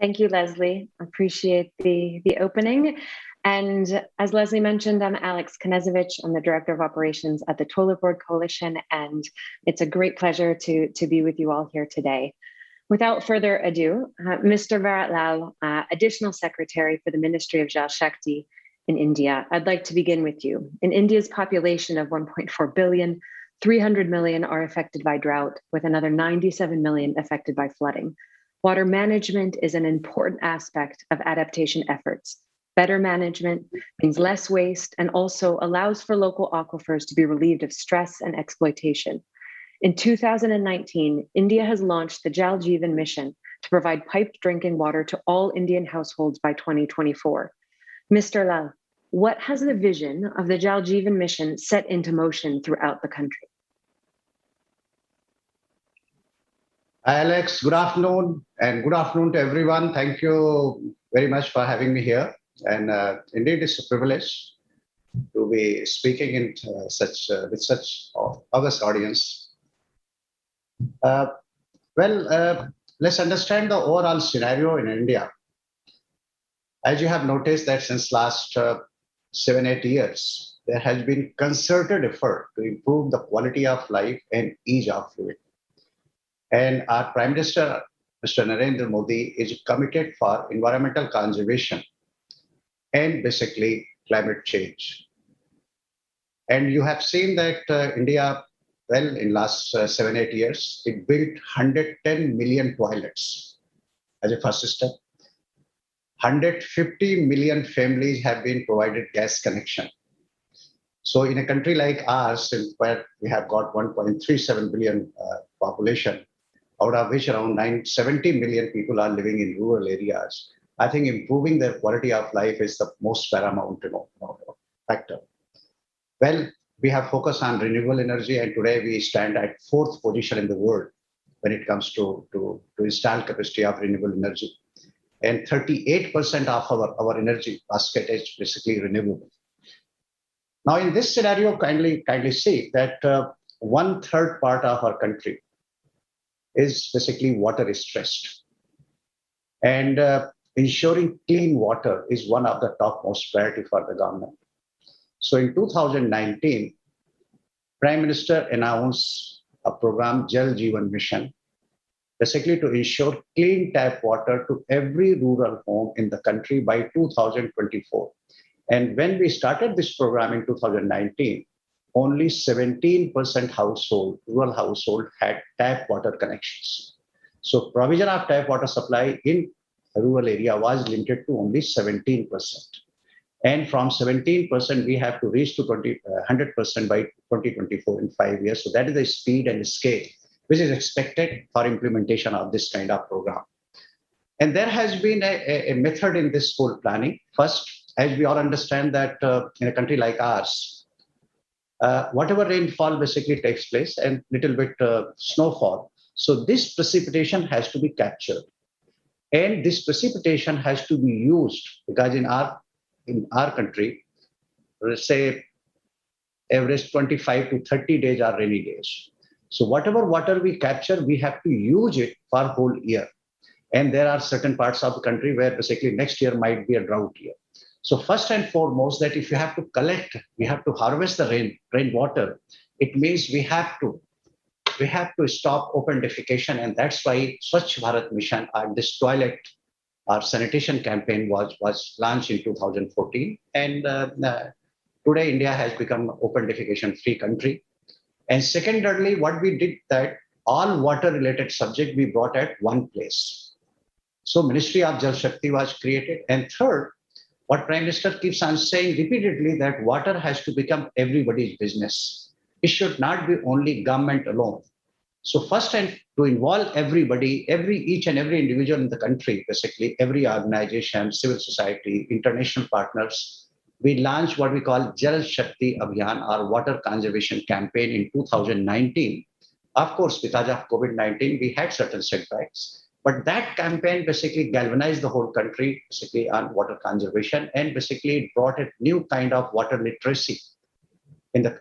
Thank you, Leslie. Appreciate the opening. And as Leslie mentioned, I'm Alex Knežević. I'm the Director of Operations at the Toilet Board Coalition, and it's a great pleasure to be with you all here today. Without further ado, Mr. Bharat Lal, Additional Secretary for the Ministry of Jal Shakti in India, I'd like to begin with you. In India's population of 1.4 billion, 300 million are affected by drought, with another 97 million affected by flooding. Water management is an important aspect of adaptation efforts. Better management means less waste and also allows for local aquifers to be relieved of stress and exploitation. In 2019, India has launched the Jal Jeevan mission to provide piped drinking water to all Indian households by 2024. Mr. Lal, What has the vision of the Jal Jeevan mission set into motion throughout the country? Hi, Alex. Good afternoon, and good afternoon to everyone. Thank you very much for having me here. And indeed, it's a privilege to be speaking in with such august audience. Let's understand the overall scenario in India. As you have noticed that since last 7-8 years, there has been concerted effort to improve the quality of life and ease of living. And our Prime Minister, Mr. Narendra Modi, is committed for environmental conservation and basically climate change. And you have seen that India, well, in last 7-8 years, it built 110 million toilets as a first step. 150 million families have been provided gas connection. So in a country like ours, where we have got 1.37 billion population, out of which around 70 million people are living in rural areas, I think improving their quality of life is the most paramount factor. Well, we have focused on renewable energy, and today we stand at 4th position in the world when it comes to installed capacity of renewable energy. And 38% of our energy basket is basically renewable. Now, in this scenario, kindly see that 1/3 part of our country is basically water stressed. And ensuring clean water is one of the topmost priority for the government. So in 2019, Prime Minister announced a program, Jal Jeevan Mission, basically to ensure clean tap water to every rural home in the country by 2024. And when we started this program in 2019, only 17% rural household had tap water connections. So provision of tap water supply in a rural area was limited to only 17%. And from 17%, we have to reach to 100% by 2024 in 5 years. So that is the speed and scale which is expected for implementation of this kind of program. And there has been a method in this whole planning. First, as we all understand that in a country like ours, whatever rainfall basically takes place and little bit snowfall, so this precipitation has to be captured. And this precipitation has to be used because in our country, let's say average 25 to 30 days are rainy days. So whatever water we capture, we have to use it for whole year. And there are certain parts of the country where basically next year might be a drought year. So first and foremost, that if you have to collect, we have to harvest the rainwater, it means we have to stop open defecation. And that's why Swachh Bharat Mission and this toilet, our sanitation campaign was launched in 2014. And today India has become an open defecation free country. And secondarily, what we did that all water related subject we brought at one place. So Ministry of Jal Shakti was created. And third, what Prime Minister keeps on saying repeatedly that water has to become everybody's business. It should not be only government alone. So first, and to involve everybody, each and every individual in the country, basically every organization, civil society, international partners, we launched what we call Jal Shakti Abhiyan, our water conservation campaign in 2019. Of course, because of COVID-19, we had certain setbacks, but that campaign basically galvanized the whole country basically on water conservation, and basically brought a new kind of water literacy in the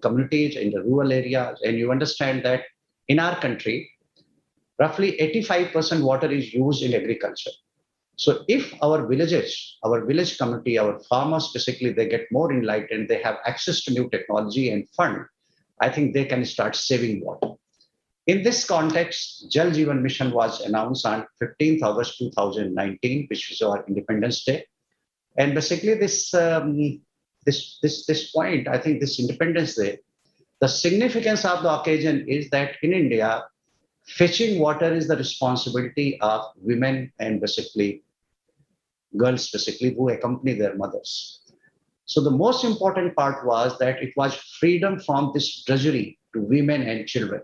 communities, in the rural areas. And you understand that in our country, roughly 85% water is used in agriculture. So if our villages, our village community, our farmers, basically they get more enlightened, they have access to new technology and fund, I think they can start saving water. In this context, Jal Jeevan Mission was announced on 15th August 2019, which is our Independence Day. And basically this point, I think this Independence Day, the significance of the occasion is that in India, fetching water is the responsibility of women and basically girls, basically who accompany their mothers. So the most important part was that it was freedom from this drudgery to women and children,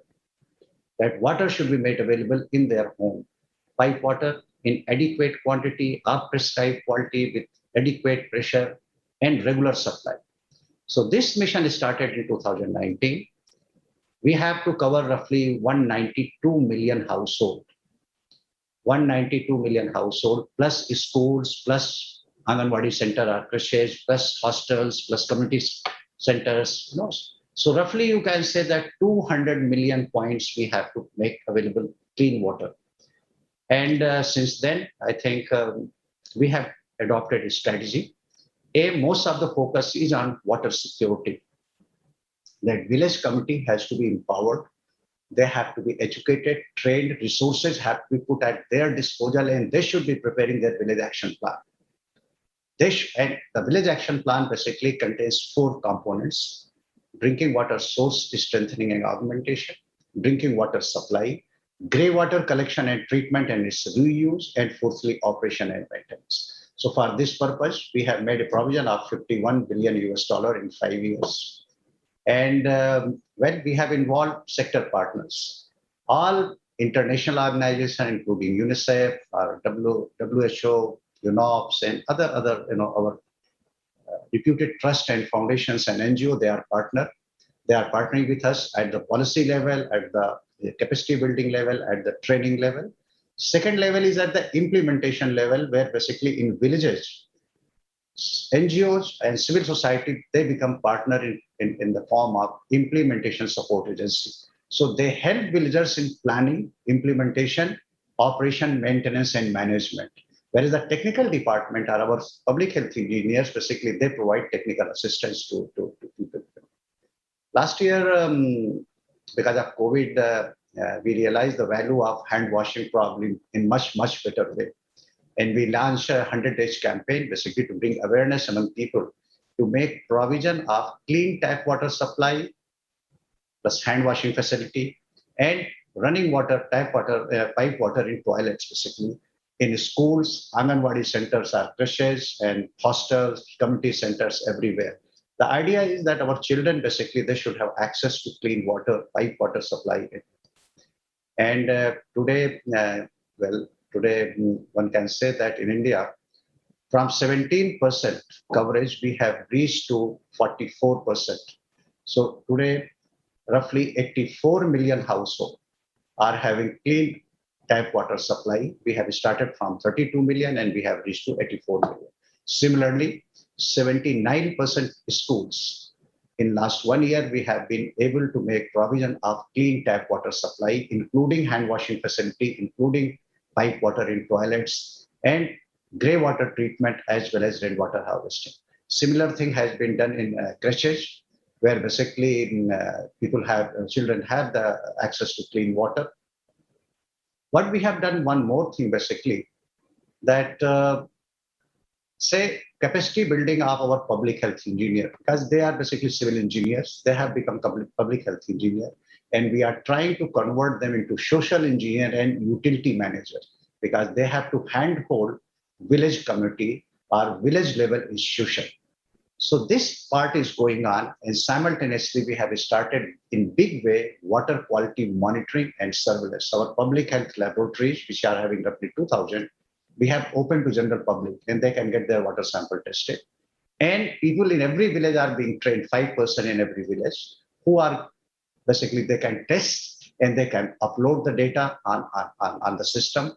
that water should be made available in their home. Pipe water in adequate quantity of prescribed quality with adequate pressure, and regular supply. So this mission started in 2019. We have to cover roughly 192 million households. 192 million households, plus schools, plus Anganwadi center or creches, plus hostels, plus community centers. You know. So roughly you can say that 200 million points we have to make available clean water. And since then, I think we have adopted a strategy. Most of the focus is on water security. That village committee has to be empowered. They have to be educated, trained, resources have to be put at their disposal, and they should be preparing their village action plan. And the village action plan basically contains 4 components: drinking water source strengthening and augmentation, drinking water supply, grey water collection and treatment and its reuse, and fourthly, operation and maintenance. So for this purpose, we have made a provision of $51 billion in 5 years. And when we have involved sector partners, all international organizations, including UNICEF, or WHO, UNOPS, and other our reputed trust and foundations and NGO, they are partnering with us at the policy level, at the capacity building level, at the training level. Second level is at the implementation level, where basically in villages, NGOs and civil society, they become partner in the form of implementation support agency. So they help villagers in planning, implementation, operation, maintenance, and management. Whereas the technical department are our public health engineers, basically they provide technical assistance to people. Last year, because of COVID, we realized the value of hand washing probably in much better way. And we launched a 100-day campaign, basically to bring awareness among people to make provision of clean tap water supply, plus hand washing facility, and running water, tap water, pipe water in toilets, basically in schools, Anganwadi centers, or creches, and hostels, community centers everywhere. The idea is that our children, basically, they should have access to clean water, pipe water supply. And today, today, one can say that in India, from 17% coverage, we have reached to 44%. So today, roughly 84 million households are having clean tap water supply. We have started from 32 million and we have reached to 84 million. Similarly, 79% schools. In last 1 year, we have been able to make provision of clean tap water supply, including hand washing facility, including pipe water in toilets, and grey water treatment, as well as rainwater harvesting. Similar thing has been done in creches, where basically children have the access to clean water. What we have done, one more thing, basically, that say capacity building of our public health engineer, because they are basically civil engineers, they have become public health engineer, and we are trying to convert them into social engineer and utility manager, because they have to handhold village community or village level institution. So this part is going on, and simultaneously we have started in big way water quality monitoring and surveillance. Our public health laboratories, which are having roughly 2,000, we have open to general public, and they can get their water sample tested. And people in every village are being trained, 5 person in every village, who are basically, they can test and they can upload the data on the system,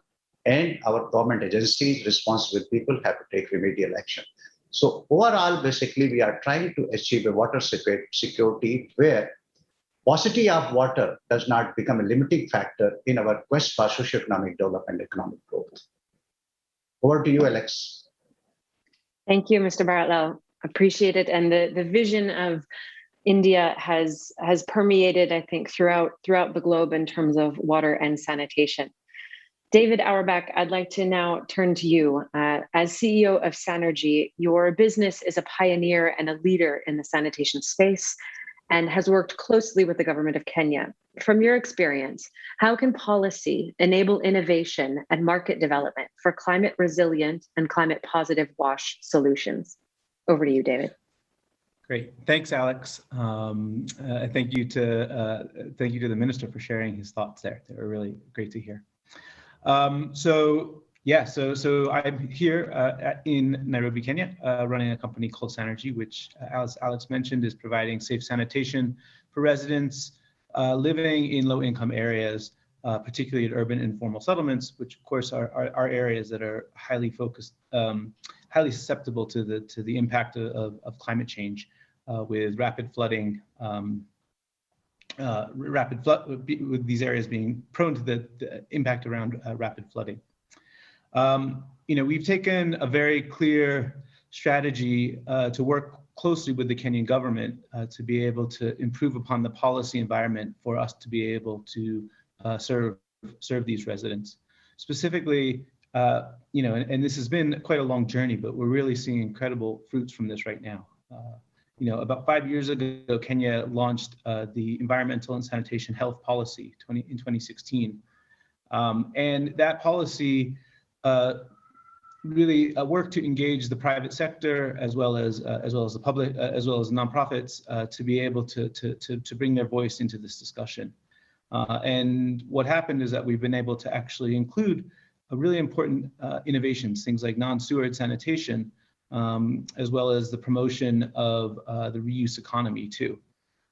and our government agencies, responsible people, have to take remedial action. So overall, basically, we are trying to achieve a water security where paucity of water does not become a limiting factor in our quest for socioeconomic development and economic growth. Over to you, Alex. Thank you, Mr. Baratlal. Appreciate it. And the vision of India has permeated, I think, throughout the globe in terms of water and sanitation. David Auerbach, I'd like to now turn to you. As CEO of Sanergy, your business is a pioneer and a leader in the sanitation space and has worked closely with the government of Kenya. From your experience, how can policy enable innovation and market development for climate resilient and climate positive wash solutions? Over to you, David. Great, thanks, Alex. Thank you to the minister for sharing his thoughts there. They were really great to hear. So Yeah, so I'm here in Nairobi, Kenya, running a company called Sanitation, which, as Alex mentioned, is providing safe sanitation for residents living in low-income areas, particularly in urban informal settlements, which of course are areas that are highly focused, highly susceptible to the impact of climate change, with rapid flooding. With these areas being prone to the impact around rapid flooding. We've taken a very clear strategy to work closely with the Kenyan government to be able to improve upon the policy environment for us to be able to serve these residents. Specifically, and this has been quite a long journey, but we're really seeing incredible fruits from this right now. About 5 years ago, Kenya launched the Environmental and Sanitation Health Policy in 2016. And that policy really worked to engage the private sector as well as the public, as well as nonprofits, to be able to bring their voice into this discussion. And what happened is that we've been able to actually include really important innovations, things like non-sewerage sanitation, as well as the promotion of the reuse economy too.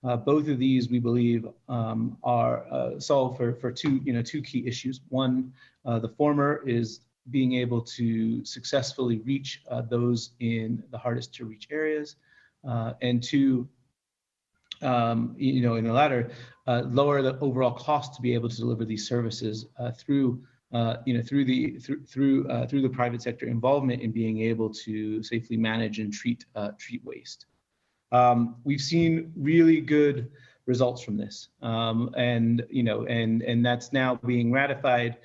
Both of these, we believe, are solved for two key issues. One, the former is being able to successfully reach those in the hardest to reach areas, and two, in the latter, lower the overall cost to be able to deliver these services through the private sector involvement in being able to safely manage and treat waste. We've seen really good results from this, and that's now being ratified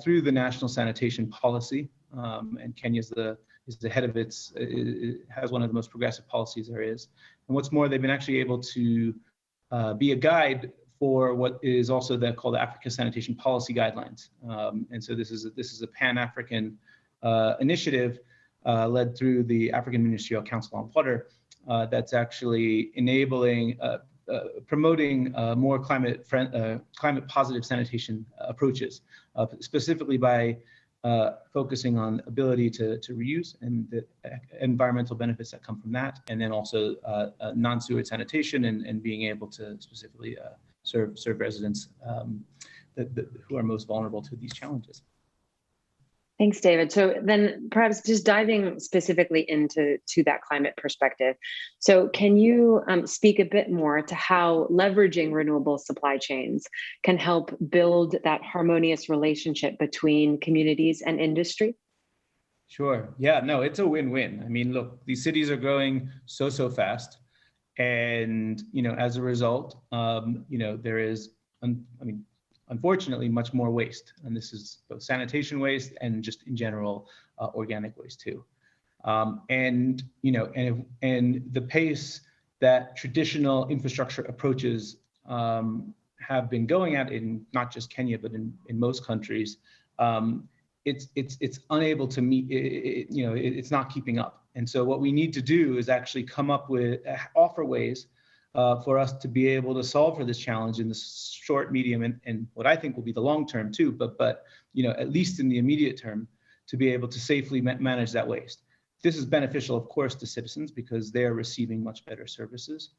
through the National Sanitation Policy, and Kenya is the head of it has one of the most progressive policies there is. And what's more, they've been actually able to be a guide for what is also called the Africa Sanitation Policy Guidelines. And so this is a Pan-African initiative led through the African Ministerial Council on Water that's actually enabling, promoting more climate positive sanitation approaches, specifically by focusing on ability to reuse and the environmental benefits that come from that, and then also non-sewage sanitation and being able to specifically serve residents who are most vulnerable to these challenges. Thanks, David. So then perhaps just diving specifically into that climate perspective. So can you speak a bit more to how leveraging renewable supply chains can help build that harmonious relationship between communities and industry? Sure. Yeah, no, it's a win-win. I mean, look, these cities are growing so fast. And, as a result, there is, unfortunately, much more waste. And this is both sanitation waste and just in general, organic waste too. And the pace that traditional infrastructure approaches have been going at in not just Kenya, but in most countries, it's unable to meet, it's not keeping up. And so what we need to do is actually come up with, offer ways for us to be able to solve for this challenge in the short, medium, and what I think will be the long term too, but at least in the immediate term, to be able to safely manage that waste. This is beneficial, of course, to citizens because they're receiving much better services.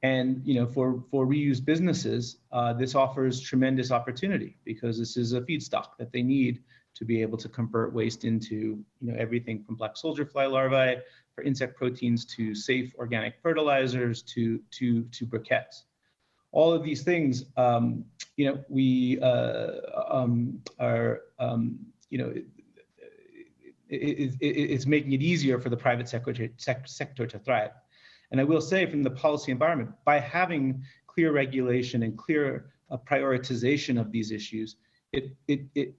And for reuse businesses, this offers tremendous opportunity because this is a feedstock that they need to be able to convert waste into everything from black soldier fly larvae for insect proteins to safe organic fertilizers to briquettes. All of these things, we are, it's making it easier for the private sector to thrive. And I will say, from the policy environment, by having clear regulation and clear prioritization of these issues, it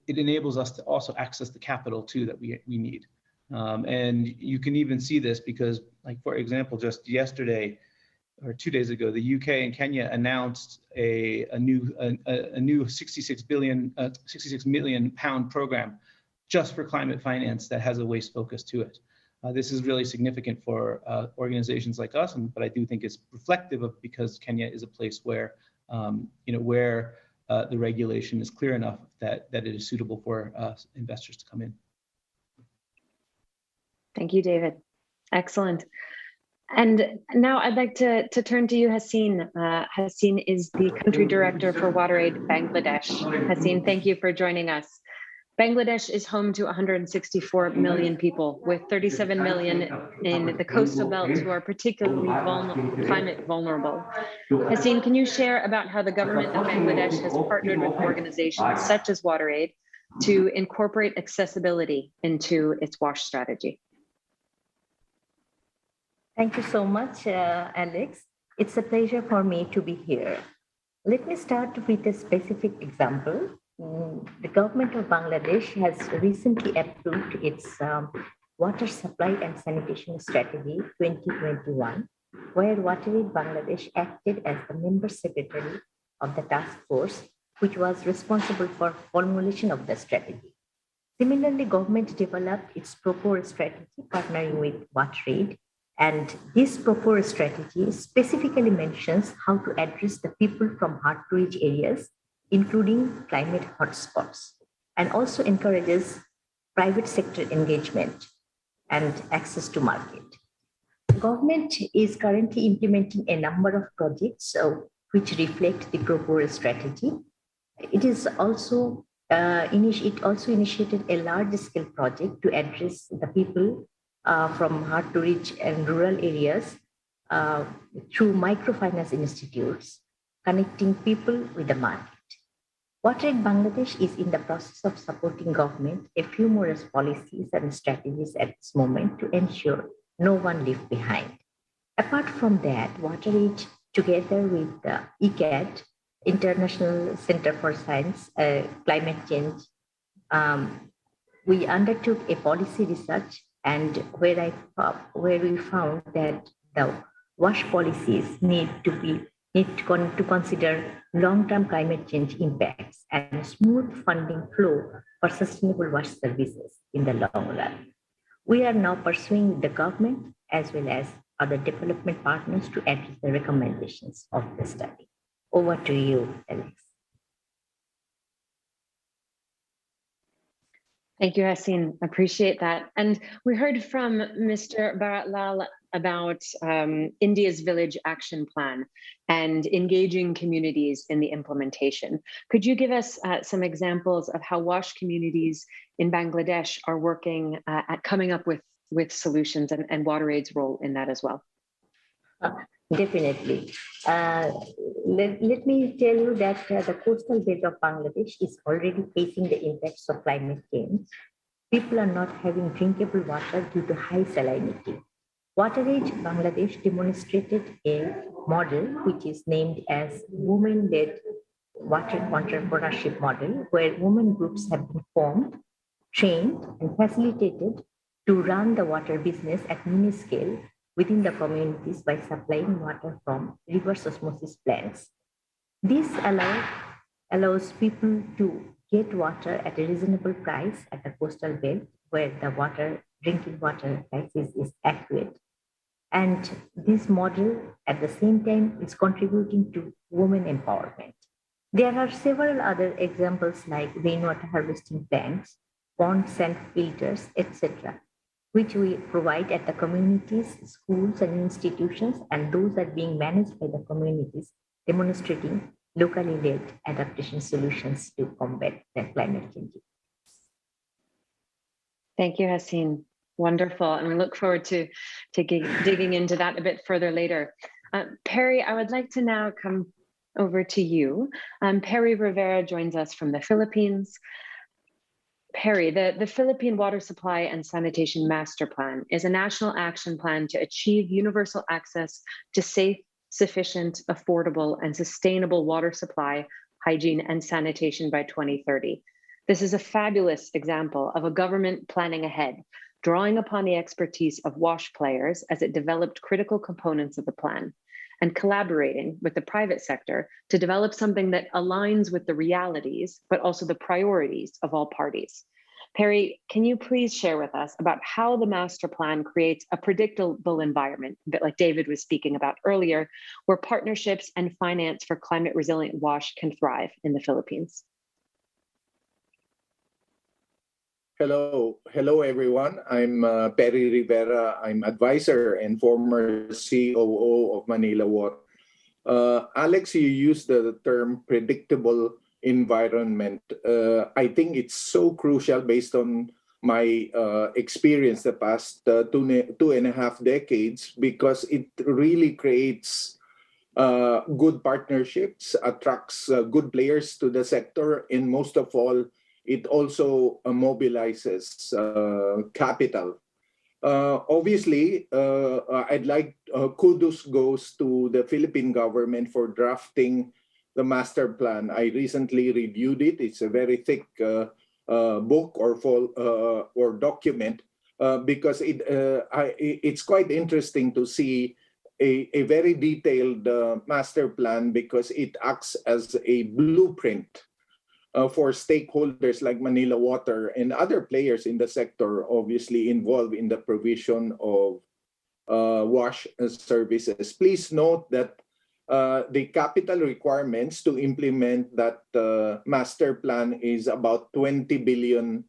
enables us to also access the capital too that we need. And you can even see this because, like, for example, just yesterday or 2 days ago, the UK and Kenya announced a new 66 million pound program just for climate finance that has a waste focus to it. This is really significant for organizations like us, but I do think it's reflective of because Kenya is a place where the regulation is clear enough that it is suitable for investors to come in. Thank you, David. Excellent. And now I'd like to turn to you, Haseen. Haseen is the Country Director for WaterAid Bangladesh. Haseen, thank you for joining us. Bangladesh is home to 164 million people, with 37 million in the coastal belt who are particularly climate vulnerable. Haseen, can you share about how the government of Bangladesh has partnered with organizations such as WaterAid to incorporate accessibility into its WASH strategy? Thank you so much, Alex. It's a pleasure for me to be here. Let me start with a specific example. The government of Bangladesh has recently approved its Water Supply and Sanitation Strategy 2021, where WaterAid Bangladesh acted as the member secretary of the task force, which was responsible for formulation of the strategy. Similarly, government developed its proposed strategy partnering with WaterAid, and this proposed strategy specifically mentions how to address the people from hard-to-reach areas, including climate hotspots, and also encourages private sector engagement and access to market. The government is currently implementing a number of projects which reflect the proposed strategy. It also initiated a large-scale project to address the people from hard-to-reach and rural areas through microfinance institutes, connecting people with the market. WaterAid Bangladesh is in the process of supporting government a few more policies and strategies at this moment to ensure no one left behind. Apart from that, WaterAid, together with the ICAD, International Center for Science, Climate Change, we undertook a policy research, and where we found that the WASH policies need to consider long-term climate change impacts and smooth funding flow for sustainable WASH services in the long run. We are now pursuing the government as well as other development partners to address the recommendations of the study. Over to you, Alex. Thank you, Haseen. Appreciate that. And we heard from Mr. Bharatlal about India's Village Action Plan and engaging communities in the implementation. Could you give us some examples of how WASH communities in Bangladesh are working at coming up with solutions and WaterAid's role in that as well? Definitely. Let me tell you that the coastal belt of Bangladesh is already facing the impacts of climate change. People are not having drinkable water due to high salinity. WaterAid Bangladesh demonstrated a model which is named as Women-Led Water Entrepreneurship Model, where women groups have been formed, trained, and facilitated to run the water business at mini scale within the communities by supplying water from reverse osmosis plants. This allows people to get water at a reasonable price at the coastal belt where the drinking water prices is accurate. And this model at the same time is contributing to women empowerment. There are several other examples like rainwater harvesting plants, pond sand filters, etc., which we provide at the communities, schools, and institutions, and those are being managed by the communities, demonstrating locally led adaptation solutions to combat the climate change. Thank you, Haseen. Wonderful, and we look forward to digging into that a bit further later. Perry, I would like to now come over to you. Perry Rivera joins us from the Philippines. Perry, the Philippine Water Supply and Sanitation Master Plan is a national action plan to achieve universal access to safe, sufficient, affordable, and sustainable water supply, hygiene, and sanitation by 2030. This is a fabulous example of a government planning ahead, drawing upon the expertise of WASH players as it developed critical components of the plan, and collaborating with the private sector to develop something that aligns with the realities, but also the priorities of all parties. Perry, can you please share with us about how the master plan creates a predictable environment, a bit like David was speaking about earlier, where partnerships and finance for climate resilient WASH can thrive in the Philippines? Hello, everyone. I'm Perry Rivera. I'm advisor and former COO of Manila Water. Alex, you used the term predictable environment. I think it's so crucial based on my experience the past 2.5 decades, because it really creates good partnerships, attracts good players to the sector, and most of all, it also mobilizes capital. Obviously, I'd like kudos goes to the Philippine government for drafting the master plan. I recently reviewed it. It's a very thick book or document because it's quite interesting to see a very detailed master plan, because it acts as a blueprint for stakeholders like Manila Water and other players in the sector, obviously involved in the provision of WASH services. Please note that the capital requirements to implement that master plan is about $20 billion.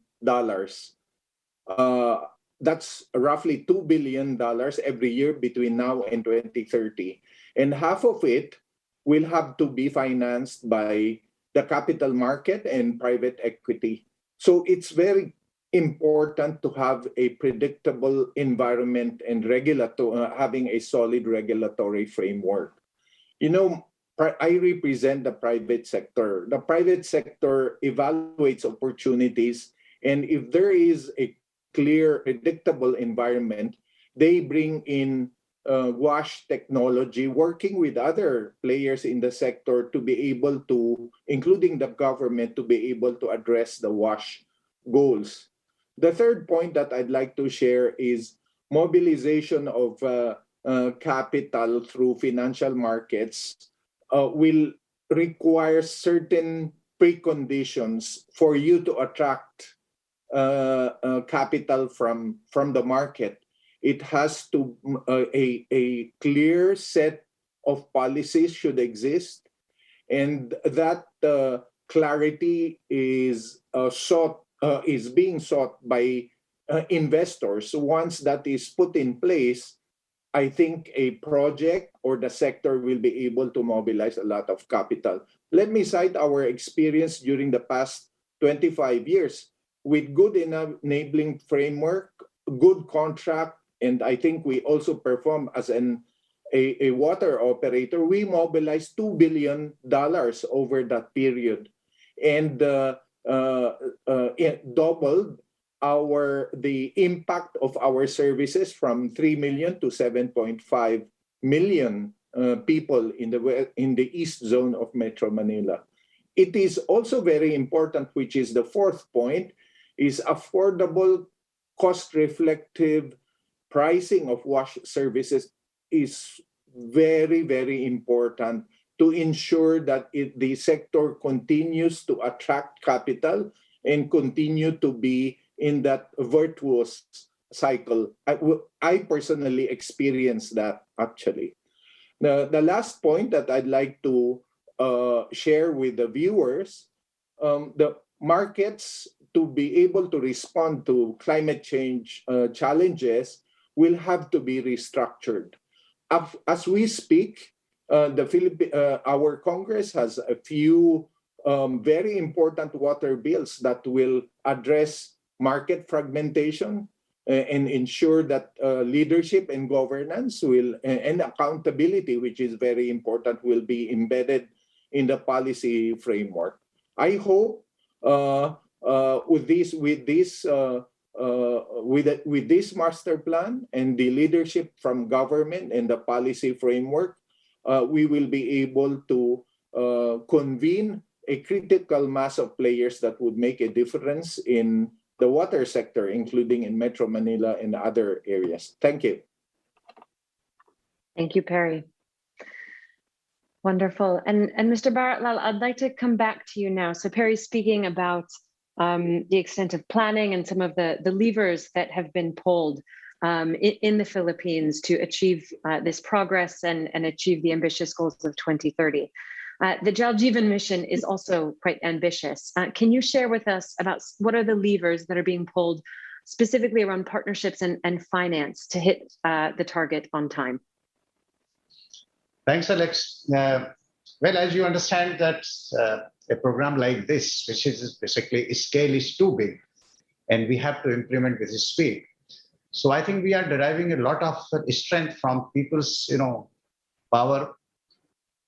That's roughly $2 billion every year between now and 2030. And half of it will have to be financed by the capital market and private equity. So it's very important to have a predictable environment and having a solid regulatory framework. You know, I represent the private sector. The private sector evaluates opportunities, and if there is a clear, predictable environment, they bring in WASH technology, working with other players in the sector to be able to, including the government, to be able to address the WASH goals. The third point that I'd like to share is mobilization of capital through financial markets will require certain preconditions for you to attract capital from the market. It has to a clear set of policies should exist, and that clarity is being sought by investors. Once that is put in place, I think a project or the sector will be able to mobilize a lot of capital. Let me cite our experience during the past 25 years with good enabling framework, good contract, and I think we also perform as a water operator. We mobilized $2 billion over that period, and it doubled the impact of our services from 3 million to 7.5 million people in the east zone of Metro Manila. It is also very important, which is the fourth point, is affordable, cost-reflective pricing of WASH services is very, very important to ensure that the sector continues to attract capital and continue to be in that virtuous cycle. I personally experienced that, actually. The last point that I'd like to share with the viewers, the markets, to be able to respond to climate change challenges, will have to be restructured. As we speak, our Congress has a few very important water bills that will address market fragmentation and ensure that leadership and governance and accountability, which is very important, will be embedded in the policy framework. I hope with this master plan and the leadership from government and the policy framework, we will be able to convene a critical mass of players that would make a difference in the water sector, including in Metro Manila and other areas. Thank you. Thank you, Perry. Wonderful. And Mr. Baratlal, I'd like to come back to you now. So Perry's speaking about the extent of planning and some of the levers that have been pulled in the Philippines to achieve this progress and achieve the ambitious goals of 2030. The Jal Jeevan mission is also quite ambitious. Can you share with us about what are the levers that are being pulled specifically around partnerships and finance to hit the target on time? Thanks, Alex. Well, as you understand that a program like this, which is basically scale is too big and we have to implement with speed. So I think we are deriving a lot of strength from people's, power,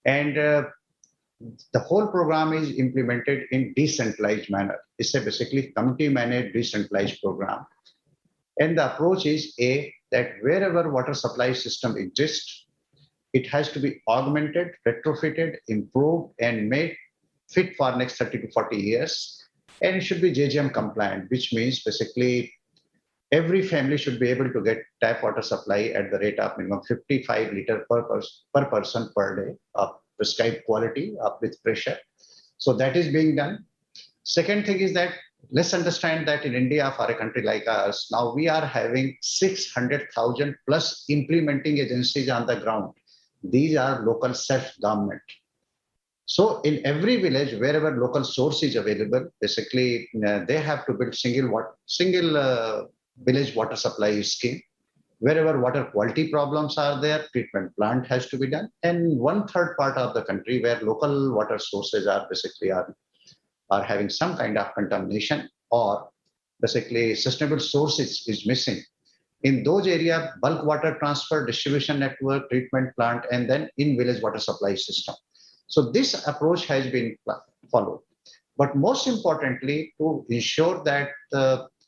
and the whole program is implemented in decentralized manner. It's a basically community-managed decentralized program. And the approach is that wherever water supply system exists, it has to be augmented, retrofitted, improved, and made fit for next 30 to 40 years. And it should be JGM compliant, which means basically every family should be able to get tap water supply at the rate of minimum 55 liters per person per day of prescribed quality with pressure. So that is being done. Second thing is that let's understand that in India, for a country like ours, now we are having 600,000 plus implementing agencies on the ground. These are local self-government. So in every village, wherever local source is available, basically they have to build single village water supply scheme. Wherever water quality problems are there, treatment plant has to be done. And 1/3 part of the country where local water sources are basically are having some kind of contamination or basically sustainable sources is missing. In those areas, bulk water transfer, distribution network, treatment plant, and then in-village water supply system. So this approach has been followed. But most importantly, to ensure that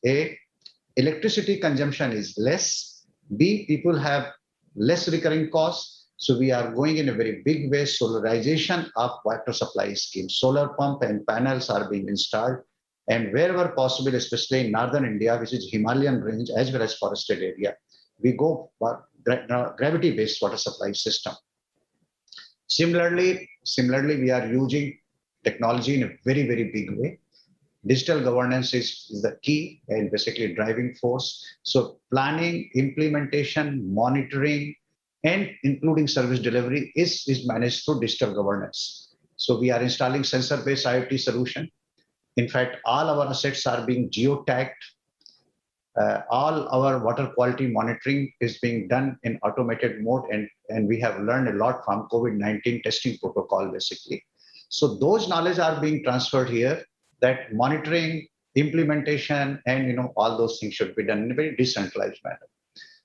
A, electricity consumption is less, B, people have less recurring costs. So we are going in a very big way, solarization of water supply schemes. Solar pump and panels are being installed. And wherever possible, especially in northern India, which is Himalayan range as well as forested area, we go for gravity-based water supply system. Similarly, we are using technology in a very, very big way. Digital governance is the key and basically driving force. So planning, implementation, monitoring, and including service delivery is managed through digital governance. So we are installing sensor-based IoT solution. In fact, all our assets are being geotagged. All our water quality monitoring is being done in automated mode, and we have learned a lot from COVID-19 testing protocol, basically. So those knowledge are being transferred here, that monitoring, implementation, and all those things should be done in a very decentralized manner.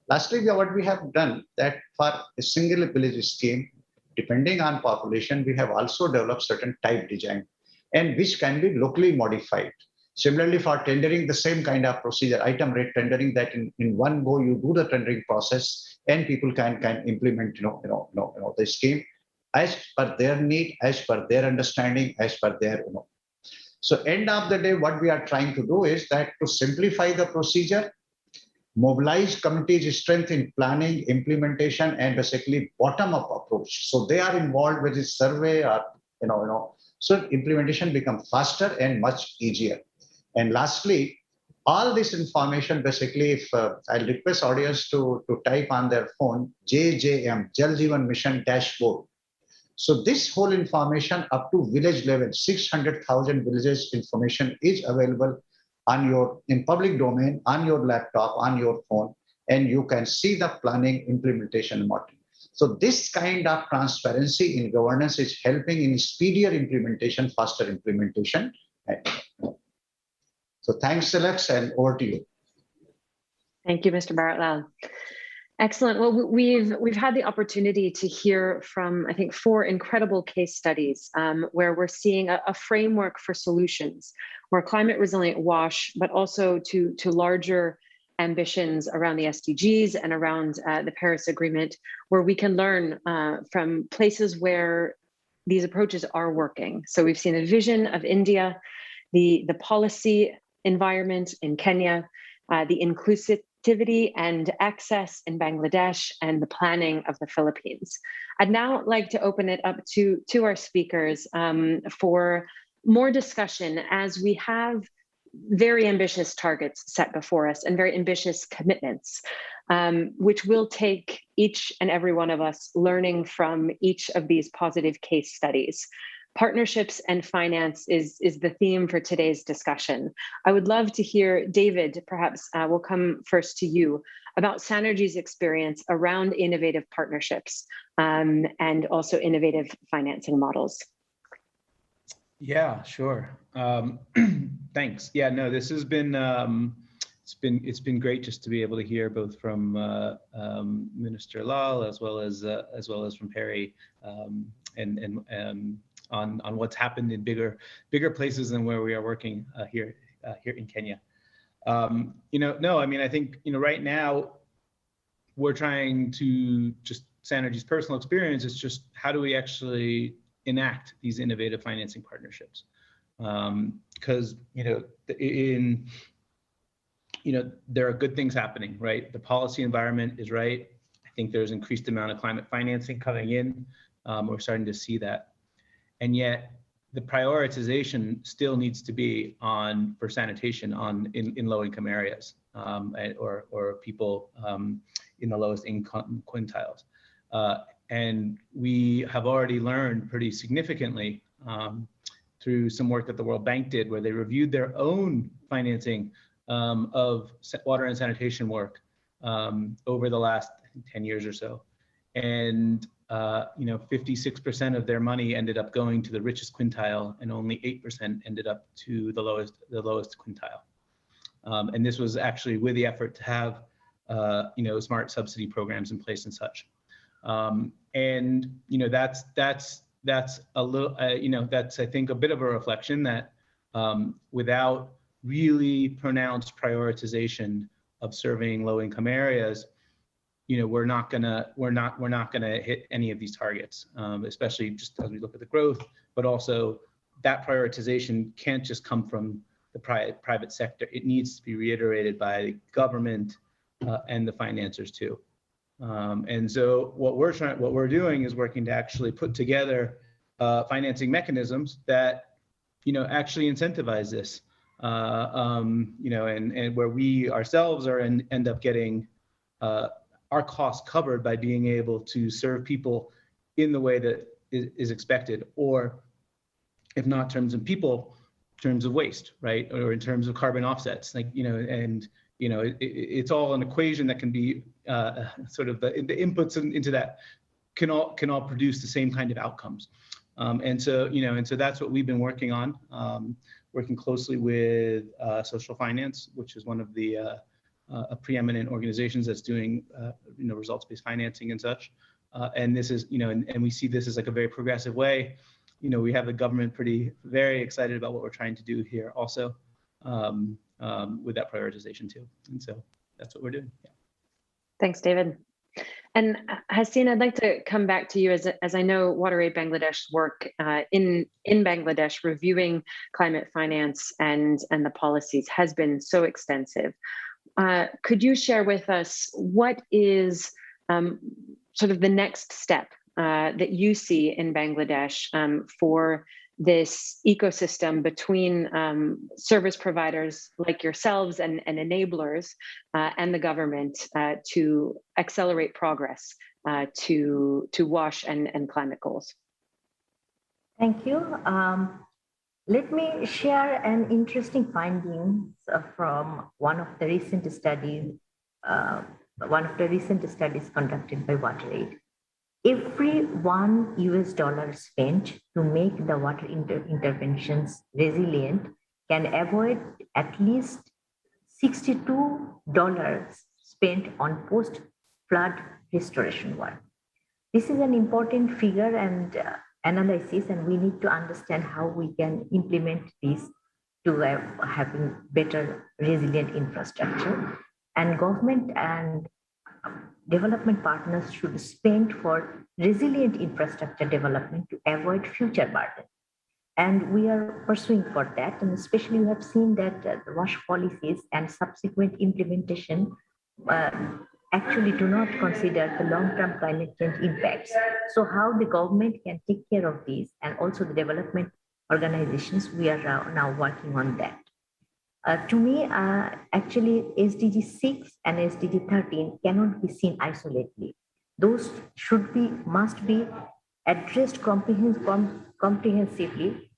Lastly, what we have done that for a single village scheme, depending on population, we have also developed certain type design, and which can be locally modified. Similarly, for tendering, the same kind of procedure, item rate tendering, that in one go you do the tendering process, and people can implement the scheme as per their need, as per their understanding, as per their So end of the day, what we are trying to do is that to simplify the procedure, mobilize communities' strength in planning, implementation, and basically bottom-up approach. So they are involved with this survey, or so implementation becomes faster and much easier. And lastly, all this information, basically, if I'll request audience to type on their phone, JJM, Jal Jeevan Mission Dashboard. So this whole information up to village level, 600,000 villages information is available in public domain, on your laptop, on your phone, and you can see the planning, implementation, modeling. So this kind of transparency in governance is helping in speedier implementation, faster implementation. So thanks, Alex, and over to you. Thank you, Mr. Baratlal. Excellent. Well, we've had the opportunity to hear from, I think, 4 incredible case studies where we're seeing a framework for solutions, where climate resilient WASH, but also to larger ambitions around the SDGs and around the Paris Agreement, where we can learn from places where these approaches are working. So we've seen a vision of India, the policy environment in Kenya, the inclusivity and access in Bangladesh, and the planning of the Philippines. I'd now like to open it up to our speakers for more discussion, as we have very ambitious targets set before us and very ambitious commitments, which will take each and every one of us learning from each of these positive case studies. Partnerships and finance is the theme for today's discussion. I would love to hear, David, perhaps we'll come first to you, about Sanergy's experience around innovative partnerships and also innovative financing models. Yeah, sure. Thanks. Yeah, no, this has been it's been great just to be able to hear both from Minister Lal as well as from Perry and on what's happened in bigger places than where we are working here in Kenya. No, I mean, I think right now we're trying to just Sanergy's personal experience is just how do we actually enact these innovative financing partnerships, because there are good things happening, right? The policy environment is right. I think there's increased amount of climate financing coming in. We're starting to see that, and yet the prioritization still needs to be for sanitation in low-income areas or people in the lowest income quintiles. And we have already learned pretty significantly through some work that the World Bank did, where they reviewed their own financing of water and sanitation work over the last 10 years or so. And 56% of their money ended up going to the richest quintile, and only 8% ended up to the lowest quintile. And this was actually with the effort to have smart subsidy programs in place and such. And that's a little that's I think a bit of a reflection that without really pronounced prioritization of serving low-income areas, we're not gonna hit any of these targets, especially just as we look at the growth, but also that prioritization can't just come from the private sector. It needs to be reiterated by government and the financiers too. And so what we're doing is working to actually put together financing mechanisms that actually incentivize this, and where we ourselves end up getting our costs covered by being able to serve people in the way that is expected, or if not in terms of people, in terms of waste, right, or in terms of carbon offsets, it's all an equation that can be sort of the inputs into that can all produce the same kind of outcomes. And so that's what we've been working on, working closely with Social Finance, which is one of the a preeminent organizations that's doing results-based financing and such. And this is and we see this as like a very progressive way. We have the government very excited about what we're trying to do here also, with that prioritization too. And so that's what we're doing. Yeah. Thanks, David. And Haseen, I'd like to come back to you as I know WaterAid Bangladesh's work in Bangladesh reviewing climate finance and the policies has been so extensive. Could you share with us what is sort of the next step that you see in Bangladesh for this ecosystem between service providers like yourselves and enablers and the government to accelerate progress to WASH and climate goals? Thank you. Let me share an interesting findings from one of the recent studies conducted by WaterAid. Every $1 spent to make the water interventions resilient can avoid at least $62 spent on post-flood restoration work. This is an important figure and analysis, and we need to understand how we can implement this to having better resilient infrastructure. And government and development partners should spend for resilient infrastructure development to avoid future burden. And we are pursuing for that. And especially we have seen that the WASH policies and subsequent implementation actually do not consider the long-term climate change impacts. So how the government can take care of these, and also the development organizations, we are now working on that. To me, actually, SDG 6 and SDG 13 cannot be seen isolatedly. Those must be addressed comprehensively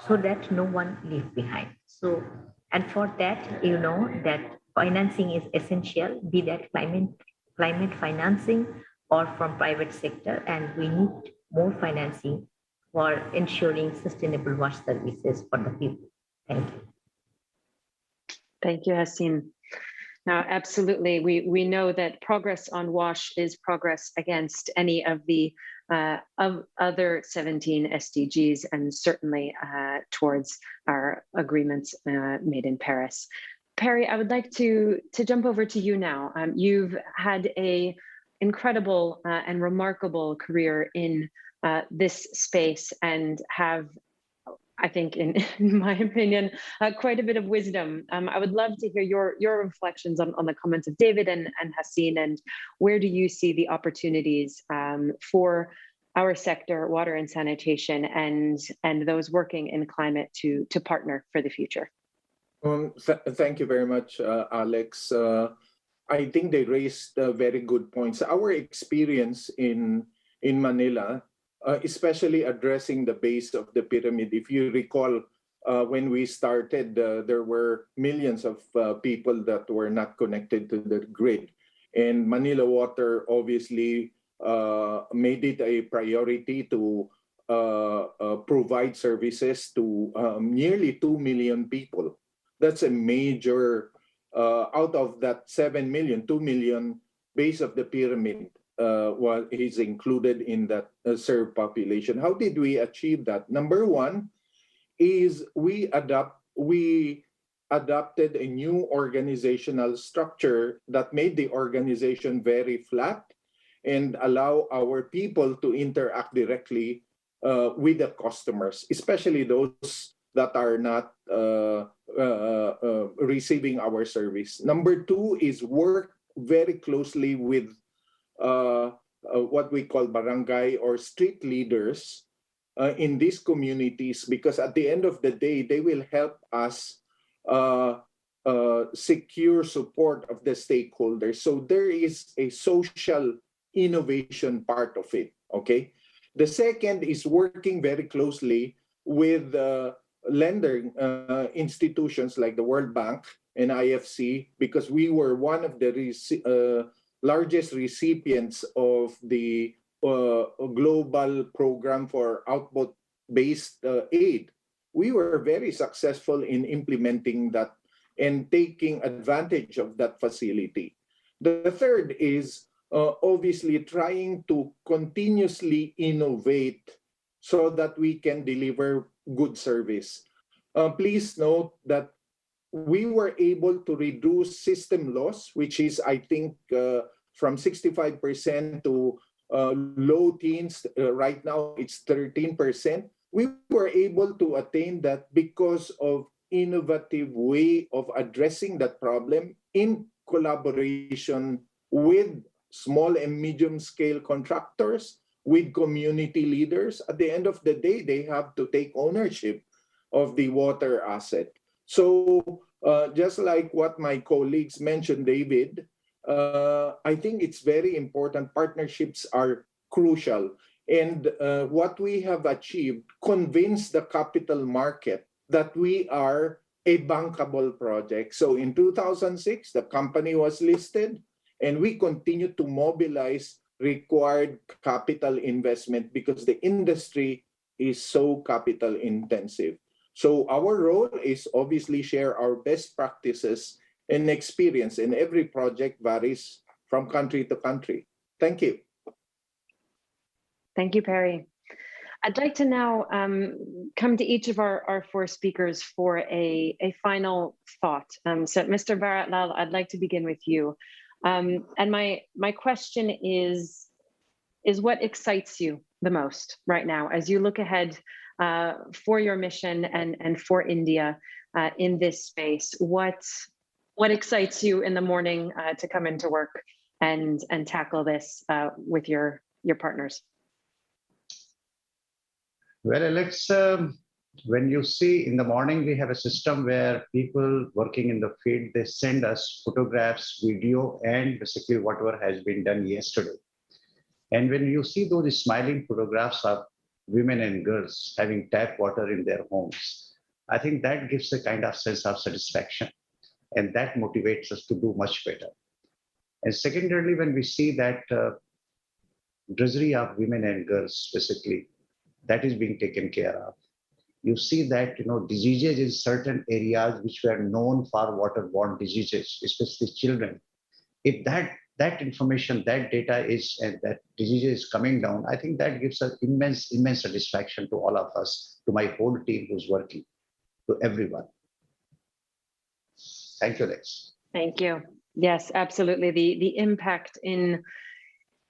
so that no one leaves behind. So, and for that, you know that financing is essential, be that climate financing or from private sector, and we need more financing for ensuring sustainable wash services for the people. Thank you. Thank you, Hassim. Now, absolutely, we know that progress on WASH is progress against any of the other 17 SDGs, and certainly towards our agreements made in Paris. Perry, I would like to jump over to you now. You've had an incredible and remarkable career in this space and have, I think, in my opinion, quite a bit of wisdom. I would love to hear your reflections on the comments of David and Hassim, and where do you see the opportunities for our sector, water and sanitation, and those working in climate to partner for the future? Thank you very much, Alex. I think they raised very good points. Our experience in Manila, especially addressing the base of the pyramid. If you recall, when we started, there were millions of people that were not connected to the grid. And Manila Water obviously made it a priority to provide services to nearly 2 million people. That's a major, out of that 7 million, 2 million base of the pyramid is included in that served population. How did we achieve that? Number one is we adopted a new organizational structure that made the organization very flat and allow our people to interact directly with the customers, especially those that are not receiving our service. Number two is work very closely with what we call barangay or street leaders in these communities, because at the end of the day, they will help us secure support of the stakeholders. So there is a social innovation part of it, okay? The second is working very closely with lending institutions like the World Bank and IFC, because we were one of the largest recipients of the global program for output-based aid. We were very successful in implementing that and taking advantage of that facility. The third is obviously trying to continuously innovate so that we can deliver good service. Please note that we were able to reduce system loss, which is, I think, from 65% to low teens. Right now, it's 13%. We were able to attain that because of innovative way of addressing that problem in collaboration with small and medium-scale contractors, with community leaders. At the end of the day, they have to take ownership of the water asset. So just like what my colleagues mentioned, David, I think it's very important. Partnerships are crucial. And what we have achieved convinced the capital market that we are a bankable project. So in 2006, the company was listed, and we continue to mobilize required capital investment because the industry is so capital intensive. So our role is obviously share our best practices and experience, and every project varies from country to country. Thank you. Thank you, Perry. I'd like to now come to each of our four speakers for a final thought. So Mr. Baratlal, I'd like to begin with you. And my question is what excites you the most right now as you look ahead for your mission and for India in this space? What excites you in the morning to come into work and tackle this with your partners? Well, Alex, when you see in the morning, we have a system where people working in the field, they send us photographs, video, and basically whatever has been done yesterday. And when you see those smiling photographs of women and girls having tap water in their homes, I think that gives a kind of sense of satisfaction, and that motivates us to do much better. And secondarily, when we see that drudgery of women and girls, basically, that is being taken care of. You see that diseases in certain areas which were known for waterborne diseases, especially children. If that information, that data is, and that disease is coming down, I think that gives us immense satisfaction to all of us, to my whole team who's working, to everyone. Thank you, Lex. Thank you. Yes, absolutely. The impact in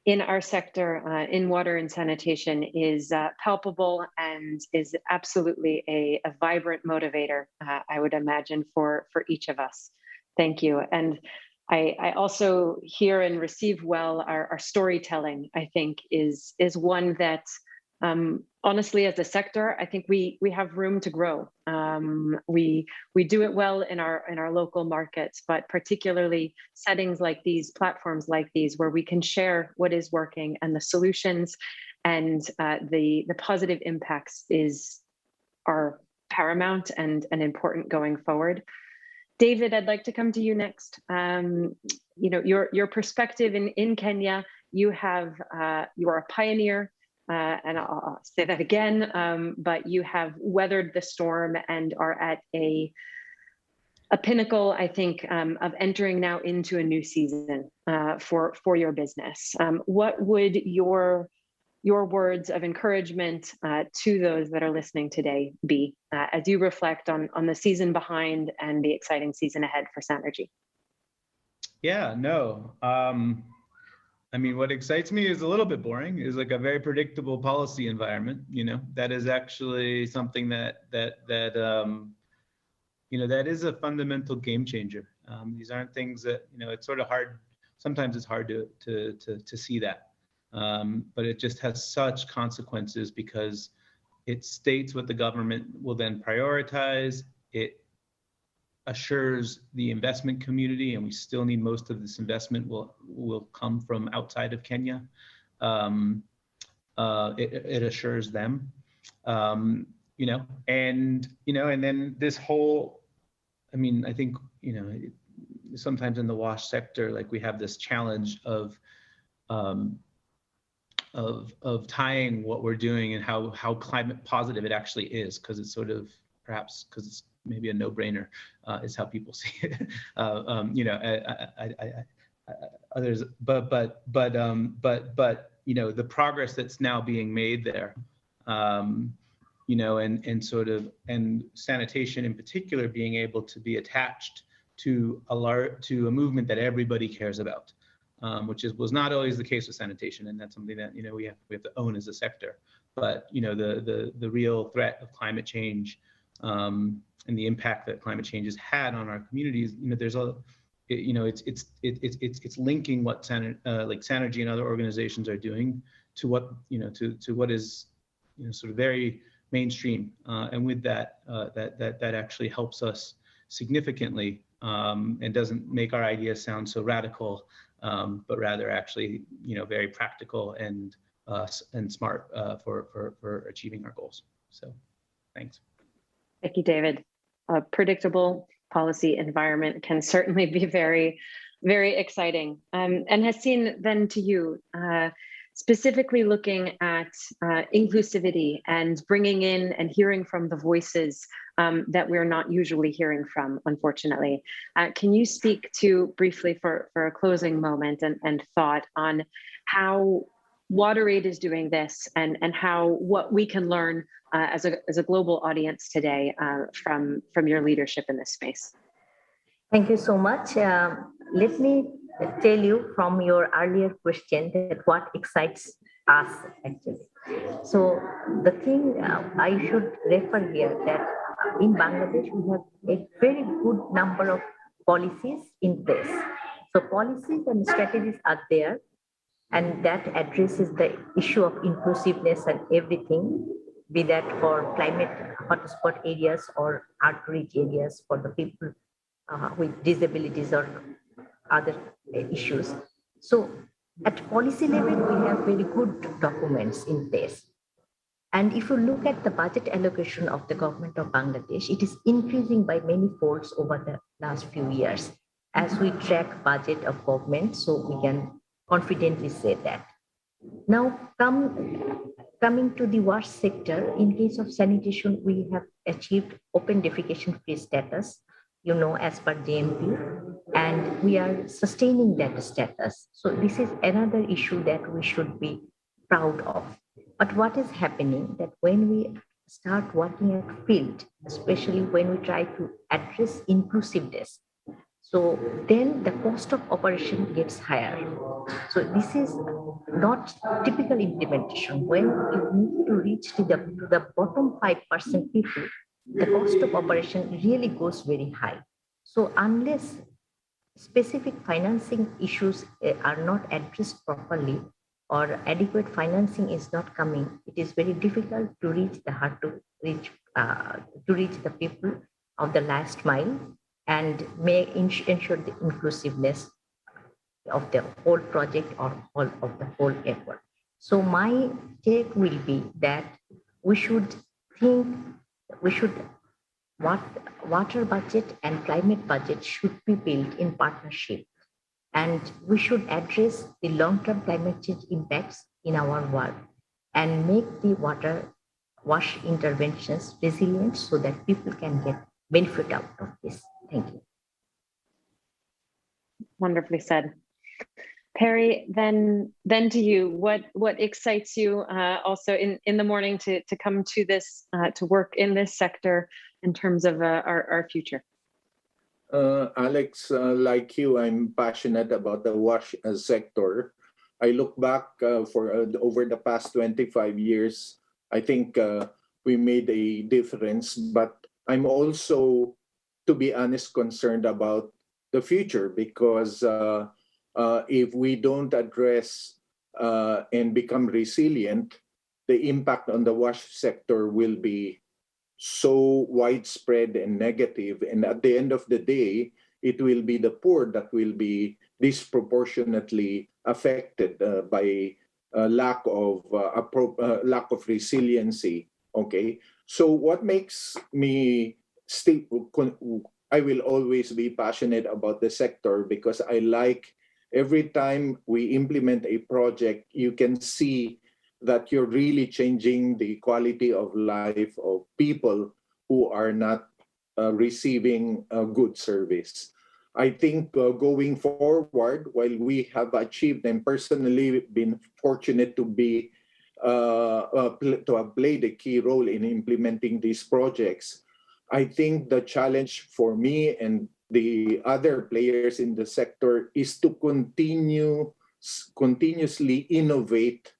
our sector, in water and sanitation, is palpable and is absolutely a vibrant motivator, I would imagine, for each of us. Thank you. And I also hear and receive well our storytelling, I think, is one that, honestly, as a sector, I think we have room to grow. We do it well in our local markets, but particularly settings like these, platforms like these, where we can share what is working and the solutions and the positive impacts are paramount and important going forward. David, I'd like to come to you next. Your perspective in Kenya, you are a pioneer. And I'll say that again, but you have weathered the storm and are at a pinnacle, I think, of entering now into a new season for your business. What would your words of encouragement to those that are listening today be as you reflect on the season behind and the exciting season ahead for Sanergy? Yeah, no. I mean, what excites me is a little bit boring, is like a very predictable policy environment. That is actually something that is a fundamental game changer. These aren't things that, it's sort of hard. Sometimes it's hard to see that, but it just has such consequences because it states what the government will then prioritize. It assures the investment community, and we still need most of this investment will come from outside of Kenya. It assures them, and then this whole, I mean, I think, sometimes in the WASH sector, like we have this challenge of tying what we're doing and how climate positive it actually is, because it's sort of, perhaps because it's maybe a no-brainer, is how people see it. Others, but the progress that's now being made there, and sanitation in particular being able to be attached to a movement that everybody cares about, which was not always the case with sanitation, and that's something that we have to own as a sector. But the real threat of climate change, and the impact that climate change has had on our communities, it's linking what like Sanergy and other organizations are doing to what to what is sort of very mainstream, and with that that actually helps us significantly, and doesn't make our ideas sound so radical, but rather actually very practical and smart for achieving our goals. So, thanks. Thank you, David. A predictable policy environment can certainly be very, very exciting. And Hassine, then to you, specifically looking at inclusivity and bringing in and hearing from the voices that we're not usually hearing from, unfortunately. Can you speak to briefly for a closing moment and thought on how WaterAid is doing this and what we can learn as a global audience today from your leadership in this space? Thank you so much. Let me tell you from your earlier question that what excites us actually. So the thing I should refer here that in Bangladesh we have a very good number of policies in place. So policies and strategies are there, and that addresses the issue of inclusiveness and everything. be that for climate hotspot areas or hard-to-reach areas for the people with disabilities or other issues. So at policy level, we have very good documents in place. And if you look at the budget allocation of the government of Bangladesh, it is increasing by many folds over the last few years as we track budget of government, so we can confidently say that. Now, coming to the wash sector, in case of sanitation, we have achieved open defecation free status, as per JMP, and we are sustaining that status. So this is another issue that we should be proud of. But what is happening that when we start working at field, especially when we try to address inclusiveness, so then the cost of operation gets higher. So this is not typical implementation. When you need to reach to the bottom 5% people, the cost of operation really goes very high. So unless specific financing issues are not addressed properly, or adequate financing is not coming, it is very difficult to reach the people of the last mile and may ensure the inclusiveness of the whole project or of the whole effort. So my take will be that we should water budget and climate budget should be built in partnership. And we should address the long-term climate change impacts in our world and make the water wash interventions resilient so that people can get benefit out of this. Thank you. Wonderfully said. Perry, then to you. What excites you also in the morning to come to this to work in this sector in terms of our future? Alex, like you, I'm passionate about the wash sector. I look back for over the past 25 years, I think we made a difference, but I'm also, to be honest, concerned about the future because if we don't address and become resilient, the impact on the wash sector will be so widespread and negative. And at the end of the day, it will be the poor that will be disproportionately affected by lack of resiliency. Okay, so what makes me I will always be passionate about the sector because I like every time we implement a project, you can see that you're really changing the quality of life of people who are not receiving a good service. I think going forward, while we have achieved and personally been fortunate to be to have played a key role in implementing these projects, I think the challenge for me and the other players in the sector is to continuously innovate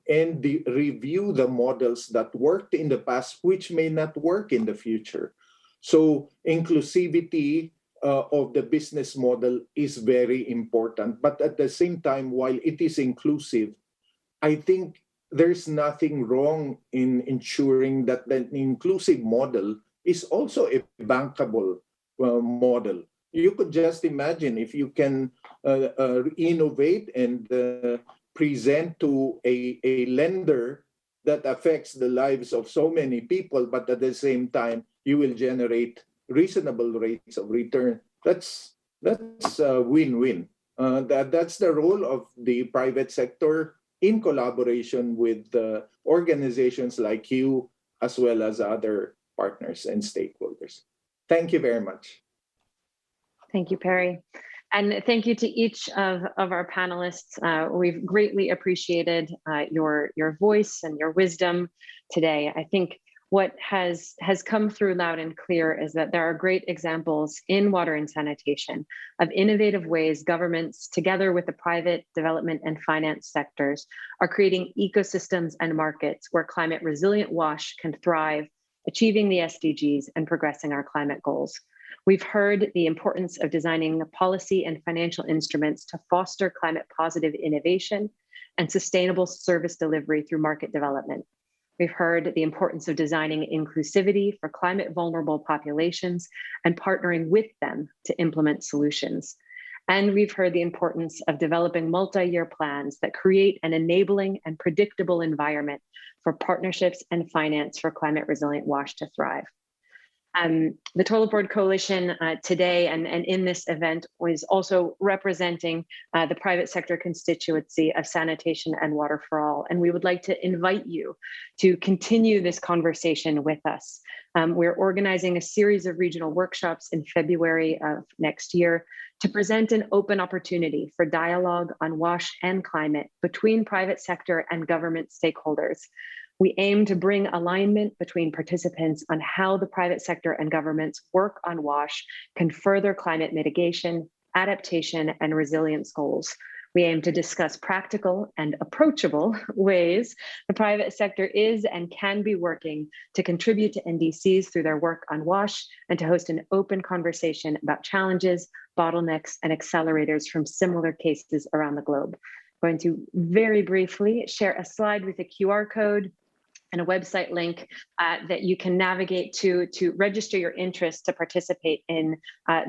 and review the models that worked in the past, which may not work in the future. So inclusivity of the business model is very important. But at the same time, while it is inclusive, I think there's nothing wrong in ensuring that the inclusive model is also a bankable model. You could just imagine if you can innovate and present to a lender that affects the lives of so many people, but at the same time, you will generate reasonable rates of return. That's a win-win. That's the role of the private sector in collaboration with organizations like you, as well as other partners and stakeholders. Thank you very much. Thank you, Perry. And thank you to each of our panelists. We've greatly appreciated your voice and your wisdom today. I think what has come through loud and clear is that there are great examples in water and sanitation of innovative ways governments, together with the private development and finance sectors, are creating ecosystems and markets where climate resilient wash can thrive, achieving the SDGs and progressing our climate goals. We've heard the importance of designing the policy and financial instruments to foster climate positive innovation and sustainable service delivery through market development. We've heard the importance of designing inclusivity for climate vulnerable populations and partnering with them to implement solutions. And we've heard the importance of developing multi-year plans that create an enabling and predictable environment for partnerships and finance for climate resilient WASH to thrive. The Toilet Board Coalition today and in this event was also representing the private sector constituency of sanitation and water for all. And we would like to invite you to continue this conversation with us. We're organizing a series of regional workshops in February of next year to present an open opportunity for dialogue on WASH and climate between private sector and government stakeholders. We aim to bring alignment between participants on how the private sector and government's work on WASH can further climate mitigation, adaptation, and resilience goals. We aim to discuss practical and approachable ways the private sector is and can be working to contribute to NDCs through their work on WASH, and to host an open conversation about challenges, bottlenecks, and accelerators from similar cases around the globe. I'm going to very briefly share a slide with a QR code and a website link that you can navigate to register your interest to participate in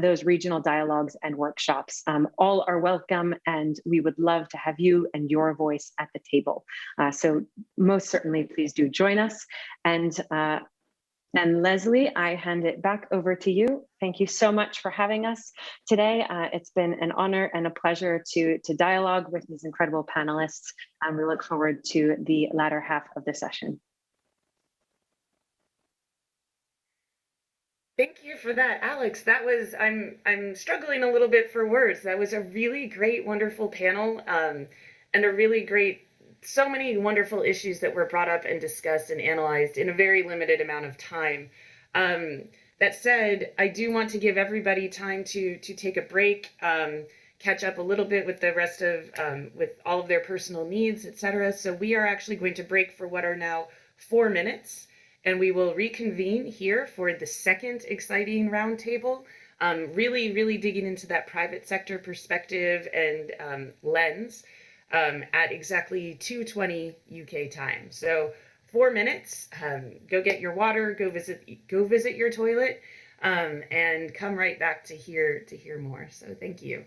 those regional dialogues and workshops. All are welcome, and we would love to have you and your voice at the table. So most certainly, please do join us. And Leslie, I hand it back over to you. Thank you so much for having us today. It's been an honor and a pleasure to dialogue with these incredible panelists, and we look forward to the latter half of the session. Thank you for that, Alex. That was, I'm struggling a little bit for words. That was a really great, wonderful panel, and a really great, so many wonderful issues that were brought up and discussed and analyzed in a very limited amount of time. That said, I do want to give everybody time to take a break, catch up a little bit with the rest of, with all of their personal needs, etc. So we are actually going to break for what are now 4 minutes. And we will reconvene here for the second exciting roundtable, really digging into that private sector perspective and lens at exactly 2:20 UK time. So 4 minutes, go get your water, go visit your toilet, and come right back to hear more. So thank you.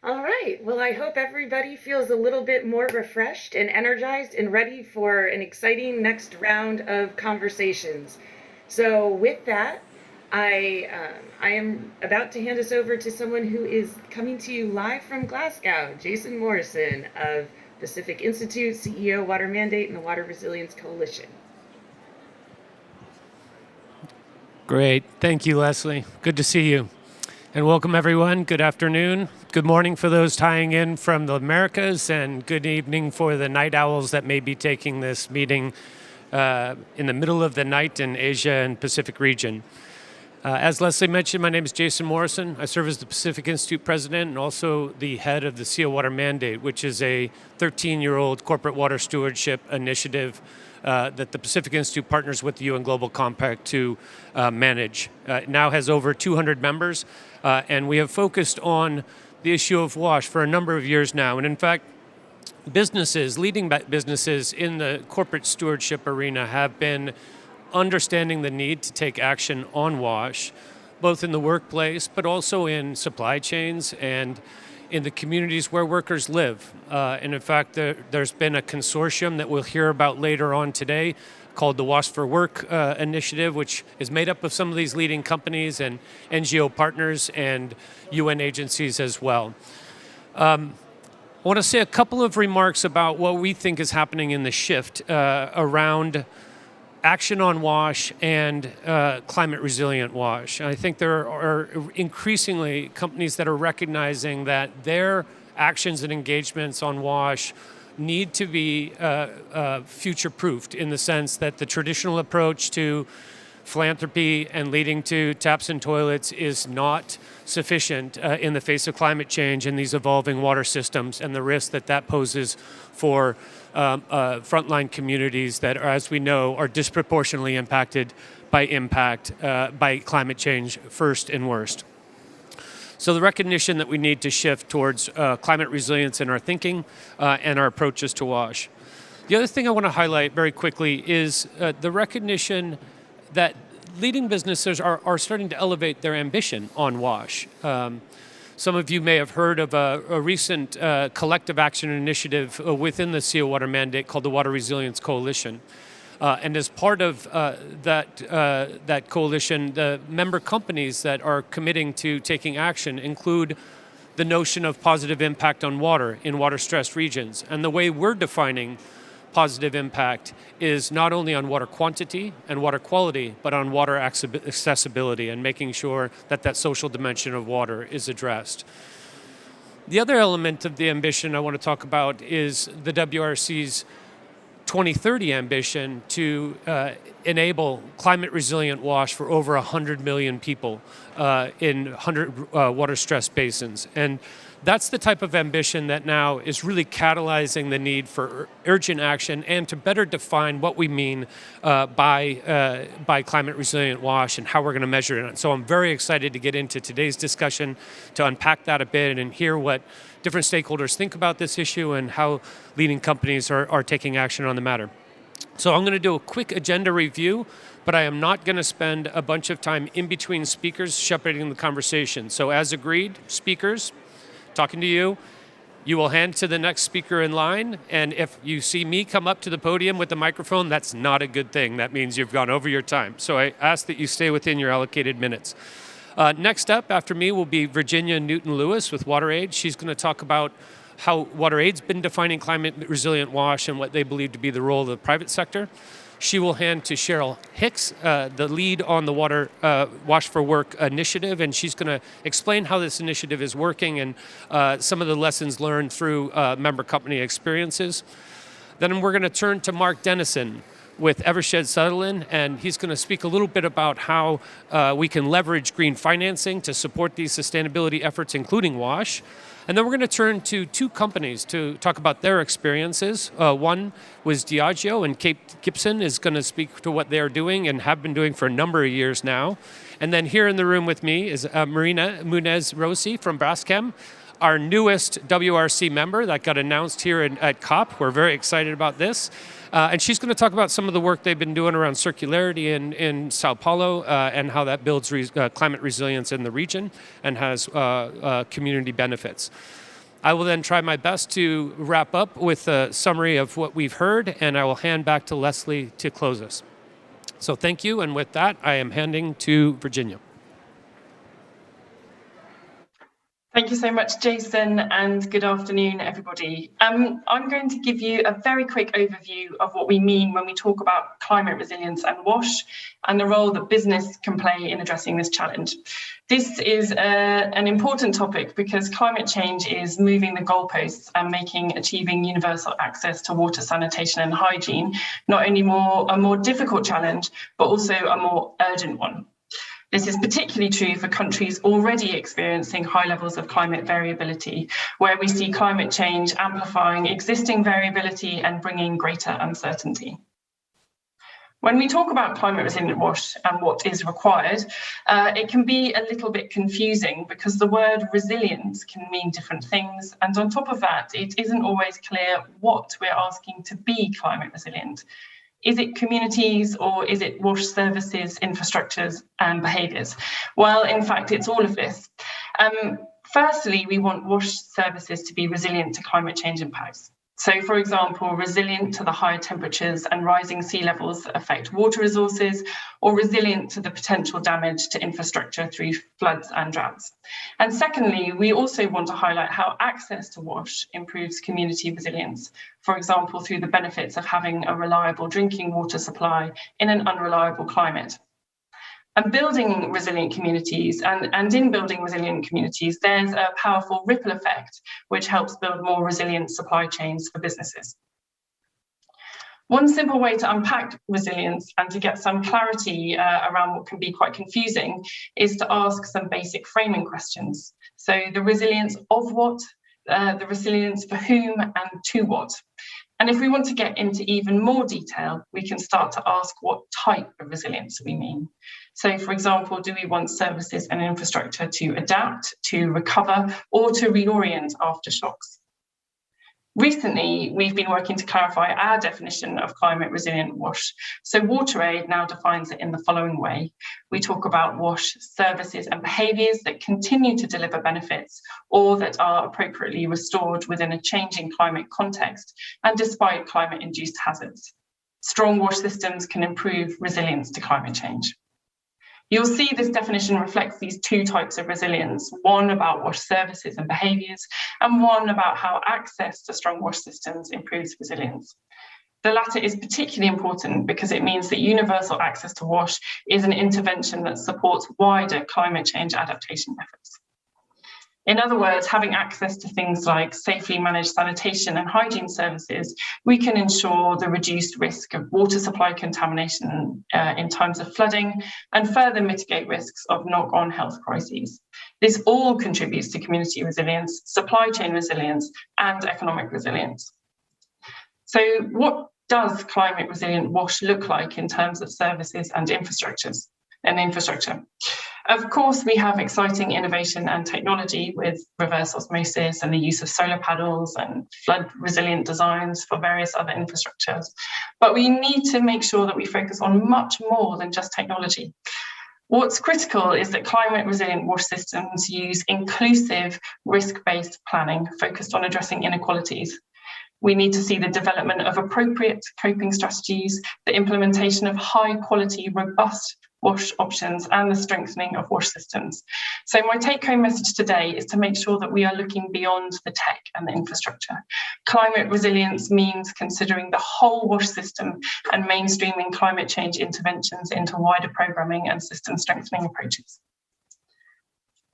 All right. Well, I hope everybody feels a little bit more refreshed and energized and ready for an exciting next round of conversations. So with that, I am about to hand us over to someone who is coming to you live from Glasgow, Jason Morrison of Pacific Institute, CEO, Water Mandate, and the Water Resilience Coalition. Great. Thank you, Leslie. Good to see you. And welcome, everyone. Good afternoon. Good morning for those tying in from the Americas, and good evening for the night owls that may be taking this meeting in the middle of the night in Asia and Pacific region. As Leslie mentioned, my name is Jason Morrison. I serve as the Pacific Institute president and also the head of the CO Water Mandate, which is a 13-year-old corporate water stewardship initiative that the Pacific Institute partners with the UN Global Compact to manage. It now has over 200 members, and we have focused on the issue of WASH for a number of years now. And in fact, businesses, leading businesses in the corporate stewardship arena have been understanding the need to take action on WASH, both in the workplace, but also in supply chains and in the communities where workers live. And in fact, there's been a consortium that we'll hear about later on today called the WASH for Work initiative, which is made up of some of these leading companies and NGO partners and UN agencies as well. I want to say a couple of remarks about what we think is happening in the shift around action on WASH and climate resilient WASH. I think there are increasingly companies that are recognizing that their actions and engagements on WASH need to be future-proofed in the sense that the traditional approach to philanthropy and leading to taps and toilets is not sufficient in the face of climate change and these evolving water systems and the risk that that poses for frontline communities that, as we know, are disproportionately impacted by climate change first and worst. So the recognition that we need to shift towards climate resilience in our thinking and our approaches to WASH. The other thing I want to highlight very quickly is the recognition that leading businesses are starting to elevate their ambition on WASH. Some of you may have heard of a recent collective action initiative within the CO Water Mandate called the Water Resilience Coalition. And as part of that coalition, the member companies that are committing to taking action include the notion of positive impact on water in water-stressed regions. And the way we're defining positive impact is not only on water quantity and water quality, but on water accessibility and making sure that that social dimension of water is addressed. The other element of the ambition I want to talk about is the WRC's 2030 ambition to enable climate resilient WASH for over 100 million people in 100 water-stressed basins. And that's the type of ambition that now is really catalyzing the need for urgent action and to better define what we mean by climate resilient WASH and how we're going to measure it. So I'm very excited to get into today's discussion to unpack that a bit and hear what different stakeholders think about this issue and how leading companies are taking action on the matter. So I'm going to do a quick agenda review, but I am not going to spend a bunch of time in between speakers shepherding the conversation. So as agreed, speakers, talking to you, you will hand to the next speaker in line, and if you see me come up to the podium with the microphone, that's not a good thing. That means you've gone over your time. So I ask that you stay within your allocated minutes. Next up after me will be Virginia Newton-Lewis with WaterAid. She's going to talk about how WaterAid's been defining climate resilient WASH and what they believe to be the role of the private sector. She will hand to Cheryl Hicks, the lead on the WASH for Work initiative, and she's going to explain how this initiative is working and some of the lessons learned through member company experiences. Then we're going to turn to Mark Dennison with Evershed Sutherland, and he's going to speak a little bit about how we can leverage green financing to support these sustainability efforts, including WASH. And then we're going to turn to two companies to talk about their experiences. One was Diageo, and Kate Gibson is going to speak to what they're doing and have been doing for a number of years now. And then here in the room with me is Marina Munez-Rossi from Braskem, our newest WRC member that got announced here at COP. We're very excited about this. And she's going to talk about some of the work they've been doing around circularity in Sao Paulo and how that builds climate resilience in the region and has community benefits. I will then try my best to wrap up with a summary of what we've heard, and I will hand back to Leslie to close us. So thank you, and with that, I am handing to Virginia. Thank you so much, Jason, and good afternoon, everybody. I'm going to give you a very quick overview of what we mean when we talk about climate resilience and WASH and the role that business can play in addressing this challenge. This is an important topic because climate change is moving the goalposts and making achieving universal access to water, sanitation and hygiene not only a more difficult challenge, but also a more urgent one. This is particularly true for countries already experiencing high levels of climate variability, where we see climate change amplifying existing variability and bringing greater uncertainty. When we talk about climate resilient WASH and what is required, it can be a little bit confusing because the word resilience can mean different things. And on top of that, it isn't always clear what we're asking to be climate resilient. Is it communities or is it WASH services, infrastructures and behaviours? Well, in fact, it's all of this. Firstly, we want WASH services to be resilient to climate change impacts. So, for example, resilient to the higher temperatures and rising sea levels that affect water resources, or resilient to the potential damage to infrastructure through floods and droughts. And secondly, we also want to highlight how access to WASH improves community resilience, for example, through the benefits of having a reliable drinking water supply in an unreliable climate. And building resilient communities, and in building resilient communities, there's a powerful ripple effect, which helps build more resilient supply chains for businesses. One simple way to unpack resilience and to get some clarity around what can be quite confusing is to ask some basic framing questions. So the resilience of what, the resilience for whom and to what. And if we want to get into even more detail, we can start to ask what type of resilience we mean. So, for example, do we want services and infrastructure to adapt, to recover, or to reorient after shocks? Recently, we've been working to clarify our definition of climate resilient WASH. So WaterAid now defines it in the following way. We talk about WASH services and behaviours that continue to deliver benefits or that are appropriately restored within a changing climate context and despite climate-induced hazards. Strong WASH systems can improve resilience to climate change. You'll see this definition reflects these two types of resilience, one about WASH services and behaviours, and one about how access to strong WASH systems improves resilience. The latter is particularly important because it means that universal access to WASH is an intervention that supports wider climate change adaptation efforts. In other words, having access to things like safely managed sanitation and hygiene services, we can ensure the reduced risk of water supply contamination in times of flooding and further mitigate risks of knock-on health crises. This all contributes to community resilience, supply chain resilience, and economic resilience. So what does climate resilient WASH look like in terms of services and infrastructure? Of course, we have exciting innovation and technology with reverse osmosis and the use of solar panels and flood resilient designs for various other infrastructures. But we need to make sure that we focus on much more than just technology. What's critical is that climate resilient WASH systems use inclusive risk-based planning focused on addressing inequalities. We need to see the development of appropriate coping strategies, the implementation of high quality, robust WASH options and the strengthening of WASH systems. So my take-home message today is to make sure that we are looking beyond the tech and the infrastructure. Climate resilience means considering the whole WASH system and mainstreaming climate change interventions into wider programming and system strengthening approaches.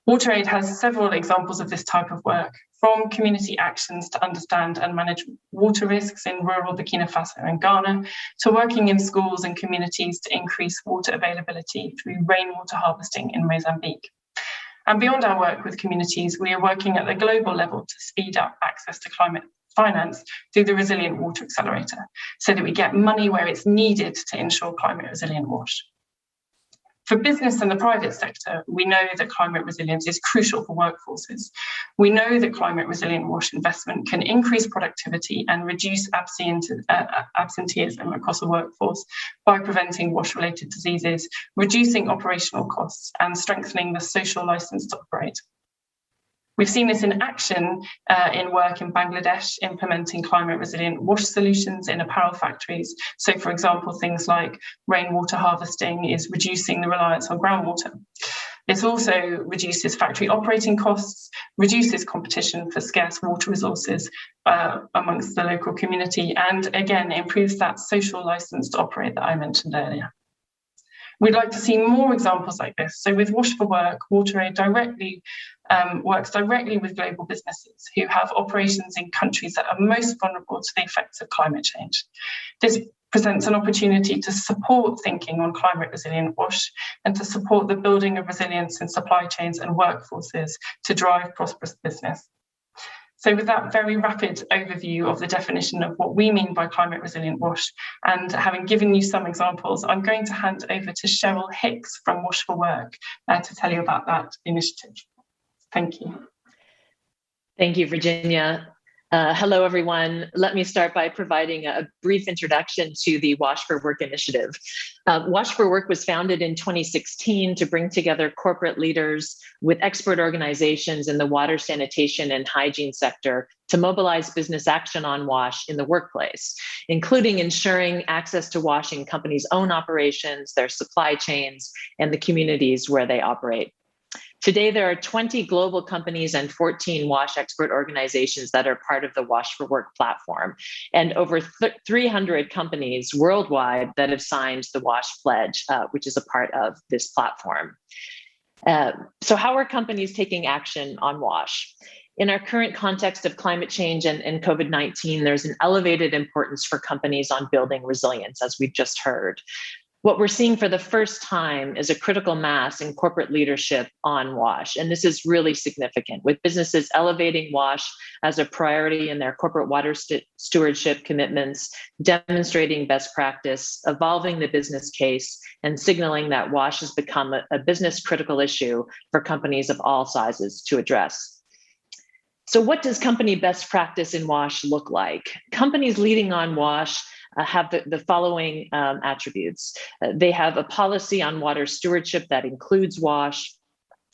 WaterAid has several examples of this type of work, from community actions to understand and manage water risks in rural Burkina Faso and Ghana, to working in schools and communities to increase water availability through rainwater harvesting in Mozambique. And beyond our work with communities, we are working at the global level to speed up access to climate finance through the Resilient Water Accelerator, so that we get money where it's needed to ensure climate resilient WASH. For business and the private sector, we know that climate resilience is crucial for workforces. We know that climate resilient WASH investment can increase productivity and reduce absenteeism across the workforce by preventing WASH-related diseases, reducing operational costs, and strengthening the social license to operate. We've seen this in action in work in Bangladesh, implementing climate resilient wash solutions in apparel factories. So for example, things like rainwater harvesting is reducing the reliance on groundwater. This also reduces factory operating costs, reduces competition for scarce water resources amongst the local community, and again, improves that social license to operate that I mentioned earlier. We'd like to see more examples like this. So with Wash for Work, WaterAid works directly with global businesses who have operations in countries that are most vulnerable to the effects of climate change. This presents an opportunity to support thinking on climate resilient wash and to support the building of resilience in supply chains and workforces to drive prosperous business. So with that very rapid overview of the definition of what we mean by climate resilient wash, and having given you some examples, I'm going to hand over to Cheryl Hicks from Wash for Work to tell you about that initiative. Thank you. Thank you, Virginia. Hello, everyone. Let me start by providing a brief introduction to the Wash for Work initiative. Wash for Work was founded in 2016 to bring together corporate leaders with expert organizations in the water, sanitation, and hygiene sector to mobilize business action on wash in the workplace, including ensuring access to wash in companies' own operations, their supply chains, and the communities where they operate. Today, there are 20 global companies and 14 WASH expert organizations that are part of the Wash for Work platform, and over 300 companies worldwide that have signed the WASH Pledge, which is a part of this platform. So how are companies taking action on WASH? In our current context of climate change and COVID-19, there's an elevated importance for companies on building resilience, as we've just heard. What we're seeing for the first time is a critical mass in corporate leadership on WASH. And this is really significant, with businesses elevating WASH as a priority in their corporate water stewardship commitments, demonstrating best practice, evolving the business case, and signaling that WASH has become a business critical issue for companies of all sizes to address. So what does company best practice in WASH look like? Companies leading on WASH have the following attributes. They have a policy on water stewardship that includes WASH.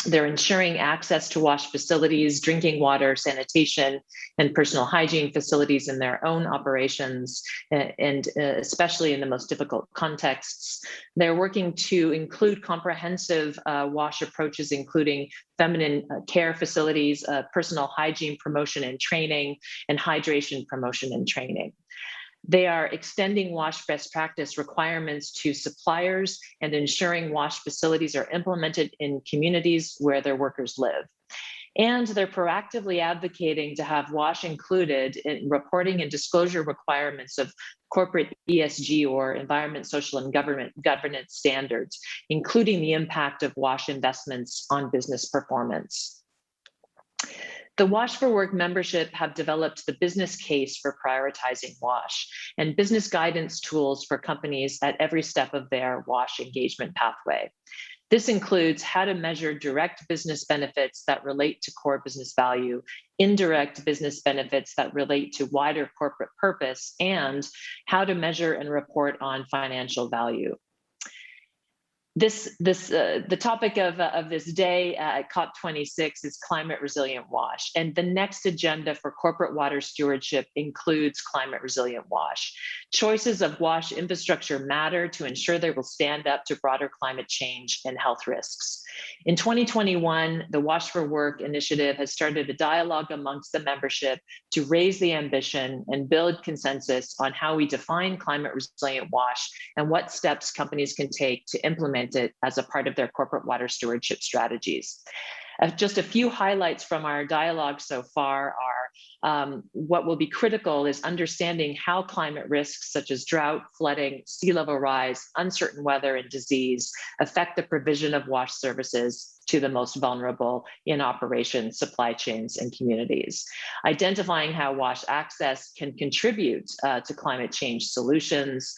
They're ensuring access to WASH facilities, drinking water, sanitation, and personal hygiene facilities in their own operations, and especially in the most difficult contexts. They're working to include comprehensive WASH approaches, including feminine care facilities, personal hygiene promotion and training, and hydration promotion and training. They are extending WASH best practice requirements to suppliers and ensuring WASH facilities are implemented in communities where their workers live. And they're proactively advocating to have WASH included in reporting and disclosure requirements of corporate ESG, or environment, social, and governance standards, including the impact of WASH investments on business performance. The Wash for Work membership have developed the business case for prioritizing WASH and business guidance tools for companies at every step of their WASH engagement pathway. This includes how to measure direct business benefits that relate to core business value, indirect business benefits that relate to wider corporate purpose, and how to measure and report on financial value. The topic of this day at COP26 is climate resilient WASH, and the next agenda for corporate water stewardship includes climate resilient WASH. Choices of WASH infrastructure matter to ensure they will stand up to broader climate change and health risks. In 2021, the Wash for Work initiative has started a dialogue amongst the membership to raise the ambition and build consensus on how we define climate resilient WASH and what steps companies can take to implement it as a part of their corporate water stewardship strategies. Just a few highlights from our dialogue so far are what will be critical is understanding how climate risks such as drought, flooding, sea level rise, uncertain weather, and disease affect the provision of WASH services to the most vulnerable in operations, supply chains, and communities. Identifying how WASH access can contribute to climate change solutions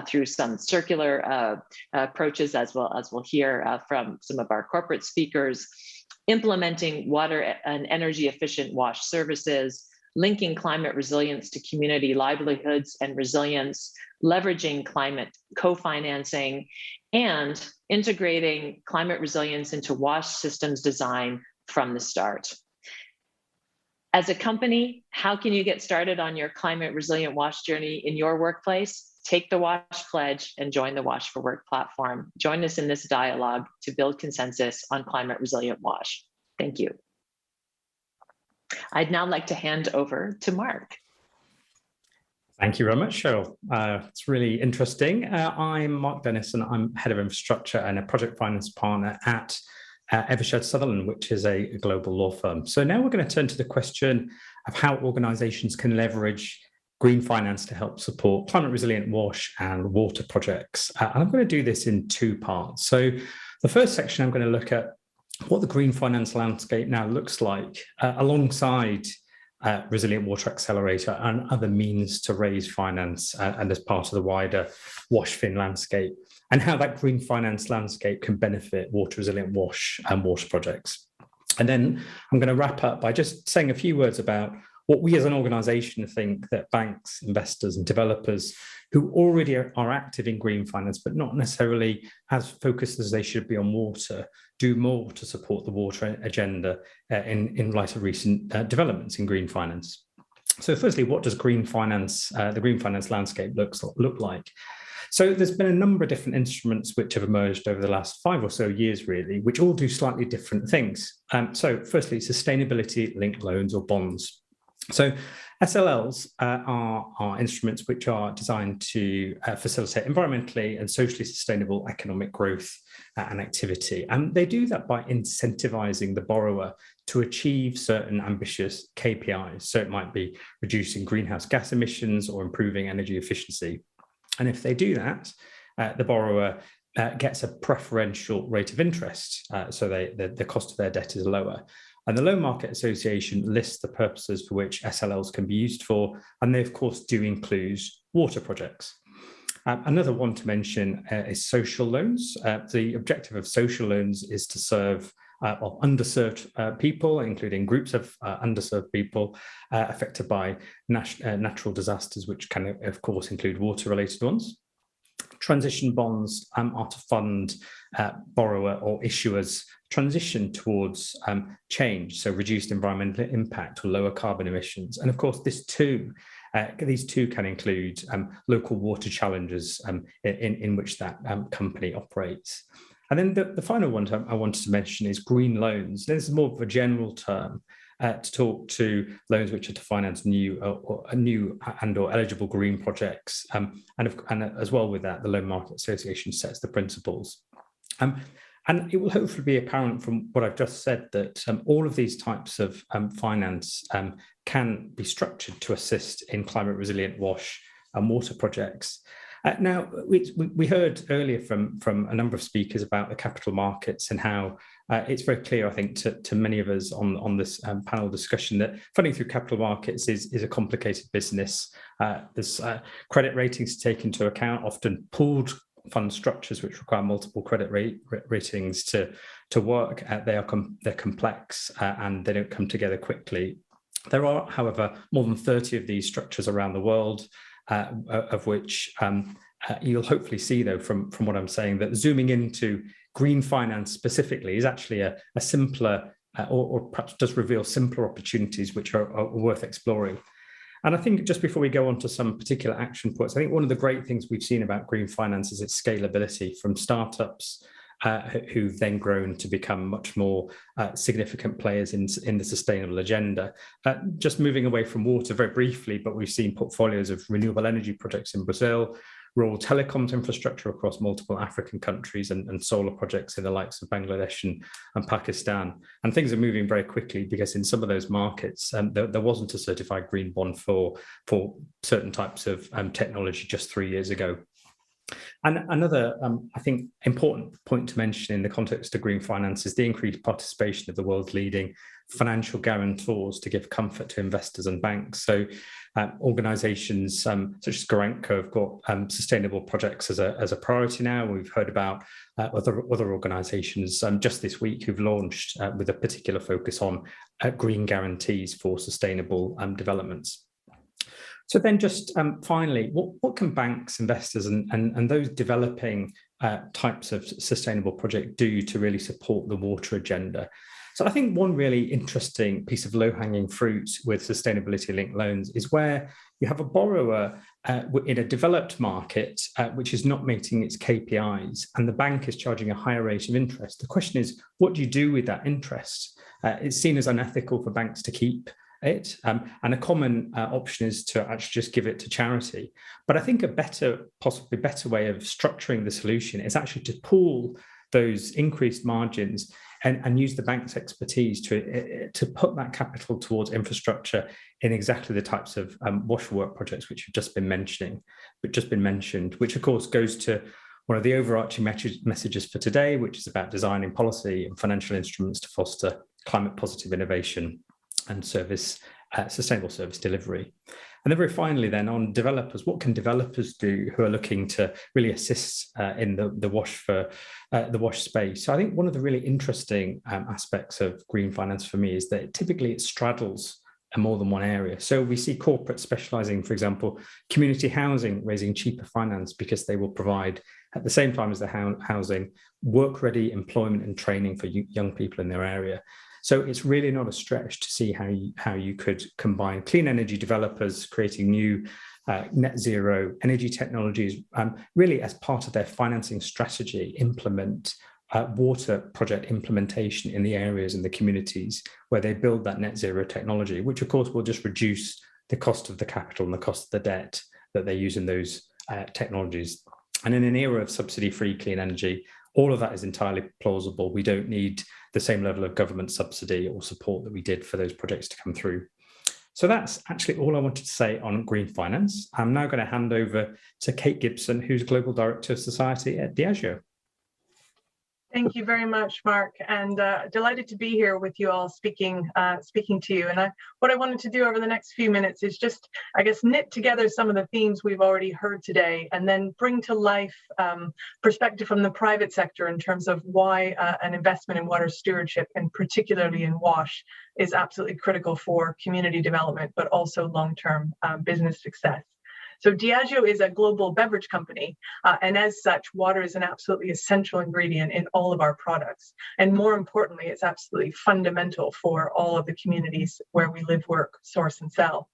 through some circular approaches, as we'll hear from some of our corporate speakers. Implementing water and energy efficient WASH services, linking climate resilience to community livelihoods and resilience, leveraging climate co-financing, and integrating climate resilience into WASH systems design from the start. As a company, how can you get started on your climate resilient WASH journey in your workplace? Take the WASH Pledge and join the WASH for Work platform. Join us in this dialogue to build consensus on climate resilient WASH. Thank you. I'd now like to hand over to Mark. Thank you very much, Cheryl. It's really interesting. I'm Mark Dennis, and I'm Head of Infrastructure and a Project Finance Partner at Evershed Sutherland, which is a global law firm. So now we're going to turn to the question of how organizations can leverage green finance to help support climate resilient WASH and water projects. And I'm going to do this in two parts. So the first section, I'm going to look at what the green finance landscape now looks like alongside Resilient Water Accelerator and other means to raise finance and as part of the wider WASHFin landscape, and how that green finance landscape can benefit water resilient WASH and water projects. And then I'm going to wrap up by just saying a few words about what we as an organization think that banks, investors and developers who already are active in green finance, but not necessarily as focused as they should be on water, do more to support the water agenda in light of recent developments in green finance. So firstly, what does green finance, the green finance landscape look like? So there's been a number of different instruments which have emerged over the last 5 or so years, really, which all do slightly different things. So firstly, sustainability-linked loans or bonds. So SLLs are instruments which are designed to facilitate environmentally and socially sustainable economic growth and activity. And they do that by incentivizing the borrower to achieve certain ambitious KPIs. So it might be reducing greenhouse gas emissions or improving energy efficiency. And if they do that, the borrower gets a preferential rate of interest, so the cost of their debt is lower. And the Loan Market Association lists the purposes for which SLLs can be used for, and they of course do include water projects. Another one to mention is social loans. The objective of social loans is to serve underserved people, including groups of underserved people affected by natural disasters, which can, of course, include water-related ones. Transition bonds are to fund borrower or issuers' transition towards change, so reduced environmental impact or lower carbon emissions. And of course, these two can include local water challenges in which that company operates. And then the final one I wanted to mention is green loans. This is more of a general term to talk to loans which are to finance new and or eligible green projects. And as well with that, the Loan Market Association sets the principles. And it will hopefully be apparent from what I've just said that all of these types of finance can be structured to assist in climate resilient WASH and water projects. Now, we heard earlier from a number of speakers about the capital markets and how it's very clear, I think, to many of us on this panel discussion that funding through capital markets is a complicated business. There's credit ratings to take into account, often pooled fund structures which require multiple credit ratings to work. They're complex and they don't come together quickly. There are, however, more than 30 of these structures around the world, of which you'll hopefully see, though, from what I'm saying, that zooming into green finance specifically is actually a simpler or perhaps does reveal simpler opportunities which are worth exploring. And I think just before we go on to some particular action points, I think one of the great things we've seen about green finance is its scalability from startups who've then grown to become much more significant players in the sustainable agenda. Just moving away from water very briefly, but we've seen portfolios of renewable energy projects in Brazil, rural telecoms infrastructure across multiple African countries, and solar projects in the likes of Bangladesh and Pakistan. And things are moving very quickly because in some of those markets, there wasn't a certified green bond for certain types of technology just 3 years ago. And another, I think, important point to mention in the context of green finance is the increased participation of the world's leading financial guarantors to give comfort to investors and banks. So organizations such as Garanco have got sustainable projects as a priority now. We've heard about other organizations just this week who've launched with a particular focus on green guarantees for sustainable developments. So then just finally, what can banks, investors and those developing types of sustainable project do to really support the water agenda? So I think one really interesting piece of low-hanging fruit with sustainability-linked loans is where you have a borrower in a developed market which is not meeting its KPIs, and the bank is charging a higher rate of interest. The question is, what do you do with that interest? It's seen as unethical for banks to keep it, and a common option is to actually just give it to charity. But I think a possibly better way of structuring the solution is actually to pool those increased margins and use the bank's expertise to put that capital towards infrastructure in exactly the types of wash work projects which have just been mentioned, which of course goes to one of the overarching messages for today, which is about designing policy and financial instruments to foster climate positive innovation and sustainable service delivery. And then very finally then on developers, what can developers do who are looking to really assist in the wash space? So I think one of the really interesting aspects of green finance for me is that typically it straddles more than one area. So we see corporates specializing, for example, community housing, raising cheaper finance because they will provide, at the same time as the housing, work-ready employment and training for young people in their area. So it's really not a stretch to see how you could combine clean energy developers creating new net zero energy technologies, really as part of their financing strategy, implement water project implementation in the areas and the communities where they build that net zero technology, which of course will just reduce the cost of the capital and the cost of the debt that they use in those technologies. And in an era of subsidy-free clean energy, all of that is entirely plausible. We don't need the same level of government subsidy or support that we did for those projects to come through. So that's actually all I wanted to say on green finance. I'm now going to hand over to Kate Gibson, who's Global Director of Society at Diageo. Thank you very much, Mark, and delighted to be here with you all speaking to you. And what I wanted to do over the next few minutes is just, I guess, knit together some of the themes we've already heard today, and then bring to life perspective from the private sector in terms of why an investment in water stewardship, and particularly in WASH, is absolutely critical for community development, but also long-term business success. So Diageo is a global beverage company, and as such, water is an absolutely essential ingredient in all of our products. And more importantly, it's absolutely fundamental for all of the communities where we live, work, source, and sell.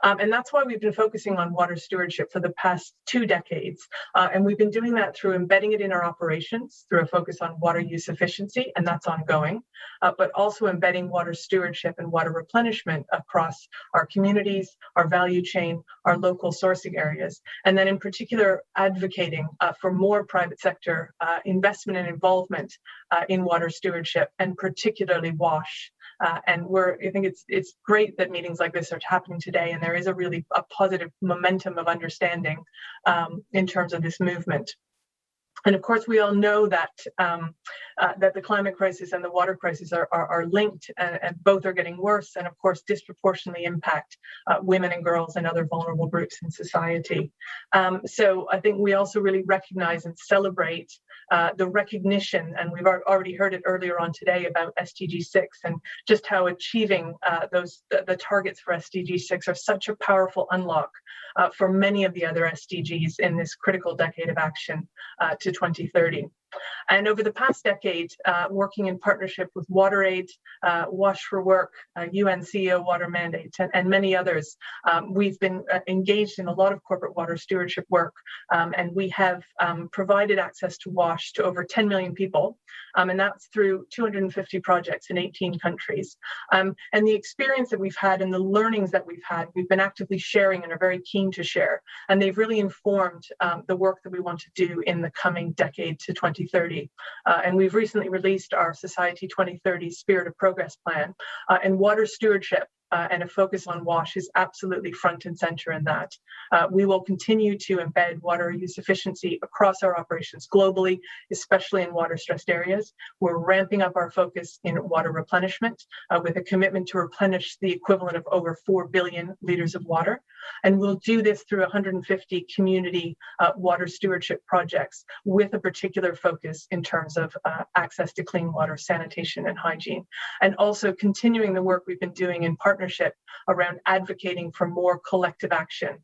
And that's why we've been focusing on water stewardship for the past 2 decades. And we've been doing that through embedding it in our operations, through a focus on water use efficiency, and that's ongoing, but also embedding water stewardship and water replenishment across our communities, our value chain, our local sourcing areas, and then in particular advocating for more private sector investment and involvement in water stewardship, and particularly WASH. And I think it's great that meetings like this are happening today, and there is a positive momentum of understanding in terms of this movement. And of course, we all know that that the climate crisis and the water crisis are linked, and both are getting worse, and of course disproportionately impact women and girls and other vulnerable groups in society. So I think we also really recognize and celebrate the recognition, and we've already heard it earlier on today about SDG 6, and just how achieving the targets for SDG 6 are such a powerful unlock for many of the other SDGs in this critical decade of action to 2030. And over the past decade, working in partnership with WaterAid, Wash for Work, UN CEO Water Mandate, and many others, we've been engaged in a lot of corporate water stewardship work, and we have provided access to WASH to over 10 million people, and that's through 250 projects in 18 countries. And the experience that we've had and the learnings that we've had, we've been actively sharing and are very keen to share, and they've really informed the work that we want to do in the coming decade to 2030. And we've recently released our Society 2030 Spirit of Progress plan, and water stewardship and a focus on WASH is absolutely front and center in that. We will continue to embed water use efficiency across our operations globally, especially in water-stressed areas. We're ramping up our focus in water replenishment with a commitment to replenish the equivalent of over 4 billion liters of water. And we'll do this through 150 community water stewardship projects with a particular focus in terms of access to clean water, sanitation, and hygiene. And also continuing the work we've been doing in partnership partnership around advocating for more collective action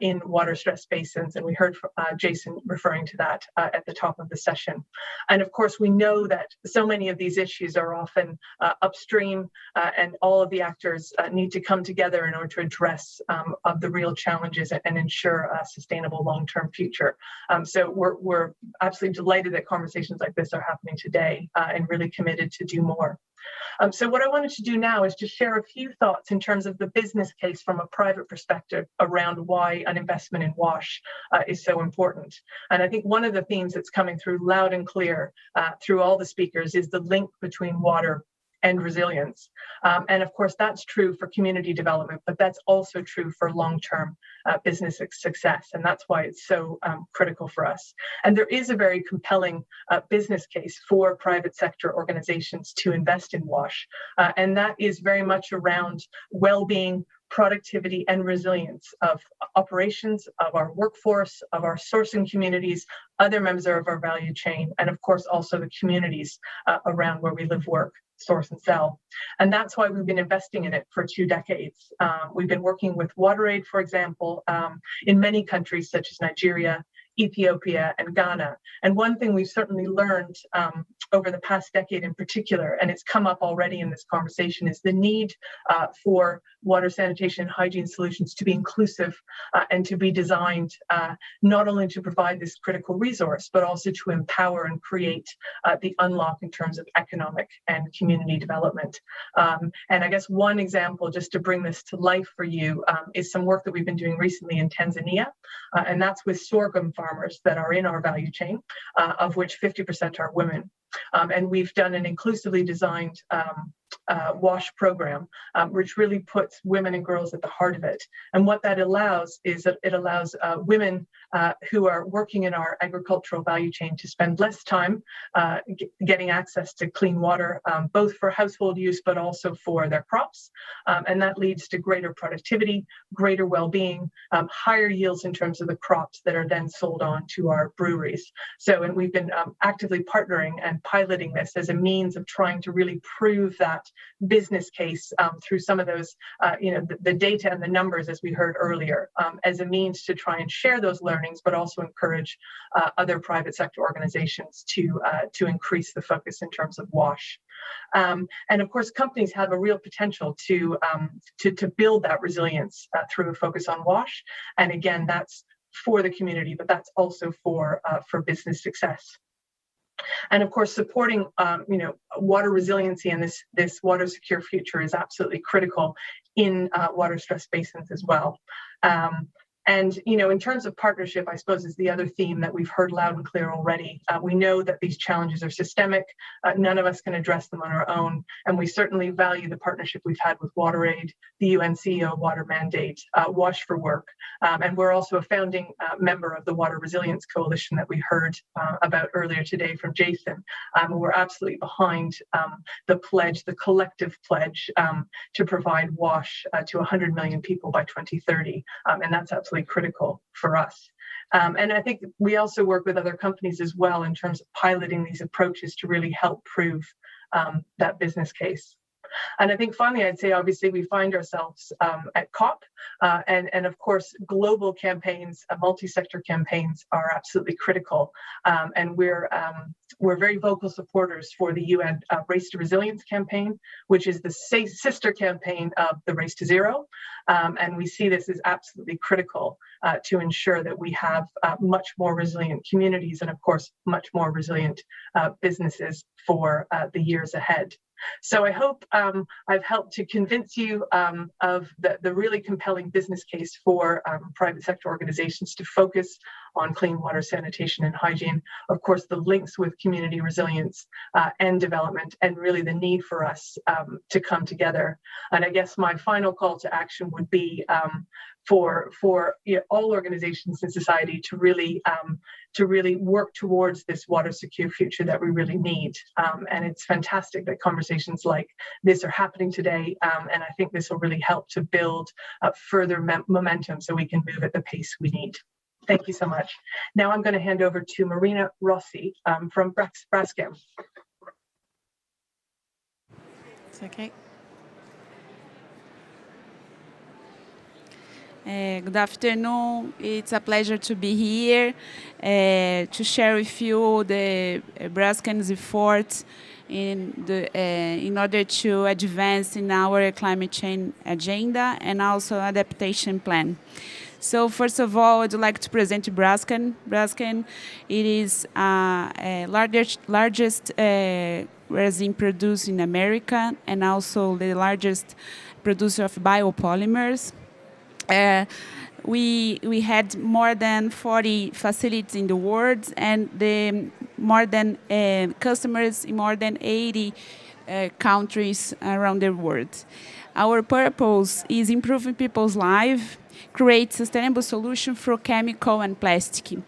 in water-stressed basins. And we heard Jason referring to that at the top of the session. And of course, we know that so many of these issues are often upstream, and all of the actors need to come together in order to address of the real challenges and ensure a sustainable long-term future. So we're absolutely delighted that conversations like this are happening today, and really committed to do more. So what I wanted to do now is just share a few thoughts in terms of the business case from a private perspective around why an investment in WASH is so important. And I think one of the themes that's coming through loud and clear through all the speakers is the link between water and resilience. And of course, that's true for community development, but that's also true for long-term business success. And that's why it's so critical for us. And there is a very compelling business case for private sector organizations to invest in WASH. And that is very much around well-being, productivity, and resilience of operations, of our workforce, of our sourcing communities, other members of our value chain, and of course also the communities around where we live, work, source, and sell. And that's why we've been investing in it for 2 decades. We've been working with WaterAid, for example, in many countries such as Nigeria, Ethiopia, and Ghana. And one thing we've certainly learned over the past decade in particular, and it's come up already in this conversation, is the need for water sanitation and hygiene solutions to be inclusive and to be designed not only to provide this critical resource, but also to empower and create the unlock in terms of economic and community development. And I guess one example, just to bring this to life for you, is some work that we've been doing recently in Tanzania, and that's with sorghum farmers that are in our value chain, of which 50% are women. And we've done an inclusively designed WASH program, which really puts women and girls at the heart of it. And what that allows is that it allows women who are working in our agricultural value chain to spend less time getting access to clean water, both for household use, but also for their crops. And that leads to greater productivity, greater well-being, higher yields in terms of the crops that are then sold on to our breweries. So, and we've been actively partnering and piloting this as a means of trying to really prove that business case through some of those, the data and the numbers, as we heard earlier, as a means to try and share those learnings, but also encourage other private sector organizations to increase the focus in terms of WASH. And of course, companies have a real potential to build that resilience through a focus on WASH. And again, that's for the community, but that's also for business success. And of course, supporting water resiliency and this water secure future is absolutely critical in water stressed basins as well. And in terms of partnership, I suppose is the other theme that we've heard loud and clear already. We know that these challenges are systemic. None of us can address them on our own. And we certainly value the partnership we've had with WaterAid, the UN Water Mandate, WASH for Work. And we're also a founding member of the Water Resilience Coalition that we heard about earlier today from Jason. We're absolutely behind the pledge, the collective pledge to provide WASH to 100 million people by 2030. And that's absolutely critical for us. And I think we also work with other companies as well in terms of piloting these approaches to really help prove that business case. And I think finally, I'd say, obviously, we find ourselves at COP, and of course, global campaigns, multi-sector campaigns are absolutely critical. And we're very vocal supporters for the UN Race to Resilience campaign, which is the sister campaign of the Race to Zero. And we see this as absolutely critical to ensure that we have much more resilient communities and, of course, much more resilient businesses for the years ahead. So I hope I've helped to convince you of the really compelling business case for private sector organizations to focus on clean water, sanitation, and hygiene. Of course, the links with community resilience and development, and really the need for us to come together. And I guess my final call to action would be for all organizations in society to really work towards this water secure future that we really need. And it's fantastic that conversations like this are happening today. And I think this will really help to build further momentum so we can move at the pace we need. Thank you so much. Now I'm going to hand over to Marina Rossi from Braskem. It's okay. Good afternoon. It's a pleasure to be here to share with you the Brascan's efforts in order to advance in our climate change agenda and also adaptation plan. So first of all, I'd like to present Brascan. Brascan, it is largest resin producer in America and also the largest producer of biopolymers. We had more than 40 facilities in the world and more than customers in more than 80 countries around the world. Our purpose is improving people's lives, create sustainable solutions for chemical and plastic.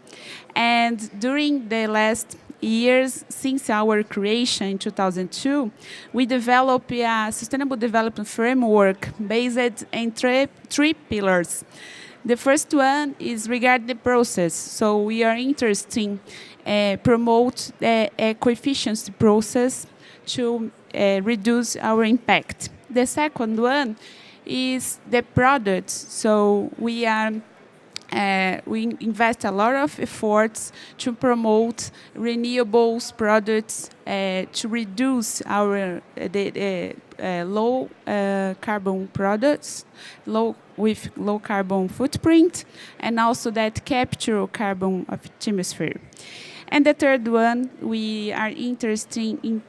And during the last years, since our creation in 2002, we developed a sustainable development framework based on three pillars. The first one is regarding the process. So we are interested in promote the eco-efficiency process to reduce our impact. The second one is the products. So we invest a lot of efforts to promote renewables products to reduce our low carbon products, with low carbon footprint, and also that capture carbon of the atmosphere. And the third one, we are interested in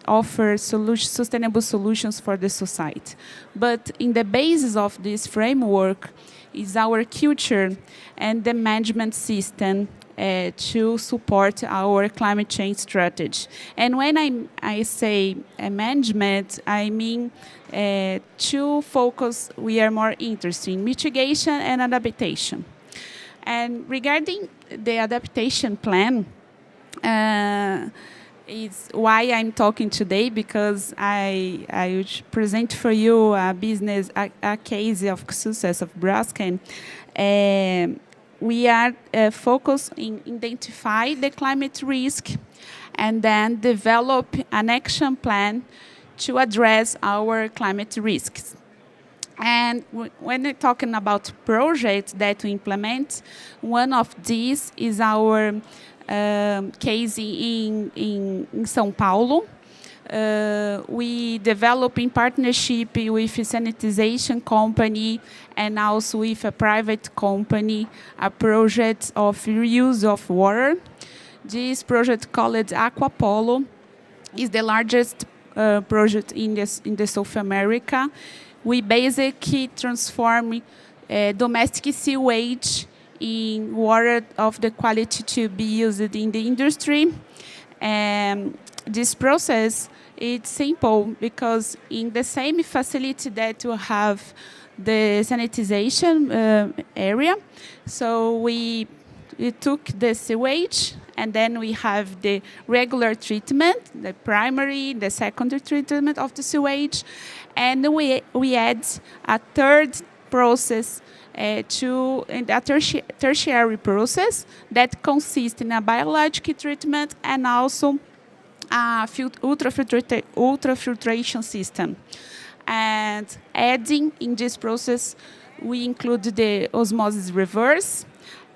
offer sustainable solutions for the society. But in the basis of this framework is our culture and the management system to support our climate change strategy. And when I say management, I mean to focus, we are more interested in mitigation and adaptation. And regarding the adaptation plan, is why I'm talking today, because I will present for you a case of success of Brascan. We are focused in identify the climate risk and then develop an action plan to address our climate risks. And when we're talking about projects that we implement, one of these is our case in São Paulo. We develop in partnership with a sanitization company and also with a private company a project of reuse of water. This project called Aquapolo is the largest project in the South America. We basically transform domestic sewage in water of the quality to be used in the industry. This process, it's simple because in the same facility that you have the sanitization area, so we took the sewage and then we have the regular treatment, the primary, the secondary treatment of the sewage, and we add a third process a tertiary process that consists in a biological treatment and also a ultrafiltration system. And adding in this process, we include the osmosis reverse.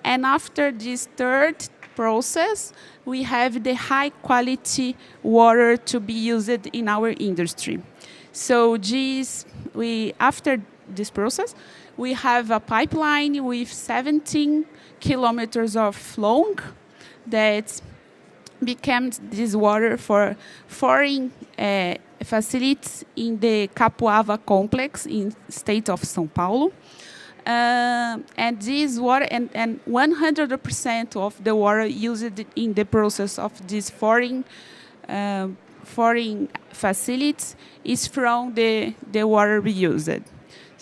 And after this third process, we have the high quality water to be used in our industry. So after this process, we have a pipeline with 17 kilometers of long that becomes this water for foreign facilities in the Capuava complex in state of São Paulo. And this water, and 100% of the water used in the process of these foreign facilities is from the water we used.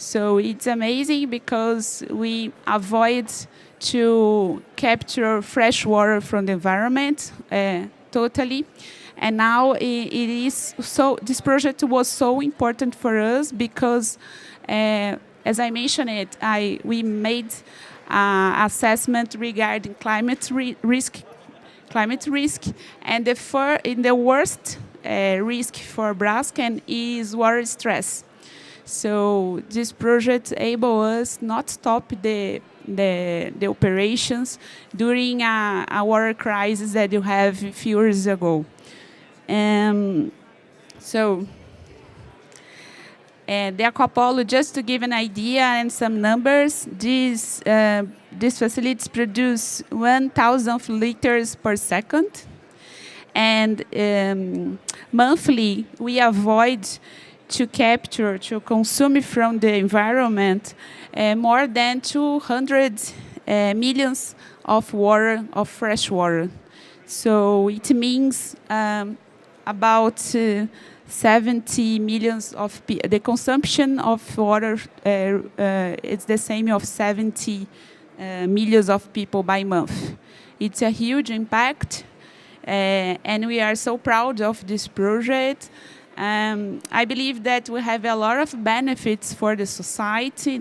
So it's amazing because we avoid to capture fresh water from the environment totally. And now this project was so important for us because as I mentioned we made assessment regarding climate risk, and the worst risk for Brascan is water stress. So this project able us not stop the operations during a water crisis that you have a few years ago. The Aquapolo, just to give an idea and some numbers, these facilities produce 1,000 liters per second. And monthly, we avoid to capture, to consume from the environment more than 200 millions of water, of fresh water. So it means about 70 millions of the consumption of water. It's the same of 70 millions of people by month. It's a huge impact, and we are so proud of this project. I believe that we have a lot of benefits for the society,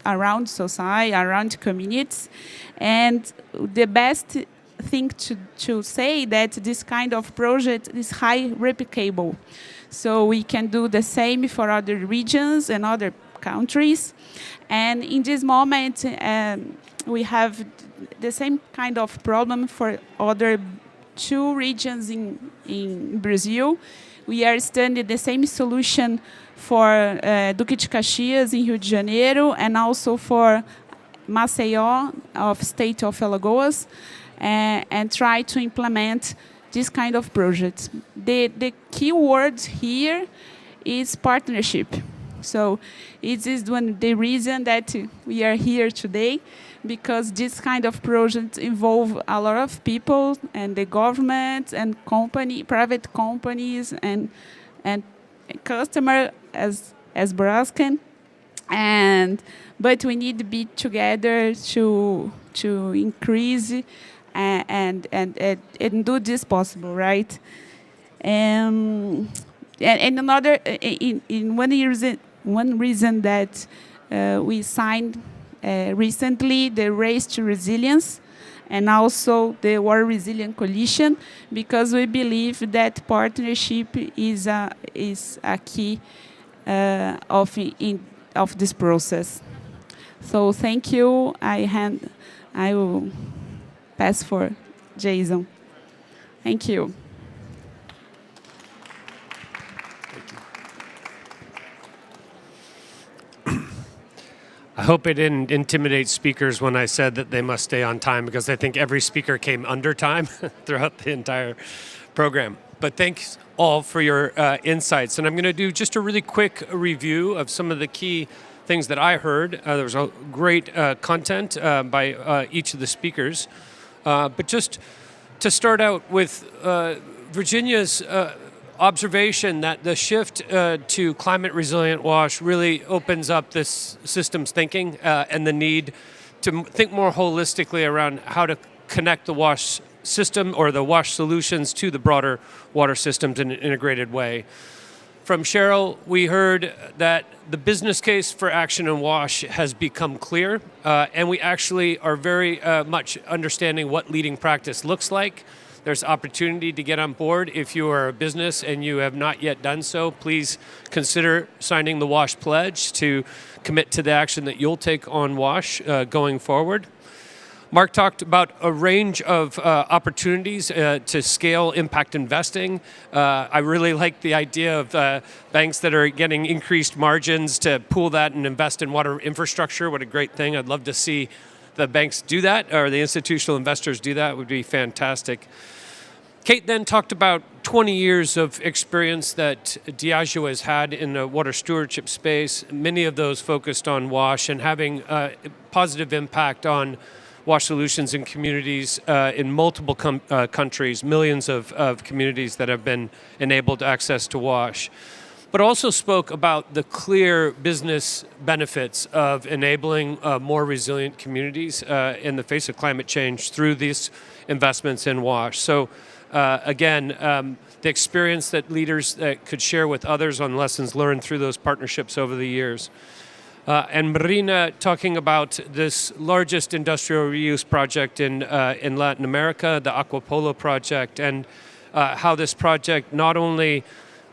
around society, around communities, and the best thing to say that this kind of project is high replicable. So we can do the same for other regions and other countries. And in this moment, we have the same kind of problem for other 2 regions in Brazil. We are studying the same solution for Duque de Caxias in Rio de Janeiro, and also for Maceió of state of Alagoas, and try to implement this kind of projects. The key word here is partnership. So it is the reason that we are here today, because this kind of projects involve a lot of people, and the government and private companies and customer as Braskem. But we need to be together to increase and do this possible, right? And another one reason that we signed recently the Race to Resilience, and also the Water Resilient Coalition, because we believe that partnership is a key of this process. So thank you. I will pass for Jason. Thank you. I hope it didn't intimidate speakers when I said that they must stay on time, because I think every speaker came under time throughout the entire program. But thanks all for your insights. And I'm going to do just a really quick review of some of the key things that I heard. There was a great content by each of the speakers. But just to start out with Virginia's observation that the shift to climate resilient wash really opens up this systems thinking and the need to think more holistically around how to connect the wash system or the wash solutions to the broader water systems in an integrated way. From Cheryl, we heard that the business case for action in wash has become clear, and we actually are very much understanding what leading practice looks like. There's opportunity to get on board. If you are a business and you have not yet done so, please consider signing the WASH Pledge to commit to the action that you'll take on WASH going forward. Mark talked about a range of opportunities to scale impact investing. I really like the idea of banks that are getting increased margins to pool that and invest in water infrastructure. What a great thing. I'd love to see the banks do that, or the institutional investors do that. It would be fantastic. Kate then talked about 20 years of experience that Diageo has had in the water stewardship space, many of those focused on WASH and having a positive impact on WASH solutions in communities in multiple countries, millions of communities that have been enabled access to WASH. But also spoke about the clear business benefits of enabling more resilient communities in the face of climate change through these investments in WASH. So again, the experience that leaders could share with others on lessons learned through those partnerships over the years. And Marina talking about this largest industrial reuse project in Latin America, the Aquapolo project, and how this project not only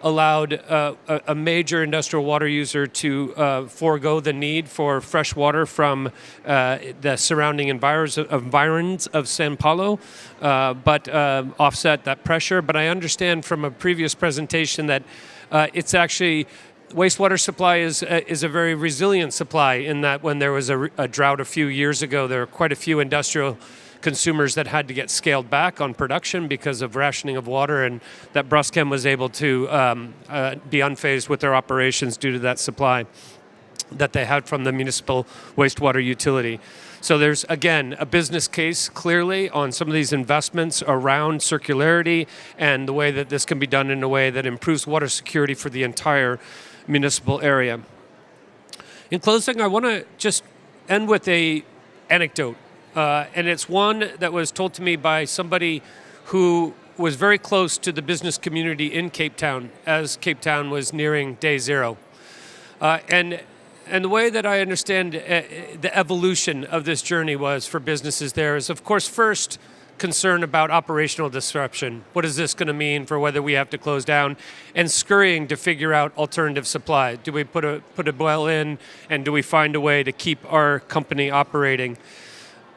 allowed a major industrial water user to forego the need for fresh water from the surrounding environs of Sao Paulo, but offset that pressure. But I understand from a previous presentation that it's actually wastewater supply is a very resilient supply, in that when there was a drought a few years ago, there were quite a few industrial consumers that had to get scaled back on production because of rationing of water, and that Braskem was able to be unfazed with their operations due to that supply that they had from the municipal wastewater utility. So there's, again, a business case clearly on some of these investments around circularity and the way that this can be done in a way that improves water security for the entire municipal area. In closing, I want to just end with a anecdote. And it's one that was told to me by somebody who was very close to the business community in Cape Town as Cape Town was nearing day zero. And the way that I understand the evolution of this journey was for businesses there is, of course, first concern about operational disruption. What is this going to mean for whether we have to close down? And scurrying to figure out alternative supply. Do we put a well in, and do we find a way to keep our company operating?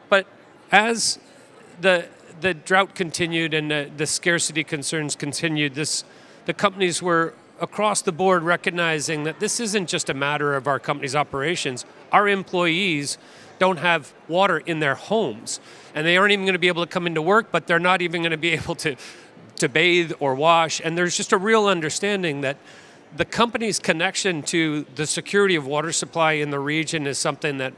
But as the drought continued and the scarcity concerns continued, the companies were across the board recognizing that this isn't just a matter of our company's operations. Our employees don't have water in their homes, and they aren't even going to be able to come into work, but they're not even going to be able to bathe or wash. And there's just a real understanding that the company's connection to the security of water supply in the region is something that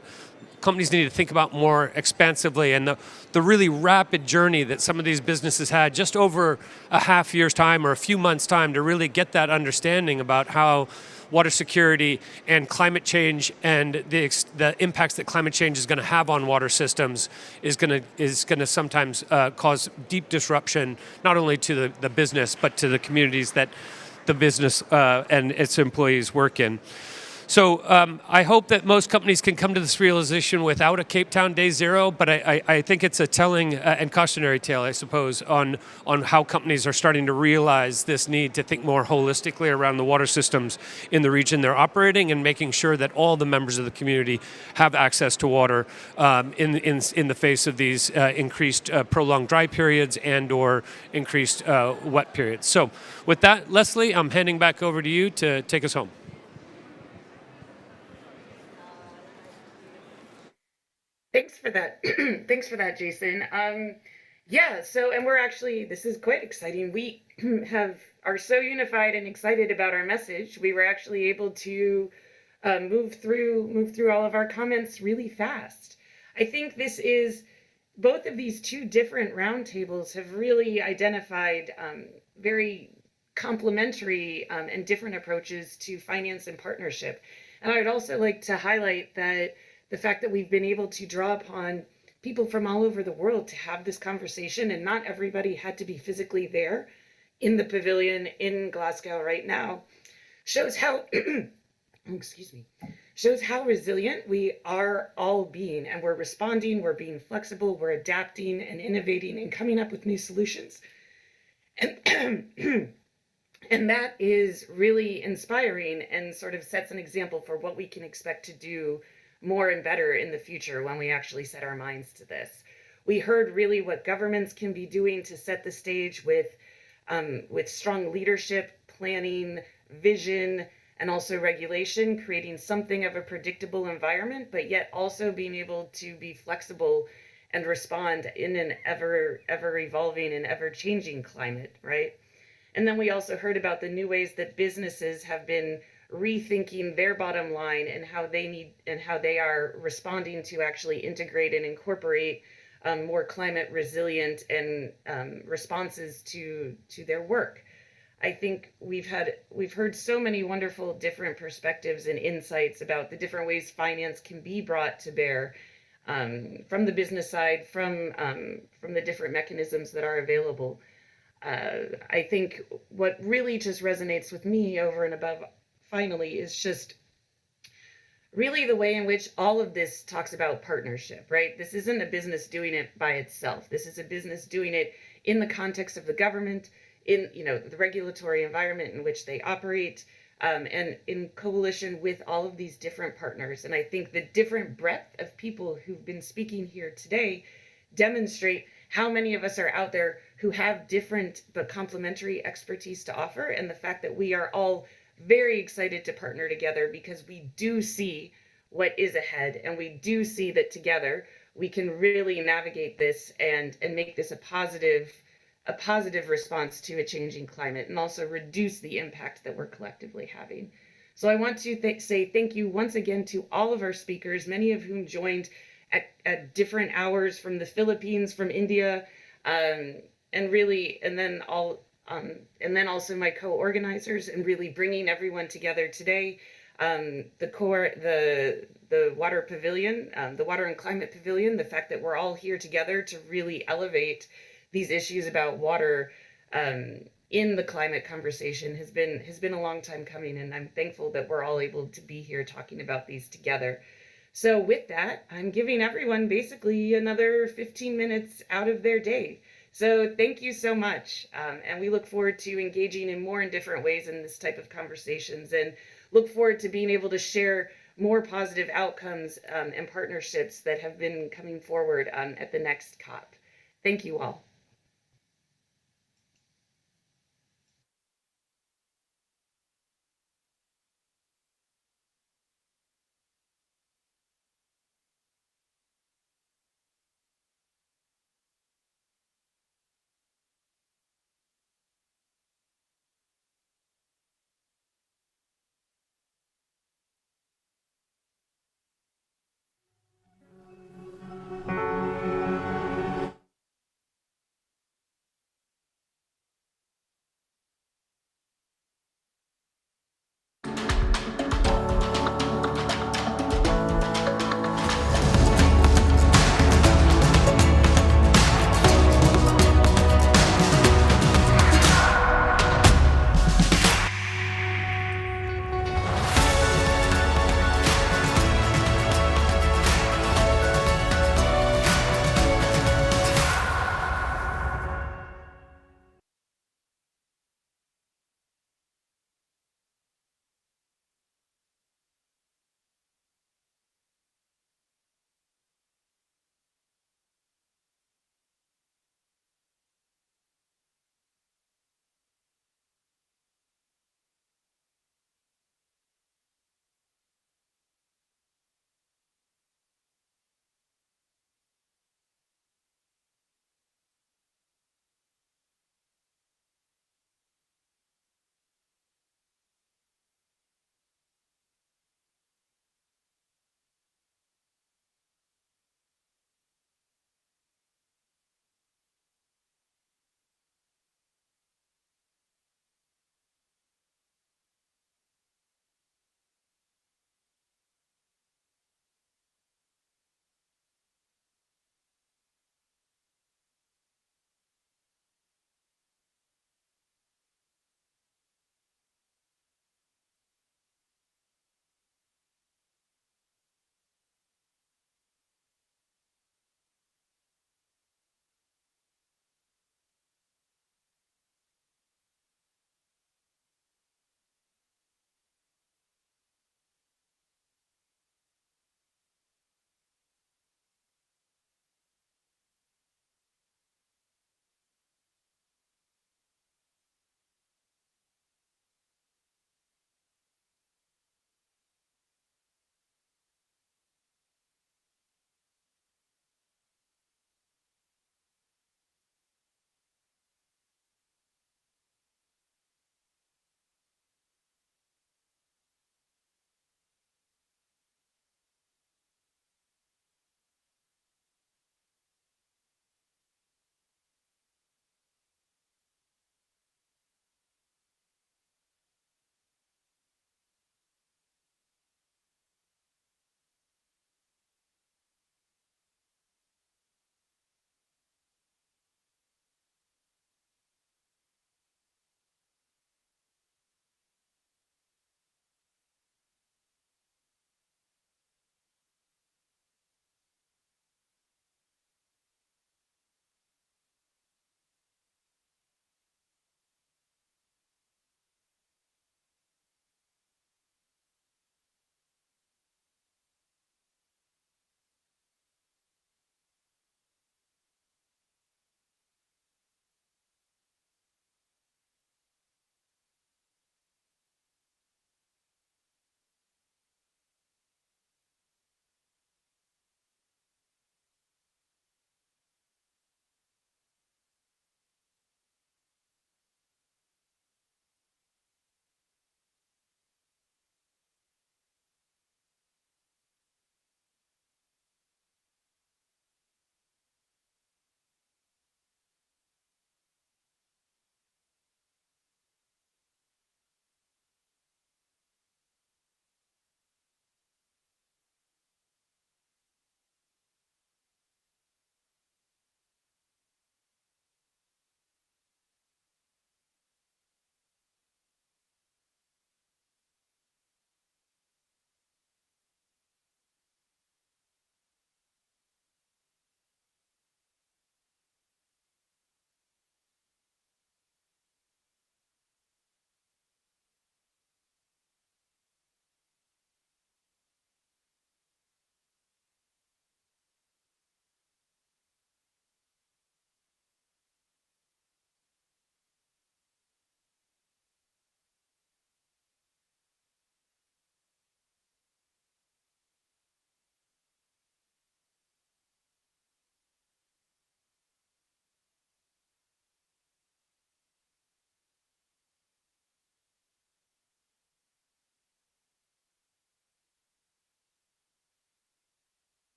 companies need to think about more expansively, and the really rapid journey that some of these businesses had just over a half year's time or a few months' time to really get that understanding about how water security and climate change and the impacts that climate change is going to have on water systems is going to sometimes cause deep disruption, not only to the business but to the communities that the business and its employees work in. So I hope that most companies can come to this realization without a Cape Town Day Zero, but I think it's a telling and cautionary tale, I suppose, on how companies are starting to realize this need to think more holistically around the water systems in the region they're operating, and making sure that all the members of the community have access to water in the face of these increased prolonged dry periods and or increased wet periods. So with that, Leslie, I'm handing back over to you to take us home. Thanks for that. Thanks for that, Jason. Yeah, so, and we're actually, this is quite exciting. We are so unified and excited about our message. We were actually able to move through all of our comments really fast. I think this is, both of these two different roundtables have really identified very complementary and different approaches to finance and partnership. And I would also like to highlight that the fact that we've been able to draw upon people from all over the world to have this conversation, and not everybody had to be physically there in the pavilion in Glasgow right now, shows how, excuse me, shows how resilient we are all being, and we're responding, we're being flexible, we're adapting and innovating and coming up with new solutions. And and that is really inspiring and sort of sets an example for what we can expect to do more and better in the future when we actually set our minds to this. We heard really what governments can be doing to set the stage with strong leadership, planning, vision, and also regulation, creating something of a predictable environment, but yet also being able to be flexible and respond in an ever evolving and ever changing climate, right? And then we also heard about the new ways that businesses have been rethinking their bottom line and how they are responding to actually integrate and incorporate more climate resilient and responses to their work. I think we've heard so many wonderful different perspectives and insights about the different ways finance can be brought to bear from the business side, from the different mechanisms that are available. I think what really just resonates with me over and above finally is just really the way in which all of this talks about partnership, right? This isn't a business doing it by itself. This is a business doing it in the context of the government, in, the regulatory environment in which they operate, and in coalition with all of these different partners. And I think the different breadth of people who've been speaking here today demonstrate how many of us are out there who have different but complementary expertise to offer, and the fact that we are all very excited to partner together because we do see what is ahead, and we do see that together we can really navigate this and make this a positive response to a changing climate, and also reduce the impact that we're collectively having. So I want to say thank you once again to all of our speakers, many of whom joined at different hours from the Philippines, from India, and then also my co-organizers, and really bringing everyone together today. The Water Pavilion, the Water and Climate Pavilion, the fact that we're all here together to really elevate these issues about water in the climate conversation has been a long time coming, and I'm thankful that we're all able to be here talking about these together. So with that, I'm giving everyone basically another 15 minutes out of their day. So thank you so much, and we look forward to engaging in more and different ways in this type of conversations, and look forward to being able to share more positive outcomes and partnerships that have been coming forward at the next COP. Thank you all.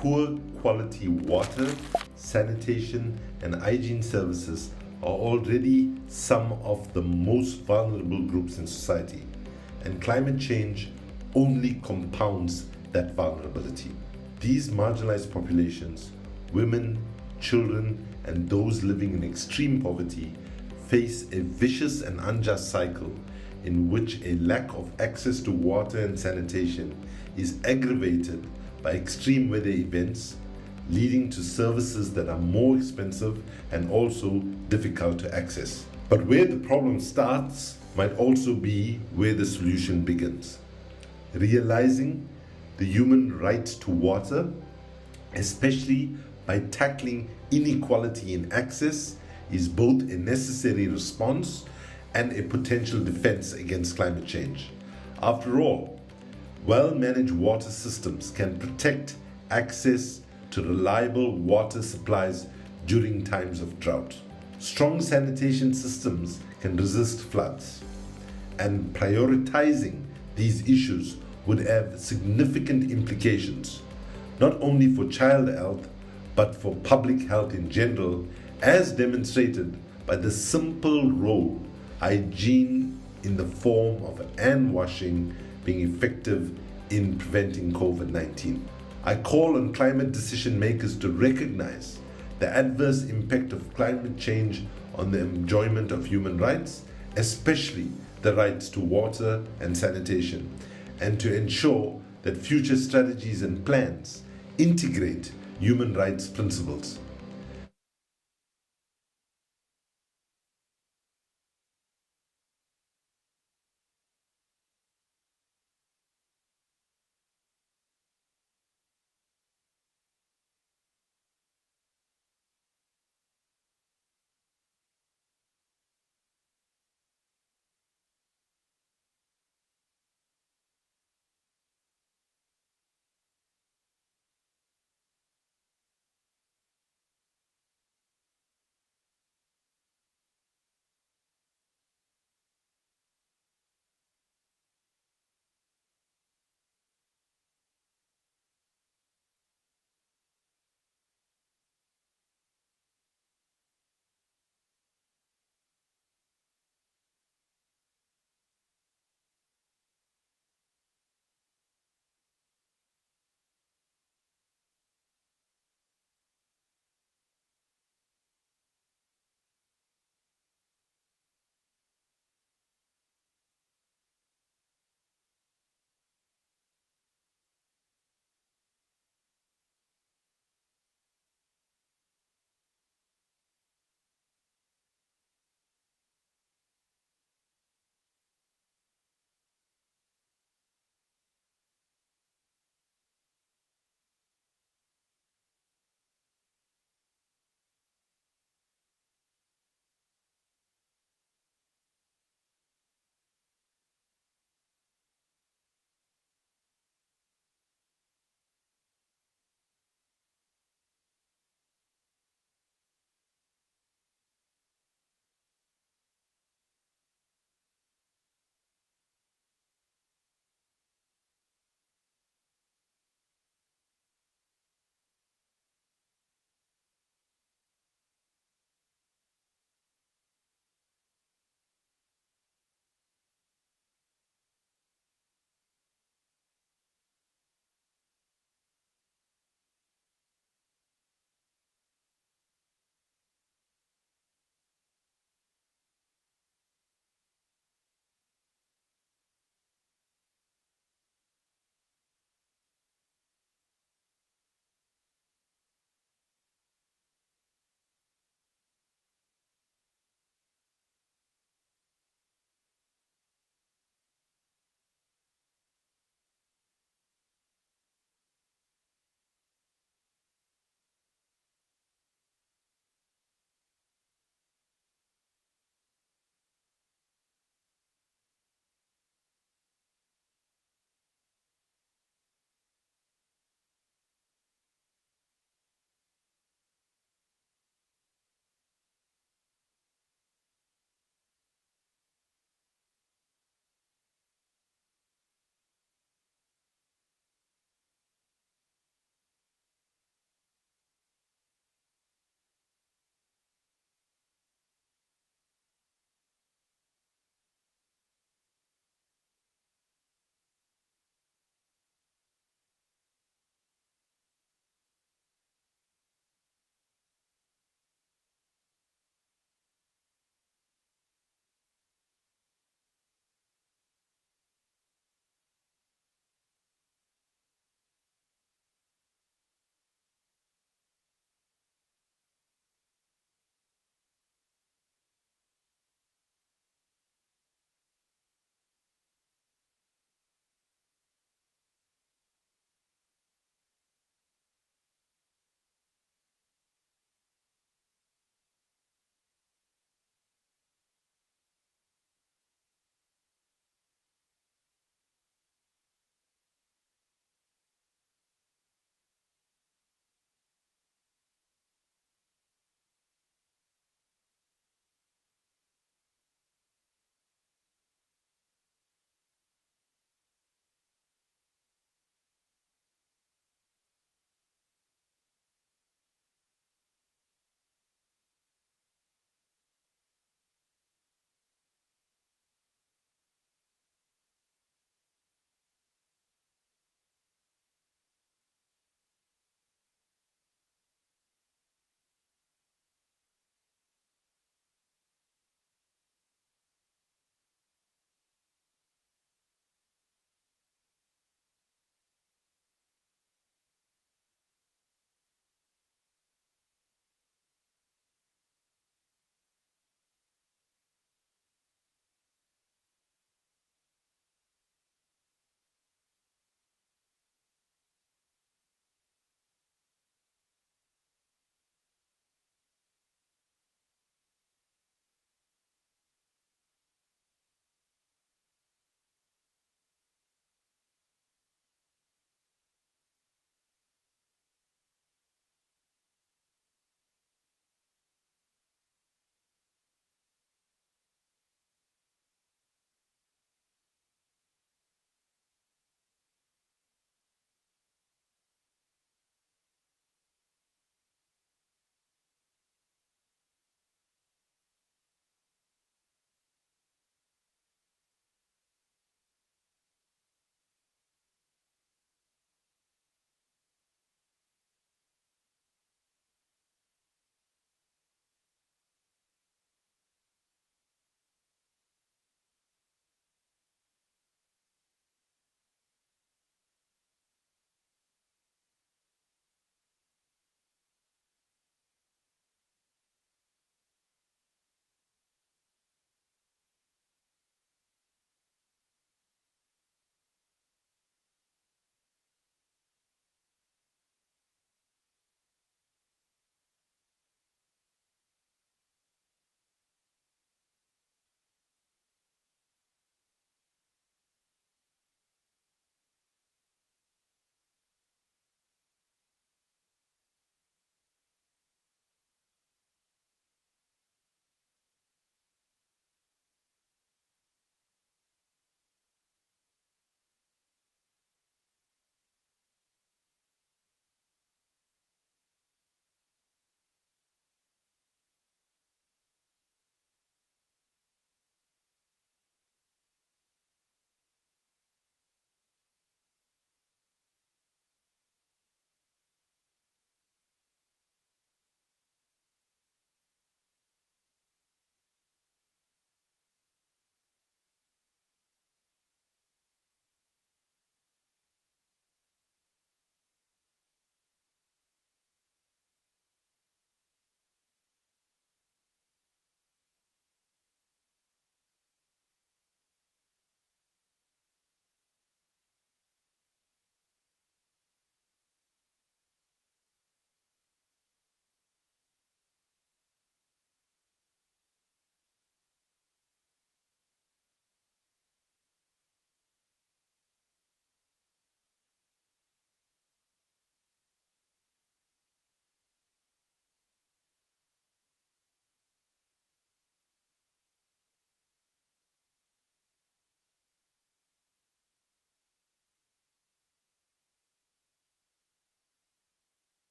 poor quality water, sanitation, and hygiene services are already some of the most vulnerable groups in society, and climate change only compounds that vulnerability. These marginalized populations, women, children, and those living in extreme poverty, face a vicious and unjust cycle in which a lack of access to water and sanitation is aggravated by extreme weather events, leading to services that are more expensive and also difficult to access. But where the problem starts might also be where the solution begins. Realizing the human right to water, especially by tackling inequality in access, is both a necessary response and a potential defense against climate change. After all, well-managed water systems can protect access to reliable water supplies during times of drought. Strong sanitation systems can resist floods, and prioritizing these issues would have significant implications, not only for child health, but for public health in general, as demonstrated by the simple role hygiene in the form of hand washing being effective in preventing COVID-19. I call on climate decision makers to recognize the adverse impact of climate change on the enjoyment of human rights, especially the rights to water and sanitation, and to ensure that future strategies and plans integrate human rights principles.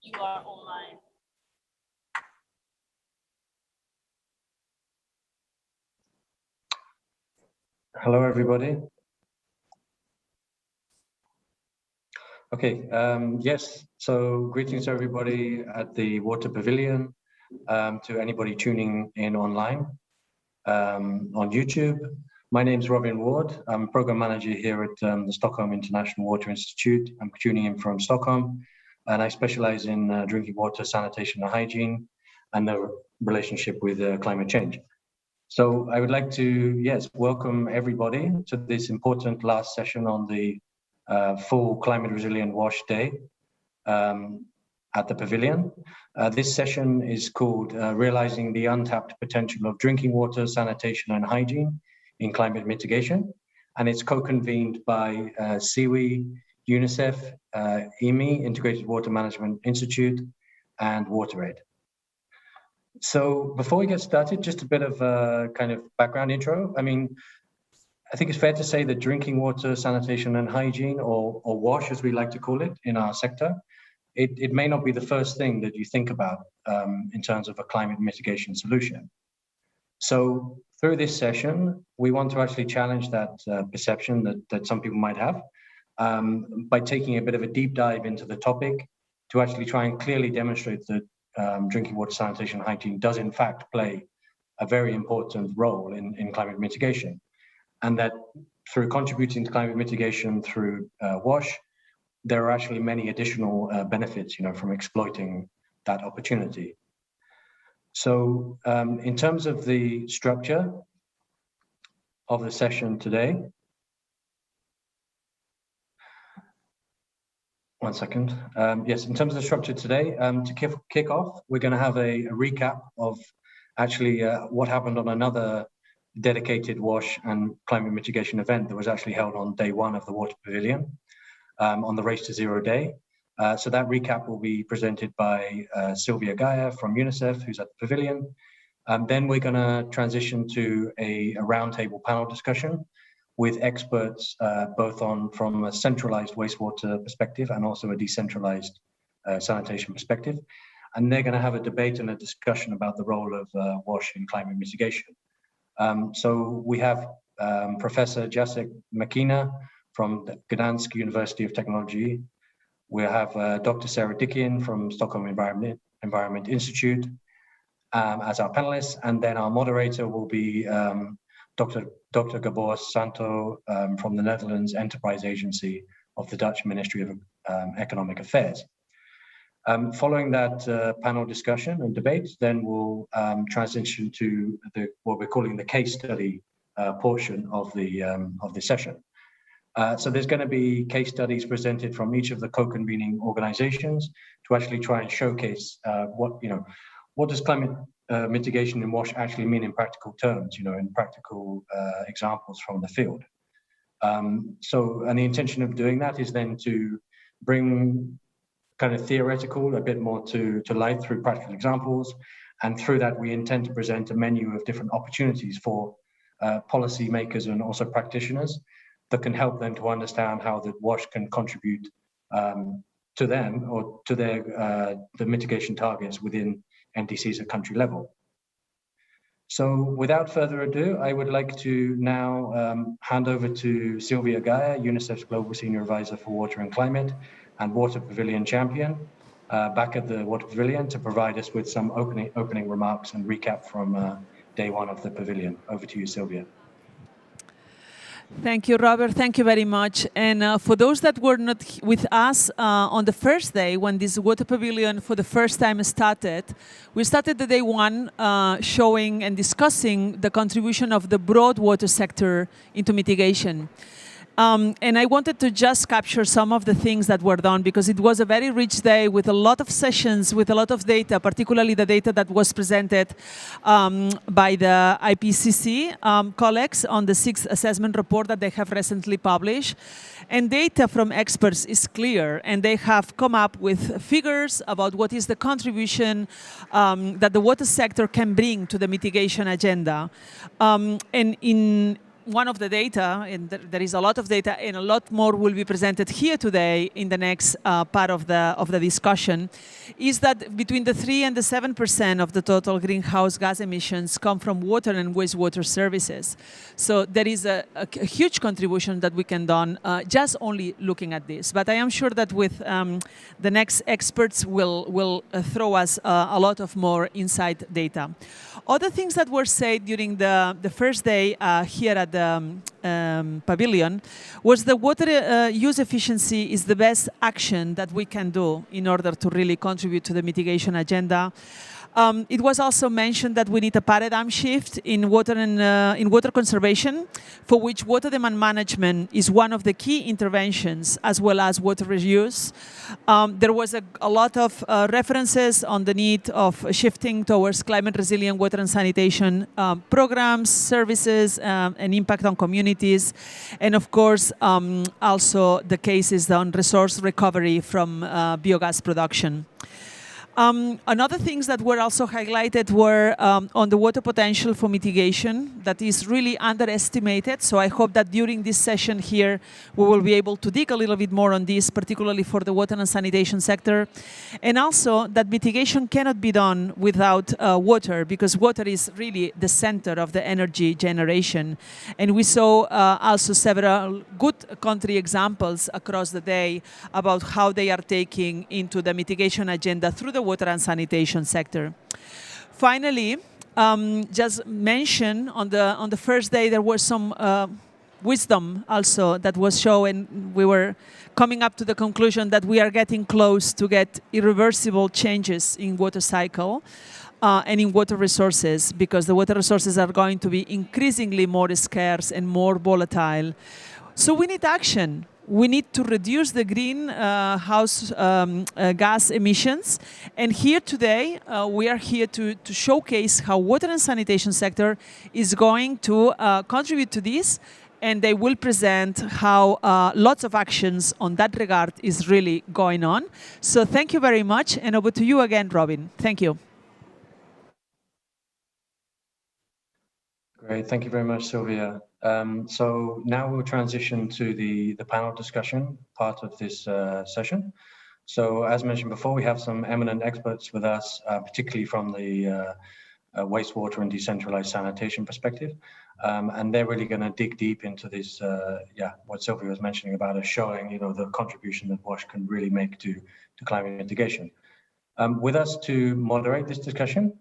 You are online. Hello, everybody. Okay, yes, so greetings to everybody at the Water Pavilion, to anybody tuning in online, on YouTube. My name is Robin Ward. I'm Program Manager here at the Stockholm International Water Institute. I'm tuning in from Stockholm, and I specialize in drinking water, sanitation and hygiene, and the relationship with climate change. So I would like to, yes, welcome everybody to this important last session on the full Climate Resilient Wash Day at the Pavilion. This session is called Realizing the Untapped Potential of Drinking Water, Sanitation and Hygiene in Climate Mitigation. And it's co-convened by SIWI, UNICEF, IMI, Integrated Water Management Institute, and WaterAid. So before we get started, just a bit of a kind of background intro. I mean, I think it's fair to say that drinking water, sanitation and hygiene, or WASH as we like to call it in our sector, it may not be the first thing that you think about in terms of a climate mitigation solution. So through this session, we want to actually challenge that perception that some people might have by taking a bit of a deep dive into the topic to actually try and clearly demonstrate that drinking water, sanitation and hygiene does in fact play a very important role in climate mitigation. And that through contributing to climate mitigation through WASH, there are actually many additional benefits, from exploiting that opportunity. So in terms of the structure of the session today, one second. Yes, in terms of the structure today, to kick off, we're going to have a recap of actually what happened on another dedicated WASH and climate mitigation event that was actually held on day one of the Water Pavilion on the Race to Zero Day. So that recap will be presented by Sylvia Gaia from UNICEF, who's at the Pavilion. Then we're going to transition to a roundtable panel discussion with experts both from a centralized wastewater perspective and also a decentralized sanitation perspective. And they're going to have a debate and a discussion about the role of WASH in climate mitigation. So we have Professor Jacek Makina from the Gdansk University of Technology. We have Dr. Sarah Dickian from Stockholm Environment Institute as our panelists, and then our moderator will be Dr. Gabor Santo from the Netherlands Enterprise Agency of the Dutch Ministry of Economic Affairs. Following that panel discussion and debate, then we'll transition to what we're calling the case study portion of the session. So there's going to be case studies presented from each of the co-convening organizations to actually try and showcase what does climate mitigation in WASH actually mean in practical terms, in practical examples from the field. And the intention of doing that is then to bring kind of theoretical a bit more to light through practical examples. And through that, we intend to present a menu of different opportunities for policy makers and also practitioners that can help them to understand how the WASH can contribute to them or to the mitigation targets within NDCs at country level. So without further ado, I would like to now hand over to Sylvia Gaia, UNICEF's Global Senior Advisor for Water and Climate and Water Pavilion Champion, back at the Water Pavilion to provide us with some opening remarks and recap from day one of the Pavilion. Over to you, Sylvia. Thank you, Robert. Thank you very much. And for those that were not with us on the first day, when this Water Pavilion for the first time started, we started the day one showing and discussing the contribution of the broad water sector into mitigation. And I wanted to just capture some of the things that were done because it was a very rich day with a lot of sessions, with a lot of data, particularly the data that was presented by the IPCC colleagues on the 6th assessment report that they have recently published. And data from experts is clear, and they have come up with figures about what is the contribution that the water sector can bring to the mitigation agenda. And one of the data, and there is a lot of data, and a lot more will be presented here today in the next part of the discussion, is that between the 3 and the 7% of the total greenhouse gas emissions come from water and wastewater services. So there is a huge contribution that we can do just only looking at this. But I am sure that with the next experts will throw us a lot of more inside data. Other things that were said during the first day here at the Pavilion was the water use efficiency is the best action that we can do in order to really contribute to the mitigation agenda. It was also mentioned that we need a paradigm shift in water and in water conservation, for which water demand management is one of the key interventions, as well as water reuse. There was a lot of references on the need of shifting towards climate resilient water and sanitation programs, services, and impact on communities, and of course also the cases on resource recovery from biogas production. Another things that were also highlighted were on the water potential for mitigation that is really underestimated. So I hope that during this session here, we will be able to dig a little bit more on this, particularly for the water and sanitation sector. And also that mitigation cannot be done without water, because water is really the center of the energy generation. And we saw also several good country examples across the day about how they are taking into the mitigation agenda through the water and sanitation sector. Finally, just mention on the first day there was some wisdom also that was shown. We were coming up to the conclusion that we are getting close to get irreversible changes in water cycle and in water resources, because the water resources are going to be increasingly more scarce and more volatile. So we need action. We need to reduce the greenhouse gas emissions. And here today, we are here to showcase how water and sanitation sector is going to contribute to this. And they will present how lots of actions on that regard is really going on. So thank you very much. And over to you again, Robin. Thank you. Great, thank you very much, Sylvia. So now we'll transition to the panel discussion part of this session. So as mentioned before, we have some eminent experts with us, particularly from the wastewater and decentralized sanitation perspective. And they're really going to dig deep into this, what Sylvia was mentioning about us showing, the contribution that WASH can really make to climate mitigation. With us to moderate this discussion,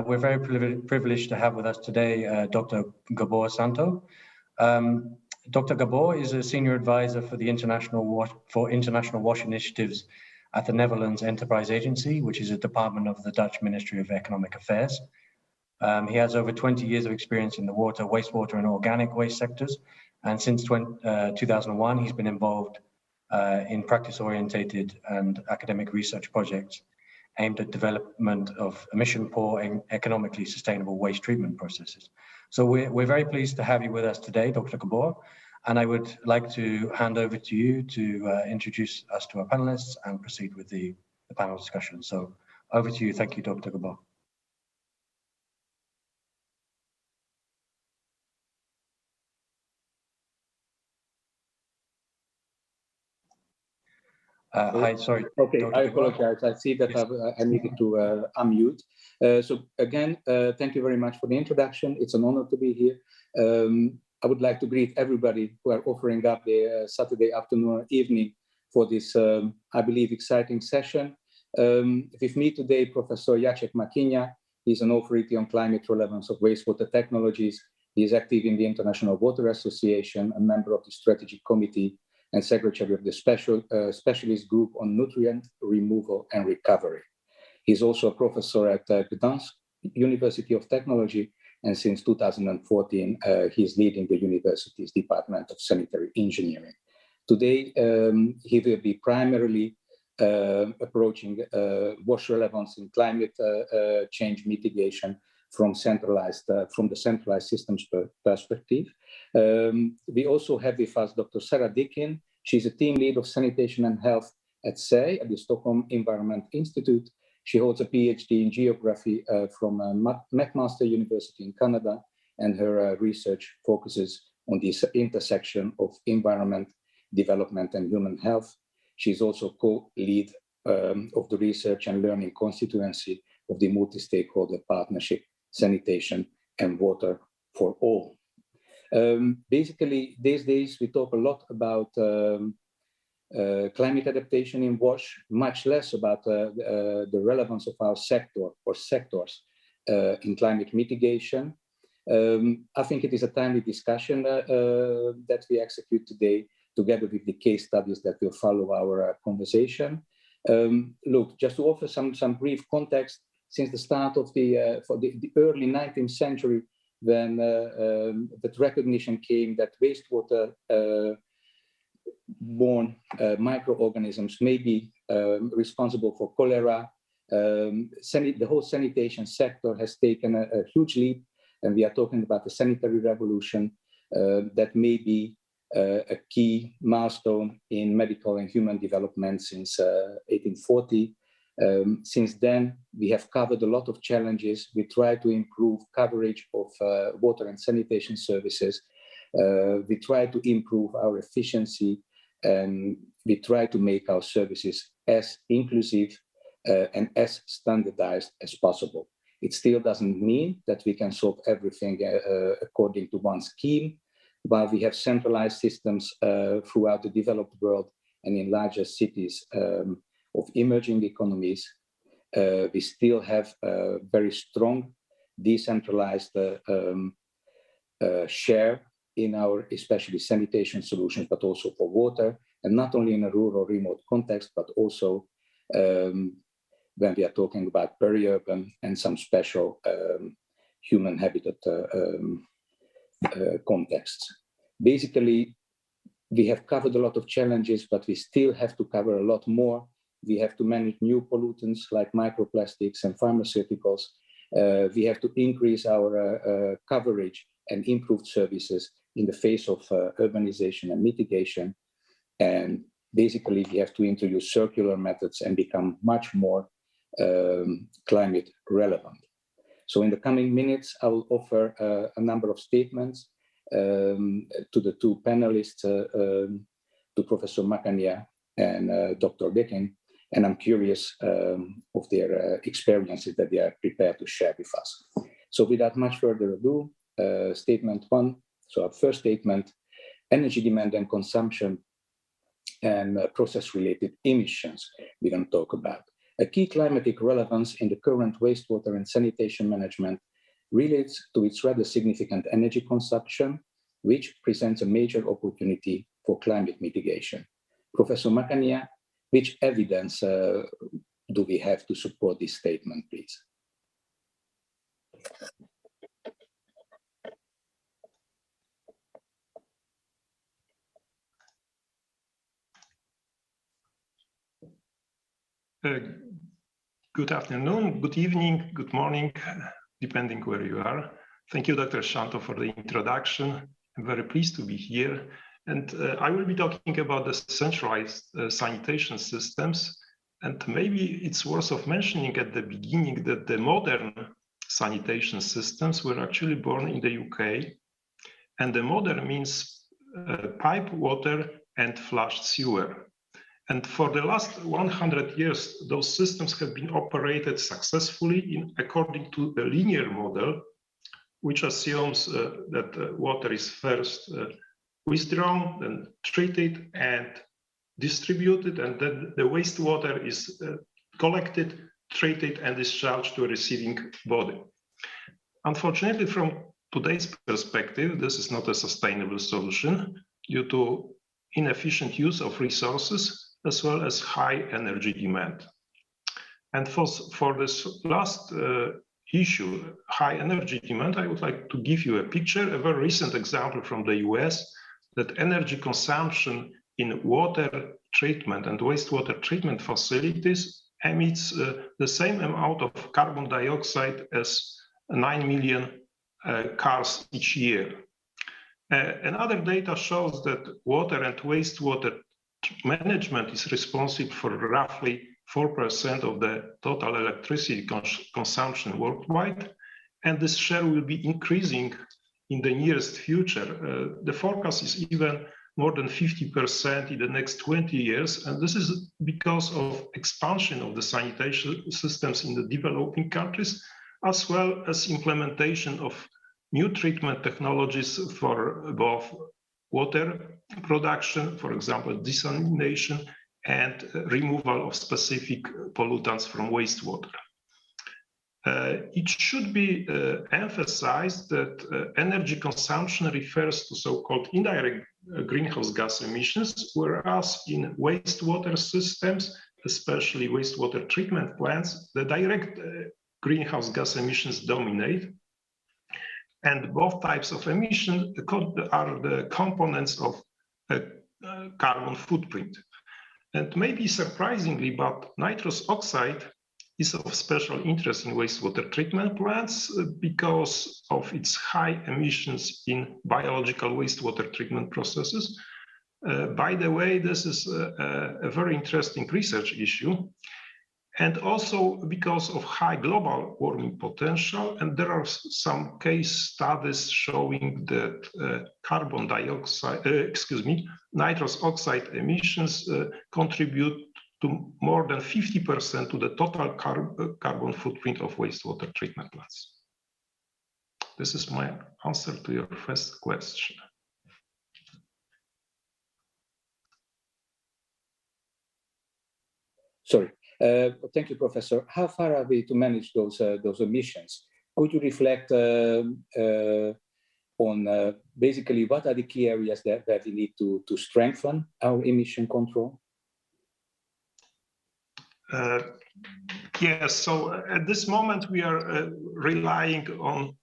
we're very privileged to have with us today Dr. Gabor Santo. Dr. Gabor is a senior advisor for the International WASH initiatives at the Netherlands Enterprise Agency, which is a department of the Dutch Ministry of Economic Affairs. He has over 20 years of experience in the water, wastewater, and organic waste sectors. And since 2001, he's been involved in practice-orientated and academic research projects aimed at development of emission-poor and economically sustainable waste treatment processes. So we're very pleased to have you with us today, Dr. Gabor, and I would like to hand over to you to introduce us to our panelists and proceed with the panel discussion. So over to you. Thank you, Dr. Gabor. Hi, sorry. Okay, Dr. I apologize. I see that I needed to unmute. So again, thank you very much for the introduction. It's an honor to be here. I would like to greet everybody who are offering up their Saturday afternoon or evening for this, I believe, exciting session. With me today, Professor Jacek Makinia. He's an authority on climate relevance of wastewater technologies. He is active in the International Water Association, a member of the Strategic Committee, and secretary of the specialist group on nutrient removal and recovery. He's also a professor at Gdansk University of Technology, and since 2014, he's leading the university's Department of Sanitary Engineering. Today, he will be primarily approaching WASH relevance in climate change mitigation from the centralized systems perspective. We also have with us Dr. Sarah Dickin. She's a team lead of sanitation and health at SEI at the Stockholm Environment Institute. She holds a PhD in geography from McMaster University in Canada, and her research focuses on this intersection of environment, development, and human health. She's also co-lead of the research and learning constituency of the multi-stakeholder partnership, Sanitation and Water for All. Basically, these days we talk a lot about climate adaptation in WASH, much less about the relevance of our sector or sectors in climate mitigation. I think it is a timely discussion that we execute today, together with the case studies that will follow our conversation. Look, just to offer some brief context, since the start of the early 19th century, when that recognition came that wastewater borne microorganisms may be responsible for cholera. The whole sanitation sector has taken a huge leap, and we are talking about the sanitary revolution that may be a key milestone in medical and human development since 1840. Since then, we have covered a lot of challenges. We try to improve coverage of water and sanitation services. We try to improve our efficiency, and we try to make our services as inclusive and as standardized as possible. It still doesn't mean that we can solve everything according to one scheme. While we have centralized systems throughout the developed world and in larger cities of emerging economies, we still have a very strong decentralized share in our especially sanitation solutions, but also for water, and not only in a rural or remote context, but also when we are talking about peri-urban and some special human habitat contexts. Basically, we have covered a lot of challenges, but we still have to cover a lot more. We have to manage new pollutants like microplastics and pharmaceuticals. We have to increase our coverage and improved services in the face of urbanization and mitigation. And basically, we have to introduce circular methods and become much more climate relevant. So in the coming minutes, I will offer a number of statements to the two panelists, to Professor Makania and Dr. Dekin, and I'm curious of their experiences that they are prepared to share with us. So without much further ado, statement one. So our first statement, energy demand and consumption and process-related emissions we're going to talk about. A key climatic relevance in the current wastewater and sanitation management relates to its rather significant energy consumption, which presents a major opportunity for climate mitigation. Professor Makania, which evidence do we have to support this statement, please? Good afternoon, good evening, good morning, depending where you are. Thank you, Dr. Shanto, for the introduction. I'm very pleased to be here. And I will be talking about the centralized sanitation systems. And maybe it's worth of mentioning at the beginning that the modern sanitation systems were actually born in the UK. And the modern means pipe water and flushed sewer. And for the last 100 years, those systems have been operated successfully according to the linear model, which assumes that water is first withdrawn, then treated and distributed, and then the wastewater is collected, treated, and discharged to a receiving body. Unfortunately, from today's perspective, this is not a sustainable solution due to inefficient use of resources as well as high energy demand. And for this last issue, high energy demand, I would like to give you a picture, a very recent example from the US, that energy consumption in water treatment and wastewater treatment facilities emits the same amount of carbon dioxide as 9 million cars each year. Another data shows that water and wastewater management is responsible for roughly 4% of the total electricity consumption worldwide, and this share will be increasing in the nearest future. The forecast is even more than 50% in the next 20 years. And this is because of expansion of the sanitation systems in the developing countries, as well as implementation of new treatment technologies for both water production, for example, desalination, and removal of specific pollutants from wastewater. It should be emphasized that energy consumption refers to so-called indirect greenhouse gas emissions, whereas in wastewater systems, especially wastewater treatment plants, the direct greenhouse gas emissions dominate. And both types of emission are the components of a carbon footprint. And maybe surprisingly, but nitrous oxide is of special interest in wastewater treatment plants because of its high emissions in biological wastewater treatment processes. By the way, this is a very interesting research issue, and also because of high global warming potential. And there are some case studies showing that carbon dioxide, nitrous oxide emissions contribute to more than 50% to the total carbon footprint of wastewater treatment plants. This is my answer to your first question. Sorry. Thank you, Professor. How far are we to manage those emissions? Could you reflect on basically what are the key areas that we need to strengthen our emission control? Yes, so at this moment we are relying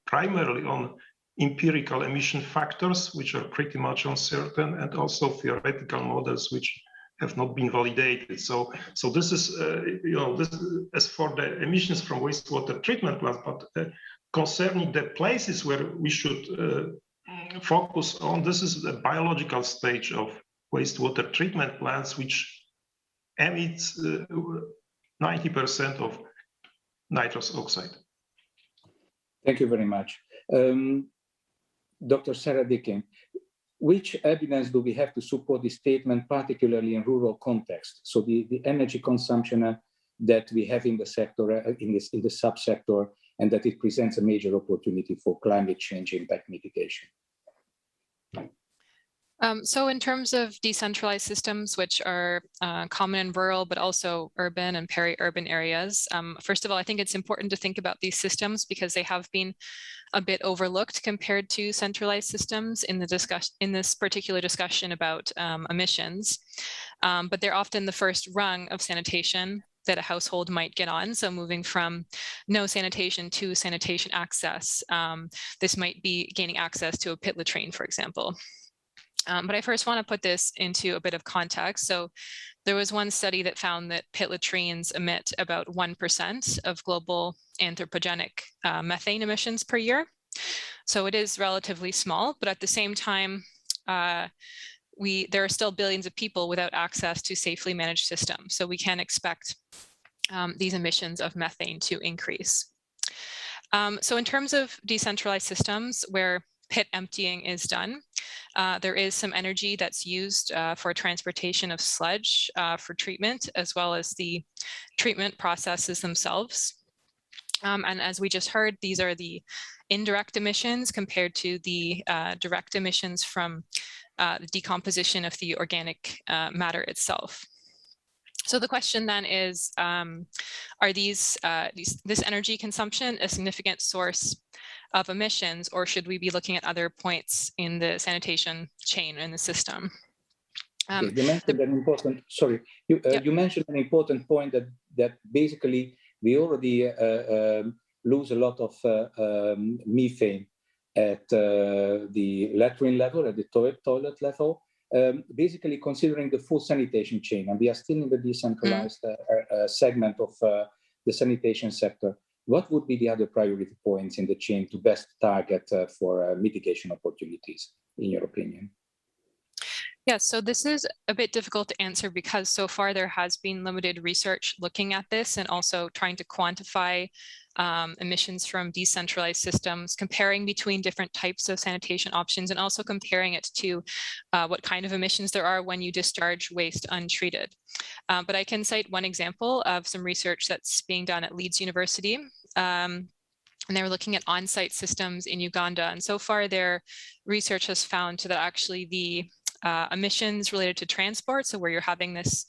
primarily on empirical emission factors, which are pretty much uncertain, and also theoretical models which have not been validated. So this is, as for the emissions from wastewater treatment plants, but concerning the places where we should focus on, this is the biological stage of wastewater treatment plants, which emits 90% of nitrous oxide. Thank you very much. Dr. Sarah Dickin, which evidence do we have to support this statement, particularly in rural context? So the energy consumption that we have in the sector, in the subsector, and that it presents a major opportunity for climate change impact mitigation. So in terms of decentralized systems, which are common in rural, but also urban and peri-urban areas, first of all, I think it's important to think about these systems because they have been a bit overlooked compared to centralized systems in this particular discussion about emissions. But they're often the first rung of sanitation that a household might get on. So moving from no sanitation to sanitation access, this might be gaining access to a pit latrine, for example. But I first want to put this into a bit of context. So there was one study that found that pit latrines emit about 1% of global anthropogenic methane emissions per year. So it is relatively small, but at the same time, there are still billions of people without access to safely managed systems. So we can expect these emissions of methane to increase. So in terms of decentralized systems where pit emptying is done, there is some energy that's used for transportation of sludge for treatment, as well as the treatment processes themselves. And as we just heard, these are the indirect emissions compared to the direct emissions from the decomposition of the organic matter itself. So the question then is, are this energy consumption a significant source of emissions, or should we be looking at other points in the sanitation chain in the system? Okay, you mentioned an important, sorry, you mentioned an important point that basically we already lose a lot of methane at the latrine level, at the toilet level, basically considering the full sanitation chain, and we are still in the decentralized segment of the sanitation sector. What would be the other priority points in the chain to best target for mitigation opportunities, in your opinion? Yeah, so this is a bit difficult to answer because so far there has been limited research looking at this and also trying to quantify emissions from decentralized systems, comparing between different types of sanitation options, and also comparing it to what kind of emissions there are when you discharge waste untreated. But I can cite one example of some research that's being done at Leeds University. And they were looking at on-site systems in Uganda. And so far, their research has found that actually the emissions related to transport, so where you're having this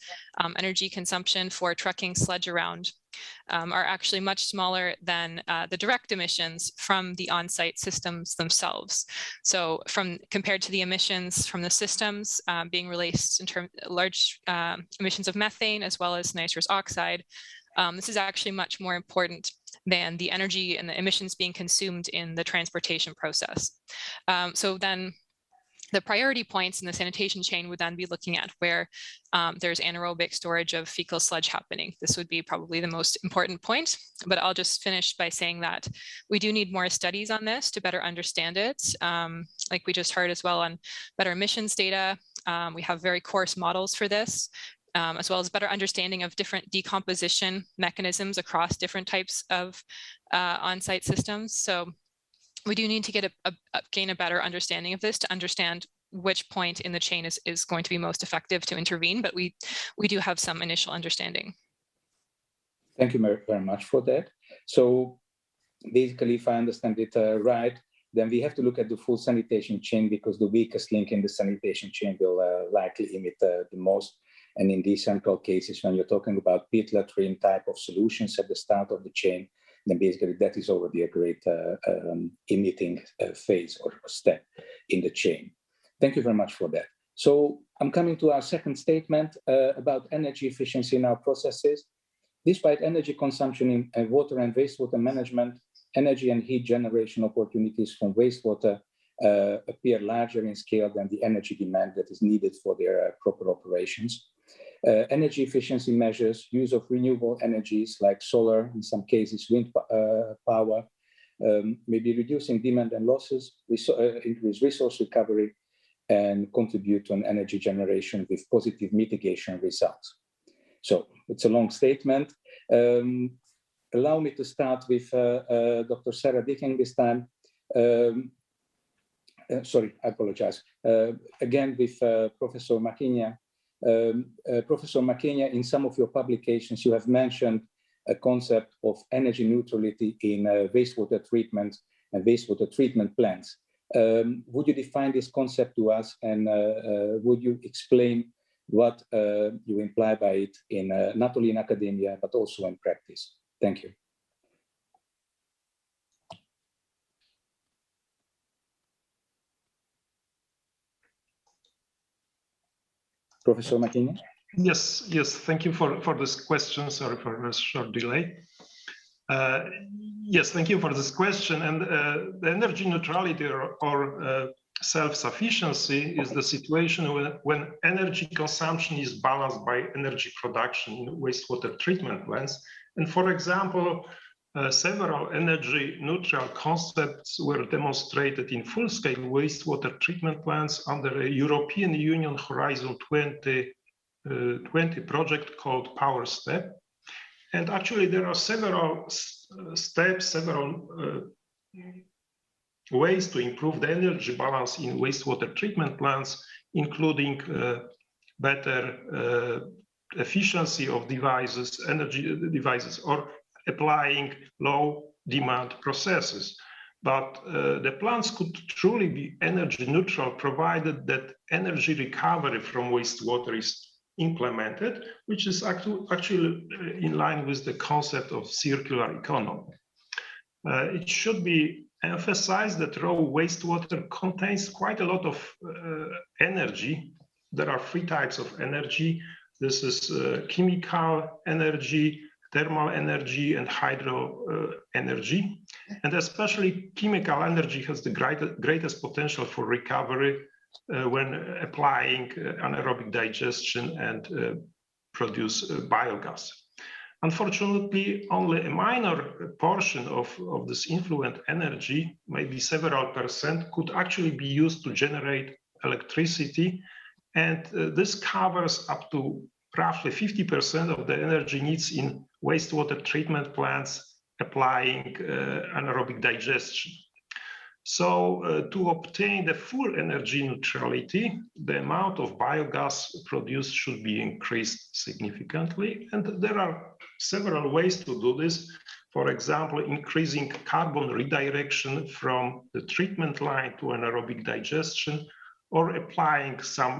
energy consumption for trucking sludge around, are actually much smaller than the direct emissions from the on-site systems themselves. So compared to the emissions from the systems being released in terms of large emissions of methane as well as nitrous oxide, this is actually much more important than the energy and the emissions being consumed in the transportation process. So then the priority points in the sanitation chain would then be looking at where there's anaerobic storage of fecal sludge happening. This would be probably the most important point, but I'll just finish by saying that we do need more studies on this to better understand it. Like we just heard as well on better emissions data. We have very coarse models for this. As well as better understanding of different decomposition mechanisms across different types of on-site systems. So we do need to get gain a better understanding of this to understand which point in the chain is going to be most effective to intervene, but we do have some initial understanding. Thank you very much for that. So basically, if I understand it right, then we have to look at the full sanitation chain, because the weakest link in the sanitation chain will likely emit the most. And in these central cases, when you're talking about pit latrine type of solutions at the start of the chain, then basically that is already a great emitting phase or step in the chain. Thank you very much for that. So I'm coming to our second statement about energy efficiency in our processes. Despite energy consumption in water and wastewater management, energy and heat generation opportunities from wastewater appear larger in scale than the energy demand that is needed for their proper operations. Energy efficiency measures, use of renewable energies like solar, in some cases wind power, maybe reducing demand and losses, increase resource recovery, and contribute to an energy generation with positive mitigation results. So it's a long statement. Allow me to start with Dr. Sarah Dicking this time. Sorry, I apologize. Again with Professor Makinya. Professor Makinya, in some of your publications, you have mentioned a concept of energy neutrality in wastewater treatment and wastewater treatment plants. Would you define this concept to us, and would you explain what you imply by it in not only in academia, but also in practice? Thank you. Professor Makinya? Yes, thank you for this question. Sorry for a short delay. Yes, thank you for this question. And the energy neutrality or self-sufficiency is the situation when energy consumption is balanced by energy production in wastewater treatment plants. And for example, several energy neutral concepts were demonstrated in full-scale wastewater treatment plants under a European Union Horizon 2020 project called Power Step. And actually there are several steps, several ways to improve the energy balance in wastewater treatment plants, including better efficiency of devices, energy devices, or applying low demand processes. But the plants could truly be energy neutral provided that energy recovery from wastewater is implemented, which is actually in line with the concept of circular economy. It should be emphasized that raw wastewater contains quite a lot of energy. There are three types of energy. This is chemical energy, thermal energy, and hydro energy. And especially chemical energy has the greatest potential for recovery when applying anaerobic digestion and produce biogas. Unfortunately, only a minor portion of this influent energy, maybe several percent, could actually be used to generate electricity. And this covers up to roughly 50% of the energy needs in wastewater treatment plants applying anaerobic digestion. So to obtain the full energy neutrality, the amount of biogas produced should be increased significantly. And there are several ways to do this. For example, increasing carbon redirection from the treatment line to anaerobic digestion, or applying some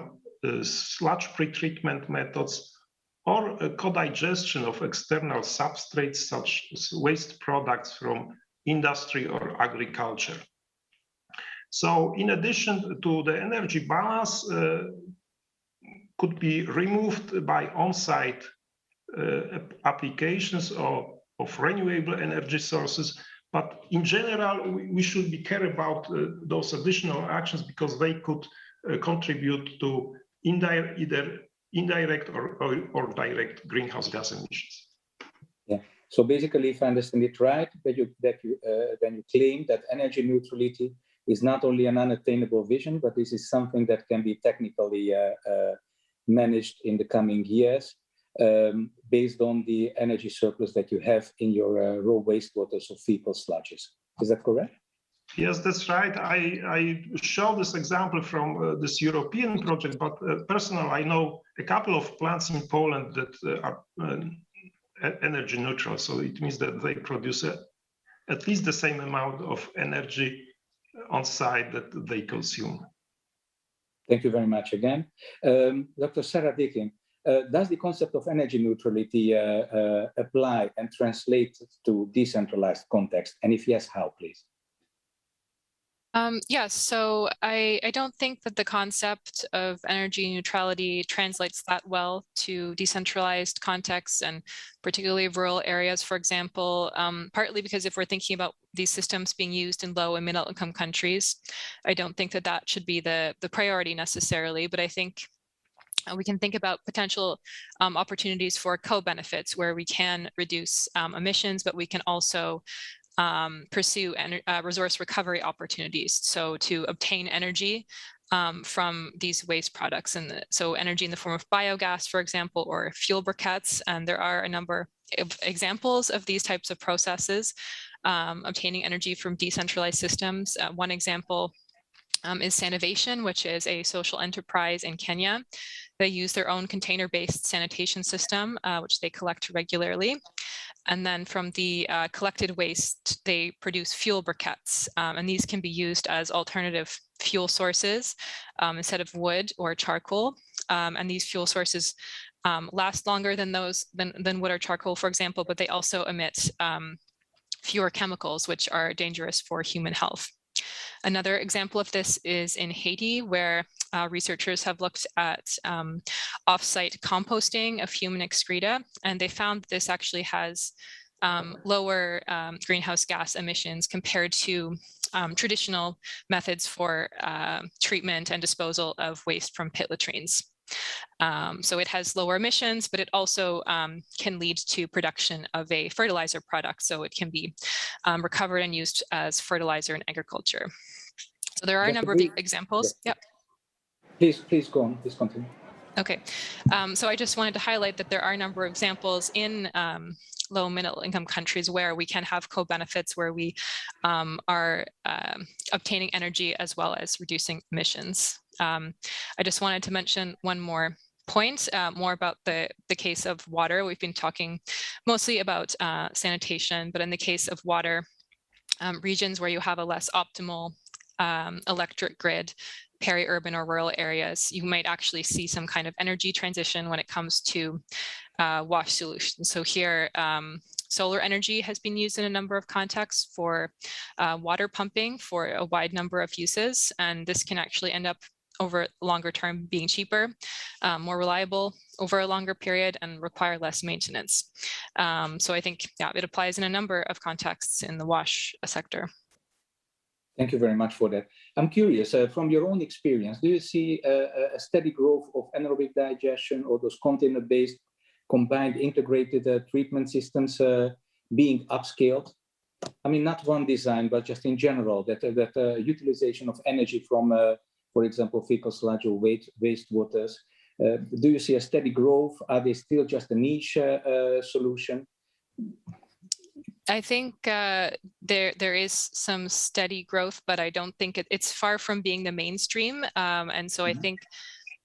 sludge pretreatment methods, or a co-digestion of external substrates such as waste products from industry or agriculture. So in addition to the energy balance, could be removed by on-site applications of renewable energy sources. But in general, we should be care about those additional actions because they could contribute to either indirect or direct greenhouse gas emissions. Yeah. So basically, if I understand it right, then you claim that energy neutrality is not only an unattainable vision, but this is something that can be technically managed in the coming years based on the energy surplus that you have in your raw wastewaters or fecal sludges. Is that correct? Yes, that's right. I show this example from this European project, but personally, I know a couple of plants in Poland that are energy neutral. So it means that they produce at least the same amount of energy on site that they consume. Thank you very much again. Dr. Sarah Dickin, does the concept of energy neutrality apply and translate to decentralized context? And if yes, how, please? Yes, so I don't think that the concept of energy neutrality translates that well to decentralized contexts and particularly rural areas, for example, partly because if we're thinking about these systems being used in low and middle income countries, I don't think that that should be the priority necessarily, but I think we can think about potential opportunities for co-benefits where we can reduce emissions, but we can also pursue resource recovery opportunities. So to obtain energy from these waste products, and so energy in the form of biogas, for example, or fuel briquettes. And there are a number of examples of these types of processes, obtaining energy from decentralized systems. One example is Sanitation, which is a social enterprise in Kenya. They use their own container-based sanitation system, which they collect regularly. And then from the collected waste, they produce fuel briquettes. And these can be used as alternative fuel sources instead of wood or charcoal. And these fuel sources last longer than wood or charcoal, for example, but they also emit fewer chemicals, which are dangerous for human health. Another example of this is in Haiti, where researchers have looked at off-site composting of human excreta, and they found this actually has lower greenhouse gas emissions compared to traditional methods for treatment and disposal of waste from pit latrines. So it has lower emissions, but it also can lead to production of a fertilizer product. So it can be recovered and used as fertilizer in agriculture. So there are a number of examples. Yes. Yep. Please go on. Please continue. Okay. So I just wanted to highlight that there are a number of examples in low and middle income countries where we can have co-benefits where we are obtaining energy as well as reducing emissions. I just wanted to mention one more point, more about the case of water. We've been talking mostly about sanitation, but in the case of water, regions where you have a less optimal electric grid, peri-urban or rural areas, you might actually see some kind of energy transition when it comes to wash solutions. So here, solar energy has been used in a number of contexts for water pumping for a wide number of uses, and this can actually end up over longer term being cheaper, more reliable over a longer period, and require less maintenance. So I think, yeah, it applies in a number of contexts in the wash sector. Thank you very much for that. I'm curious, from your own experience, do you see a steady growth of anaerobic digestion or those container-based combined integrated treatment systems being upscaled? I mean, not one design, but just in general, that utilization of energy from, for example, fecal sludge or wastewaters. Do you see a steady growth? Are they still just a niche solution? I think there is some steady growth, but I don't think it's far from being the mainstream. And so I think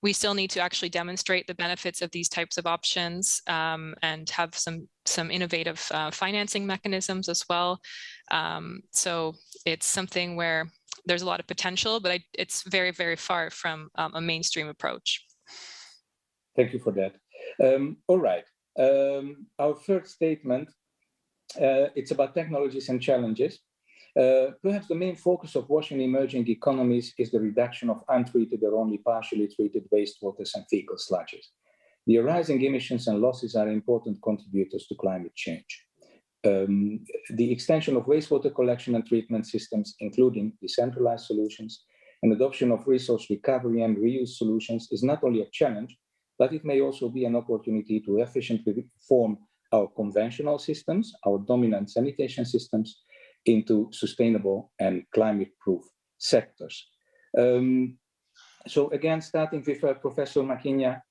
we still need to actually demonstrate the benefits of these types of options and have some innovative financing mechanisms as well. So it's something where there's a lot of potential, but it's very, very far from a mainstream approach. Thank you for that. All right. Our third statement, it's about technologies and challenges. Perhaps the main focus of WASH in emerging economies is the reduction of untreated or only partially treated wastewaters and fecal sludges. The arising emissions and losses are important contributors to climate change. The extension of wastewater collection and treatment systems, including decentralized solutions and adoption of resource recovery and reuse solutions, is not only a challenge, but it may also be an opportunity to efficiently reform our conventional systems, our dominant sanitation systems, into sustainable and climate-proof sectors. So again, starting with Professor Maquiña,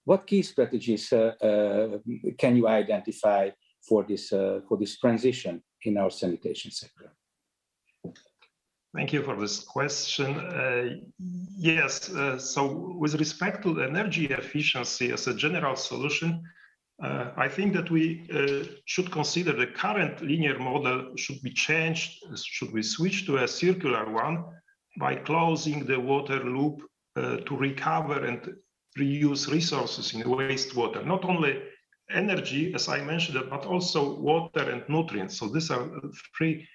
what key strategies can you identify for this transition in our sanitation sector? Thank you for this question. Yes, so with respect to energy efficiency as a general solution, I think that we should consider the current linear model should be changed, should we switch to a circular one by closing the water loop to recover and reuse resources in wastewater, not only energy, as I mentioned, but also water and nutrients. So these are three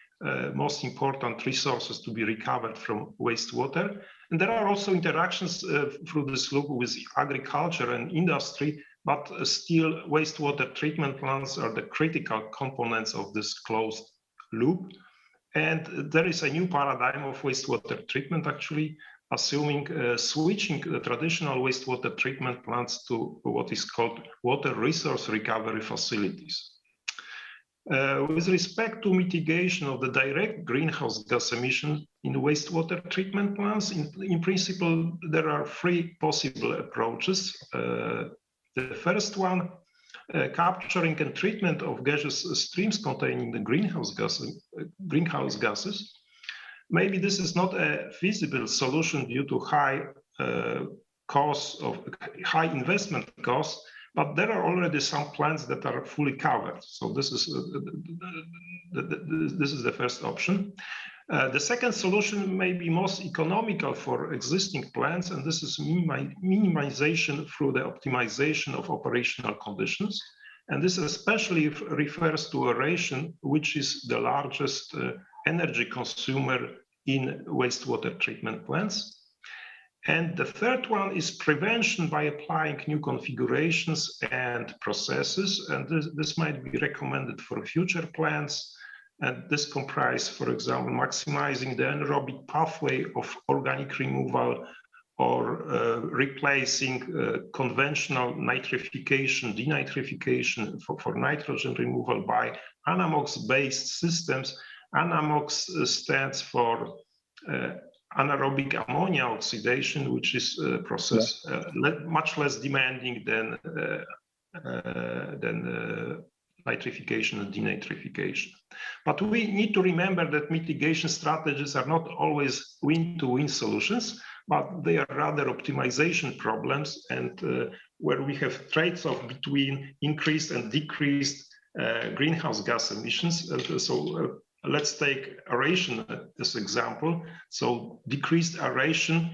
most important resources to be recovered from wastewater. And there are also interactions through this loop with agriculture and industry, but still wastewater treatment plants are the critical components of this closed loop. And there is a new paradigm of wastewater treatment, actually, assuming switching the traditional wastewater treatment plants to what is called water resource recovery facilities. With respect to mitigation of the direct greenhouse gas emission in wastewater treatment plants, in principle, there are three possible approaches. The first one, capturing and treatment of gaseous streams containing the greenhouse gases. Maybe this is not a feasible solution due to high investment costs, but there are already some plants that are fully covered. So this is the first option. The second solution may be most economical for existing plants, and this is minimization through the optimization of operational conditions. And this especially refers to aeration, which is the largest energy consumer in wastewater treatment plants. And the third one is prevention by applying new configurations and processes. And this might be recommended for future plants. And this comprises, for example, maximizing the anaerobic pathway of organic removal or replacing conventional nitrification, denitrification for nitrogen removal by ANAMOX-based systems. ANAMOX stands for anaerobic ammonia oxidation, which is a process much less demanding than nitrification and denitrification. But we need to remember that mitigation strategies are not always win-to-win solutions, but they are rather optimization problems, and where we have trade-off between increased and decreased greenhouse gas emissions. And so let's take aeration as an example. So decreased aeration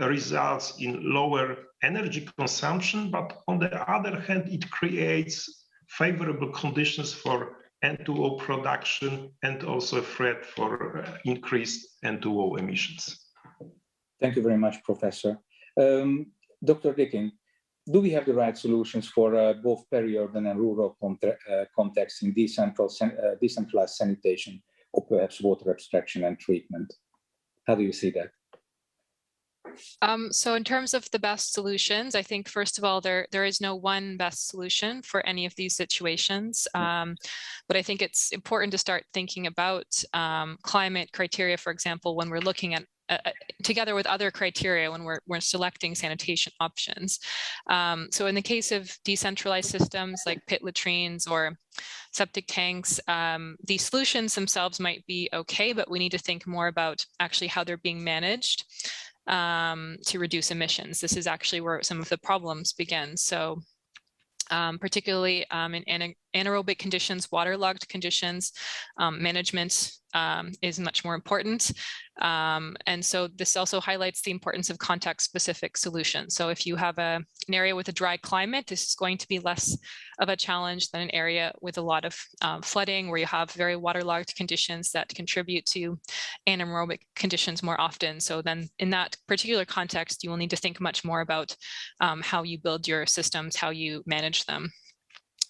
results in lower energy consumption, but on the other hand, it creates favorable conditions for N2O production and also a threat for increased N2O emissions. Thank you very much, Professor. Dr. Dicking, do we have the right solutions for both peri-urban and rural contexts in decentralized sanitation, or perhaps water abstraction and treatment? How do you see that? So in terms of the best solutions, I think, first of all, there is no one best solution for any of these situations. But I think it's important to start thinking about climate criteria, for example, when we're looking at together with other criteria when we're selecting sanitation options. So in the case of decentralized systems like pit latrines or septic tanks, these solutions themselves might be okay, but we need to think more about actually how they're being managed to reduce emissions. This is actually where some of the problems begin. So particularly in anaerobic conditions, waterlogged conditions, management is much more important. And so this also highlights the importance of context-specific solutions. So if you have an area with a dry climate, this is going to be less of a challenge than an area with a lot of flooding, where you have very waterlogged conditions that contribute to anaerobic conditions more often. So then in that particular context, you will need to think much more about how you build your systems, how you manage them.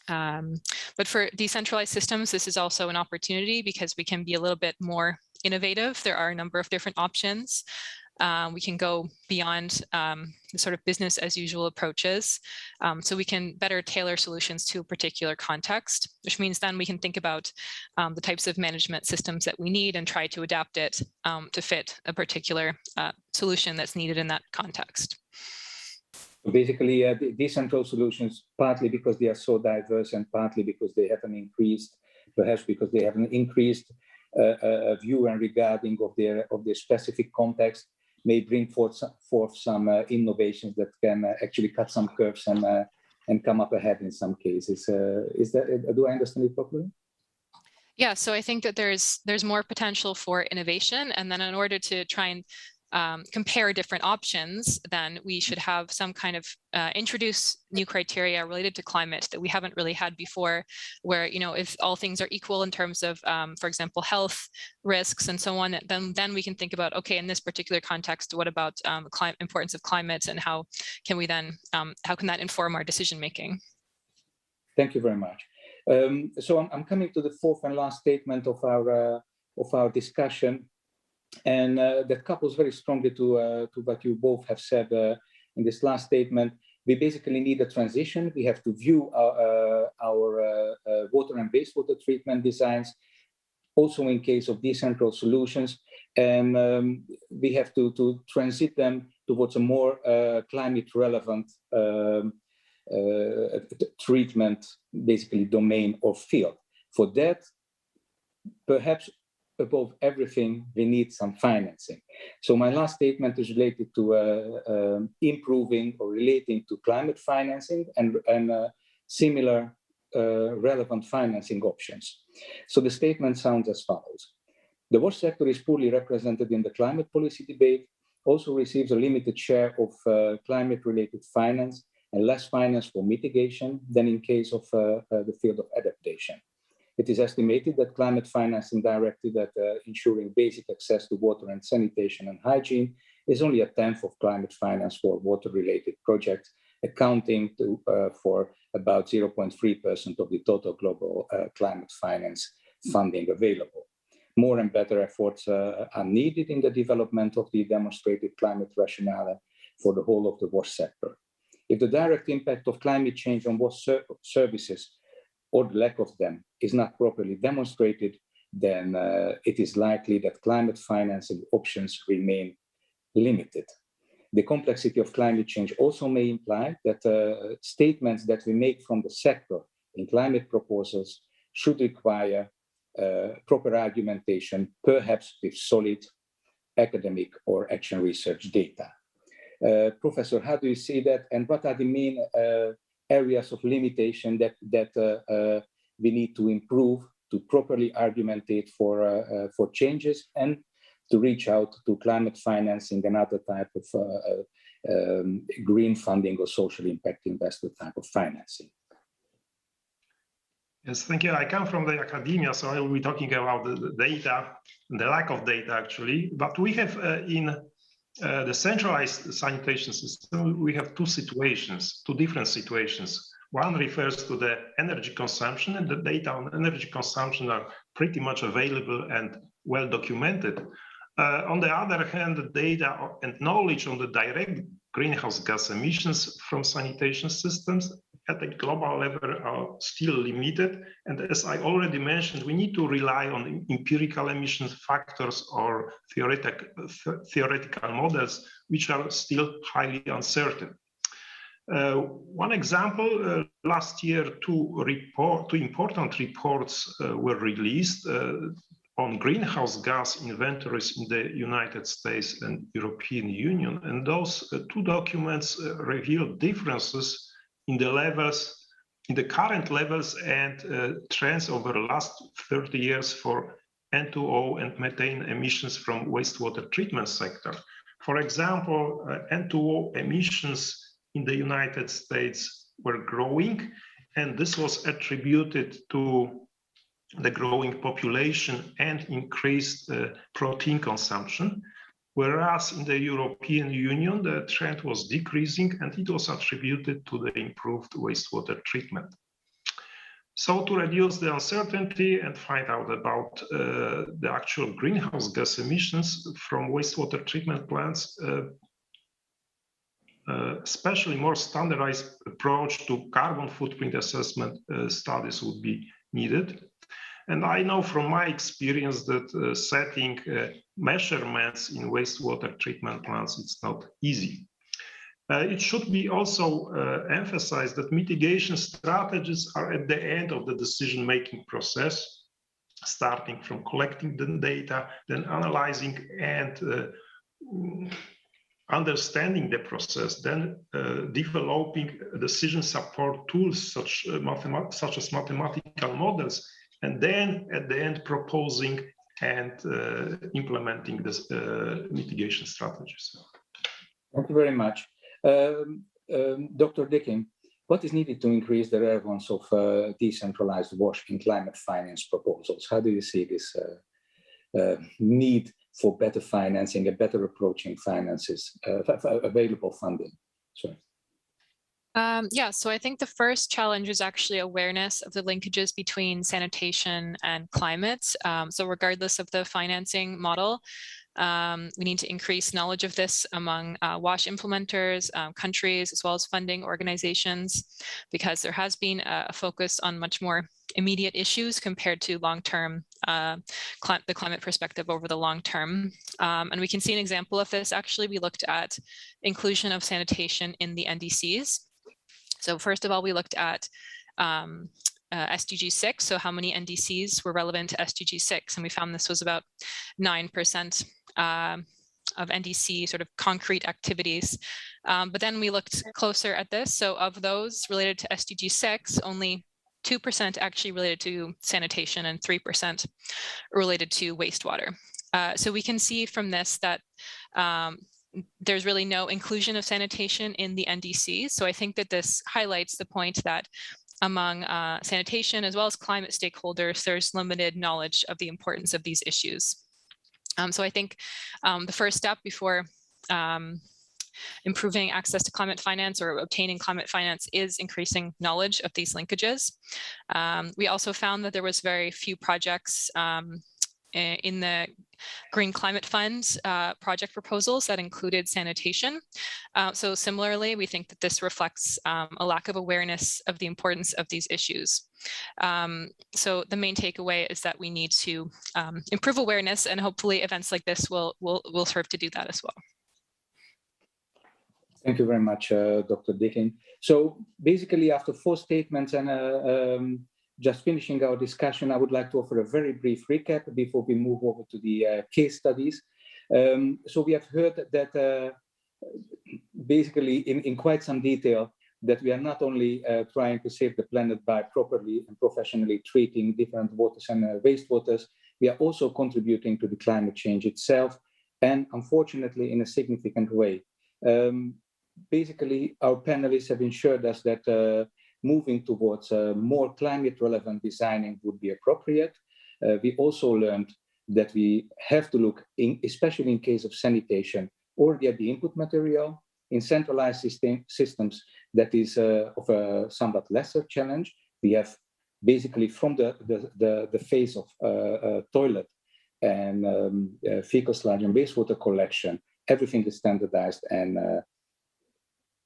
But for decentralized systems, this is also an opportunity because we can be a little bit more innovative. There are a number of different options. We can go beyond the sort of business as usual approaches. So we can better tailor solutions to a particular context, which means then we can think about the types of management systems that we need and try to adapt it to fit a particular solution that's needed in that context. Basically, decentral solutions, partly because they are so diverse and partly because they have an increased, perhaps because they have an increased view and regarding of their specific context, may bring forth some innovations that can actually cut some curves and come up ahead in some cases. Do I understand it properly? Yeah, so I think that there's more potential for innovation, and then in order to try and compare different options, then we should have some kind of introduce new criteria related to climate that we haven't really had before, where, you know, if all things are equal in terms of, for example, health risks and so on, then we can think about, okay, in this particular context, what about importance of climate, and how can we then, how can that inform our decision making? Thank you very much. So I'm coming to the fourth and last statement of our discussion. And that couples very strongly to what you both have said in this last statement. We basically need a transition. We have to view our water and wastewater treatment designs, also in case of decentral solutions, and we have to transit them towards a more climate relevant treatment, basically domain or field. For that, perhaps above everything, we need some financing. So my last statement is related to improving or relating to climate financing and similar relevant financing options. So the statement sounds as follows. The water sector is poorly represented in the climate policy debate, also receives a limited share of climate-related finance and less finance for mitigation than in case of the field of adaptation. It is estimated that climate financing directed at ensuring basic access to water and sanitation and hygiene is only a tenth of climate finance for water-related projects, accounting for about 0.3% of the total global climate finance funding available. More and better efforts are needed in the development of the demonstrated climate rationale for the whole of the water sector. If the direct impact of climate change on water services or the lack of them is not properly demonstrated, then it is likely that climate financing options remain limited. The complexity of climate change also may imply that statements that we make from the sector in climate proposals should require proper argumentation, perhaps with solid academic or action research data. Professor, how do you see that, and what are the main areas of limitation that we need to improve to properly argumentate for changes and to reach out to climate financing and other type of green funding or social impact investor type of financing? Yes, thank you. I come from the academia, so I will be talking about the data, the lack of data actually. But we have in the centralized sanitation system, we have two different situations. One refers to the energy consumption, and the data on energy consumption are pretty much available and well documented. On the other hand, the data and knowledge on the direct greenhouse gas emissions from sanitation systems at a global level are still limited. And as I already mentioned, we need to rely on empirical emissions factors or theoretical models, which are still highly uncertain. One example, last year, two important reports were released on greenhouse gas inventories in the United States and European Union. And those two documents revealed differences in the levels, in the current levels and trends over the last 30 years for N2O and methane emissions from wastewater treatment sector. For example, N2O emissions in the United States were growing, and this was attributed to the growing population and increased protein consumption, whereas in the European Union, the trend was decreasing, and it was attributed to the improved wastewater treatment. So to reduce the uncertainty and find out about the actual greenhouse gas emissions from wastewater treatment plants, especially more standardized approach to carbon footprint assessment studies would be needed. And I know from my experience that setting measurements in wastewater treatment plants, it's not easy. It should be also emphasized that mitigation strategies are at the end of the decision-making process, starting from collecting the data, then analyzing and understanding the process, then developing decision support tools such as mathematical models, and then at the end proposing and implementing this mitigation strategies. Thank you very much. Dr. Dicking, what is needed to increase the relevance of decentralized WASH in climate finance proposals? How do you see this need for better financing, a better approaching finances, available funding? Sorry. Yeah, so I think the first challenge is actually awareness of the linkages between sanitation and climate. So regardless of the financing model, we need to increase knowledge of this among WASH implementers, countries, as well as funding organizations, because there has been a focus on much more immediate issues compared to long-term, the climate perspective over the long term. And we can see an example of this. Actually, we looked at inclusion of sanitation in the NDCs. So first of all, we looked at SDG 6, so how many NDCs were relevant to SDG 6, and we found this was about 9% of NDC sort of concrete activities. But then we looked closer at this. So of those related to SDG 6, only 2% actually related to sanitation and 3% related to wastewater. So we can see from this that there's really no inclusion of sanitation in the NDCs. So I think that this highlights the point that among sanitation as well as climate stakeholders, there's limited knowledge of the importance of these issues. So I think the first step before improving access to climate finance or obtaining climate finance is increasing knowledge of these linkages. We also found that there was very few projects in the Green Climate Fund project proposals that included sanitation. So similarly, we think that this reflects a lack of awareness of the importance of these issues. So the main takeaway is that we need to improve awareness, and hopefully events like this will serve to do that as well. Thank you very much, Dr. Dicking. So basically, after 4 statements and just finishing our discussion, I would like to offer a very brief recap before we move over to the case studies. So we have heard that basically in quite some detail that we are not only trying to save the planet by properly and professionally treating different waters and wastewaters, we are also contributing to the climate change itself, and unfortunately in a significant way. Basically, our panelists have ensured us that moving towards more climate relevant designing would be appropriate. We also learned that we have to look, especially in case of sanitation, already at the input material. In centralized systems, that is of a somewhat lesser challenge. We have basically from the phase of toilet and fecal sludge and wastewater collection, everything is standardized and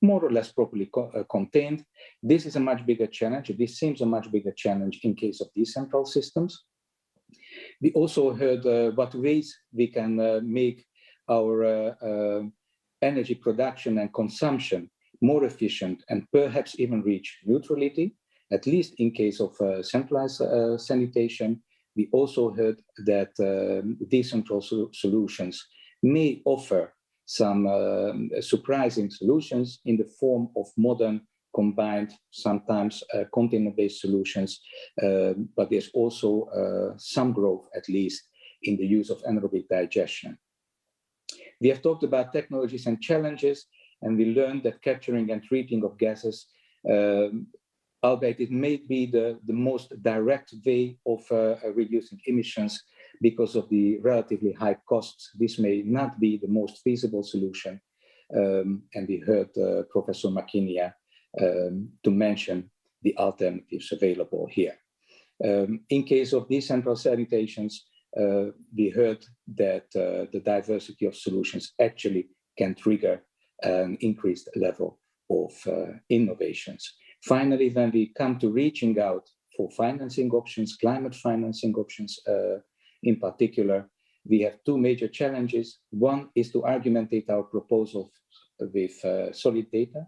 more or less properly contained. This is a much bigger challenge. This seems a much bigger challenge in case of decentralized systems. We also heard what ways we can make our energy production and consumption more efficient and perhaps even reach neutrality, at least in case of centralized sanitation. We also heard that decentralized solutions may offer some surprising solutions in the form of modern, combined, sometimes container-based solutions, but there's also some growth, at least, in the use of anaerobic digestion. We have talked about technologies and challenges, and we learned that capturing and treating of gases, albeit it may be the most direct way of reducing emissions because of the relatively high costs, this may not be the most feasible solution. And we heard Professor McKinney to mention the alternatives available here. In case of decentralized sanitations, we heard that the diversity of solutions actually can trigger an increased level of innovations. Finally, when we come to reaching out for financing options, climate financing options in particular, we have two major challenges. One is to argumentate our proposals with solid data.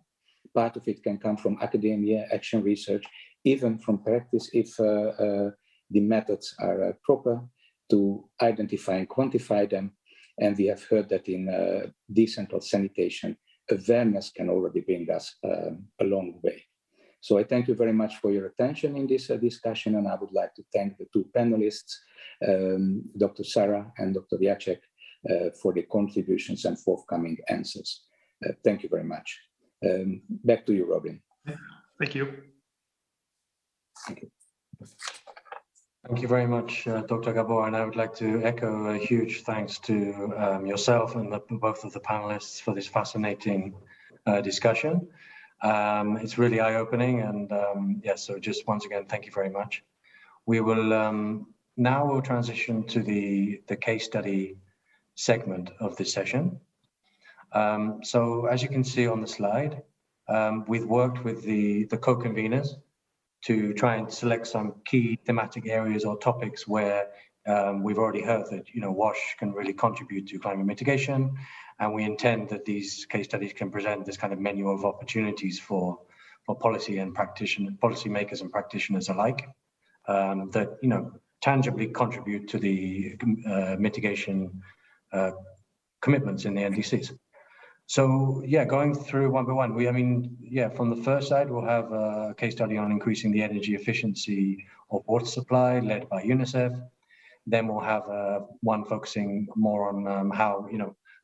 Part of it can come from academia, action research, even from practice if the methods are proper to identify and quantify them. And we have heard that in decentralized sanitation, awareness can already bring us a long way. So I thank you very much for your attention in this discussion, and I would like to thank the two panelists, Dr. Sarah and Dr. Jacek, for their contributions and forthcoming answers. Thank you very much. Back to you, Robin. Thank you. Thank you. Thank you very much, Dr. Gabor, and I would like to echo a huge thanks to yourself and both of the panelists for this fascinating discussion. It's really eye-opening, and yes, so just once again, thank you very much. We will now we'll transition to the case study segment of this session. So as you can see on the slide, we've worked with the co-conveners to try and select some key thematic areas or topics where we've already heard that WASH can really contribute to climate mitigation, and we intend that these case studies can present this kind of menu of opportunities for policy and policymakers and practitioners alike that tangibly contribute to the mitigation commitments in the NDCs. So yeah, going through one by one, from the first side, we'll have a case study on increasing the energy efficiency of water supply led by UNICEF. Then we'll have one focusing more on how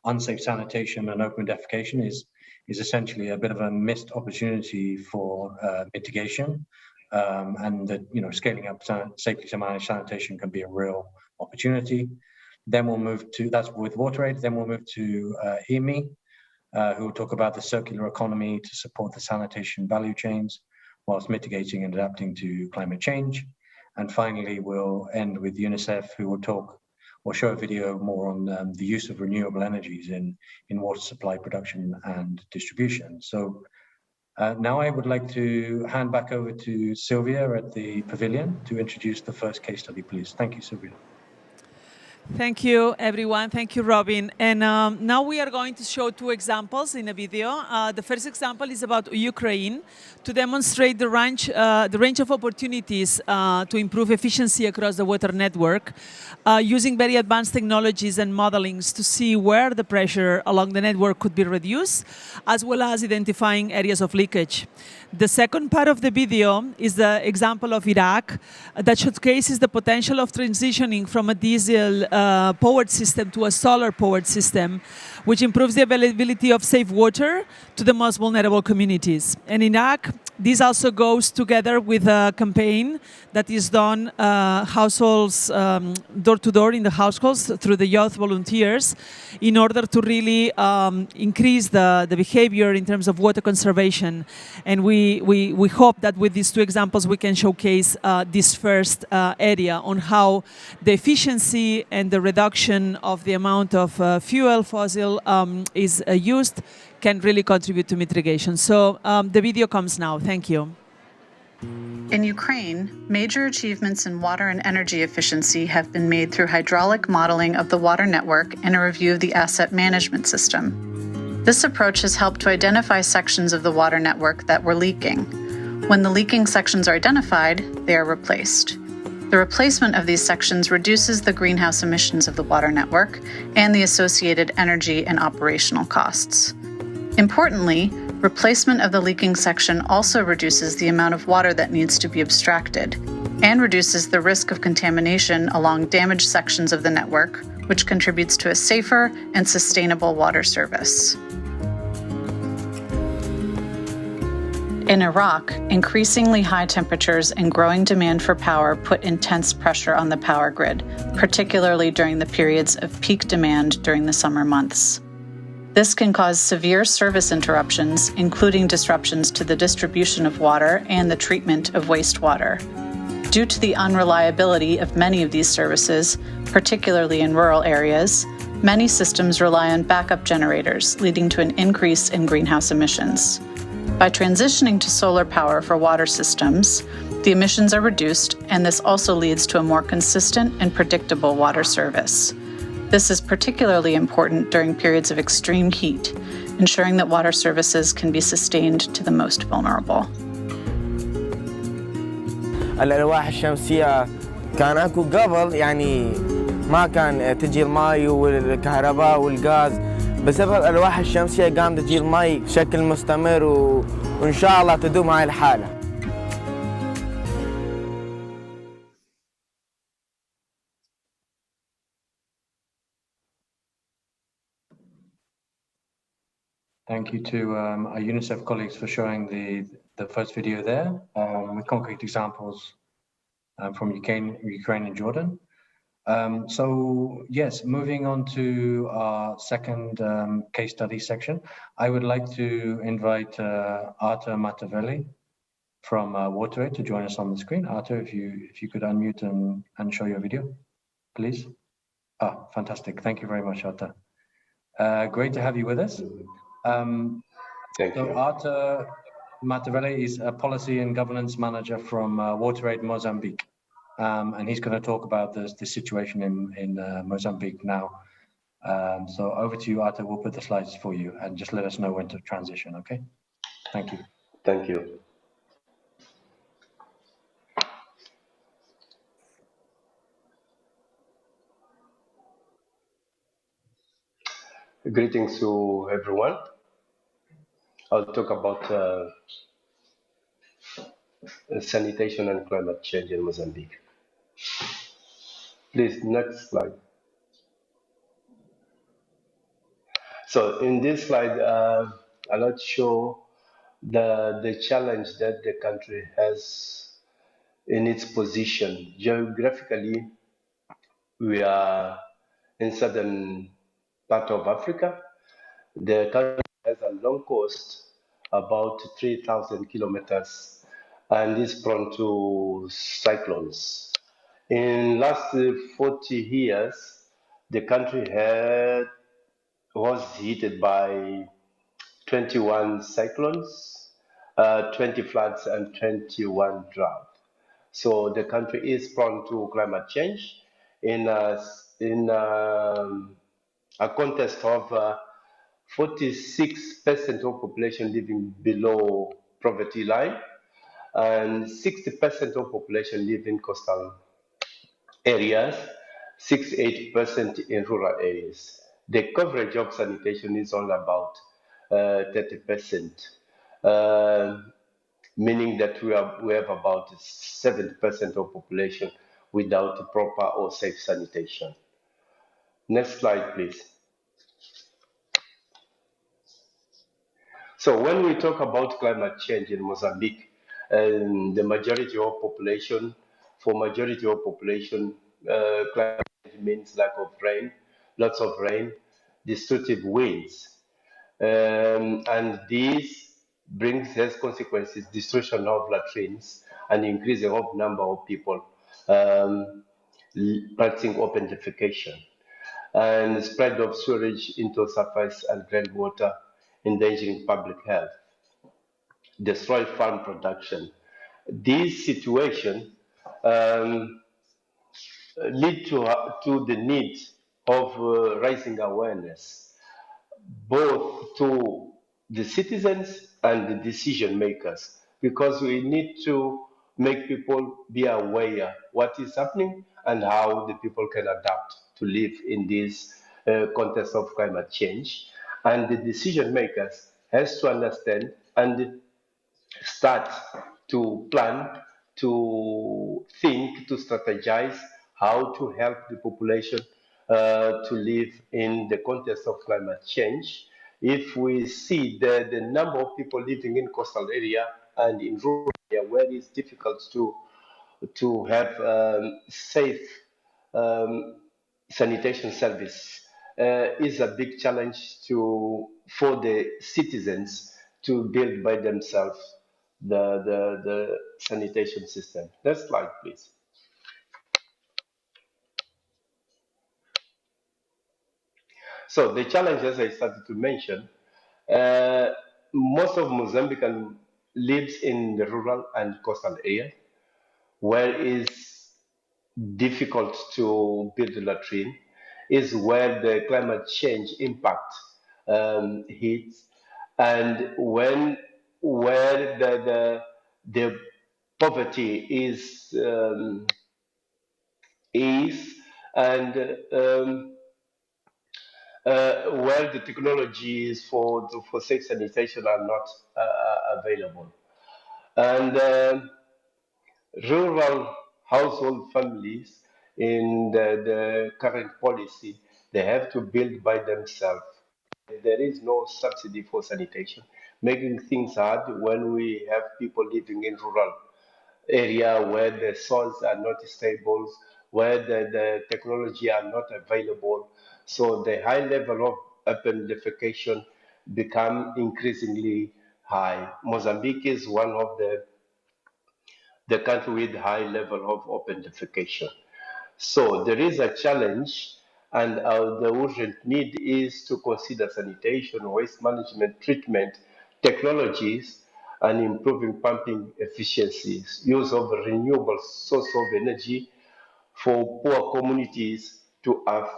unsafe sanitation and open defecation is essentially a bit of a missed opportunity for mitigation, and that scaling up safely to manage sanitation can be a real opportunity. Then we'll move to, that's with WaterAid. Then we'll move to EMI, who will talk about the circular economy to support the sanitation value chains whilst mitigating and adapting to climate change. And finally, we'll end with UNICEF, who will talk or show a video more on the use of renewable energies in water supply production and distribution. So now I would like to hand back over to Sylvia at the Pavilion to introduce the first case study, please. Thank you, Sylvia. Thank you, everyone. Thank you, Robin. And now we are going to show two examples in a video. The first example is about Ukraine to demonstrate the range of opportunities to improve efficiency across the water network using very advanced technologies and modelings to see where the pressure along the network could be reduced, as well as identifying areas of leakage. The second part of the video is the example of Iraq that showcases the potential of transitioning from a diesel powered system to a solar powered system, which improves the availability of safe water to the most vulnerable communities. And in Iraq, this also goes together with a campaign that is done households, door to door in the households through the youth volunteers in order to really increase the behavior in terms of water conservation. And we hope that with these two examples, we can showcase this first area on how the efficiency and the reduction of the amount of fuel fossil is used can really contribute to mitigation. So the video comes now. Thank you. In Ukraine, major achievements in water and energy efficiency have been made through hydraulic modeling of the water network and a review of the asset management system. This approach has helped to identify sections of the water network that were leaking. When the leaking sections are identified, they are replaced. The replacement of these sections reduces the greenhouse emissions of the water network and the associated energy and operational costs. Importantly, replacement of the leaking section also reduces the amount of water that needs to be abstracted and reduces the risk of contamination along damaged sections of the network, which contributes to a safer and sustainable water service. In Iraq, increasingly high temperatures and growing demand for power put intense pressure on the power grid, particularly during the periods of peak demand during the summer months. This can cause severe service interruptions, including disruptions to the distribution of water and the treatment of wastewater. Due to the unreliability of many of these services, particularly in rural areas, many systems rely on backup generators, leading to an increase in greenhouse emissions. By transitioning to solar power for water systems, the emissions are reduced, and this also leads to a more consistent and predictable water service. This is particularly important during periods of extreme heat, ensuring that water services can be sustained to the most vulnerable. الألواح الشمسية كان أكو قبل يعني ما كان تجي الماء والكهرباء والغاز بسبب الألواح الشمسية قام تجي الماء بشكل مستمر وإن شاء الله تدوم هاي الحالة. Thank you to our UNICEF colleagues for showing the first video there with concrete examples from Ukraine and Jordan. So yes, moving on to our second case study section, I would like to invite Artur Matavelli from WaterAid to join us on the screen. Artur, if you could unmute and show your video, please. Ah, fantastic. Thank you very much, Artur. Great to have you with us. Thank you. Artur Matavelli is a policy and governance manager from WaterAid Mozambique. And he's going to talk about the situation in Mozambique now. So over to you, Artur. We'll put the slides for you and just let us know when to transition, okay? Thank you. Thank you. Greetings to everyone. I'll talk about sanitation and climate change in Mozambique. Please, next slide. So in this slide, I'd like to show the challenge that the country has in its position. Geographically, we are in southern part of Africa. The country has a long coast, about 3,000 kilometers, and is prone to cyclones. In last 40 years, the country was hit by 21 cyclones, 20 floods, and 21 droughts. So the country is prone to climate change in a context of 46% of population living below poverty line and 60% of population live in coastal areas, 68% in rural areas. The coverage of sanitation is only about 30%, meaning that we have about 70% of population without proper or safe sanitation. Next slide, please. So when we talk about climate change in Mozambique, the majority of population, climate change means lack of rain, lots of rain, destructive winds. And this brings as consequences destruction of latrines and increasing of number of people practicing open defecation and spread of sewage into surface and groundwater endangering public health, destroy farm production. This situation lead to the need of raising awareness, both to the citizens and the decision makers, because we need to make people be aware what is happening and how the people can adapt to live in this context of climate change. And the decision makers has to understand and start to plan, to think, to strategize how to help the population to live in the context of climate change. If we see the number of people living in coastal area and in rural area where it's difficult to have safe sanitation service is a big challenge for the citizens to build by themselves the sanitation system. Next slide, please. So the challenges I started to mention, most of Mozambican lives in the rural and coastal area, where it's difficult to build a latrine, is where the climate change impact hits, and where the poverty is and where the technologies for safe sanitation are not available. And rural household families in the current policy, they have to build by themselves. There is no subsidy for sanitation, making things hard when we have people living in rural area where the soils are not stable, where the technology are not available. So the high level of urban defecation become increasingly high. Mozambique is one of the country with high level of open defecation. So there is a challenge, and the urgent need is to consider sanitation, waste management, treatment, technologies, and improving pumping efficiencies, use of renewable source of energy for poor communities to offer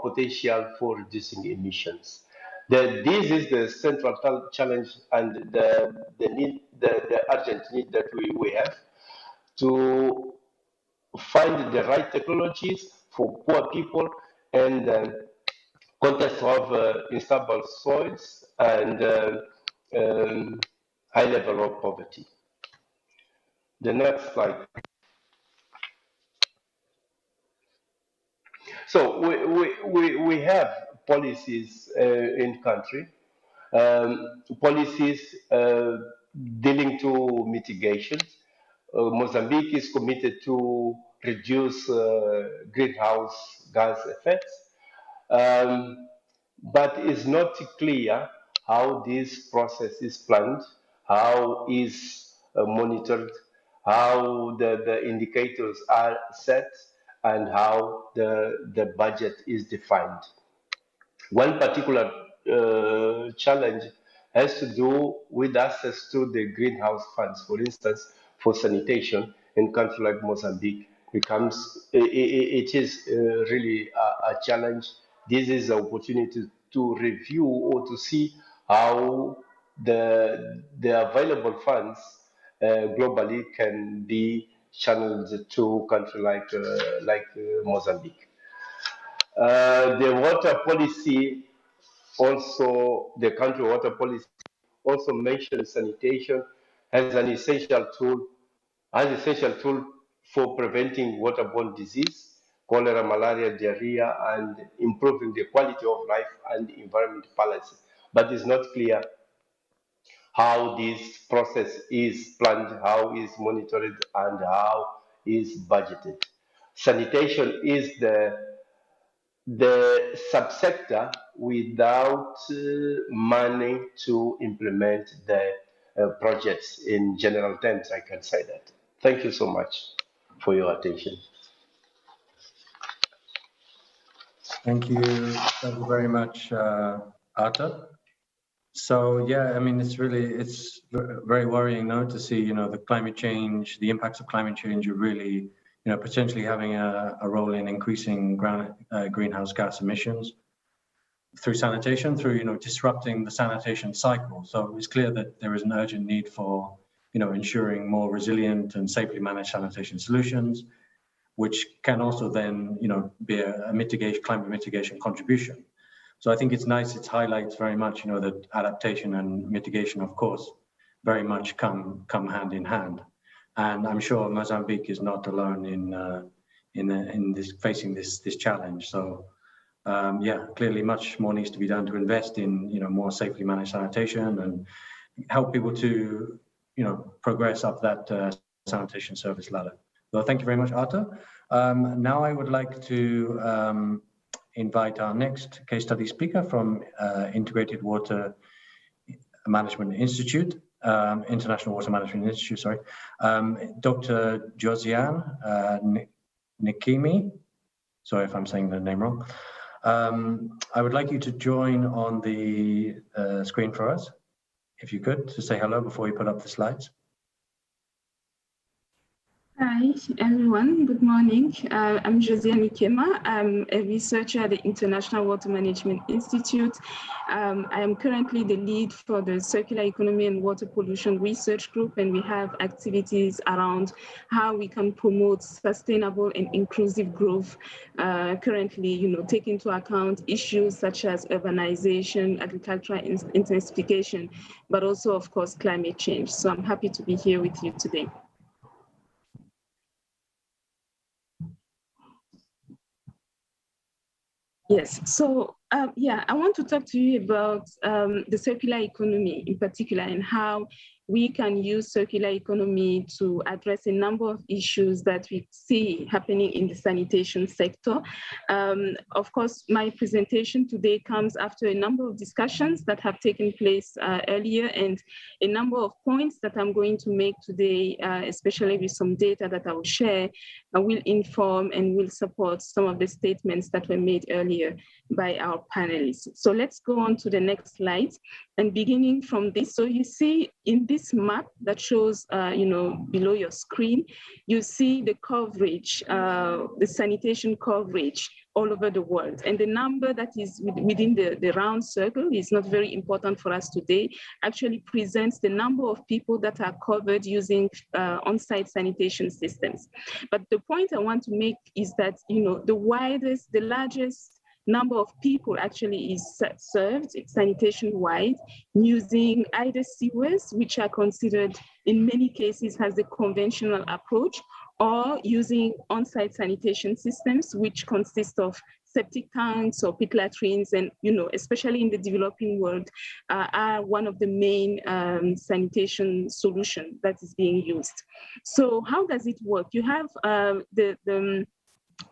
potential for reducing emissions. This is the central challenge and the urgent need that we have to find the right technologies for poor people and context of instable soils and high level of poverty. The next slide. So we have policies in country, policies dealing to mitigation. Mozambique is committed to reduce greenhouse gas effects, but it's not clear how this process is planned, how is monitored, how the indicators are set, and how the budget is defined. One particular challenge has to do with access to the greenhouse funds. For instance, for sanitation in countries like Mozambique, it is really a challenge. This is an opportunity to review or to see how the available funds globally can be channeled to countries like Mozambique. The water policy also, the country water policy also mentions sanitation as an essential tool, for preventing waterborne disease, cholera, malaria, diarrhea, and improving the quality of life and environment balance. But it's not clear how this process is planned, how is monitored, and how is budgeted. Sanitation is the subsector without money to implement the projects in general terms, I can say that. Thank you so much for your attention. Thank you very much, Arta. So yeah, I mean, it's very worrying now to see, the climate change, the impacts of climate change are really, potentially having a role in increasing greenhouse gas emissions through sanitation, through, disrupting the sanitation cycle. So it's clear that there is an urgent need for, ensuring more resilient and safely managed sanitation solutions, which can also then, be a climate mitigation contribution. So I think it's nice, it highlights very much, that adaptation and mitigation, of course, very much come hand in hand. And I'm sure Mozambique is not alone in facing this challenge. So yeah, clearly much more needs to be done to invest in, more safely managed sanitation and help people to, progress up that sanitation service ladder. So thank you very much, Arta. Now I would like to invite our next case study speaker from Integrated Water Management Institute, International Water Management Institute, sorry, Dr. Josiane Nikimi. Sorry if I'm saying the name wrong. I would like you to join on the screen for us, if you could, to say hello before we put up the slides. Hi, everyone. Good morning. I'm Josiane Nikema. I'm a researcher at the International Water Management Institute. I am currently the lead for the Circular Economy and Water Pollution Research Group, and we have activities around how we can promote sustainable and inclusive growth. Currently, take into account issues such as urbanization, agricultural intensification, but also, of course, climate change. So I'm happy to be here with you today. Yes, so yeah, I want to talk to you about the circular economy in particular and how we can use circular economy to address a number of issues that we see happening in the sanitation sector. Of course, my presentation today comes after a number of discussions that have taken place earlier, and a number of points that I'm going to make today, especially with some data that I will share, will inform and will support some of the statements that were made earlier by our panelists. So let's go on to the next slide. And beginning from this, so you see in this map that shows, below your screen, you see the coverage, the sanitation coverage all over the world. And the number that is within the round circle is not very important for us today, actually presents the number of people that are covered using on-site sanitation systems. But the point I want to make is that, the largest number of people actually is served sanitation-wide using either sewers, which are considered in many cases as the conventional approach, or using on-site sanitation systems, which consist of septic tanks or pit latrines, and especially in the developing world, are one of the main sanitation solutions that is being used. So how does it work? You have the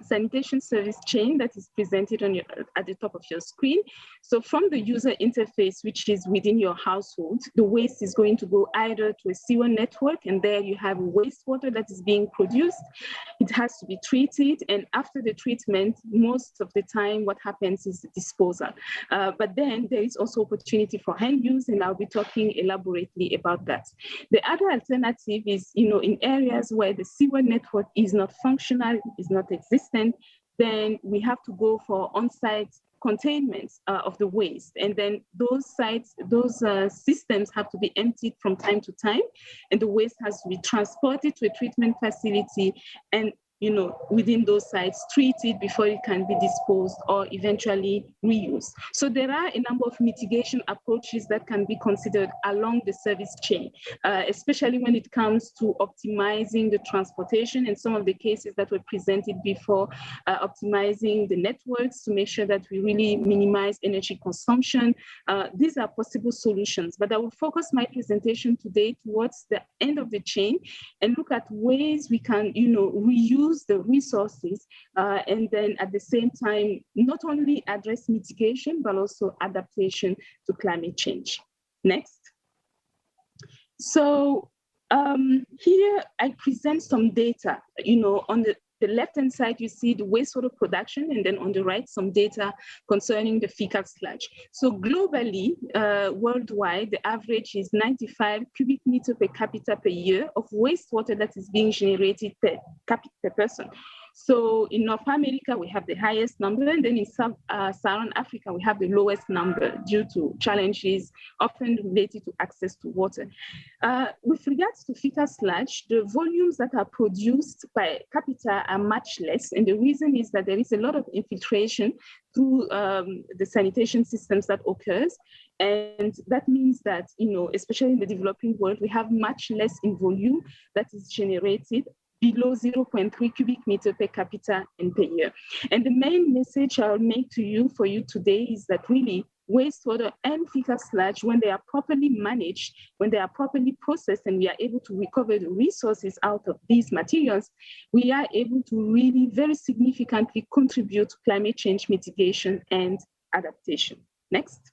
sanitation service chain that is presented at the top of your screen. So from the user interface, which is within your household, the waste is going to go either to a sewer network, and there you have wastewater that is being produced. It has to be treated, and after the treatment, most of the time what happens is the disposal. But then there is also opportunity for hand use, and I'll be talking elaborately about that. The other alternative is, in areas where the sewer network is not functional, is not existent, then we have to go for on-site containment of the waste. And then those systems have to be emptied from time to time, and the waste has to be transported to a treatment facility and within those sites, treated before it can be disposed or eventually reused. So there are a number of mitigation approaches that can be considered along the service chain, especially when it comes to optimizing the transportation, and some of the cases that were presented before, optimizing the networks to make sure that we really minimize energy consumption. These are possible solutions, but I will focus my presentation today towards the end of the chain and look at ways we can, reuse the resources, and then at the same time, not only address mitigation, but also adaptation to climate change. Next. So here I present some data, on the the left-hand side, you see the wastewater production, and then on the right, some data concerning the fecal sludge. So globally, worldwide, the average is 95 cubic meter per capita per year of wastewater that is being generated per person. So in North America, we have the highest number, and then in Sub-Saharan Africa, we have the lowest number due to challenges often related to access to water. With regards to fecal sludge, the volumes that are produced by capita are much less, and the reason is that there is a lot of infiltration through the sanitation systems that occurs, and that means that, especially in the developing world, we have much less in volume that is generated below 0.3 cubic meter per capita and per year. And the main message I'll make to you for you today is that really wastewater and fecal sludge, when they are properly managed, when they are properly processed, and we are able to recover the resources out of these materials, we are able to really very significantly contribute to climate change mitigation and adaptation. Next.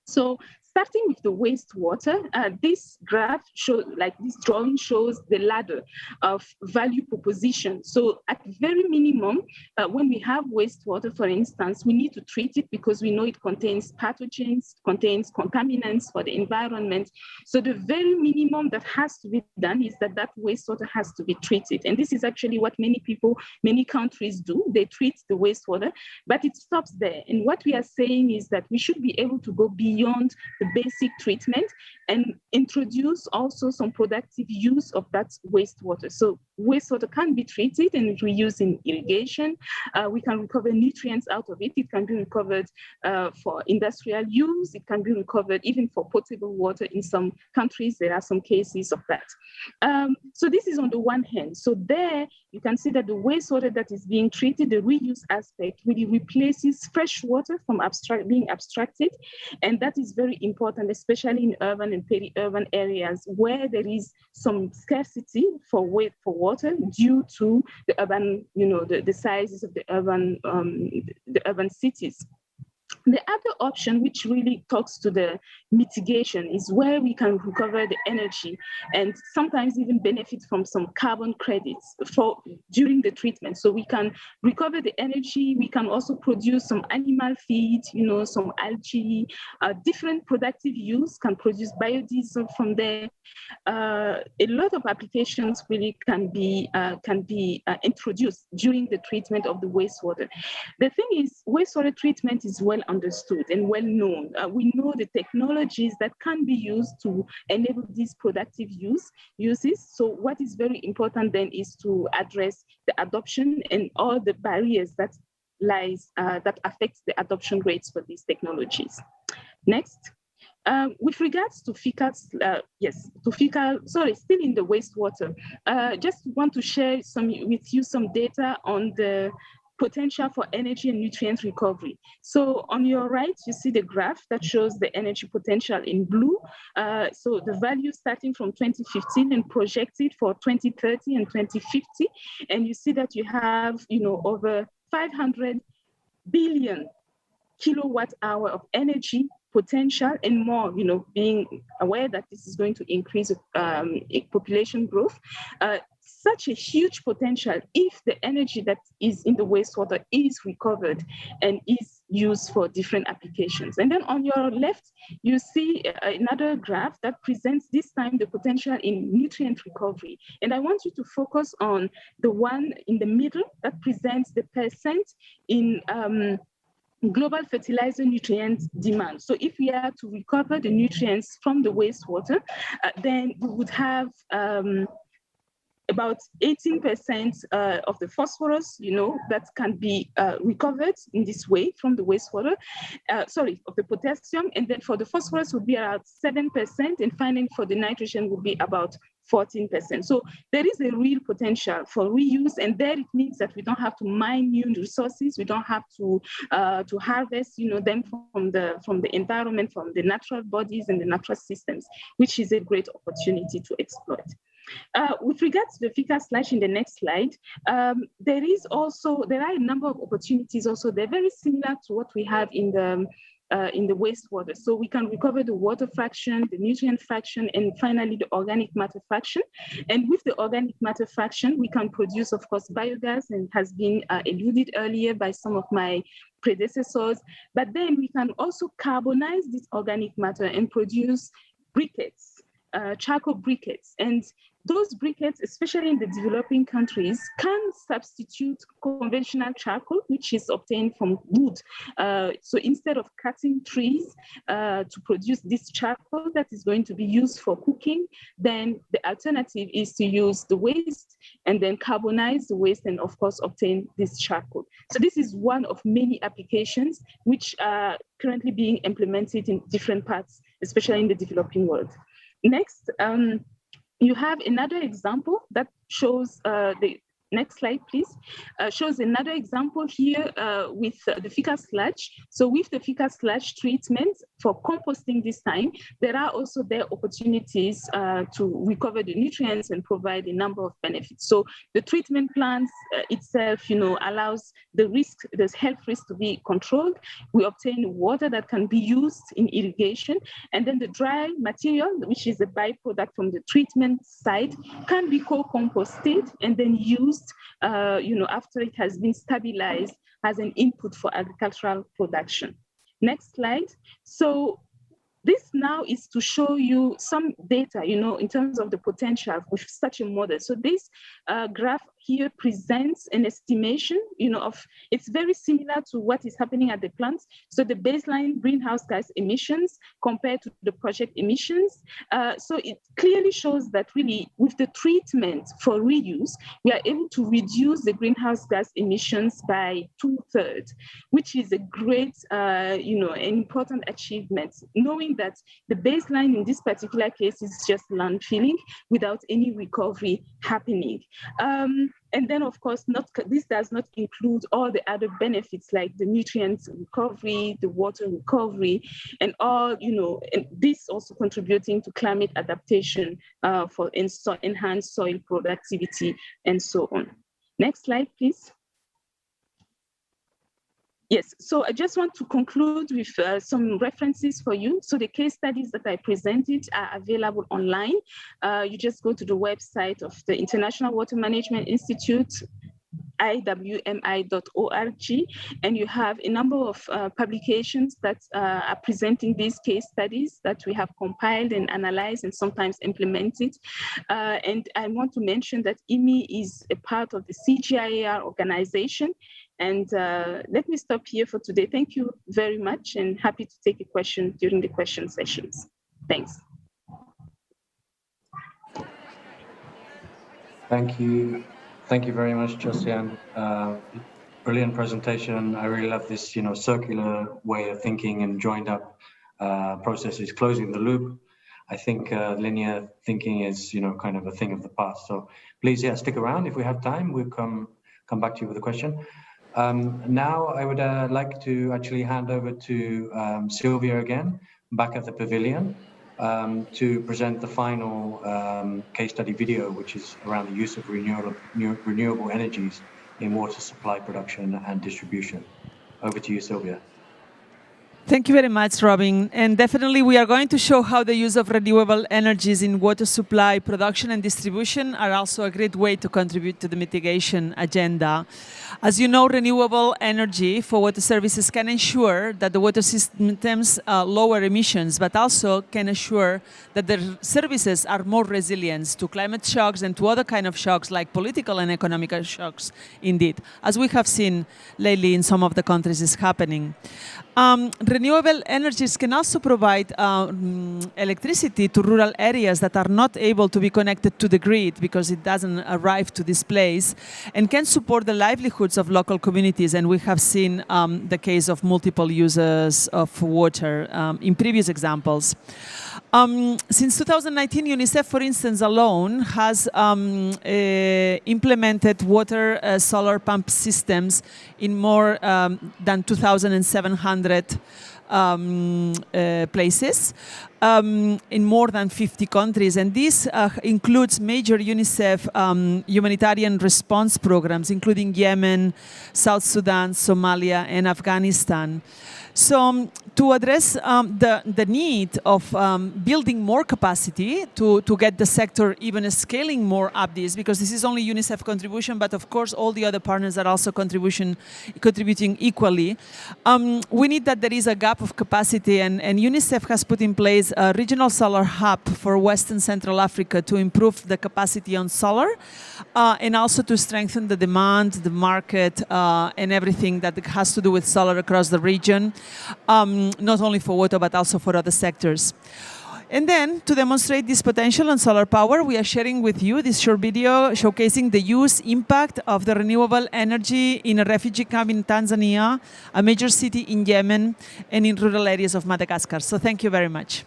So starting with the wastewater, this graph shows, this drawing shows the ladder of value proposition. So at very minimum, when we have wastewater, for instance, we need to treat it because we know it contains pathogens, contains contaminants for the environment. So the very minimum that has to be done is that wastewater has to be treated. And this is actually what many countries do. They treat the wastewater, but it stops there. And what we are saying is that we should be able to go beyond the basic treatment and introduce also some productive use of that wastewater. So wastewater can be treated and reused in irrigation. We can recover nutrients out of it. It can be recovered for industrial use. It can be recovered even for potable water. In some countries, there are some cases of that. So this is on the one hand. So there you can see that the wastewater that is being treated, the reuse aspect, really replaces fresh water from being abstracted. And that is very important, especially in urban and peri-urban areas where there is some scarcity for water due to the urban, the sizes of the urban cities. The other option, which really talks to the mitigation, is where we can recover the energy and sometimes even benefit from some carbon credits during the treatment. So we can recover the energy. We can also produce some animal feed, some algae, different productive use, can produce biodiesel from there. A lot of applications really can be introduced during the treatment of the wastewater. The thing is, wastewater treatment is well understood and well known. We know the technologies that can be used to enable these productive uses. So what is very important then is to address the adoption and all the barriers that affect the adoption rates for these technologies. Next. With regards to still in the wastewater, just want to share with you some data on the potential for energy and nutrient recovery. So on your right, you see the graph that shows the energy potential in blue. So the value starting from 2015 and projected for 2030 and 2050. And you see that you have, over 500 billion kilowatt hour of energy potential and more, being aware that this is going to increase population growth. Such a huge potential if the energy that is in the wastewater is recovered and is used for different applications. And then on your left, you see another graph that presents this time the potential in nutrient recovery. And I want you to focus on the one in the middle that presents the percent in global fertilizer nutrient demand. So if we are to recover the nutrients from the wastewater, then we would have about 18% of the phosphorus, that can be recovered in this way from the wastewater, of the potassium. And then for the phosphorus would be around 7%. And finally for the nitrogen would be about 14%. So there is a real potential for reuse, and there it means that we don't have to mine new resources. We don't have to harvest, them from the environment, from the natural bodies and the natural systems, which is a great opportunity to exploit. With regards to the FICA slash in the next slide, there are a number of opportunities also. They're very similar to what we have in the wastewater. So we can recover the water fraction, the nutrient fraction, and finally the organic matter fraction. And with the organic matter fraction, we can produce, of course, biogas, and has been alluded earlier by some of my predecessors. But then we can also carbonize this organic matter and produce briquettes, charcoal briquettes. And those briquettes, especially in the developing countries, can substitute conventional charcoal, which is obtained from wood. So instead of cutting trees to produce this charcoal that is going to be used for cooking, then the alternative is to use the waste and then carbonize the waste and, of course, obtain this charcoal. So this is one of many applications which are currently being implemented in different parts, especially in the developing world. Next, you have another example that shows the next slide, please. Shows another example here with the FICA sludge. So with the FICA sludge treatment for composting this time, there are also opportunities to recover the nutrients and provide a number of benefits. So the treatment plants itself, allows the health risk to be controlled. We obtain water that can be used in irrigation, and then the dry material, which is a byproduct from the treatment side, can be co-composted and then used after it has been stabilized as an input for agricultural production. Next slide. So this now is to show you some data, in terms of the potential with such a model. So this graph here presents an estimation, it's very similar to what is happening at the plants. So the baseline greenhouse gas emissions compared to the project emissions. So it clearly shows that really with the treatment for reuse, we are able to reduce the greenhouse gas emissions by 2/3, which is a great, an important achievement, knowing that the baseline in this particular case is just landfilling without any recovery happening. And then, of course, this does not include all the other benefits like the nutrients recovery, the water recovery, and all, and this also contributing to climate adaptation for enhanced soil productivity and so on. Next slide, please. Yes, so I just want to conclude with some references for you. So the case studies that I presented are available online. You just go to the website of the International Water Management Institute, iwmi.org, and you have a number of publications that are presenting these case studies that we have compiled and analyzed and sometimes implemented. And I want to mention that IMI is a part of the CGIAR organization. And let me stop here for today. Thank you very much, and happy to take a question during the question sessions. Thanks. Thank you. Thank you very much, Josiane. Brilliant presentation. I really love this, circular way of thinking and joined up processes, closing the loop. I think linear thinking is, kind of a thing of the past. So please, stick around. If we have time, we'll come back to you with a question. Now I would like to actually hand over to Sylvia again, back at the Pavilion, to present the final case study video, which is around the use of renewable energies in water supply production and distribution. Over to you, Sylvia. Thank you very much, Robin. And definitely we are going to show how the use of renewable energies in water supply, production and distribution are also a great way to contribute to the mitigation agenda. As you know, renewable energy for water services can ensure that the water systems lower emissions, but also can assure that the services are more resilient to climate shocks and to other kind of shocks like political and economical shocks, indeed, as we have seen lately in some of the countries is happening. Renewable energies can also provide electricity to rural areas that are not able to be connected to the grid because it doesn't arrive to this place, and can support the livelihoods of local communities. And we have seen the case of multiple users of water in previous examples. Since 2019, UNICEF, for instance, alone has implemented water solar pump systems in more than 2,700 places. in more than 50 countries. And this includes major UNICEF humanitarian response programs, including Yemen, South Sudan, Somalia, and Afghanistan. So to address the need of building more capacity to get the sector even scaling more up this, because this is only UNICEF contribution, but of course all the other partners are also contributing equally. We need that there is a gap of capacity, and UNICEF has put in place a regional solar hub for Western Central Africa to improve the capacity on solar and also to strengthen the demand, the market, and everything that has to do with solar across the region. Not only for water, but also for other sectors. And then, to demonstrate this potential on solar power, we are sharing with you this short video showcasing the use impact of the renewable energy in a refugee camp in Tanzania, a major city in Yemen, and in rural areas of Madagascar. So thank you very much.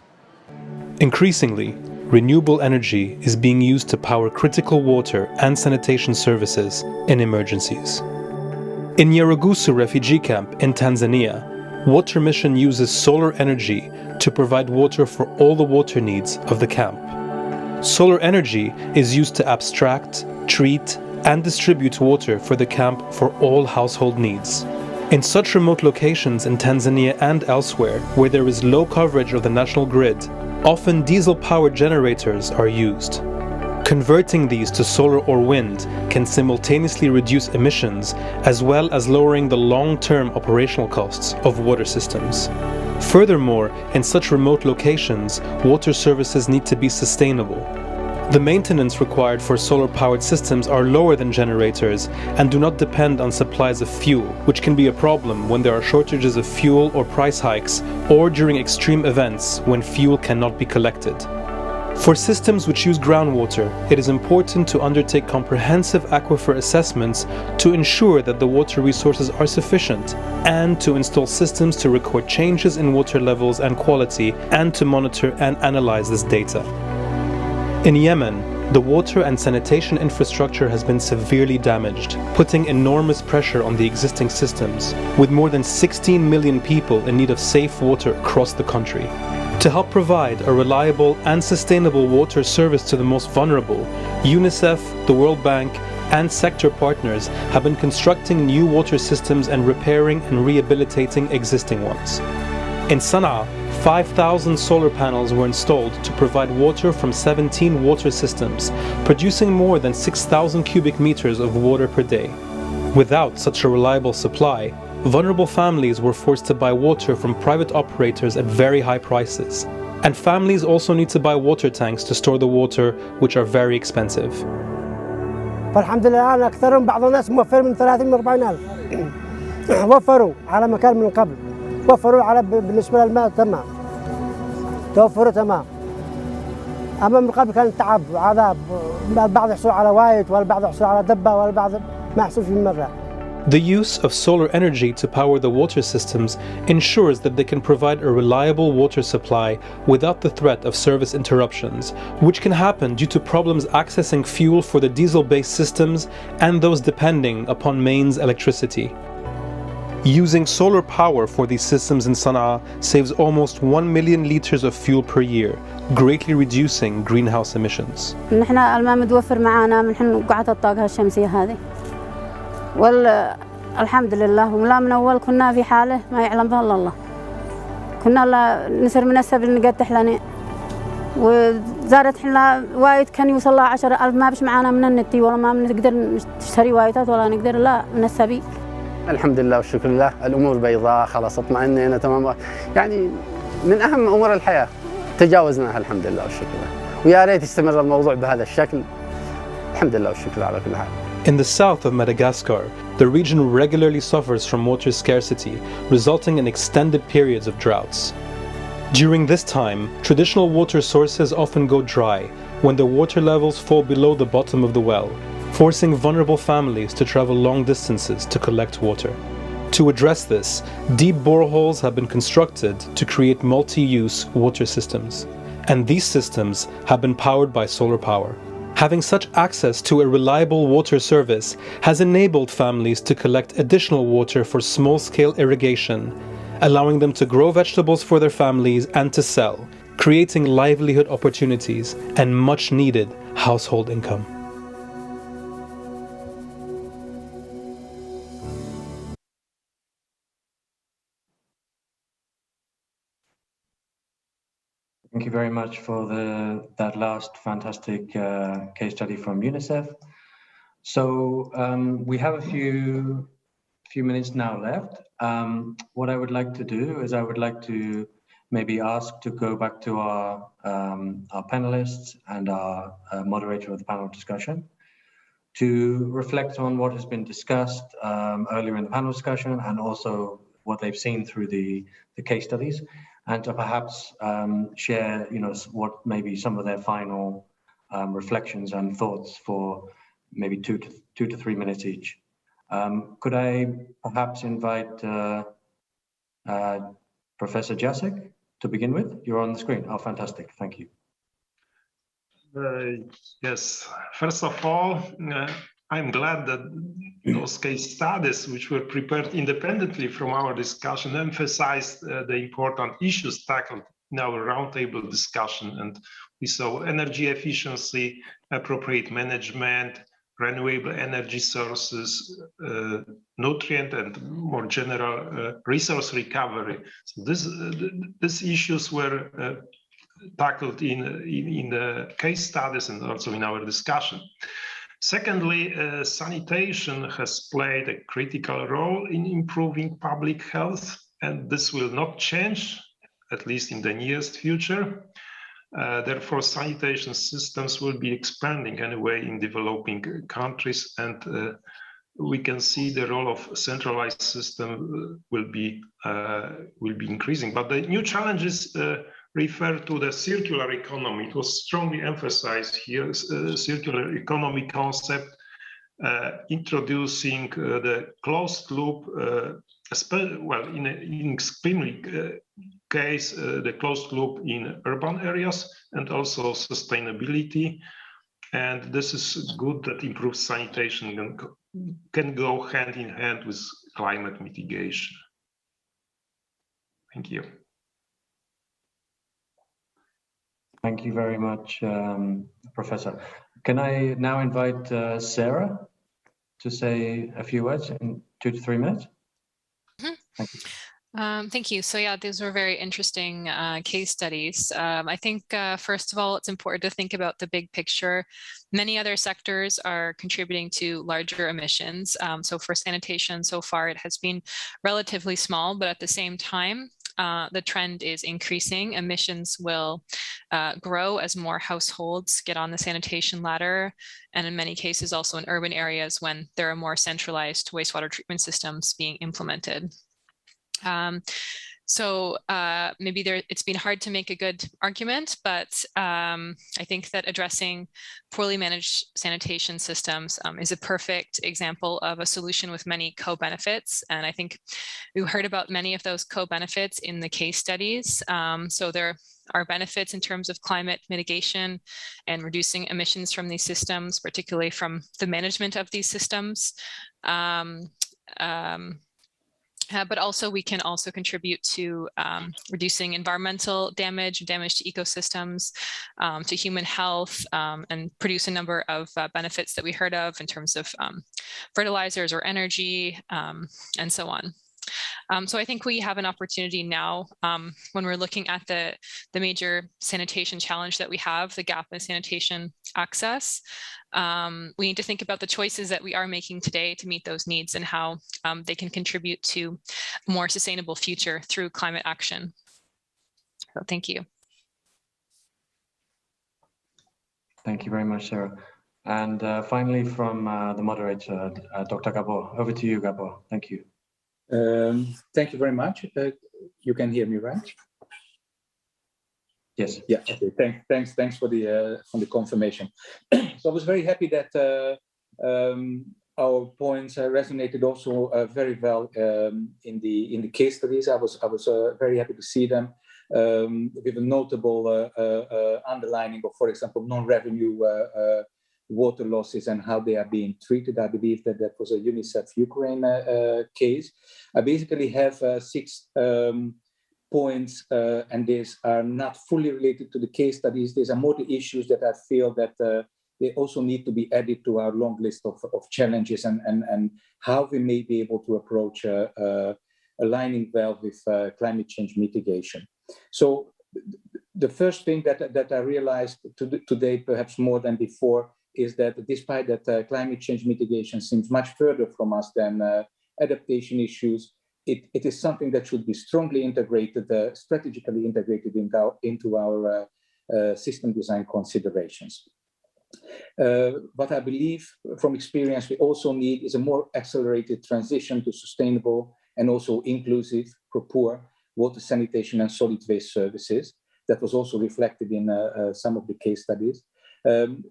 Increasingly, renewable energy is being used to power critical water and sanitation services in emergencies. In Nyarugusu refugee camp in Tanzania, Water Mission uses solar energy to provide water for all the water needs of the camp. Solar energy is used to abstract, treat, and distribute water for the camp for all household needs. In such remote locations in Tanzania and elsewhere, where there is low coverage of the national grid, often diesel-powered generators are used. Converting these to solar or wind can simultaneously reduce emissions as well as lowering the long-term operational costs of water systems. Furthermore, in such remote locations, water services need to be sustainable. The maintenance required for solar-powered systems are lower than generators and do not depend on supplies of fuel, which can be a problem when there are shortages of fuel or price hikes, or during extreme events when fuel cannot be collected. For systems which use groundwater, it is important to undertake comprehensive aquifer assessments to ensure that the water resources are sufficient, and to install systems to record changes in water levels and quality, and to monitor and analyze this data. In Yemen, the water and sanitation infrastructure has been severely damaged, putting enormous pressure on the existing systems, with more than 16 million people in need of safe water across the country. To help provide a reliable and sustainable water service to the most vulnerable, UNICEF, the World Bank, and sector partners have been constructing new water systems and repairing and rehabilitating existing ones. In Sana'a, 5,000 solar panels were installed to provide water from 17 water systems, producing more than 6,000 cubic meters of water per day. Without such a reliable supply, vulnerable families were forced to buy water from private operators at very high prices. And families also need to buy water tanks to store the water, which are very expensive. فالحمد لله الآن أكثرهم بعض الناس موفر من 30 و 40 ألف وفروا على مكان من قبل وفروا على بالنسبة للماء تمام توفروا تمام أما من قبل كان تعب وعذاب البعض يحصل على وايت والبعض يحصل على دبة والبعض ما يحصل في مرة. The use of solar energy to power the water systems ensures that they can provide a reliable water supply without the threat of service interruptions, which can happen due to problems accessing fuel for the diesel-based systems and those depending upon mains electricity. Using solar power for these systems in Sana'a saves almost 1 million liters of fuel per year, greatly reducing greenhouse emissions. نحن الماء متوفر معنا من قاعة الطاقة الشمسية هذه. والحمد لله ولا من أول كنا في حالة ما يعلم بها إلا الله. كنا لا نسر من السبل نقد تحلني وزادت حنا وايد كان يوصل لها 10,000 ما بش معانا من النتي ولا ما نقدر نشتري وايتات ولا نقدر لا من السبيل. الحمد لله والشكر لله الأمور بيضاء خلاص اطمئننا تمام يعني من أهم أمور الحياة تجاوزناها الحمد لله والشكر لله ويا ريت يستمر الموضوع بهذا الشكل الحمد لله والشكر على كل حال. In the south of Madagascar, the region regularly suffers from water scarcity, resulting in extended periods of droughts. During this time, traditional water sources often go dry when the water levels fall below the bottom of the well, forcing vulnerable families to travel long distances to collect water. To address this, deep boreholes have been constructed to create multi-use water systems, and these systems have been powered by solar power. Having such access to a reliable water service has enabled families to collect additional water for small-scale irrigation, allowing them to grow vegetables for their families and to sell, creating livelihood opportunities and much needed household income. Thank you very much for that last fantastic case study from UNICEF. So we have a few minutes now left. What I would like to do is I would like to maybe ask to go back to our panelists and our moderator of the panel discussion to reflect on what has been discussed earlier in the panel discussion and also what they've seen through the case studies, and to perhaps share, what maybe some of their final reflections and thoughts for maybe 2 to 3 minutes each. Could I perhaps invite Professor Jacek to begin with? You're on the screen. Oh, fantastic. Thank you. Yes. First of all, I'm glad that those case studies, which were prepared independently from our discussion, emphasized the important issues tackled in our roundtable discussion. And we saw energy efficiency, appropriate management, renewable energy sources, nutrient and more general resource recovery. So these issues were tackled in the case studies and also in our discussion. Secondly, sanitation has played a critical role in improving public health, and this will not change, at least in the nearest future. Therefore, sanitation systems will be expanding anyway in developing countries, and we can see the role of centralized system will be increasing. But the new challenges refer to the circular economy. It was strongly emphasized here, circular economy concept, introducing the closed loop, in extremely case, the closed loop in urban areas, and also sustainability. And this is good that improved sanitation can go hand in hand with climate mitigation. Thank you. Thank you very much, Professor. Can I now invite Sarah to say a few words in 2 to 3 minutes? Mm-hmm. Thank you. Thank you. So yeah, these were very interesting case studies. I think, first of all, it's important to think about the big picture. Many other sectors are contributing to larger emissions. So for sanitation, so far, it has been relatively small, but at the same time, the trend is increasing. Emissions will grow as more households get on the sanitation ladder, and in many cases also in urban areas when there are more centralized wastewater treatment systems being implemented. So maybe it's been hard to make a good argument, but I think that addressing poorly managed sanitation systems is a perfect example of a solution with many co-benefits. And I think we heard about many of those co-benefits in the case studies. So there are benefits in terms of climate mitigation and reducing emissions from these systems, particularly from the management of these systems. But also we can also contribute to reducing environmental damage to ecosystems, to human health, and produce a number of benefits that we heard of in terms of fertilizers or energy, and so on. So I think we have an opportunity now when we're looking at the major sanitation challenge that we have, the gap in sanitation access. We need to think about the choices that we are making today to meet those needs and how they can contribute to a more sustainable future through climate action. So thank you. Thank you very much, Sarah. And finally, from the moderator, Dr. Gabor, over to you, Gabor. Thank you. Thank you very much. You can hear me, right? Yes. Yeah. Okay. Thanks for the confirmation. So I was very happy that our points resonated also very well in the case studies. I was very happy to see them with a notable underlining of, for example, non-revenue water losses and how they are being treated. I believe that was a UNICEF Ukraine case. I basically have 6 points, and these are not fully related to the case studies. These are more the issues that I feel that they also need to be added to our long list of challenges and how we may be able to approach aligning well with climate change mitigation. So the first thing that I realized today, perhaps more than before, is that despite that climate change mitigation seems much further from us than adaptation issues, it is something that should be strongly integrated, strategically integrated into our system design considerations. What I believe from experience we also need is a more accelerated transition to sustainable and also inclusive, proper water sanitation and solid waste services. That was also reflected in some of the case studies.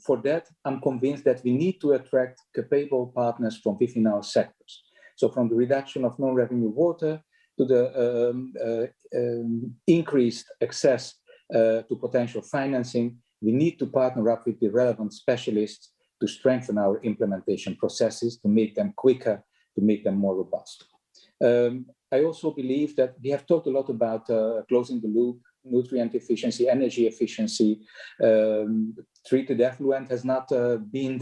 For that, I'm convinced that we need to attract capable partners from within our sectors. So from the reduction of non-revenue water to the increased access to potential financing, we need to partner up with the relevant specialists to strengthen our implementation processes, to make them quicker, to make them more robust. I also believe that we have talked a lot about closing the loop, nutrient efficiency, energy efficiency. Treated effluent has not been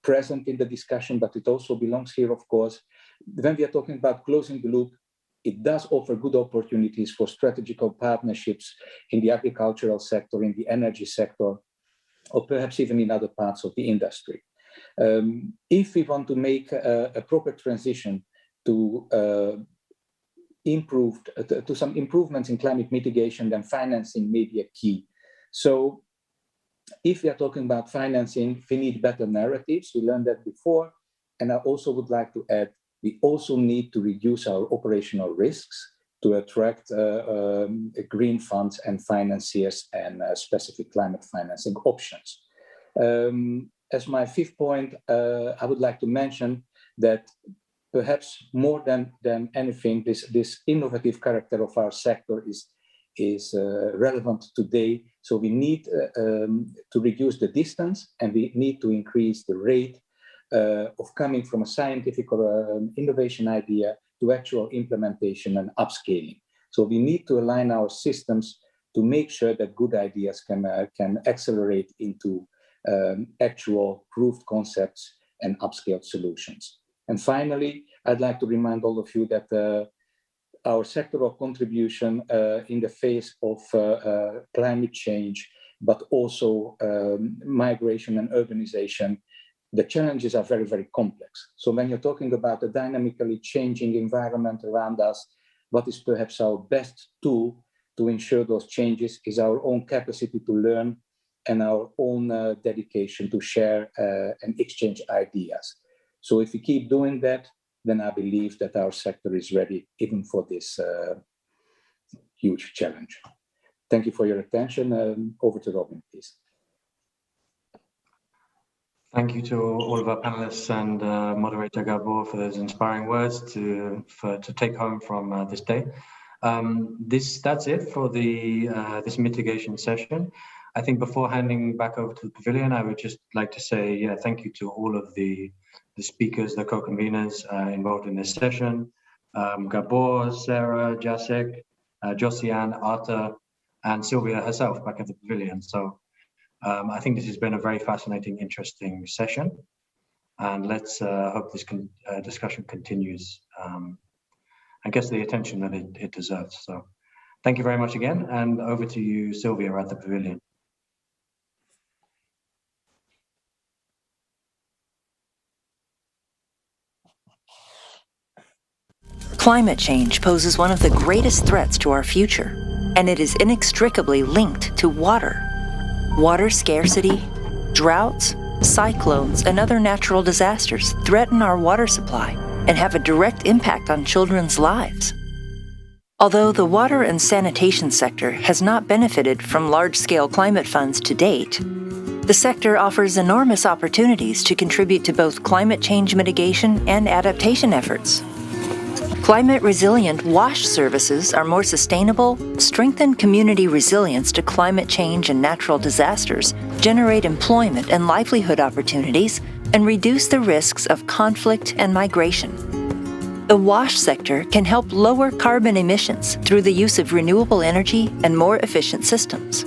present in the discussion, but it also belongs here, of course. When we are talking about closing the loop, it does offer good opportunities for strategical partnerships in the agricultural sector, in the energy sector, or perhaps even in other parts of the industry. If we want to make a proper transition to some improvements in climate mitigation, then financing may be a key. So if we are talking about financing, we need better narratives. We learned that before. And I also would like to add, we also need to reduce our operational risks to attract green funds and financiers and specific climate financing options. As my fifth point, I would like to mention that perhaps more than anything, this innovative character of our sector is relevant today. So we need to reduce the distance, and we need to increase the rate of coming from a scientific or innovation idea to actual implementation and upscaling. So we need to align our systems to make sure that good ideas can accelerate into actual proved concepts and upscaled solutions. And finally, I'd like to remind all of you that our sectoral contribution in the face of climate change, but also migration and urbanization, the challenges are very, very complex. So when you're talking about a dynamically changing environment around us, what is perhaps our best tool to ensure those changes is our own capacity to learn and our own dedication to share and exchange ideas. So if we keep doing that, then I believe that our sector is ready even for this huge challenge. Thank you for your attention. Over to Robin, please. Thank you to all of our panelists and moderator Gabor for those inspiring words to take home from this day. That's it for this mitigation session. I think before handing back over to the pavilion, I would just like to say thank you to all of the speakers, the co-conveners involved in this session, Gabor, Sarah, Jacek, Josiane, Arta, and Sylvia herself back at the pavilion. So I think this has been a very fascinating, interesting session, and let's hope this discussion continues and gets the attention that it deserves. So thank you very much again, and over to you, Sylvia, at the pavilion. Climate change poses one of the greatest threats to our future, and it is inextricably linked to water. Water scarcity, droughts, cyclones, and other natural disasters threaten our water supply and have a direct impact on children's lives. Although the water and sanitation sector has not benefited from large-scale climate funds to date, the sector offers enormous opportunities to contribute to both climate change mitigation and adaptation efforts. Climate-resilient wash services are more sustainable, strengthen community resilience to climate change and natural disasters, generate employment and livelihood opportunities, and reduce the risks of conflict and migration. The WASH sector can help lower carbon emissions through the use of renewable energy and more efficient systems.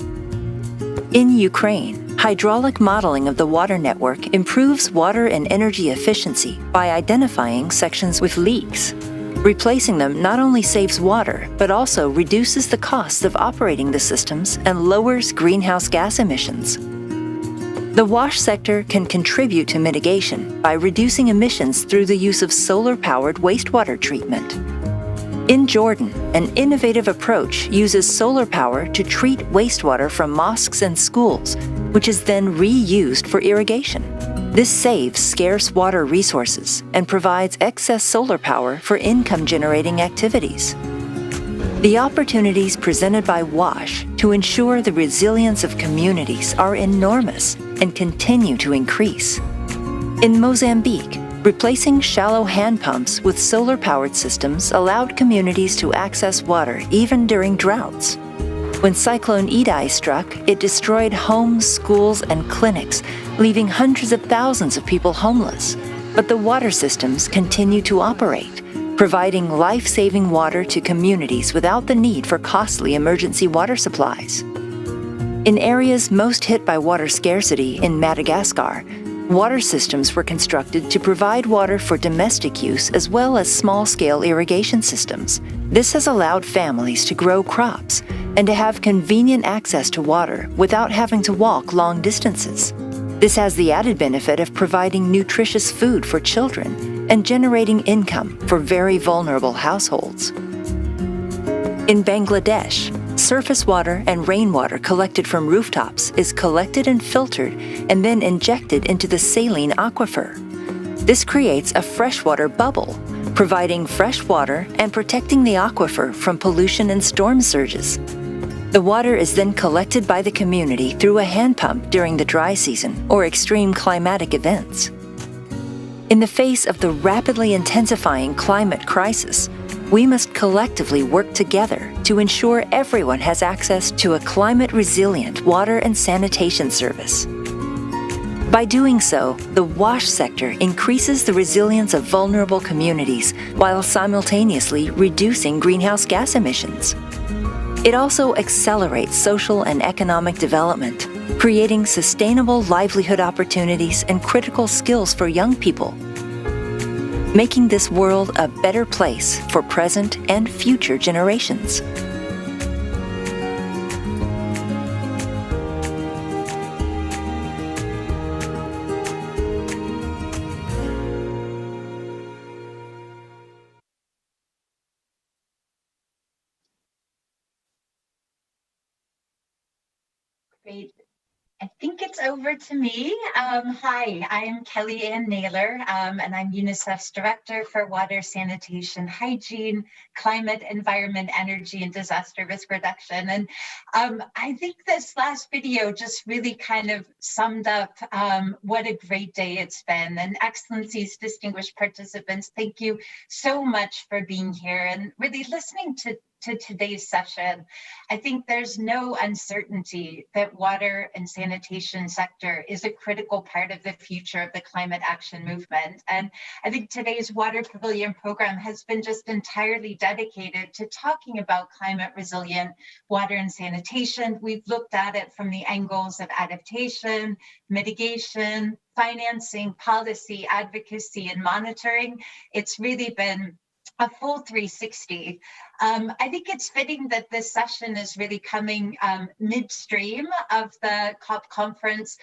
In Ukraine, hydraulic modeling of the water network improves water and energy efficiency by identifying sections with leaks. Replacing them not only saves water, but also reduces the cost of operating the systems and lowers greenhouse gas emissions. The WASH sector can contribute to mitigation by reducing emissions through the use of solar-powered wastewater treatment. In Jordan, an innovative approach uses solar power to treat wastewater from mosques and schools, which is then reused for irrigation. This saves scarce water resources and provides excess solar power for income-generating activities. The opportunities presented by WASH to ensure the resilience of communities are enormous and continue to increase. In Mozambique, replacing shallow hand pumps with solar-powered systems allowed communities to access water even during droughts. When Cyclone Idai struck, it destroyed homes, schools, and clinics, leaving hundreds of thousands of people homeless. But the water systems continue to operate, providing life-saving water to communities without the need for costly emergency water supplies. In areas most hit by water scarcity in Madagascar, water systems were constructed to provide water for domestic use as well as small-scale irrigation systems. This has allowed families to grow crops and to have convenient access to water without having to walk long distances. This has the added benefit of providing nutritious food for children and generating income for very vulnerable households. In Bangladesh, surface water and rainwater collected from rooftops is collected and filtered and then injected into the saline aquifer. This creates a freshwater bubble, providing fresh water and protecting the aquifer from pollution and storm surges. The water is then collected by the community through a hand pump during the dry season or extreme climatic events. In the face of the rapidly intensifying climate crisis, we must collectively work together to ensure everyone has access to a climate-resilient water and sanitation service. By doing so, the WASH sector increases the resilience of vulnerable communities while simultaneously reducing greenhouse gas emissions. It also accelerates social and economic development, creating sustainable livelihood opportunities and critical skills for young people, making this world a better place for present and future generations. Great. I think it's over to me. Hi, I am Kelly Ann Naylor, and I'm UNICEF's Director for Water, Sanitation, Hygiene, Climate, Environment, Energy, and Disaster Risk Reduction. And I think this last video just really kind of summed up what a great day it's been. And Excellencies, distinguished participants, thank you so much for being here and really listening to today's session. I think there's no uncertainty that water and sanitation sector is a critical part of the future of the climate action movement. And I think today's Water Pavilion program has been just entirely dedicated to talking about climate resilient water and sanitation. We've looked at it from the angles of adaptation, mitigation, financing, policy, advocacy, and monitoring. It's really been a full 360. I think it's fitting that this session is really coming midstream of the COP conference,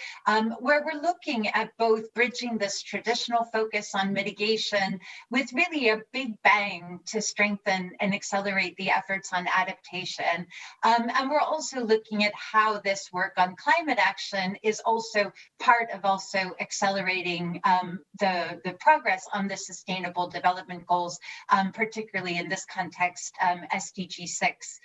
where we're looking at both bridging this traditional focus on mitigation with really a big bang to strengthen and accelerate the efforts on adaptation. And we're also looking at how this work on climate action is also part of also accelerating the progress on the Sustainable Development Goals particularly in this context, SDG 6.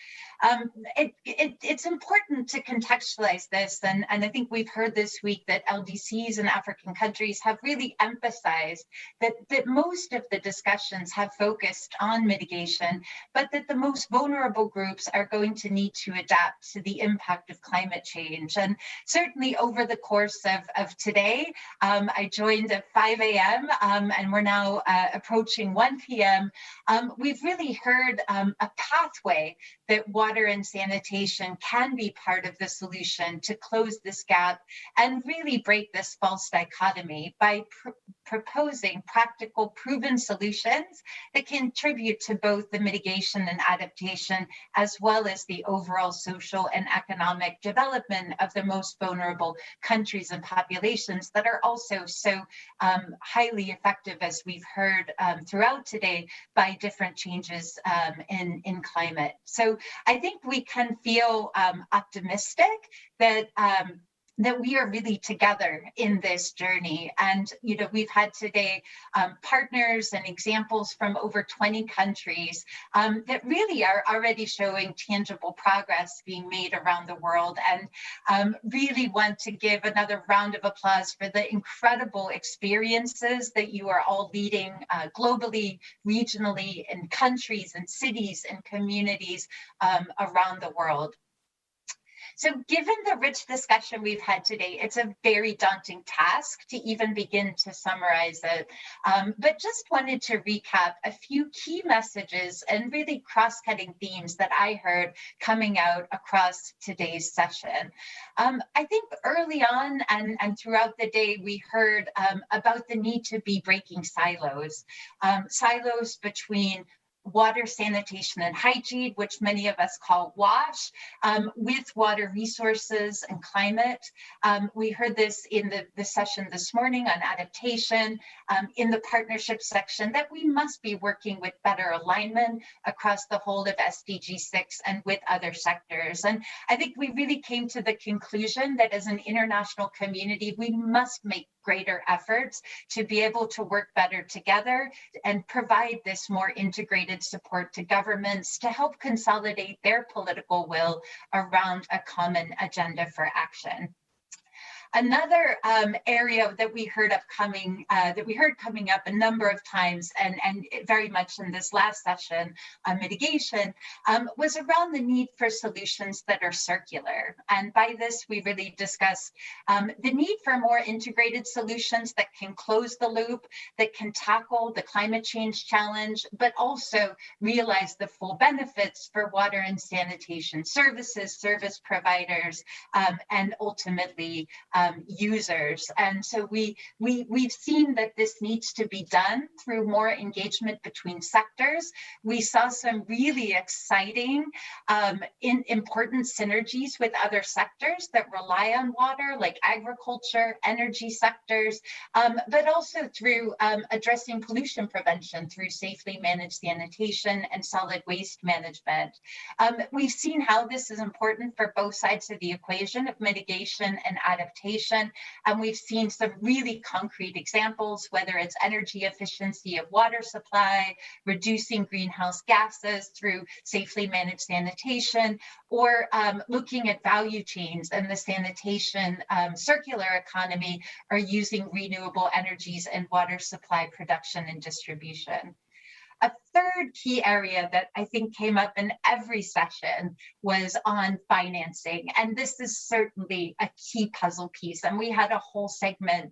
It's important to contextualize this, and I think we've heard this week that LDCs in African countries have really emphasized that most of the discussions have focused on mitigation, but that the most vulnerable groups are going to need to adapt to the impact of climate change. And certainly over the course of today, I joined at 5 a.m. And we're now approaching 1 p.m. We've really heard a pathway that water and sanitation can be part of the solution to close this gap and really break this false dichotomy by proposing practical, proven solutions that contribute to both the mitigation and adaptation, as well as the overall social and economic development of the most vulnerable countries and populations that are also so highly effective, as we've heard throughout today, by different changes in climate. So I think we can feel optimistic that that we are really together in this journey. And, you know, we've had today partners and examples from over 20 countries that really are already showing tangible progress being made around the world, and really want to give another round of applause for the incredible experiences that you are all leading globally, regionally, in countries and cities and communities around the world. So given the rich discussion we've had today, it's a very daunting task to even begin to summarize it, but just wanted to recap a few key messages and really cross-cutting themes that I heard coming out across today's session. I think early on and throughout the day, we heard about the need to be breaking silos, silos between water, sanitation, and hygiene, which many of us call WASH, with water resources and climate. We heard this in the session this morning on adaptation, in the partnership section, that we must be working with better alignment across the whole of SDG 6 and with other sectors. And I think we really came to the conclusion that as an international community, we must make greater efforts to be able to work better together and provide this more integrated support to governments to help consolidate their political will around a common agenda for action. Another area that we heard coming up a number of times, and very much in this last session on mitigation, was around the need for solutions that are circular. And by this, we really discussed the need for more integrated solutions that can close the loop, that can tackle the climate change challenge, but also realize the full benefits for water and sanitation services, service providers, and ultimately users. And so we've seen that this needs to be done through more engagement between sectors. We saw some really exciting, important synergies with other sectors that rely on water, like agriculture, energy sectors, but also through addressing pollution prevention through safely managed sanitation and solid waste management. We've seen how this is important for both sides of the equation of mitigation and adaptation. And we've seen some really concrete examples, whether it's energy efficiency of water supply, reducing greenhouse gases through safely managed sanitation, or looking at value chains and the sanitation circular economy, or using renewable energies in water supply production and distribution. A third key area that I think came up in every session was on financing. And this is certainly a key puzzle piece. And we had a whole segment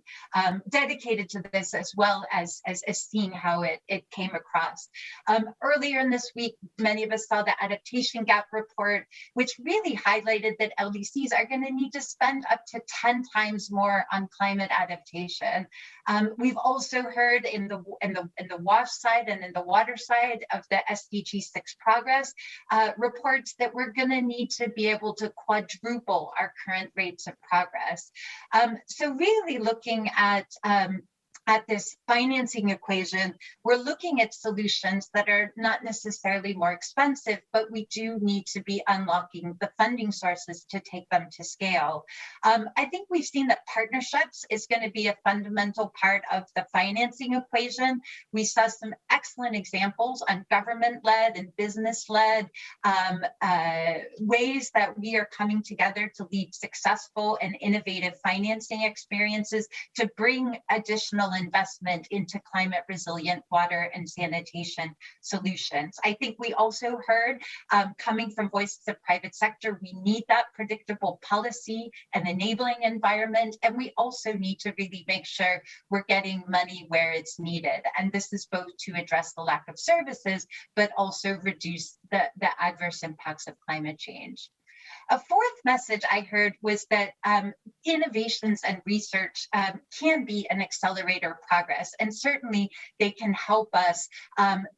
dedicated to this, as well as seeing how it came across. Earlier in this week, many of us saw the adaptation gap report, which really highlighted that LDCs are going to need to spend up to 10 times more on climate adaptation. We've also heard in the WASH side and in the water side of the SDG 6 progress reports that we're going to need to be able to quadruple our current rates of progress. So really looking at at this financing equation, we're looking at solutions that are not necessarily more expensive, but we do need to be unlocking the funding sources to take them to scale. I think we've seen that partnerships is going to be a fundamental part of the financing equation. We saw some excellent examples on government-led and business-led ways that we are coming together to lead successful and innovative financing experiences to bring additional investment into climate resilient water and sanitation solutions. I think we also heard coming from voices of private sector, we need that predictable policy and enabling environment. And we also need to really make sure we're getting money where it's needed. And this is both to address the lack of services, but also reduce the adverse impacts of climate change. A fourth message I heard was that innovations and research can be an accelerator of progress, and certainly they can help us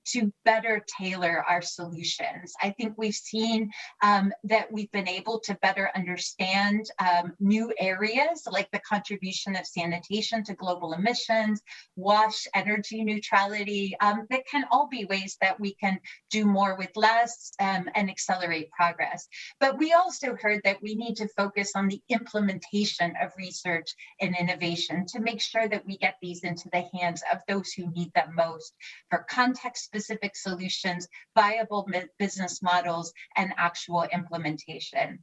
to better tailor our solutions. I think we've seen that we've been able to better understand new areas like the contribution of sanitation to global emissions, wash, energy neutrality, that can all be ways that we can do more with less and accelerate progress. But we also heard that we need to focus on the implementation of research and innovation to make sure that we get these into the hands of those who need them most for context-specific solutions, viable business models, and actual implementation.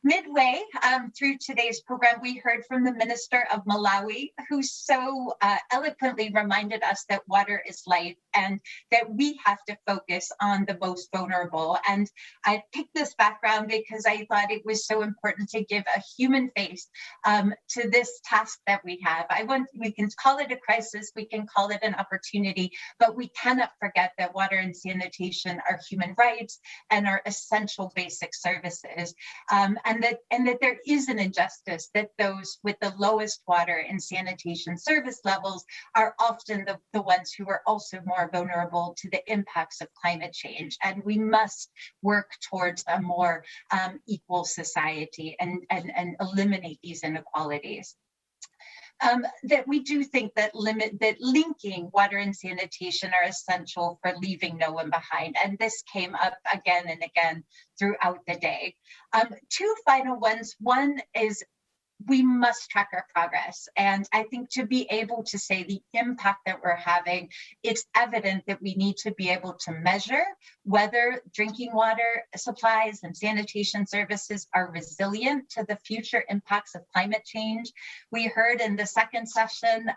Midway through today's program, we heard from the Minister of Malawi, who so eloquently reminded us that water is life and that we have to focus on the most vulnerable. And I picked this background because I thought it was so important to give a human face to this task that we have. We can call it a crisis, we can call it an opportunity, but we cannot forget that water and sanitation are human rights and are essential basic services. And that there is an injustice that those with the lowest water and sanitation service levels are often the ones who are also more vulnerable to the impacts of climate change. And we must work towards a more equal society and eliminate these inequalities. That we do think that linking water and sanitation are essential for leaving no one behind. And this came up again and again throughout the day. Two final ones. One is we must track our progress. And I think to be able to say the impact that we're having, it's evident that we need to be able to measure whether drinking water supplies and sanitation services are resilient to the future impacts of climate change. We heard in the second session,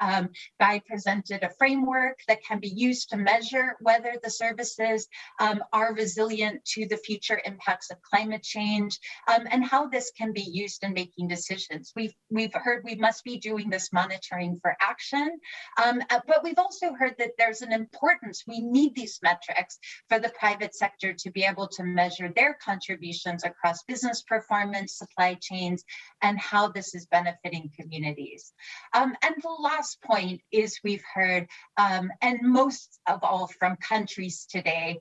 Guy presented a framework that can be used to measure whether the services are resilient to the future impacts of climate change, and how this can be used in making decisions. We've heard we must be doing this monitoring for action, but we've also heard that there's an importance. We need these metrics for the private sector to be able to measure their contributions across business performance, supply chains, and how this is benefiting communities. And the last point is we've heard, and most of all from countries today,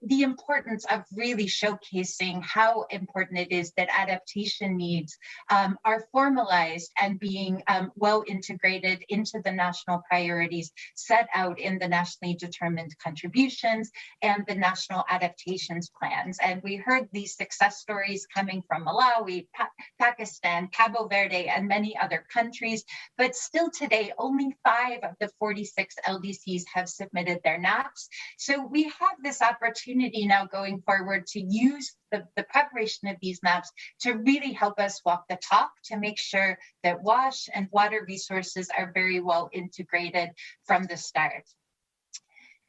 the importance of really showcasing how important it is that adaptation needs are formalized and being well integrated into the national priorities set out in the nationally determined contributions and the national adaptations plans. And we heard these success stories coming from Malawi, Pakistan, Cabo Verde, and many other countries, but still today, only 5 of the 46 LDCs have submitted their NAPs. So we have this opportunity now going forward to use the preparation of these maps to really help us walk the talk, to make sure that wash and water resources are very well integrated from the start.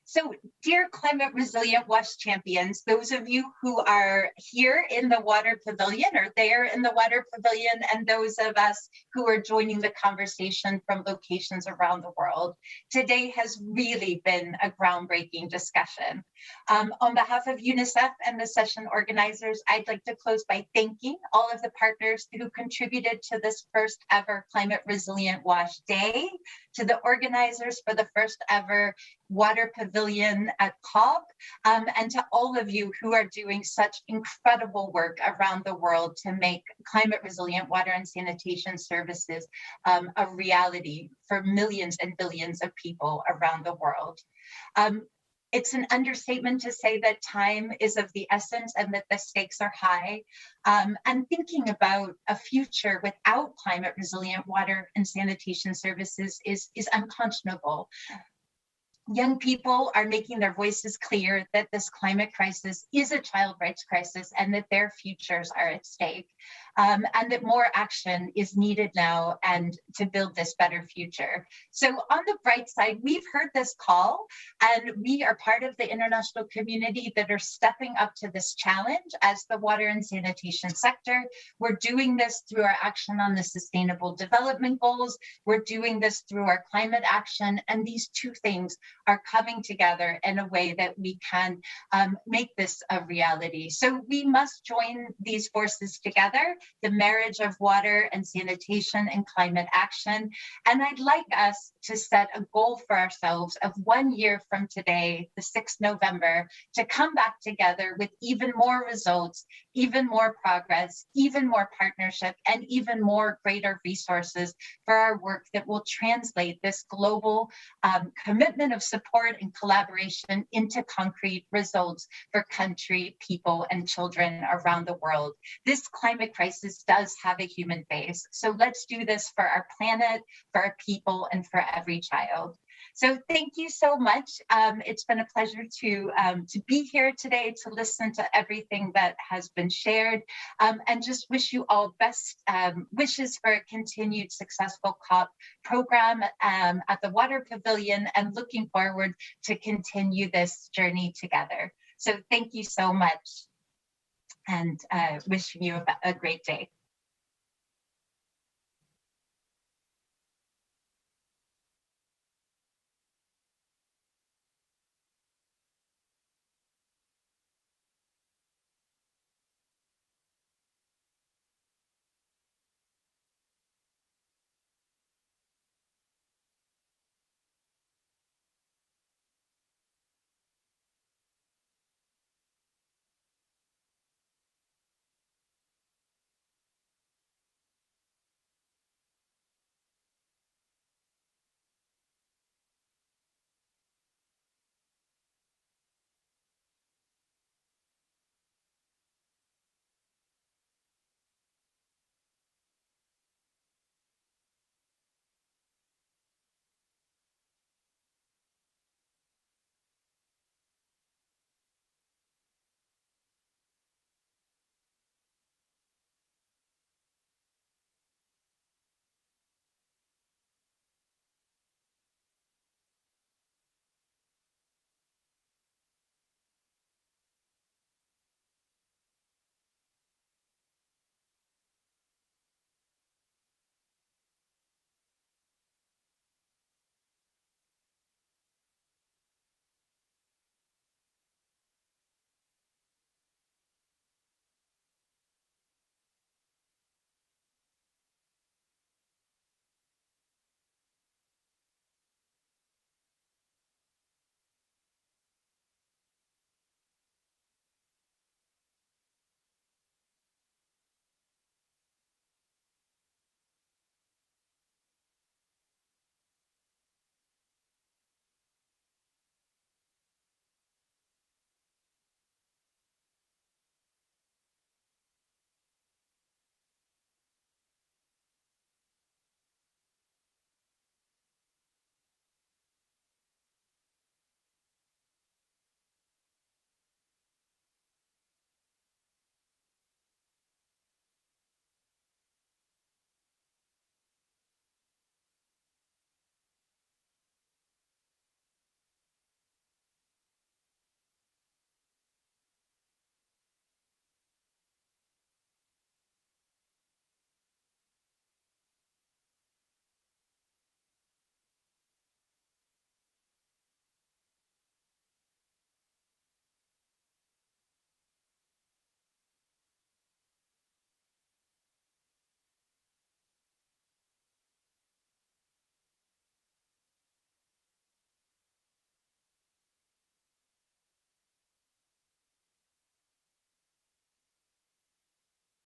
So, dear climate resilient WASH champions, those of you who are here in the Water Pavilion or there in the Water Pavilion, and those of us who are joining the conversation from locations around the world, today has really been a groundbreaking discussion. On behalf of UNICEF and the session organizers, I'd like to close by thanking all of the partners who contributed to this first ever Climate Resilient WASH Day, to the organizers for the first ever Water Pavilion at COP, and to all of you who are doing such incredible work around the world to make climate resilient water and sanitation services a reality for millions and billions of people around the world. It's an understatement to say that time is of the essence and that the stakes are high. And thinking about a future without climate resilient water and sanitation services is unconscionable. Young people are making their voices clear that this climate crisis is a child rights crisis and that their futures are at stake, and that more action is needed now and to build this better future. So on the bright side, we've heard this call and we are part of the international community that are stepping up to this challenge as the water and sanitation sector. We're doing this through our action on the Sustainable Development Goals. We're doing this through our climate action, and these two things are coming together in a way that we can make this a reality. So we must join these forces together, the marriage of water and sanitation and climate action. And I'd like us to set a goal for ourselves of 1 year from today, the 6th November, to come back together with even more results, even more progress, even more partnership, and even more greater resources for our work that will translate this global commitment of support and collaboration into concrete results for country, people, and children around the world. This climate crisis does have a human face. So let's do this for our planet, for our people, and for every child. So thank you so much. It's been a pleasure to be here today, to listen to everything that has been shared, and just wish you all best wishes for a continued successful COP program at the Water Pavilion, and looking forward to continue this journey together. So thank you so much, and wishing you a great day.